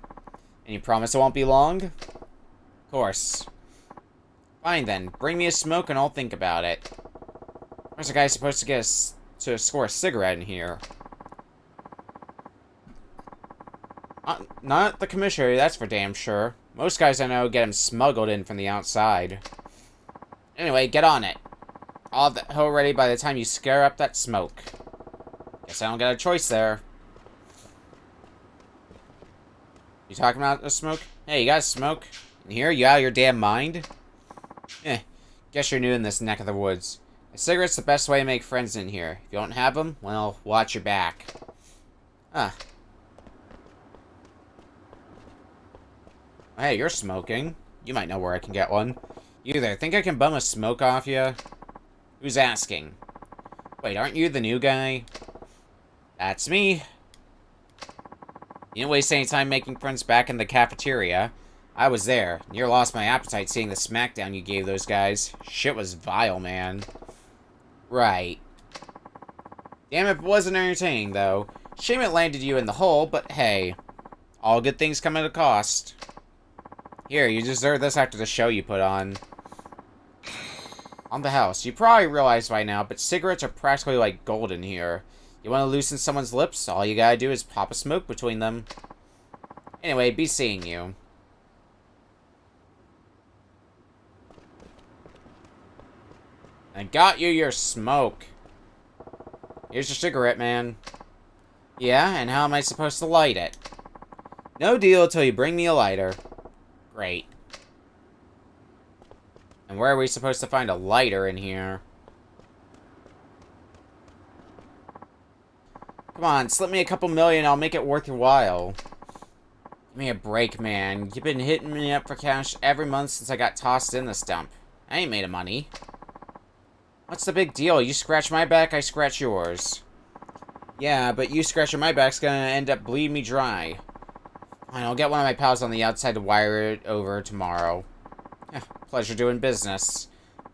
you promise it won't be long? course. Fine then, bring me a smoke and I'll think about it. Where's the guy supposed to get us to score a cigarette in here? Not the commissary, that's for damn sure. Most guys I know get him smuggled in from the outside. Anyway, get on it. I'll have the hoe ready by the time you scare up that smoke. Guess I don't get a choice there. You talking about the smoke? Hey, you got a smoke? In here? You out of your damn mind? Guess you're new in this neck of the woods. A cigarette's the best way to make friends in here. If you don't have them, well, watch your back. Hey, you're smoking. You might know where I can get one. You there, think I can bum a smoke off you? Who's asking? Wait, aren't you the new guy? That's me. You didn't waste any time making friends back in the cafeteria. I was there. Near lost my appetite seeing the smackdown you gave those guys. Shit was vile, man. Right. Damn if it wasn't entertaining, though. Shame it landed you in the hole, but hey. All good things come at a cost. Here, you deserve this after the show you put on. On the house. You probably realize by now, but cigarettes are practically like gold in here. You want to loosen someone's lips? All you gotta do is pop a smoke between them. Anyway, be seeing you. I got you your smoke. Here's your cigarette, man. Yeah, and how am I supposed to light it? No deal till you bring me a lighter. Great. And where are we supposed to find a lighter in here? Come on, slip me a couple million, I'll make it worth your while. Give me a break, man. You've been hitting me up for cash every month since I got tossed in this dump. I ain't made of money. What's the big deal? You scratch my back, I scratch yours. Yeah, but you scratching my back's gonna end up bleeding me dry. Fine, I'll get one of my pals on the outside to wire it over tomorrow. Pleasure doing business.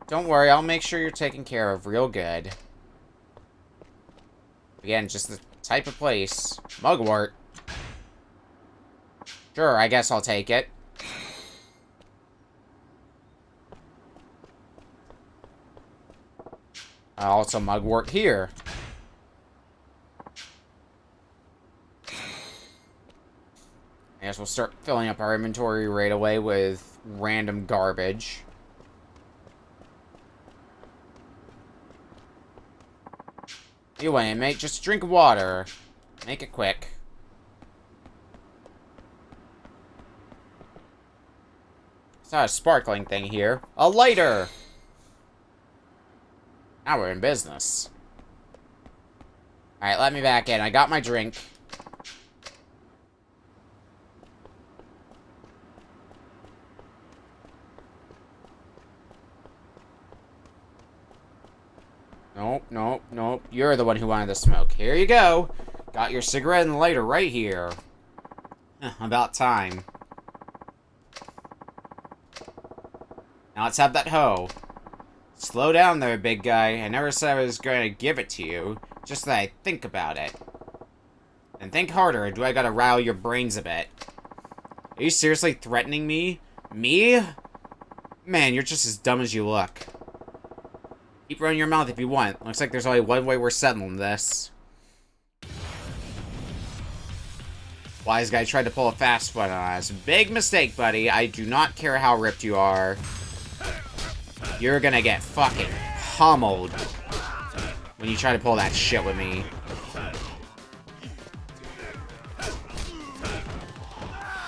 Don't worry, I'll make sure you're taken care of real good. Again, just the type of place. Mugwort. Sure, I guess I'll take it. Also mugwort here. I guess we'll start filling up our inventory right away with random garbage. Anyway, mate, just drink water. Make it quick. It's not a sparkling thing here. A lighter! Now we're in business. Alright, let me back in. I got my drink. Nope, nope, nope. You're the one who wanted the smoke. Here you go. Got your cigarette and lighter right here. About time. Now let's have that hoe. Slow down there, big guy. I never said I was going to give it to you. Just that I think about it. And think harder, or do I gotta rile your brains a bit? Are you seriously threatening me? Me? Man, you're just as dumb as you look. Keep running your mouth if you want. Looks like there's only one way we're settling this. Wise guy tried to pull a fast one on us. Big mistake, buddy. I do not care how ripped you are. You're gonna get fucking pummeled when you try to pull that shit with me.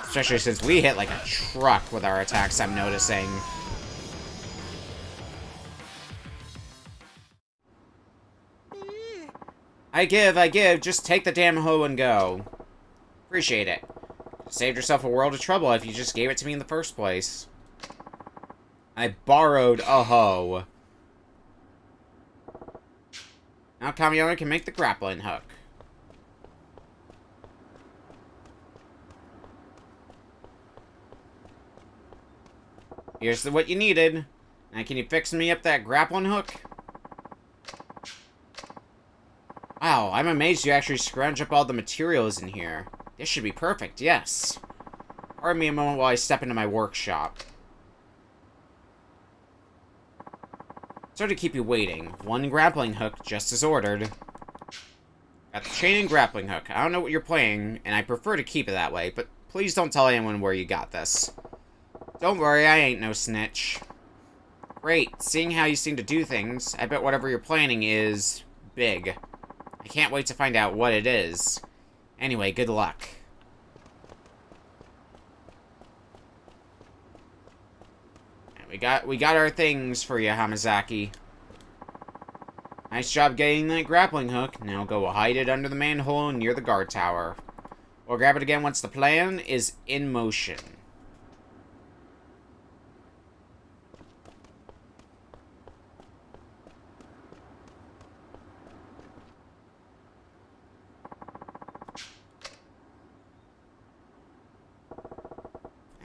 Especially since we hit like a truck with our attacks, I'm noticing. I give. Just take the damn hoe and go. Appreciate it. Saved yourself a world of trouble if you just gave it to me in the first place. I borrowed a hoe. Now Kamiona can make the grappling hook. Here's what you needed. Now can you fix me up that grappling hook? Wow, I'm amazed you actually scrounge up all the materials in here. This should be perfect, yes. Pardon me a moment while I step into my workshop. Sorry to keep you waiting. 1 grappling hook, just as ordered. Got the chain and grappling hook. I don't know what you're playing, and I prefer to keep it that way, but please don't tell anyone where you got this. Don't worry, I ain't no snitch. Great, seeing how you seem to do things, I bet whatever you're planning is... big. I can't wait to find out what it is. Anyway, good luck. We got our things for you, Hamazaki. Nice job getting that grappling hook. Now go hide it under the manhole near the guard tower. Or grab it again once the plan is in motion.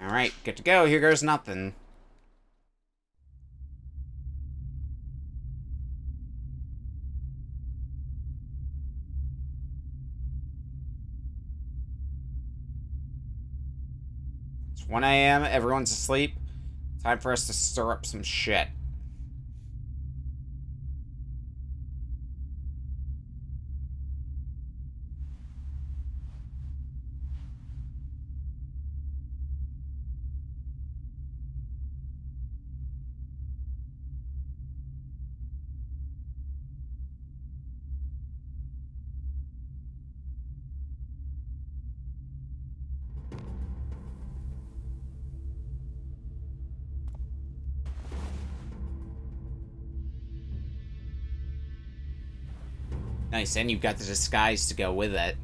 Alright, good to go. Here goes nothing. It's 1 a.m., everyone's asleep. Time for us to stir up some shit. Nice, and you've got the disguise to go with it.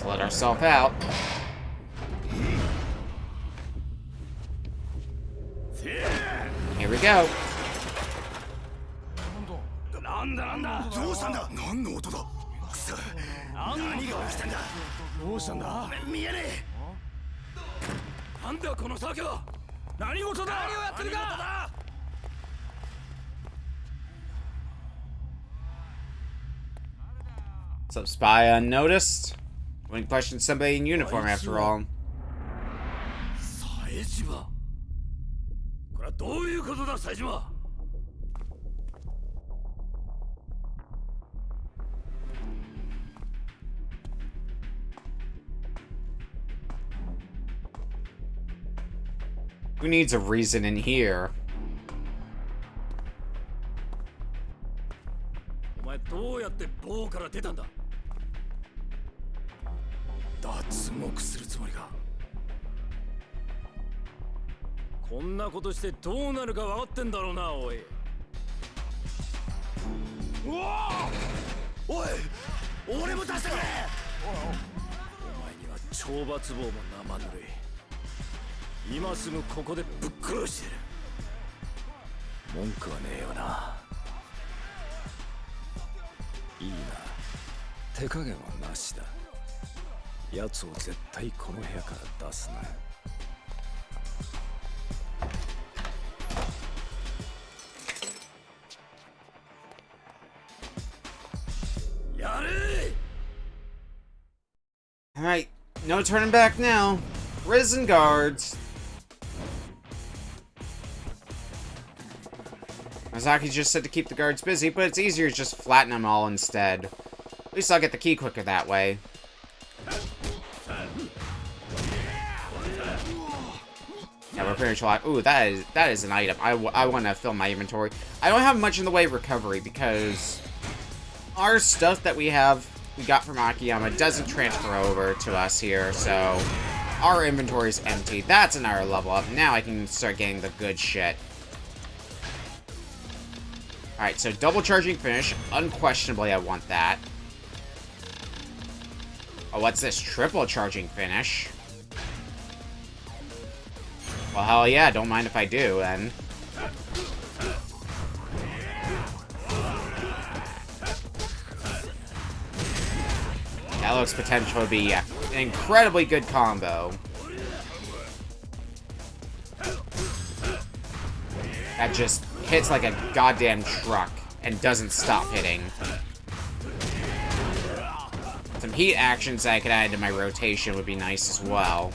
Let ourselves out. Here we go.
なんだなんだどうしたんだ何の音だくそ何が起きたんだどうしたんだ見えねえなんだこの作業何事だ何をやってるか
What's up, spy unnoticed? Wouldn't question somebody in uniform after all.
冴島これはどういうことだ冴島
Who needs a reason in here?
お前どうやって棒から出たんだ脱獄するつもりかこんなことしてどうなるか分かってんだろうなおい。うわおい俺も出してくれお前には懲罰棒も生ぬるい今すぐここでぶっ殺してやる文句はねえよないいな手加減はなしだ奴を絶対この部屋から出すなやれ
Alright, no turning back now. Prison guards. Mazaki just said to keep the guards busy, but it's easier to just flatten them all instead. At least I'll get the key quicker that way. Yeah, repair lock. Ooh, that is an item. I want to fill my inventory. I don't have much in the way of recovery because our stuff that we got from Akiyama doesn't transfer over to us here, so our inventory is empty. That's another level up. Now I can start getting the good shit. Alright, so double charging finish. Unquestionably, I want that. Oh, what's this? Triple charging finish. Well, hell yeah, don't mind if I do, then. That looks potential to be an incredibly good combo. That just hits like a goddamn truck and doesn't stop hitting. Some heat actions that I could add to my rotation would be nice as well.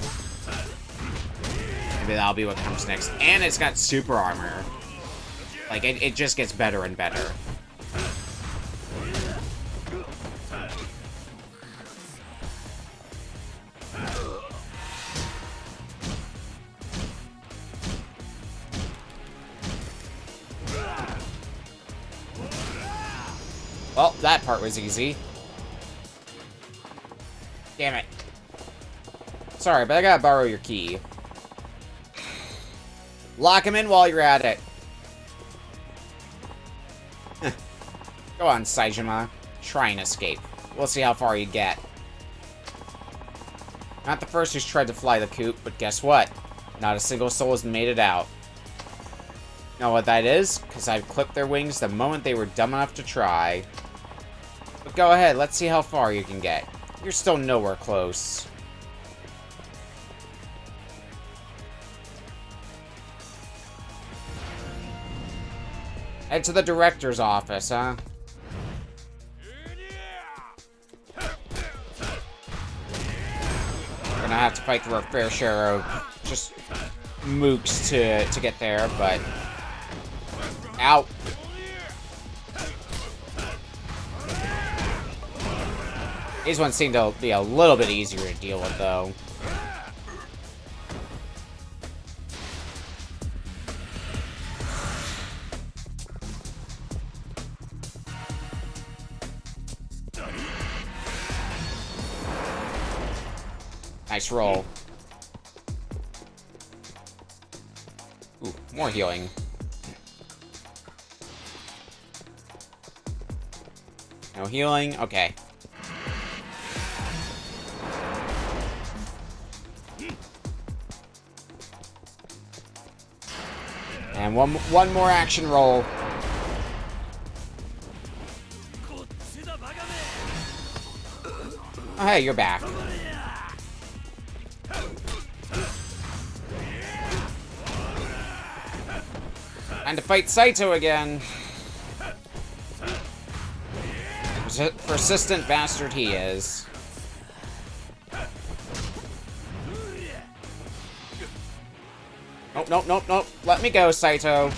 Maybe that'll be what comes next. And it's got super armor. Like, it just gets better and better. Well, that part was easy. Damn it. Sorry, but I gotta borrow your key. Lock him in while you're at it. Go on, Saejima. Try and escape. We'll see how far you get. Not the first who's tried to fly the coop, but guess what? Not a single soul has made it out. Know what that is? Because I clipped their wings the moment they were dumb enough to try. But go ahead, let's see how far you can get. You're still nowhere close. Head to the director's office, huh? We're gonna have to fight through our fair share of just mooks to get there, but... Ow! These ones seem to be a little bit easier to deal with, though. Nice roll. Ooh, more healing. No healing? Okay. And one more action roll. Oh, hey, you're back. Time to fight Saito again. Persistent bastard he is. Nope, nope, nope, nope. Let me go, Saito.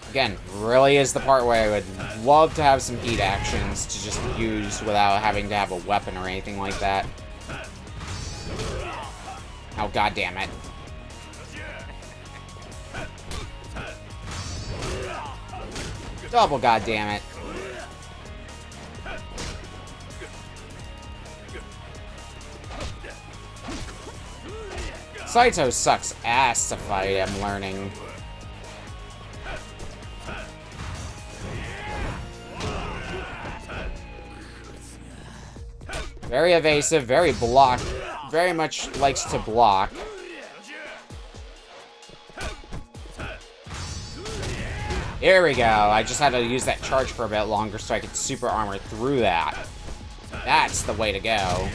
Again, really is the part where I would love to have some heat actions to just use without having to have a weapon or anything like that. Oh, god damn it. Double goddammit. Saito sucks ass to fight, I'm learning. Very evasive, very block. Very much likes to block. Here we go. I just had to use that charge for a bit longer so I could super armor through that. That's the way to go.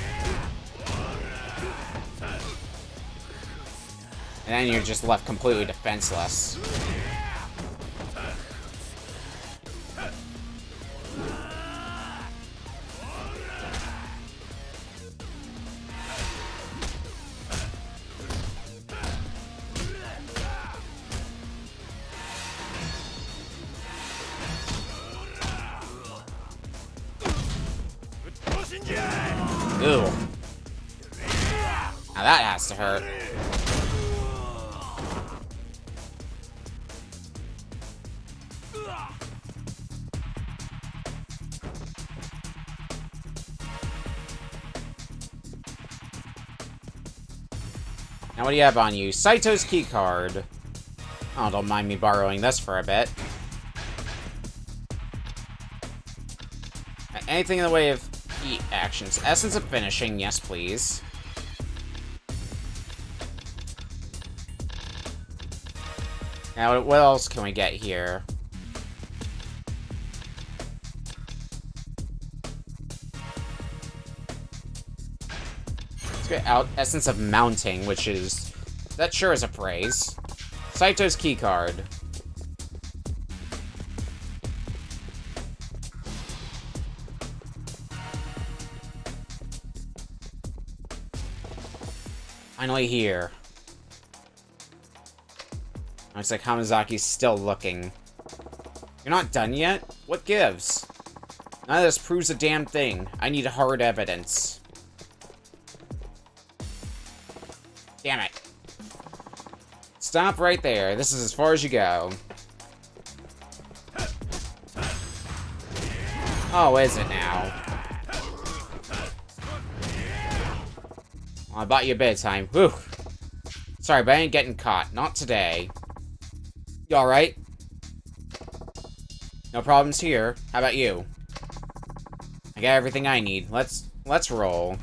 And then you're just left completely defenseless. Ooh. Now that has to hurt. Now what do you have on you? Saito's keycard. Oh, don't mind me borrowing this for a bit. Anything in the way of heat actions. Essence of finishing, yes please. Now, what else can we get here? Let's get out Essence of Mounting, which is... that sure is a phrase. Saito's keycard. Finally here. Looks like Hamazaki's still looking. You're not done yet? What gives? None of this proves a damn thing. I need hard evidence. Damn it. Stop right there. This is as far as you go. Oh, is it now? Well, I bought you a bit of time. Whew. Sorry, but I ain't getting caught. Not today. You alright? No problems here. How about you? I got everything I need. Let's roll.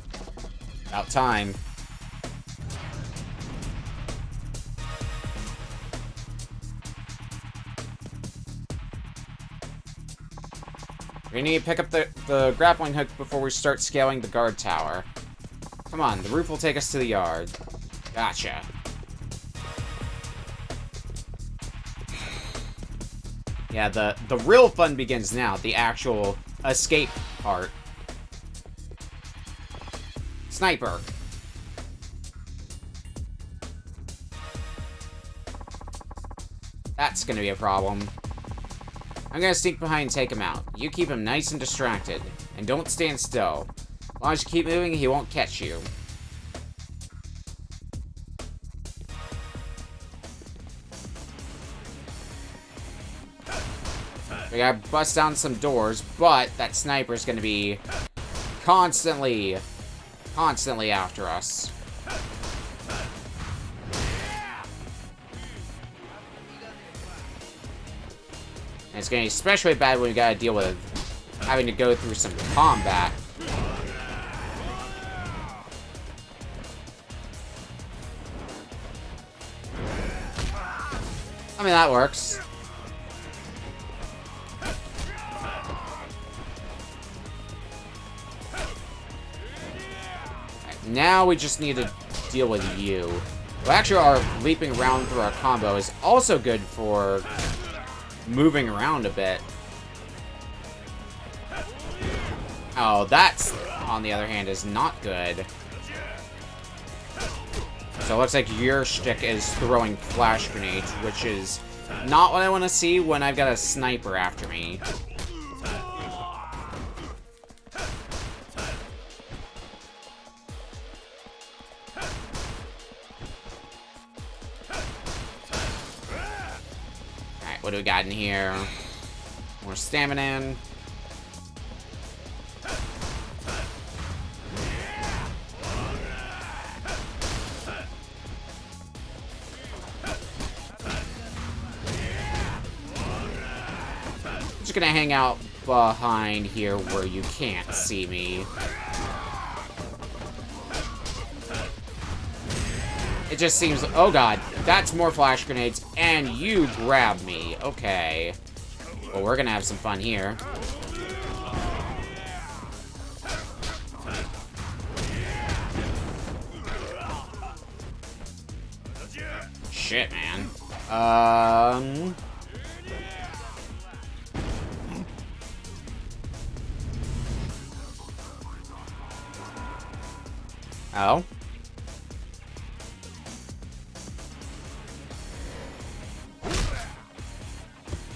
About time. We need to pick up the grappling hook before we start scaling the guard tower. Come on, the roof will take us to the yard. Gotcha. Yeah, the real fun begins now. The actual escape part. Sniper. That's gonna be a problem. I'm gonna sneak behind and take him out. You keep him nice and distracted. And don't stand still. As long as you keep moving, he won't catch you. We gotta bust down some doors, but that sniper's gonna be constantly after us. And it's gonna be especially bad when we gotta deal with having to go through some combat. I mean, that works. Now we just need to deal with you. Well, actually, our leaping around through our combo is also good for moving around a bit. Oh, that's, on the other hand, is not good. So it looks like your shtick is throwing flash grenades, which is not what I want to see when I've got a sniper after me. What do we got in here? More stamina. Just gonna hang out behind here where you can't see me. It just seems... oh god, that's more flash grenades, and you grab me. Okay. Well, we're gonna have some fun here. Shit, man. Oh?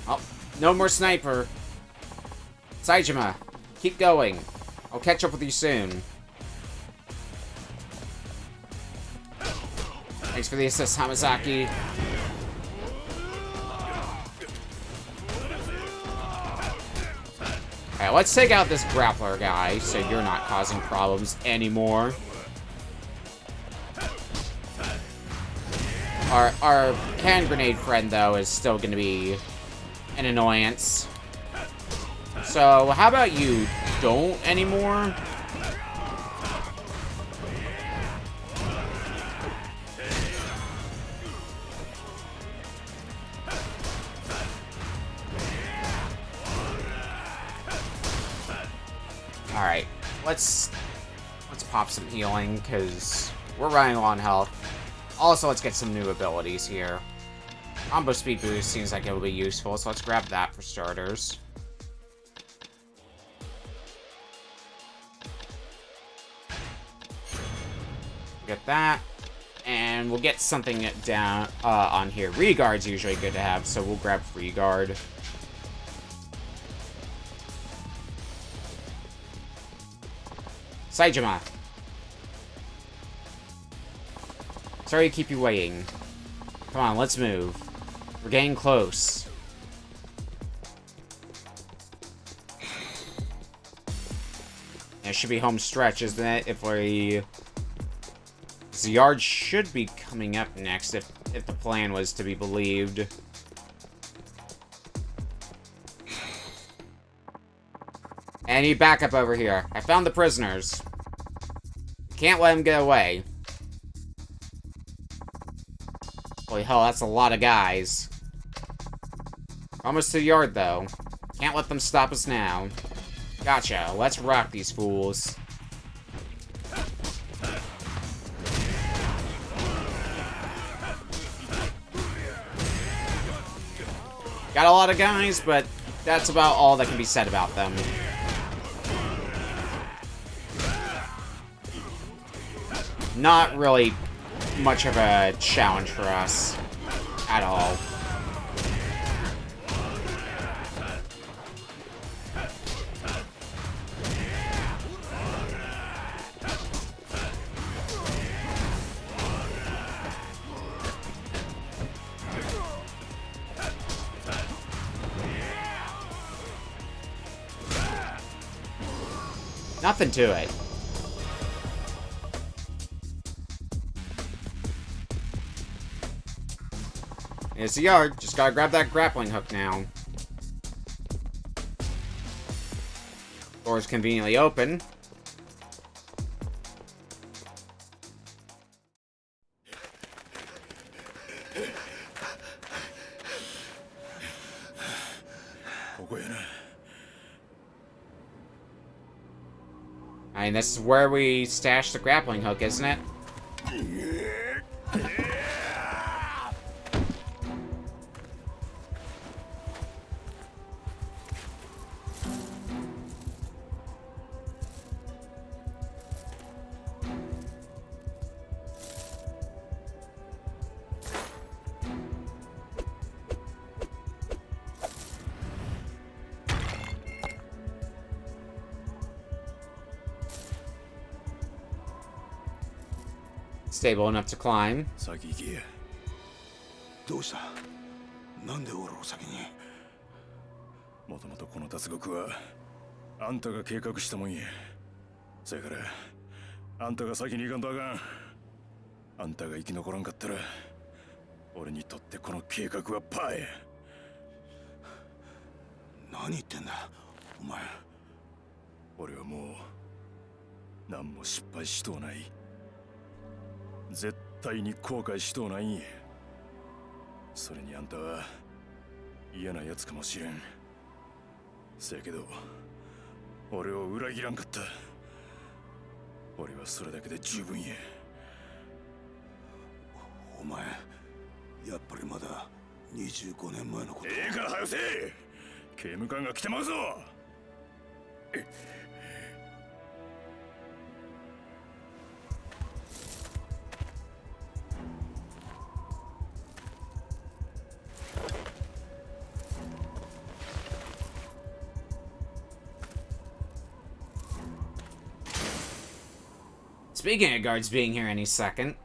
Oh, no more sniper. Saejima, keep going. I'll catch up with you soon. Thanks for the assist, Hamazaki. Alright, let's take out this grappler guy so you're not causing problems anymore. Our hand grenade friend, though, is still going to be an annoyance. So, how about you don't anymore. Alright, let's pop some healing, because we're running low on health. Also, let's get some new abilities here. Combo speed boost seems like it will be useful, so let's grab that for starters. Get that, and we'll get something down on here. Regard's usually good to have, so we'll grab Regard. Saijima. Sorry to keep you waiting. Come on, let's move. We're getting close. It should be home stretch, isn't it? If we... The yard should be coming up next, if the plan was to be believed. I need backup over here. I found the prisoners. Can't let them get away. Holy hell, that's a lot of guys. Almost to the yard, though. Can't let them stop us now. Gotcha. Let's rock these fools. Got a lot of guys, but that's about all that can be said about them. Not really much of a challenge for us at all. Nothing to it. It's the yard. Just gotta grab that grappling hook now. Door's conveniently open. I mean, this is where we stashed the grappling hook, isn't it? Stable enough to climb.
先行け。どうした？なんで俺を先に？
もともとこの脱獄はあんたが計画したもんや。そやからあんたが先に行かんとあかん。あんたが生き残らんかったら俺にとってこの計画はパーや。
何言ってんだお前。
俺はもう何も失敗しとうない。絶対に後悔しとうないんや。それにあんたは嫌なやつかもしれん。せやけど俺を裏切らんかった。俺はそれだけで十分や。
お前やっぱりまだ25年前のこと。
ええから早せ。刑務官が来てまうぞ。
Speaking of guards being here any second.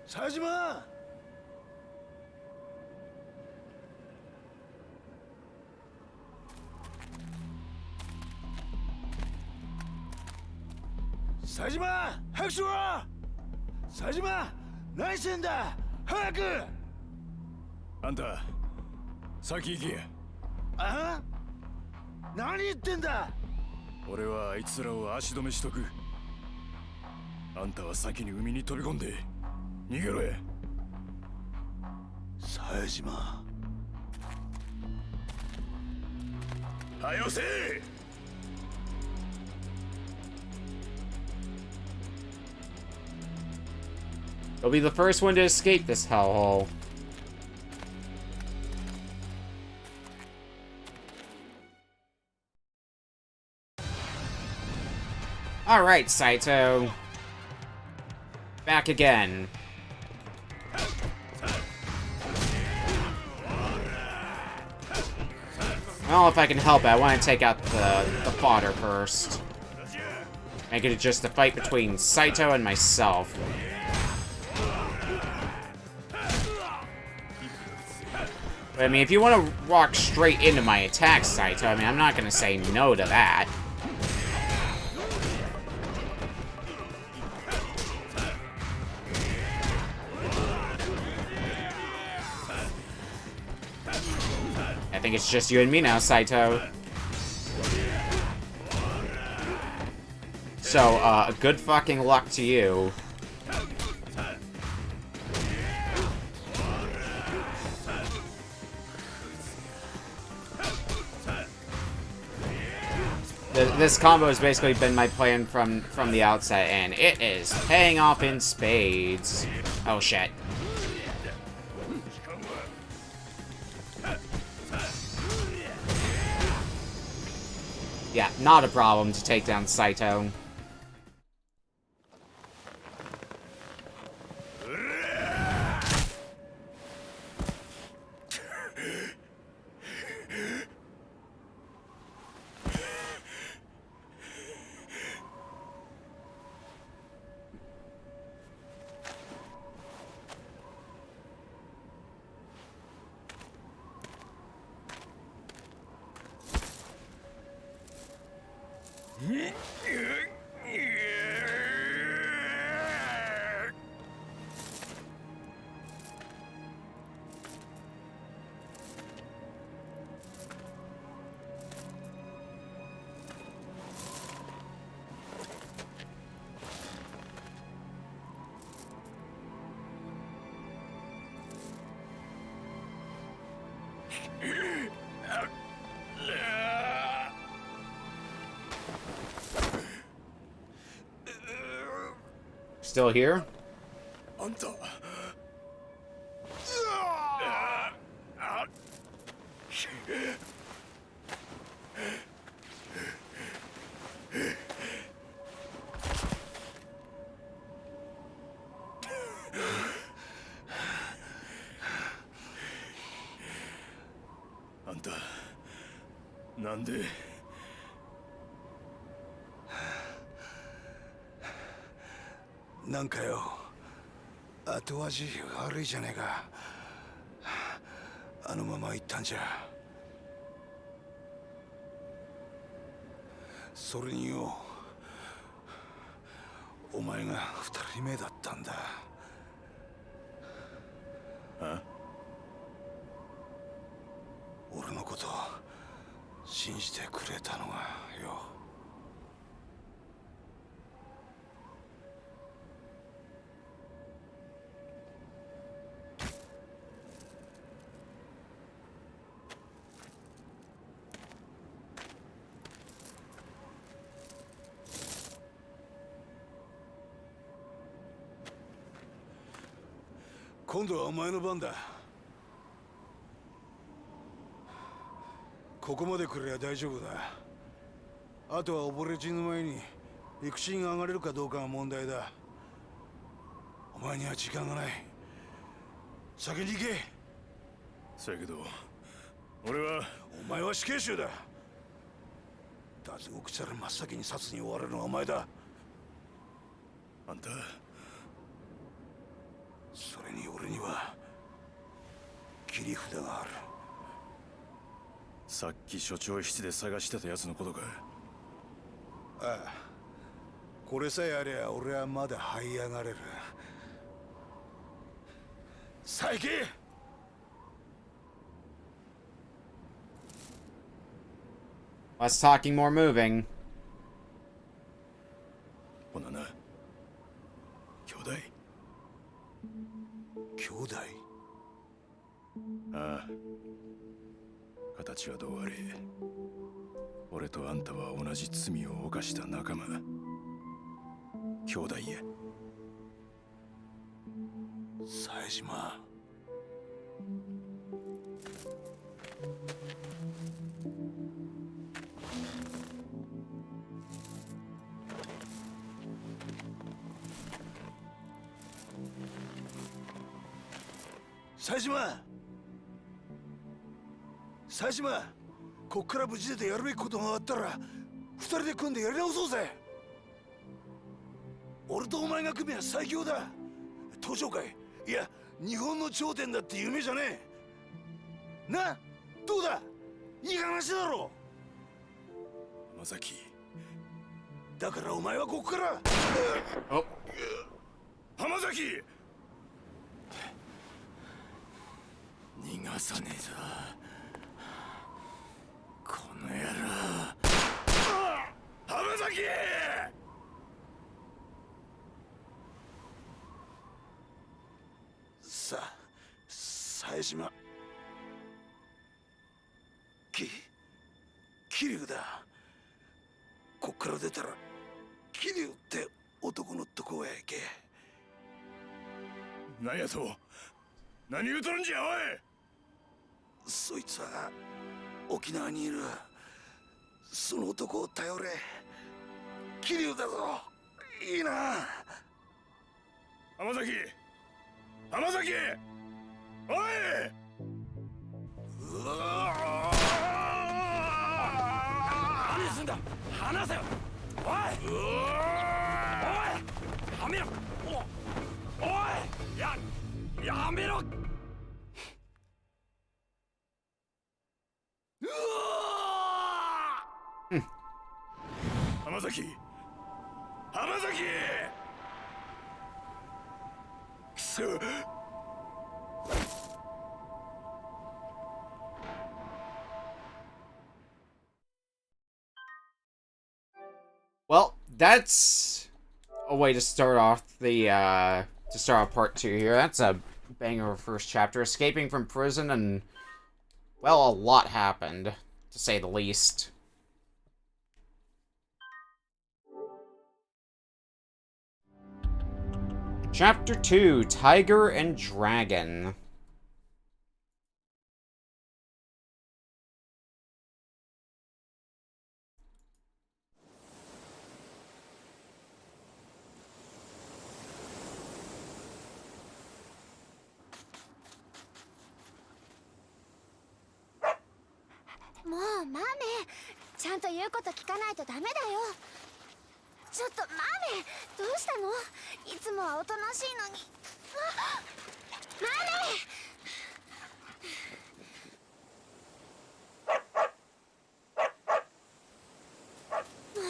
사지마! 冴島早くしろ。冴島何してんだ早く。
あんた先行け。
あ？何言ってんだ。
俺はあいつらを足止めしとく。あんたは先に海に飛び込んで逃げろや。
冴島
はよせ。
They'll be the first one to escape this hellhole. Alright, Saito. Back again. Well, if I can help it, I want to take out the fodder first. Make it just a fight between Saito and myself. But, I mean, if you want to walk straight into my attack, Saito, I mean, I'm not going to say no to that. I think it's just you and me now, Saito. So, good fucking luck to you. This combo has basically been my plan from the outset, and it is paying off in spades. Oh shit. Yeah, not a problem to take down Saito. Still here?
なんかよ、後味悪いじゃねえか。あのまま行ったんじゃ。それによ、お前が二人目だったんだ。俺のこと信じてくれたのがよ。今度はお前の番だ。ここまで来れば大丈夫だ。あとは溺れ死ぬ前に陸地に上がれるかどうかが問題だ。お前には時間がない。先に行け。
そやけど俺は。
お前は死刑囚だ。脱獄したら真っ先に殺に追われるのはお前だ。
あんた。
それに俺には切り札がある。
さっき所長室で探してたやつのことか。
ああ、これさえありゃ俺はまだ這い上がれる。佐伯、
Less talking, more moving.
ほなな、兄弟。
兄弟？
ああ、形はどうあれ俺とあんたは同じ罪を犯した仲間、兄弟や。
冴島。冴島、冴島、こっから無事出てやるべきことがあったら二人で組んでやり直そうぜ。俺とお前が組めば最強だ。東上界、いや日本の頂点だって夢じゃねえな。どうだ、いい話だろ。
浜崎、
だからお前はここから。
浜崎、逃がさねえぞこの野郎。浜崎、
さあ、冴島。桐生だ。こっから出たら桐生って男のとこへ行け。
何やと、何言うとるんじゃおい。
そいつは沖縄にいる。その男を頼れ。桐生だぞ。いいな。
浜崎、浜崎、おい。何すんだ、離せよ。おい、おい、やめろ。おい、やめろ。浜崎、浜崎、くそ。
Well, that's a way to start off the, to start off part 2 here. That's a banger of a first chapter. Escaping from prison and, well, a lot happened, to say the least. Chapter 2, Tiger and Dragon.
もうマメ、ちゃんと言うこと聞かないとダメだよ。ちょっとマメ、どうしたの？いつもはおとなしいのに。マメ、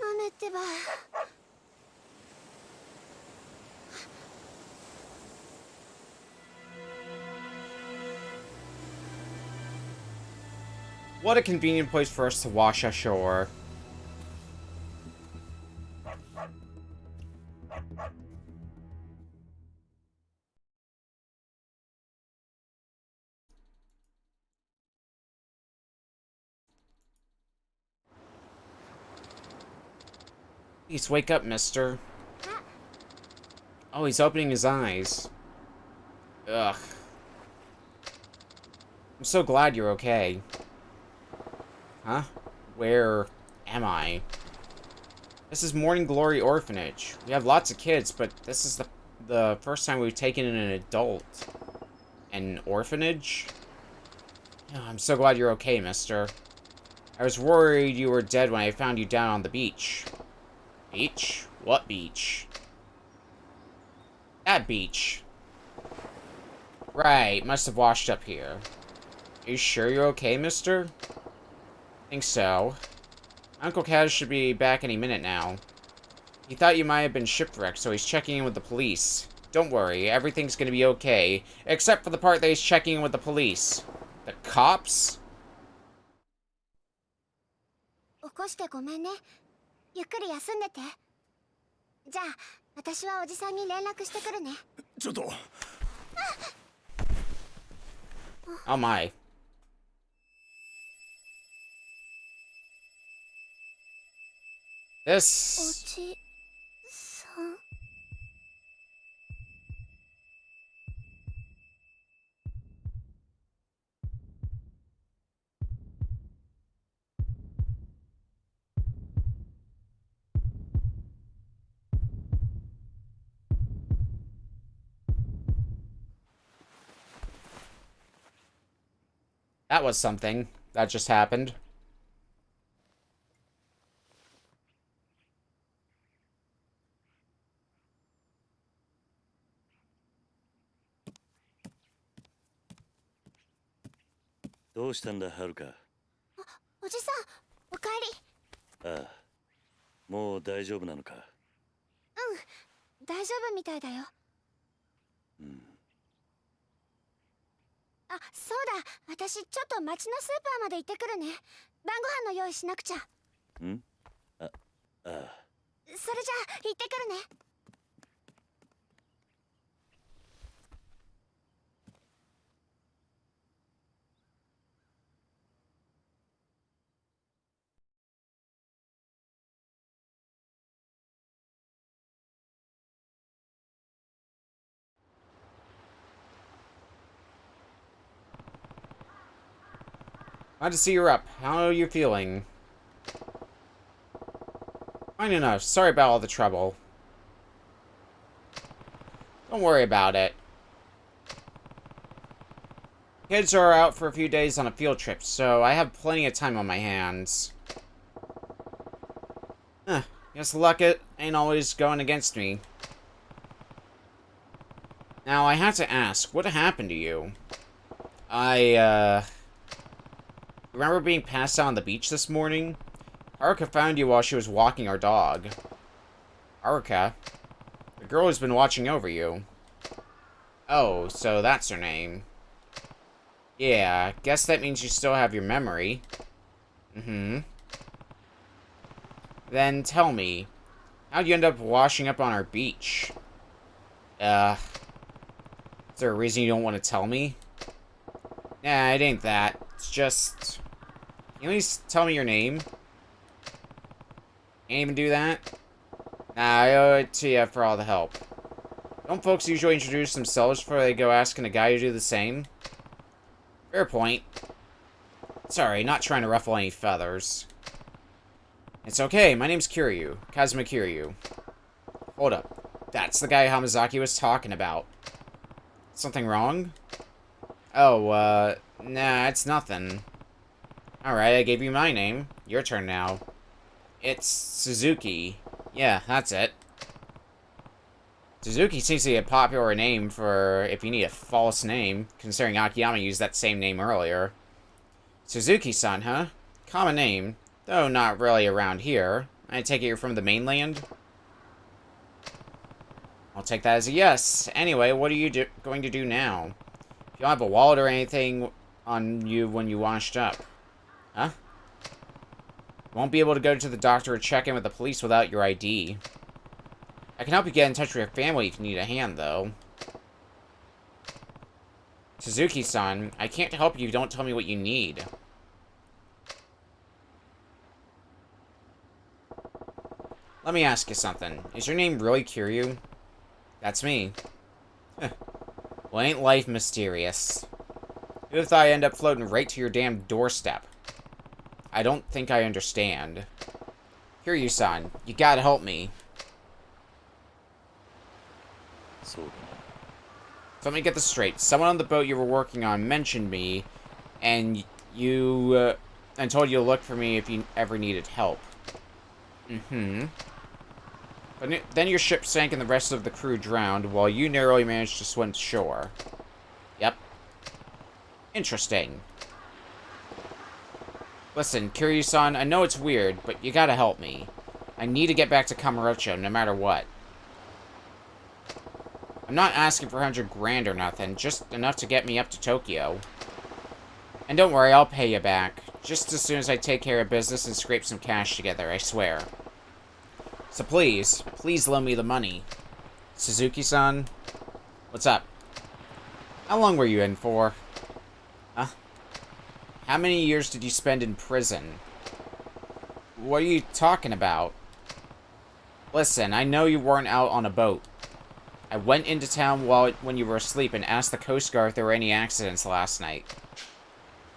マメってば。
What a convenient place for us to wash ashore. Please wake up, mister. Oh, he's opening his eyes. Ugh. I'm so glad you're okay. Huh? Where am I? This is Morning Glory Orphanage. We have lots of kids, but this is the first time we've taken in an adult. An orphanage? Oh, I'm so glad you're okay, mister. I was worried you were dead when I found you down on the beach. Beach? What beach? That beach. Right, must have washed up here. Are you sure you're okay, mister? Think so. Uncle Kaz should be back any minute now. He thought you might have been shipwrecked, so he's checking in with the police. Don't worry, everything's gonna be okay. Except for the part that he's checking in with the police. The cops?
起こしてごめんね。ゆっくり休んでて。じゃあ、私はおじさんに連絡してくるね。
ちょっと。
Oh my. This...
おじさん。
That was something. That just happened.
What is it, Haruka?
おじさん、おかえり。
ああ、もう大丈夫なのか。
うん、大丈夫みたいだよ。
うん。
あ、そうだ、私ちょっと町のスーパーまで行ってくるね。晩ご飯の用意しなくちゃ。
ん？あ、ああ。
それじゃあ、行ってくるね。
Glad to see you're up. How are you feeling? Fine enough. Sorry about all the trouble. Don't worry about it. Kids are out for a few days on a field trip, so I have plenty of time on my hands. Guess luck it ain't always going against me. Now, I have to ask, what happened to you? Remember being passed out on the beach this morning? Haruka found you while she was walking our dog. Haruka? The girl who's been watching over you. Oh, so that's her name. Yeah, guess that means you still have your memory. Mm-hmm. Then tell me, how'd you end up washing up on our beach? Is there a reason you don't want to tell me? Nah, it ain't that. It's just... Can you at least tell me your name? Can't even do that? Nah, I owe it to you for all the help. Don't folks usually introduce themselves before they go asking a guy to do the same? Fair point. Sorry, not trying to ruffle any feathers. It's okay, my name's Kiryu. Kazuma Kiryu. Hold up. That's the guy Hamazaki was talking about. Something wrong? Oh, nah, it's nothing. Alright, I gave you my name. Your turn now. It's Suzuki. Yeah, that's it. Suzuki seems to be a popular name for if you need a false name, considering Akiyama used that same name earlier. Suzuki-san, huh? Common name, though not really around here. I take it you're from the mainland? I'll take that as a yes. Anyway, what are you going to do now? You don't have a wallet or anything on you when you washed up. Huh? Won't be able to go to the doctor or check in with the police without your ID. I can help you get in touch with your family if you need a hand, though. Suzuki-san, I can't help you if you don't tell me what you need. Let me ask you something. Is your name really Kiryu? That's me. Well, ain't life mysterious? Who would have thought I'd end up floating right to your damn doorstep? I don't think I understand. Kiryu-san, you gotta help me. So let me get this straight. Someone on the boat you were working on mentioned me, and you, and told you to look for me if you ever needed help. Mm-hmm. But then your ship sank and the rest of the crew drowned, while you narrowly managed to swim to shore. Yep. Interesting. Listen, Kiryu-san, I know it's weird, but you gotta help me. I need to get back to Kamurocho, no matter what. I'm not asking for 100 grand or nothing, just enough to get me up to Tokyo. And don't worry, I'll pay you back. Just as soon as I take care of business and scrape some cash together, I swear. So please, please loan me the money. Suzuki-san? What's up? How long were you in for? Huh? How many years did you spend in prison? What are you talking about? Listen, I know you weren't out on a boat. I went into town when you were asleep and asked the Coast Guard if there were any accidents last night.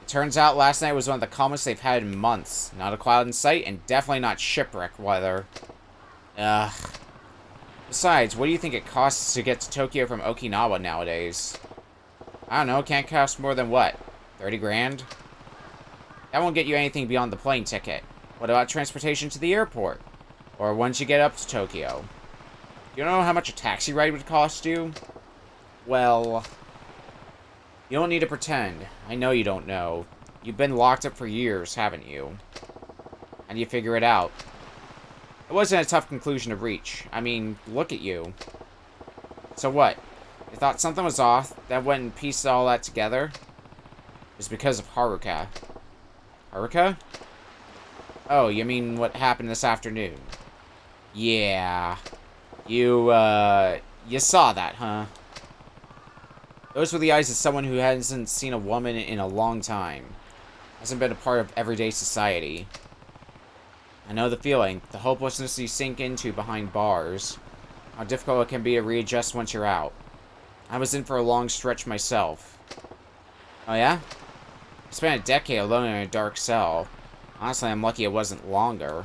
It turns out last night was one of the calmest they've had in months. Not a cloud in sight, and definitely not shipwreck weather. Ugh. Besides, what do you think it costs to get to Tokyo from Okinawa nowadays? I don't know, can't cost more than what? 30 grand? That won't get you anything beyond the plane ticket. What about transportation to the airport? Or once you get up to Tokyo? You know how much a taxi ride would cost you? Well, you don't need to pretend. I know you don't know. You've been locked up for years, haven't you? How do you figure it out? It wasn't a tough conclusion to reach. I mean, look at you. So what? You thought something was off, that went and pieced all that together? It was because of Haruka. Haruka? Oh, you mean what happened this afternoon? Yeah. You saw that, huh? Those were the eyes of someone who hasn't seen a woman in a long time. Hasn't been a part of everyday society. I know the feeling. The hopelessness you sink into behind bars. How difficult it can be to readjust once you're out. I was in for a long stretch myself. Oh yeah? I spent a decade alone in a dark cell. Honestly, I'm lucky it wasn't longer.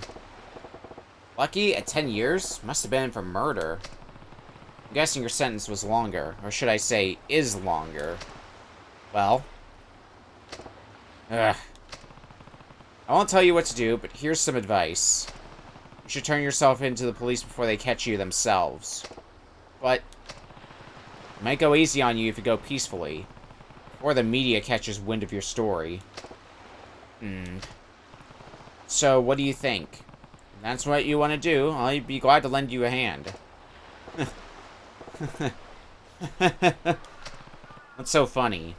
Lucky? At 10 years? Must have been for murder. I'm guessing your sentence was longer. Or should I say, is longer. Well. Ugh. I won't tell you what to do, but here's some advice. You should turn yourself into the police before they catch you themselves. But it might go easy on you if you go peacefully. Or the media catches wind of your story. So, what do you think? If that's what you want to do, I'd be glad to lend you a hand. What's so funny?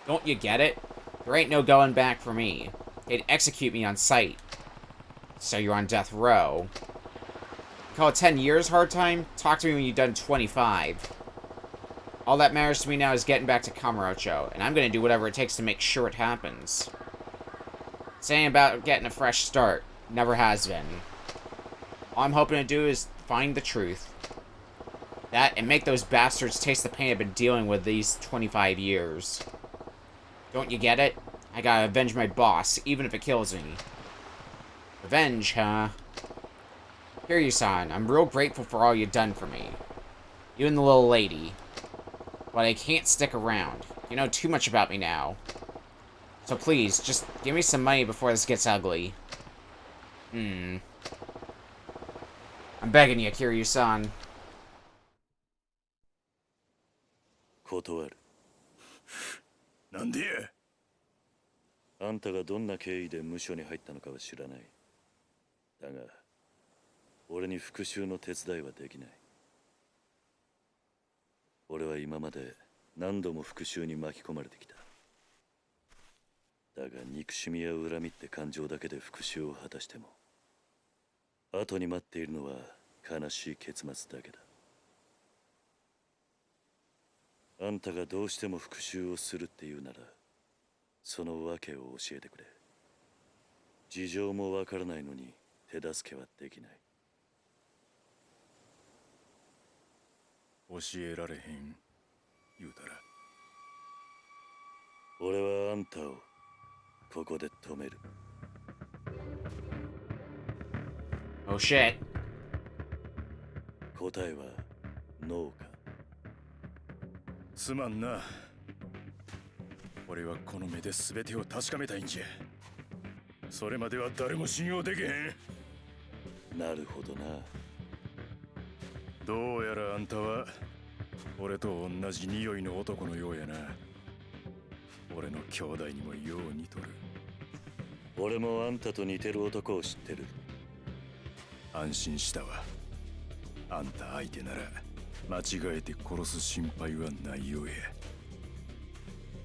Don't you get it? There ain't no going back for me. They'd execute me on sight. So you're on death row. Call it 10 years hard time? Talk to me when you've done 25. All that matters to me now is getting back to Kamurocho, and I'm gonna do whatever it takes to make sure it happens. Saying about getting a fresh start. Never has been. All I'm hoping to do is find the truth. That, and make those bastards taste the pain I've been dealing with these 25 years. Don't you get it? I gotta avenge my boss, even if it kills me. Revenge, huh? Kiryu-san, I'm real grateful for all you've done for me. You and the little lady. But I can't stick around. You know too much about me now. So please, just give me some money before this gets ugly. I'm begging you, Kiryu-san.
断る。
なんでや。
あんたがどんな経緯で無所に入ったのかは知らない。だが、俺に復讐の手伝いはできない。俺は今まで何度も復讐に巻き込まれてきた。だが憎しみや恨みって感情だけで復讐を果たしても、後に待っているのは悲しい結末だけだ。あんたがどうしても復讐をするっていうなら、その訳を教えてくれ。事情もわからないのに手助けはできない。
教えられへん言うたら。
俺はあんたをここで止める。
Oh shit.
答えはノーか。
すまんな。俺はこの目で全てを確かめたいんじゃ。それまでは誰も信用できへん。
なるほどな。
どうやらあんたは俺と同じ匂いの男のようやな。俺の兄弟にもよう似とる。
俺もあんたと似てる男を知ってる。
安心したわ。あんた相手なら間違えて殺す心配はないようや。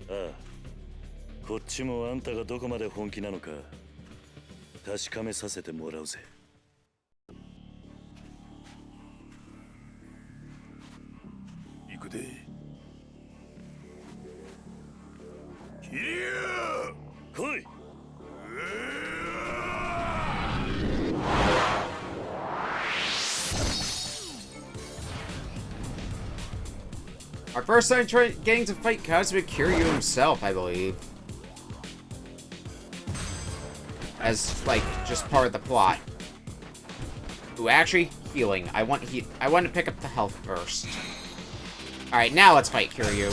ああ、こっちもあんたがどこまで本気なのか確かめさせてもらうぜ。
行くで。キリュウ！
来い！
Our first time getting to fight Cosmic Kiryu himself, I believe. As, like, just part of the plot. Ooh, actually, healing. I want to pick up the health first. Alright, now let's fight Kiryu.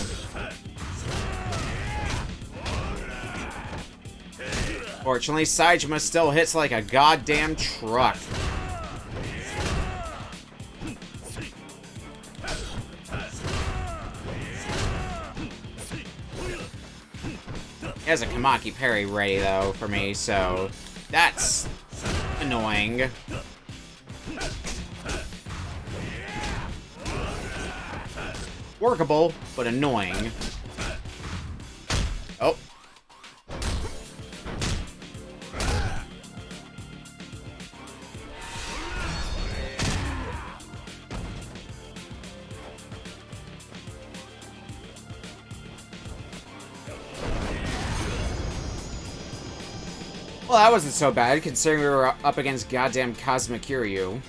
Fortunately, Saejima still hits like a goddamn truck. He has a Kamaki parry ready, though, for me, so that's annoying. Workable, but annoying. Oh. Well, that wasn't so bad, considering we were up against goddamn Cosmic Kiryu.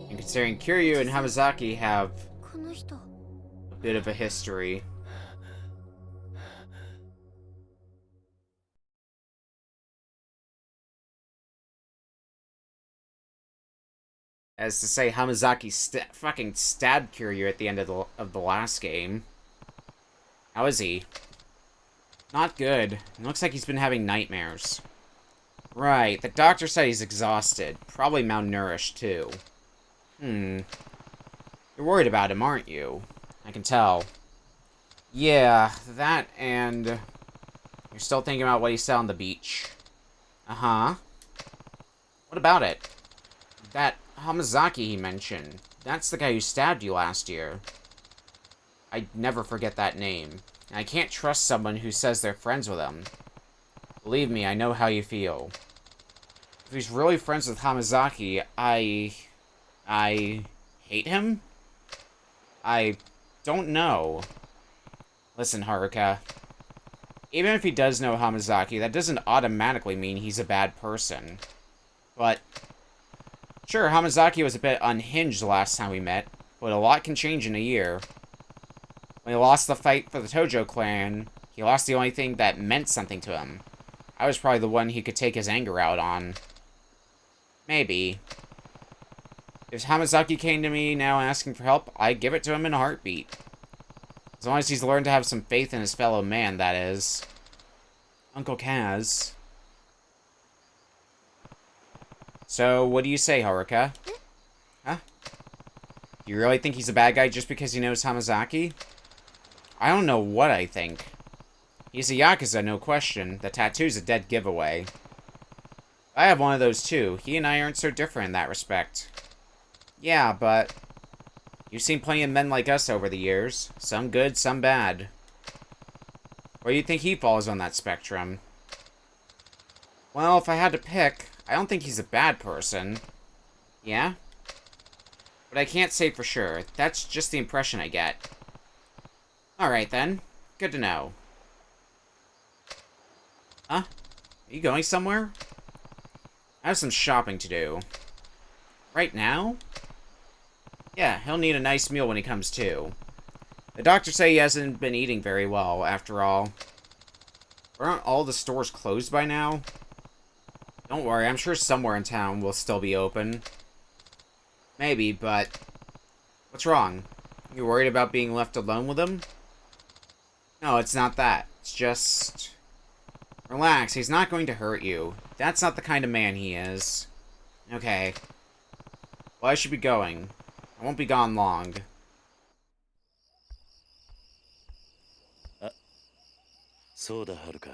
And considering Kiryu and Hamazaki have a bit of a history. As to say, Hamazaki fucking stabbed Kiryu at the end of the last game. How is he? Not good. It looks like he's been having nightmares. Right, the doctor said he's exhausted. Probably malnourished, too. You're worried about him, aren't you? I can tell. Yeah, that and... You're still thinking about what he said on the beach. Uh-huh. What about it? That Hamazaki he mentioned. That's the guy who stabbed you last year. I'd never forget that name. And I can't trust someone who says they're friends with him. Believe me, I know how you feel. If he's really friends with Hamazaki, I hate him? I don't know. Listen, Haruka. Even if he does know Hamazaki, that doesn't automatically mean he's a bad person. But, sure, Hamazaki was a bit unhinged the last time we met, but a lot can change in a year. When he lost the fight for the Tojo clan, he lost the only thing that meant something to him. I was probably the one he could take his anger out on. Maybe. If Hamazaki came to me now asking for help, I'd give it to him in a heartbeat. As long as he's learned to have some faith in his fellow man, that is. Uncle Kaz. So, what do you say, Haruka? Huh? Do you really think he's a bad guy just because he knows Hamazaki? I don't know what I think. He's a Yakuza, no question. The tattoo's a dead giveaway. I have one of those too. He and I aren't so different in that respect. Yeah, but you've seen plenty of men like us over the years. Some good, some bad. Where do you think he falls on that spectrum? Well, if I had to pick, I don't think he's a bad person. Yeah? But I can't say for sure. That's just the impression I get. Alright then. Good to know. Huh? Are you going somewhere? I have some shopping to do. Right now? Yeah, he'll need a nice meal when he comes to. The doctors say he hasn't been eating very well, after all. Aren't all the stores closed by now? Don't worry, I'm sure somewhere in town will still be open. Maybe, but... What's wrong? You worried about being left alone with him? No, it's not that. It's just... Relax, he's not going to hurt you. That's not the kind of man he is. Okay. Well, I should be going. I won't be gone long.
そうだ、はるか。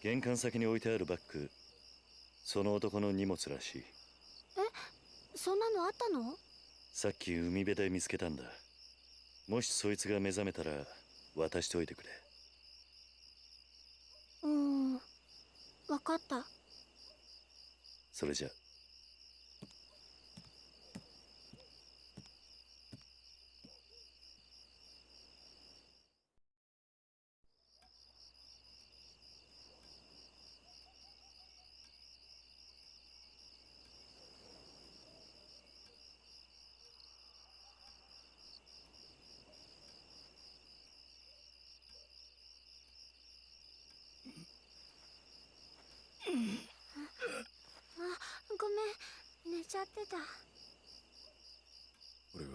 玄関先に置いてあるバッグ、その男の荷物らしい。
そんなのあったの？
さっき海辺で見つけたんだ。もしそいつが目覚めたら渡しておいてくれ。
わかった。
それじゃ。
ごめん、寝ちゃってた。
俺は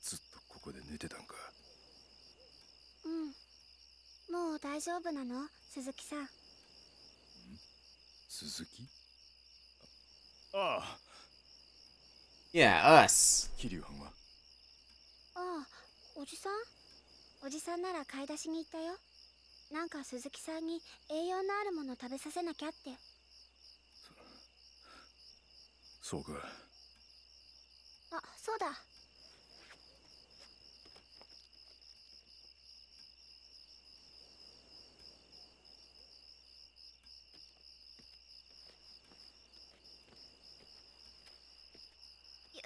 ずっとここで寝てたんか。
もう大丈夫なの、鈴木さん。
鈴木？ああ。
Yeah, us.
桐生藩は？
ああ、おじさん？おじさんなら買い出しに行ったよ。なんか鈴木さんに栄養のあるもの食べさせなきゃって。
そうか。
あ、そうだ。よ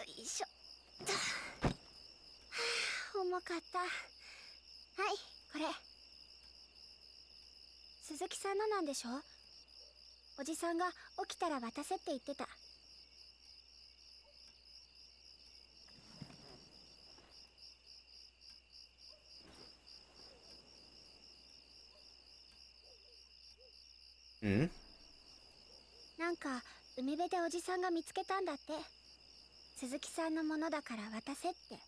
いしょ。はあ、重かった。はい、これ。鈴木さんのなんでしょ？おじさんが起きたら渡せって言ってた。なんか海辺でおじさんが見つけたんだって。鈴木さんのものだから渡せって。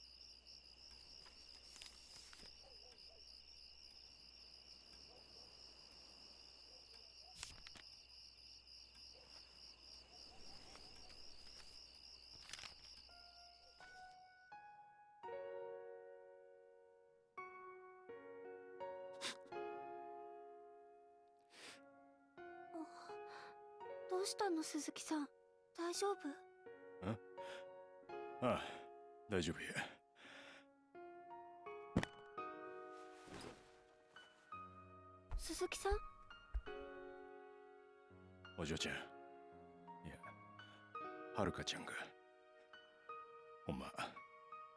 どうしたの、鈴木さん？大丈夫？
ああ、大丈夫や。
鈴木さん？
お嬢ちゃん、いや、はるかちゃんが。ほんま、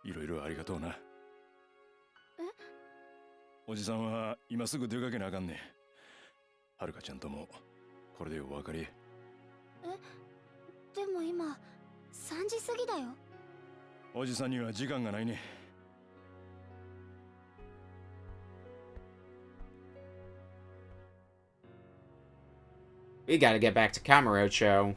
いろいろありがとうな。おじさんは今すぐ出かけなあかんねん。はるかちゃんともこれでお別れ。
でも今3時過ぎだよ。
おじさんには時間がないね。
We gotta get back to Kamurocho.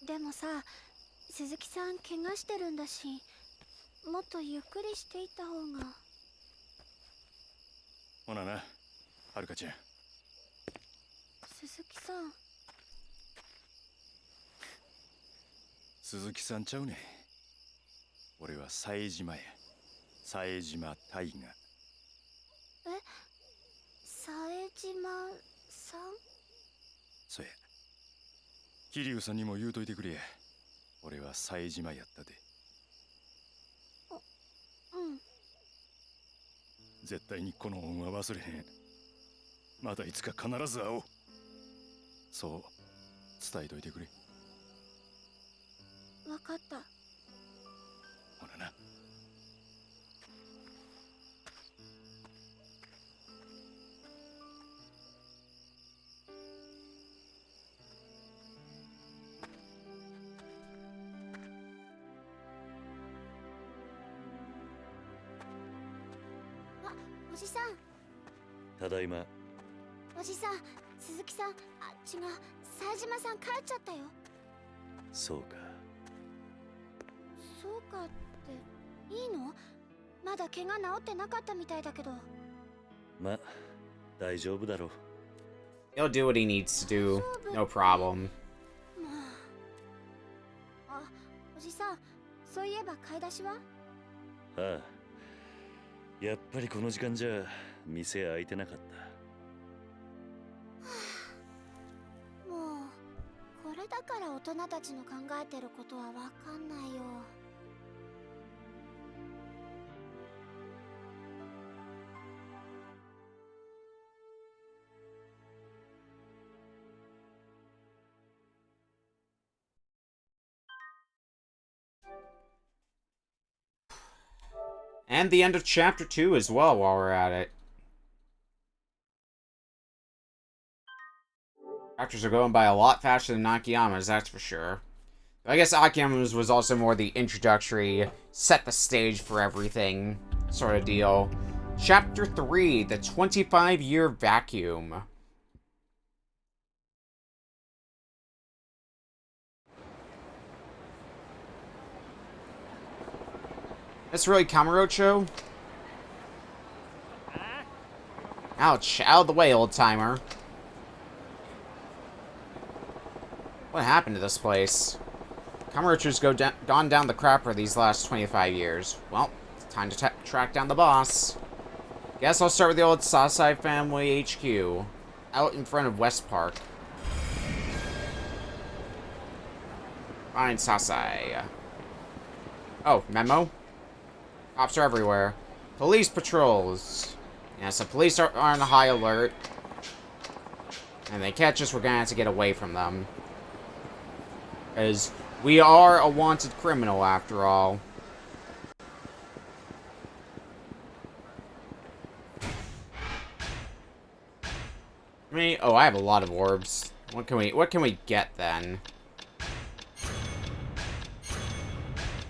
でもさ、鈴木さん怪我してるんだし、もっとゆっくりしていった方が。
ほなな、はるかちゃん。
鈴木さん。
鈴木さんちゃうねん。俺は冴島や。冴島大河。
桐生さんにも言うといてくれ。俺は冴島やったで。
うん。
絶対にこの恩は忘れへん。またいつか必ず会おう。そう伝えといてくれ。
わかった。
ほらな。
おじさん。
ただいま。
おじさん、鈴木さん、違う、冴島さん帰っちゃったよ。
そうか。
そうかっていいの？まだ怪我治ってなかったみたいだけど。
ま、大丈夫だろう。
He'll do what he needs to do. No problem.
あ、おじさん、そういえば買い出しは？
ああ。やっぱりこの時間じゃ店開いてなかった。
もうこれだから大人たちの考えてることはわかんないよ。
And the end of Chapter 2 as well, while we're at it. Chapters are going by a lot faster than Akiyama's, that's for sure. I guess Akiyama's was also more the introductory, set the stage for everything sort of deal. Chapter 3, the 25-year vacuum. That's really Kamurocho? Ouch, out of the way, old-timer. What happened to this place? Kamurocho's gone down the crapper these last 25 years. Well, it's time to track down the boss. Guess I'll start with the old Sasai family HQ. Out in front of West Park. Find Sasai. Oh, memo? Cops are everywhere. Police patrols. Yeah, so police are on high alert. And they catch us, we're gonna have to get away from them. Because we are a wanted criminal, after all. Oh, I have a lot of orbs. What can we get then?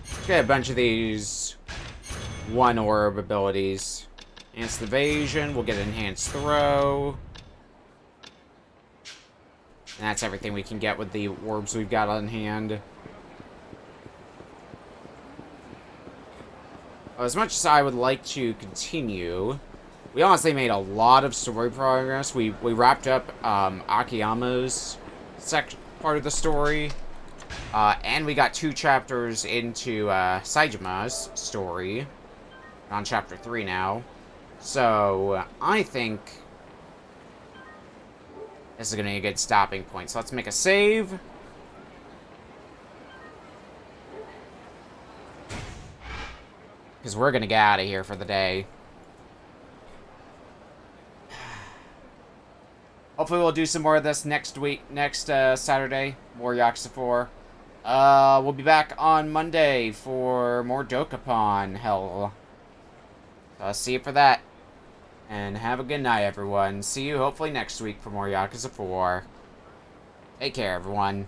Let's get a bunch of these one orb abilities. Enhanced evasion, we'll get enhanced throw. And that's everything we can get with the orbs we've got on hand. As much as I would like to continue, we honestly made a lot of story progress. We wrapped up Akiyama's part of the story. And we got 2 chapters into Saijima's story. On chapter 3 now. So, I think this is going to be a good stopping point. So let's make a save. Because we're going to get out of here for the day. Hopefully we'll do some more of this next week, next Saturday. More Yakuza 4. We'll be back on Monday for more Dokapon Hell. See you for that. And have a good night, everyone. See you hopefully next week for more Yakuza 4. Take care, everyone.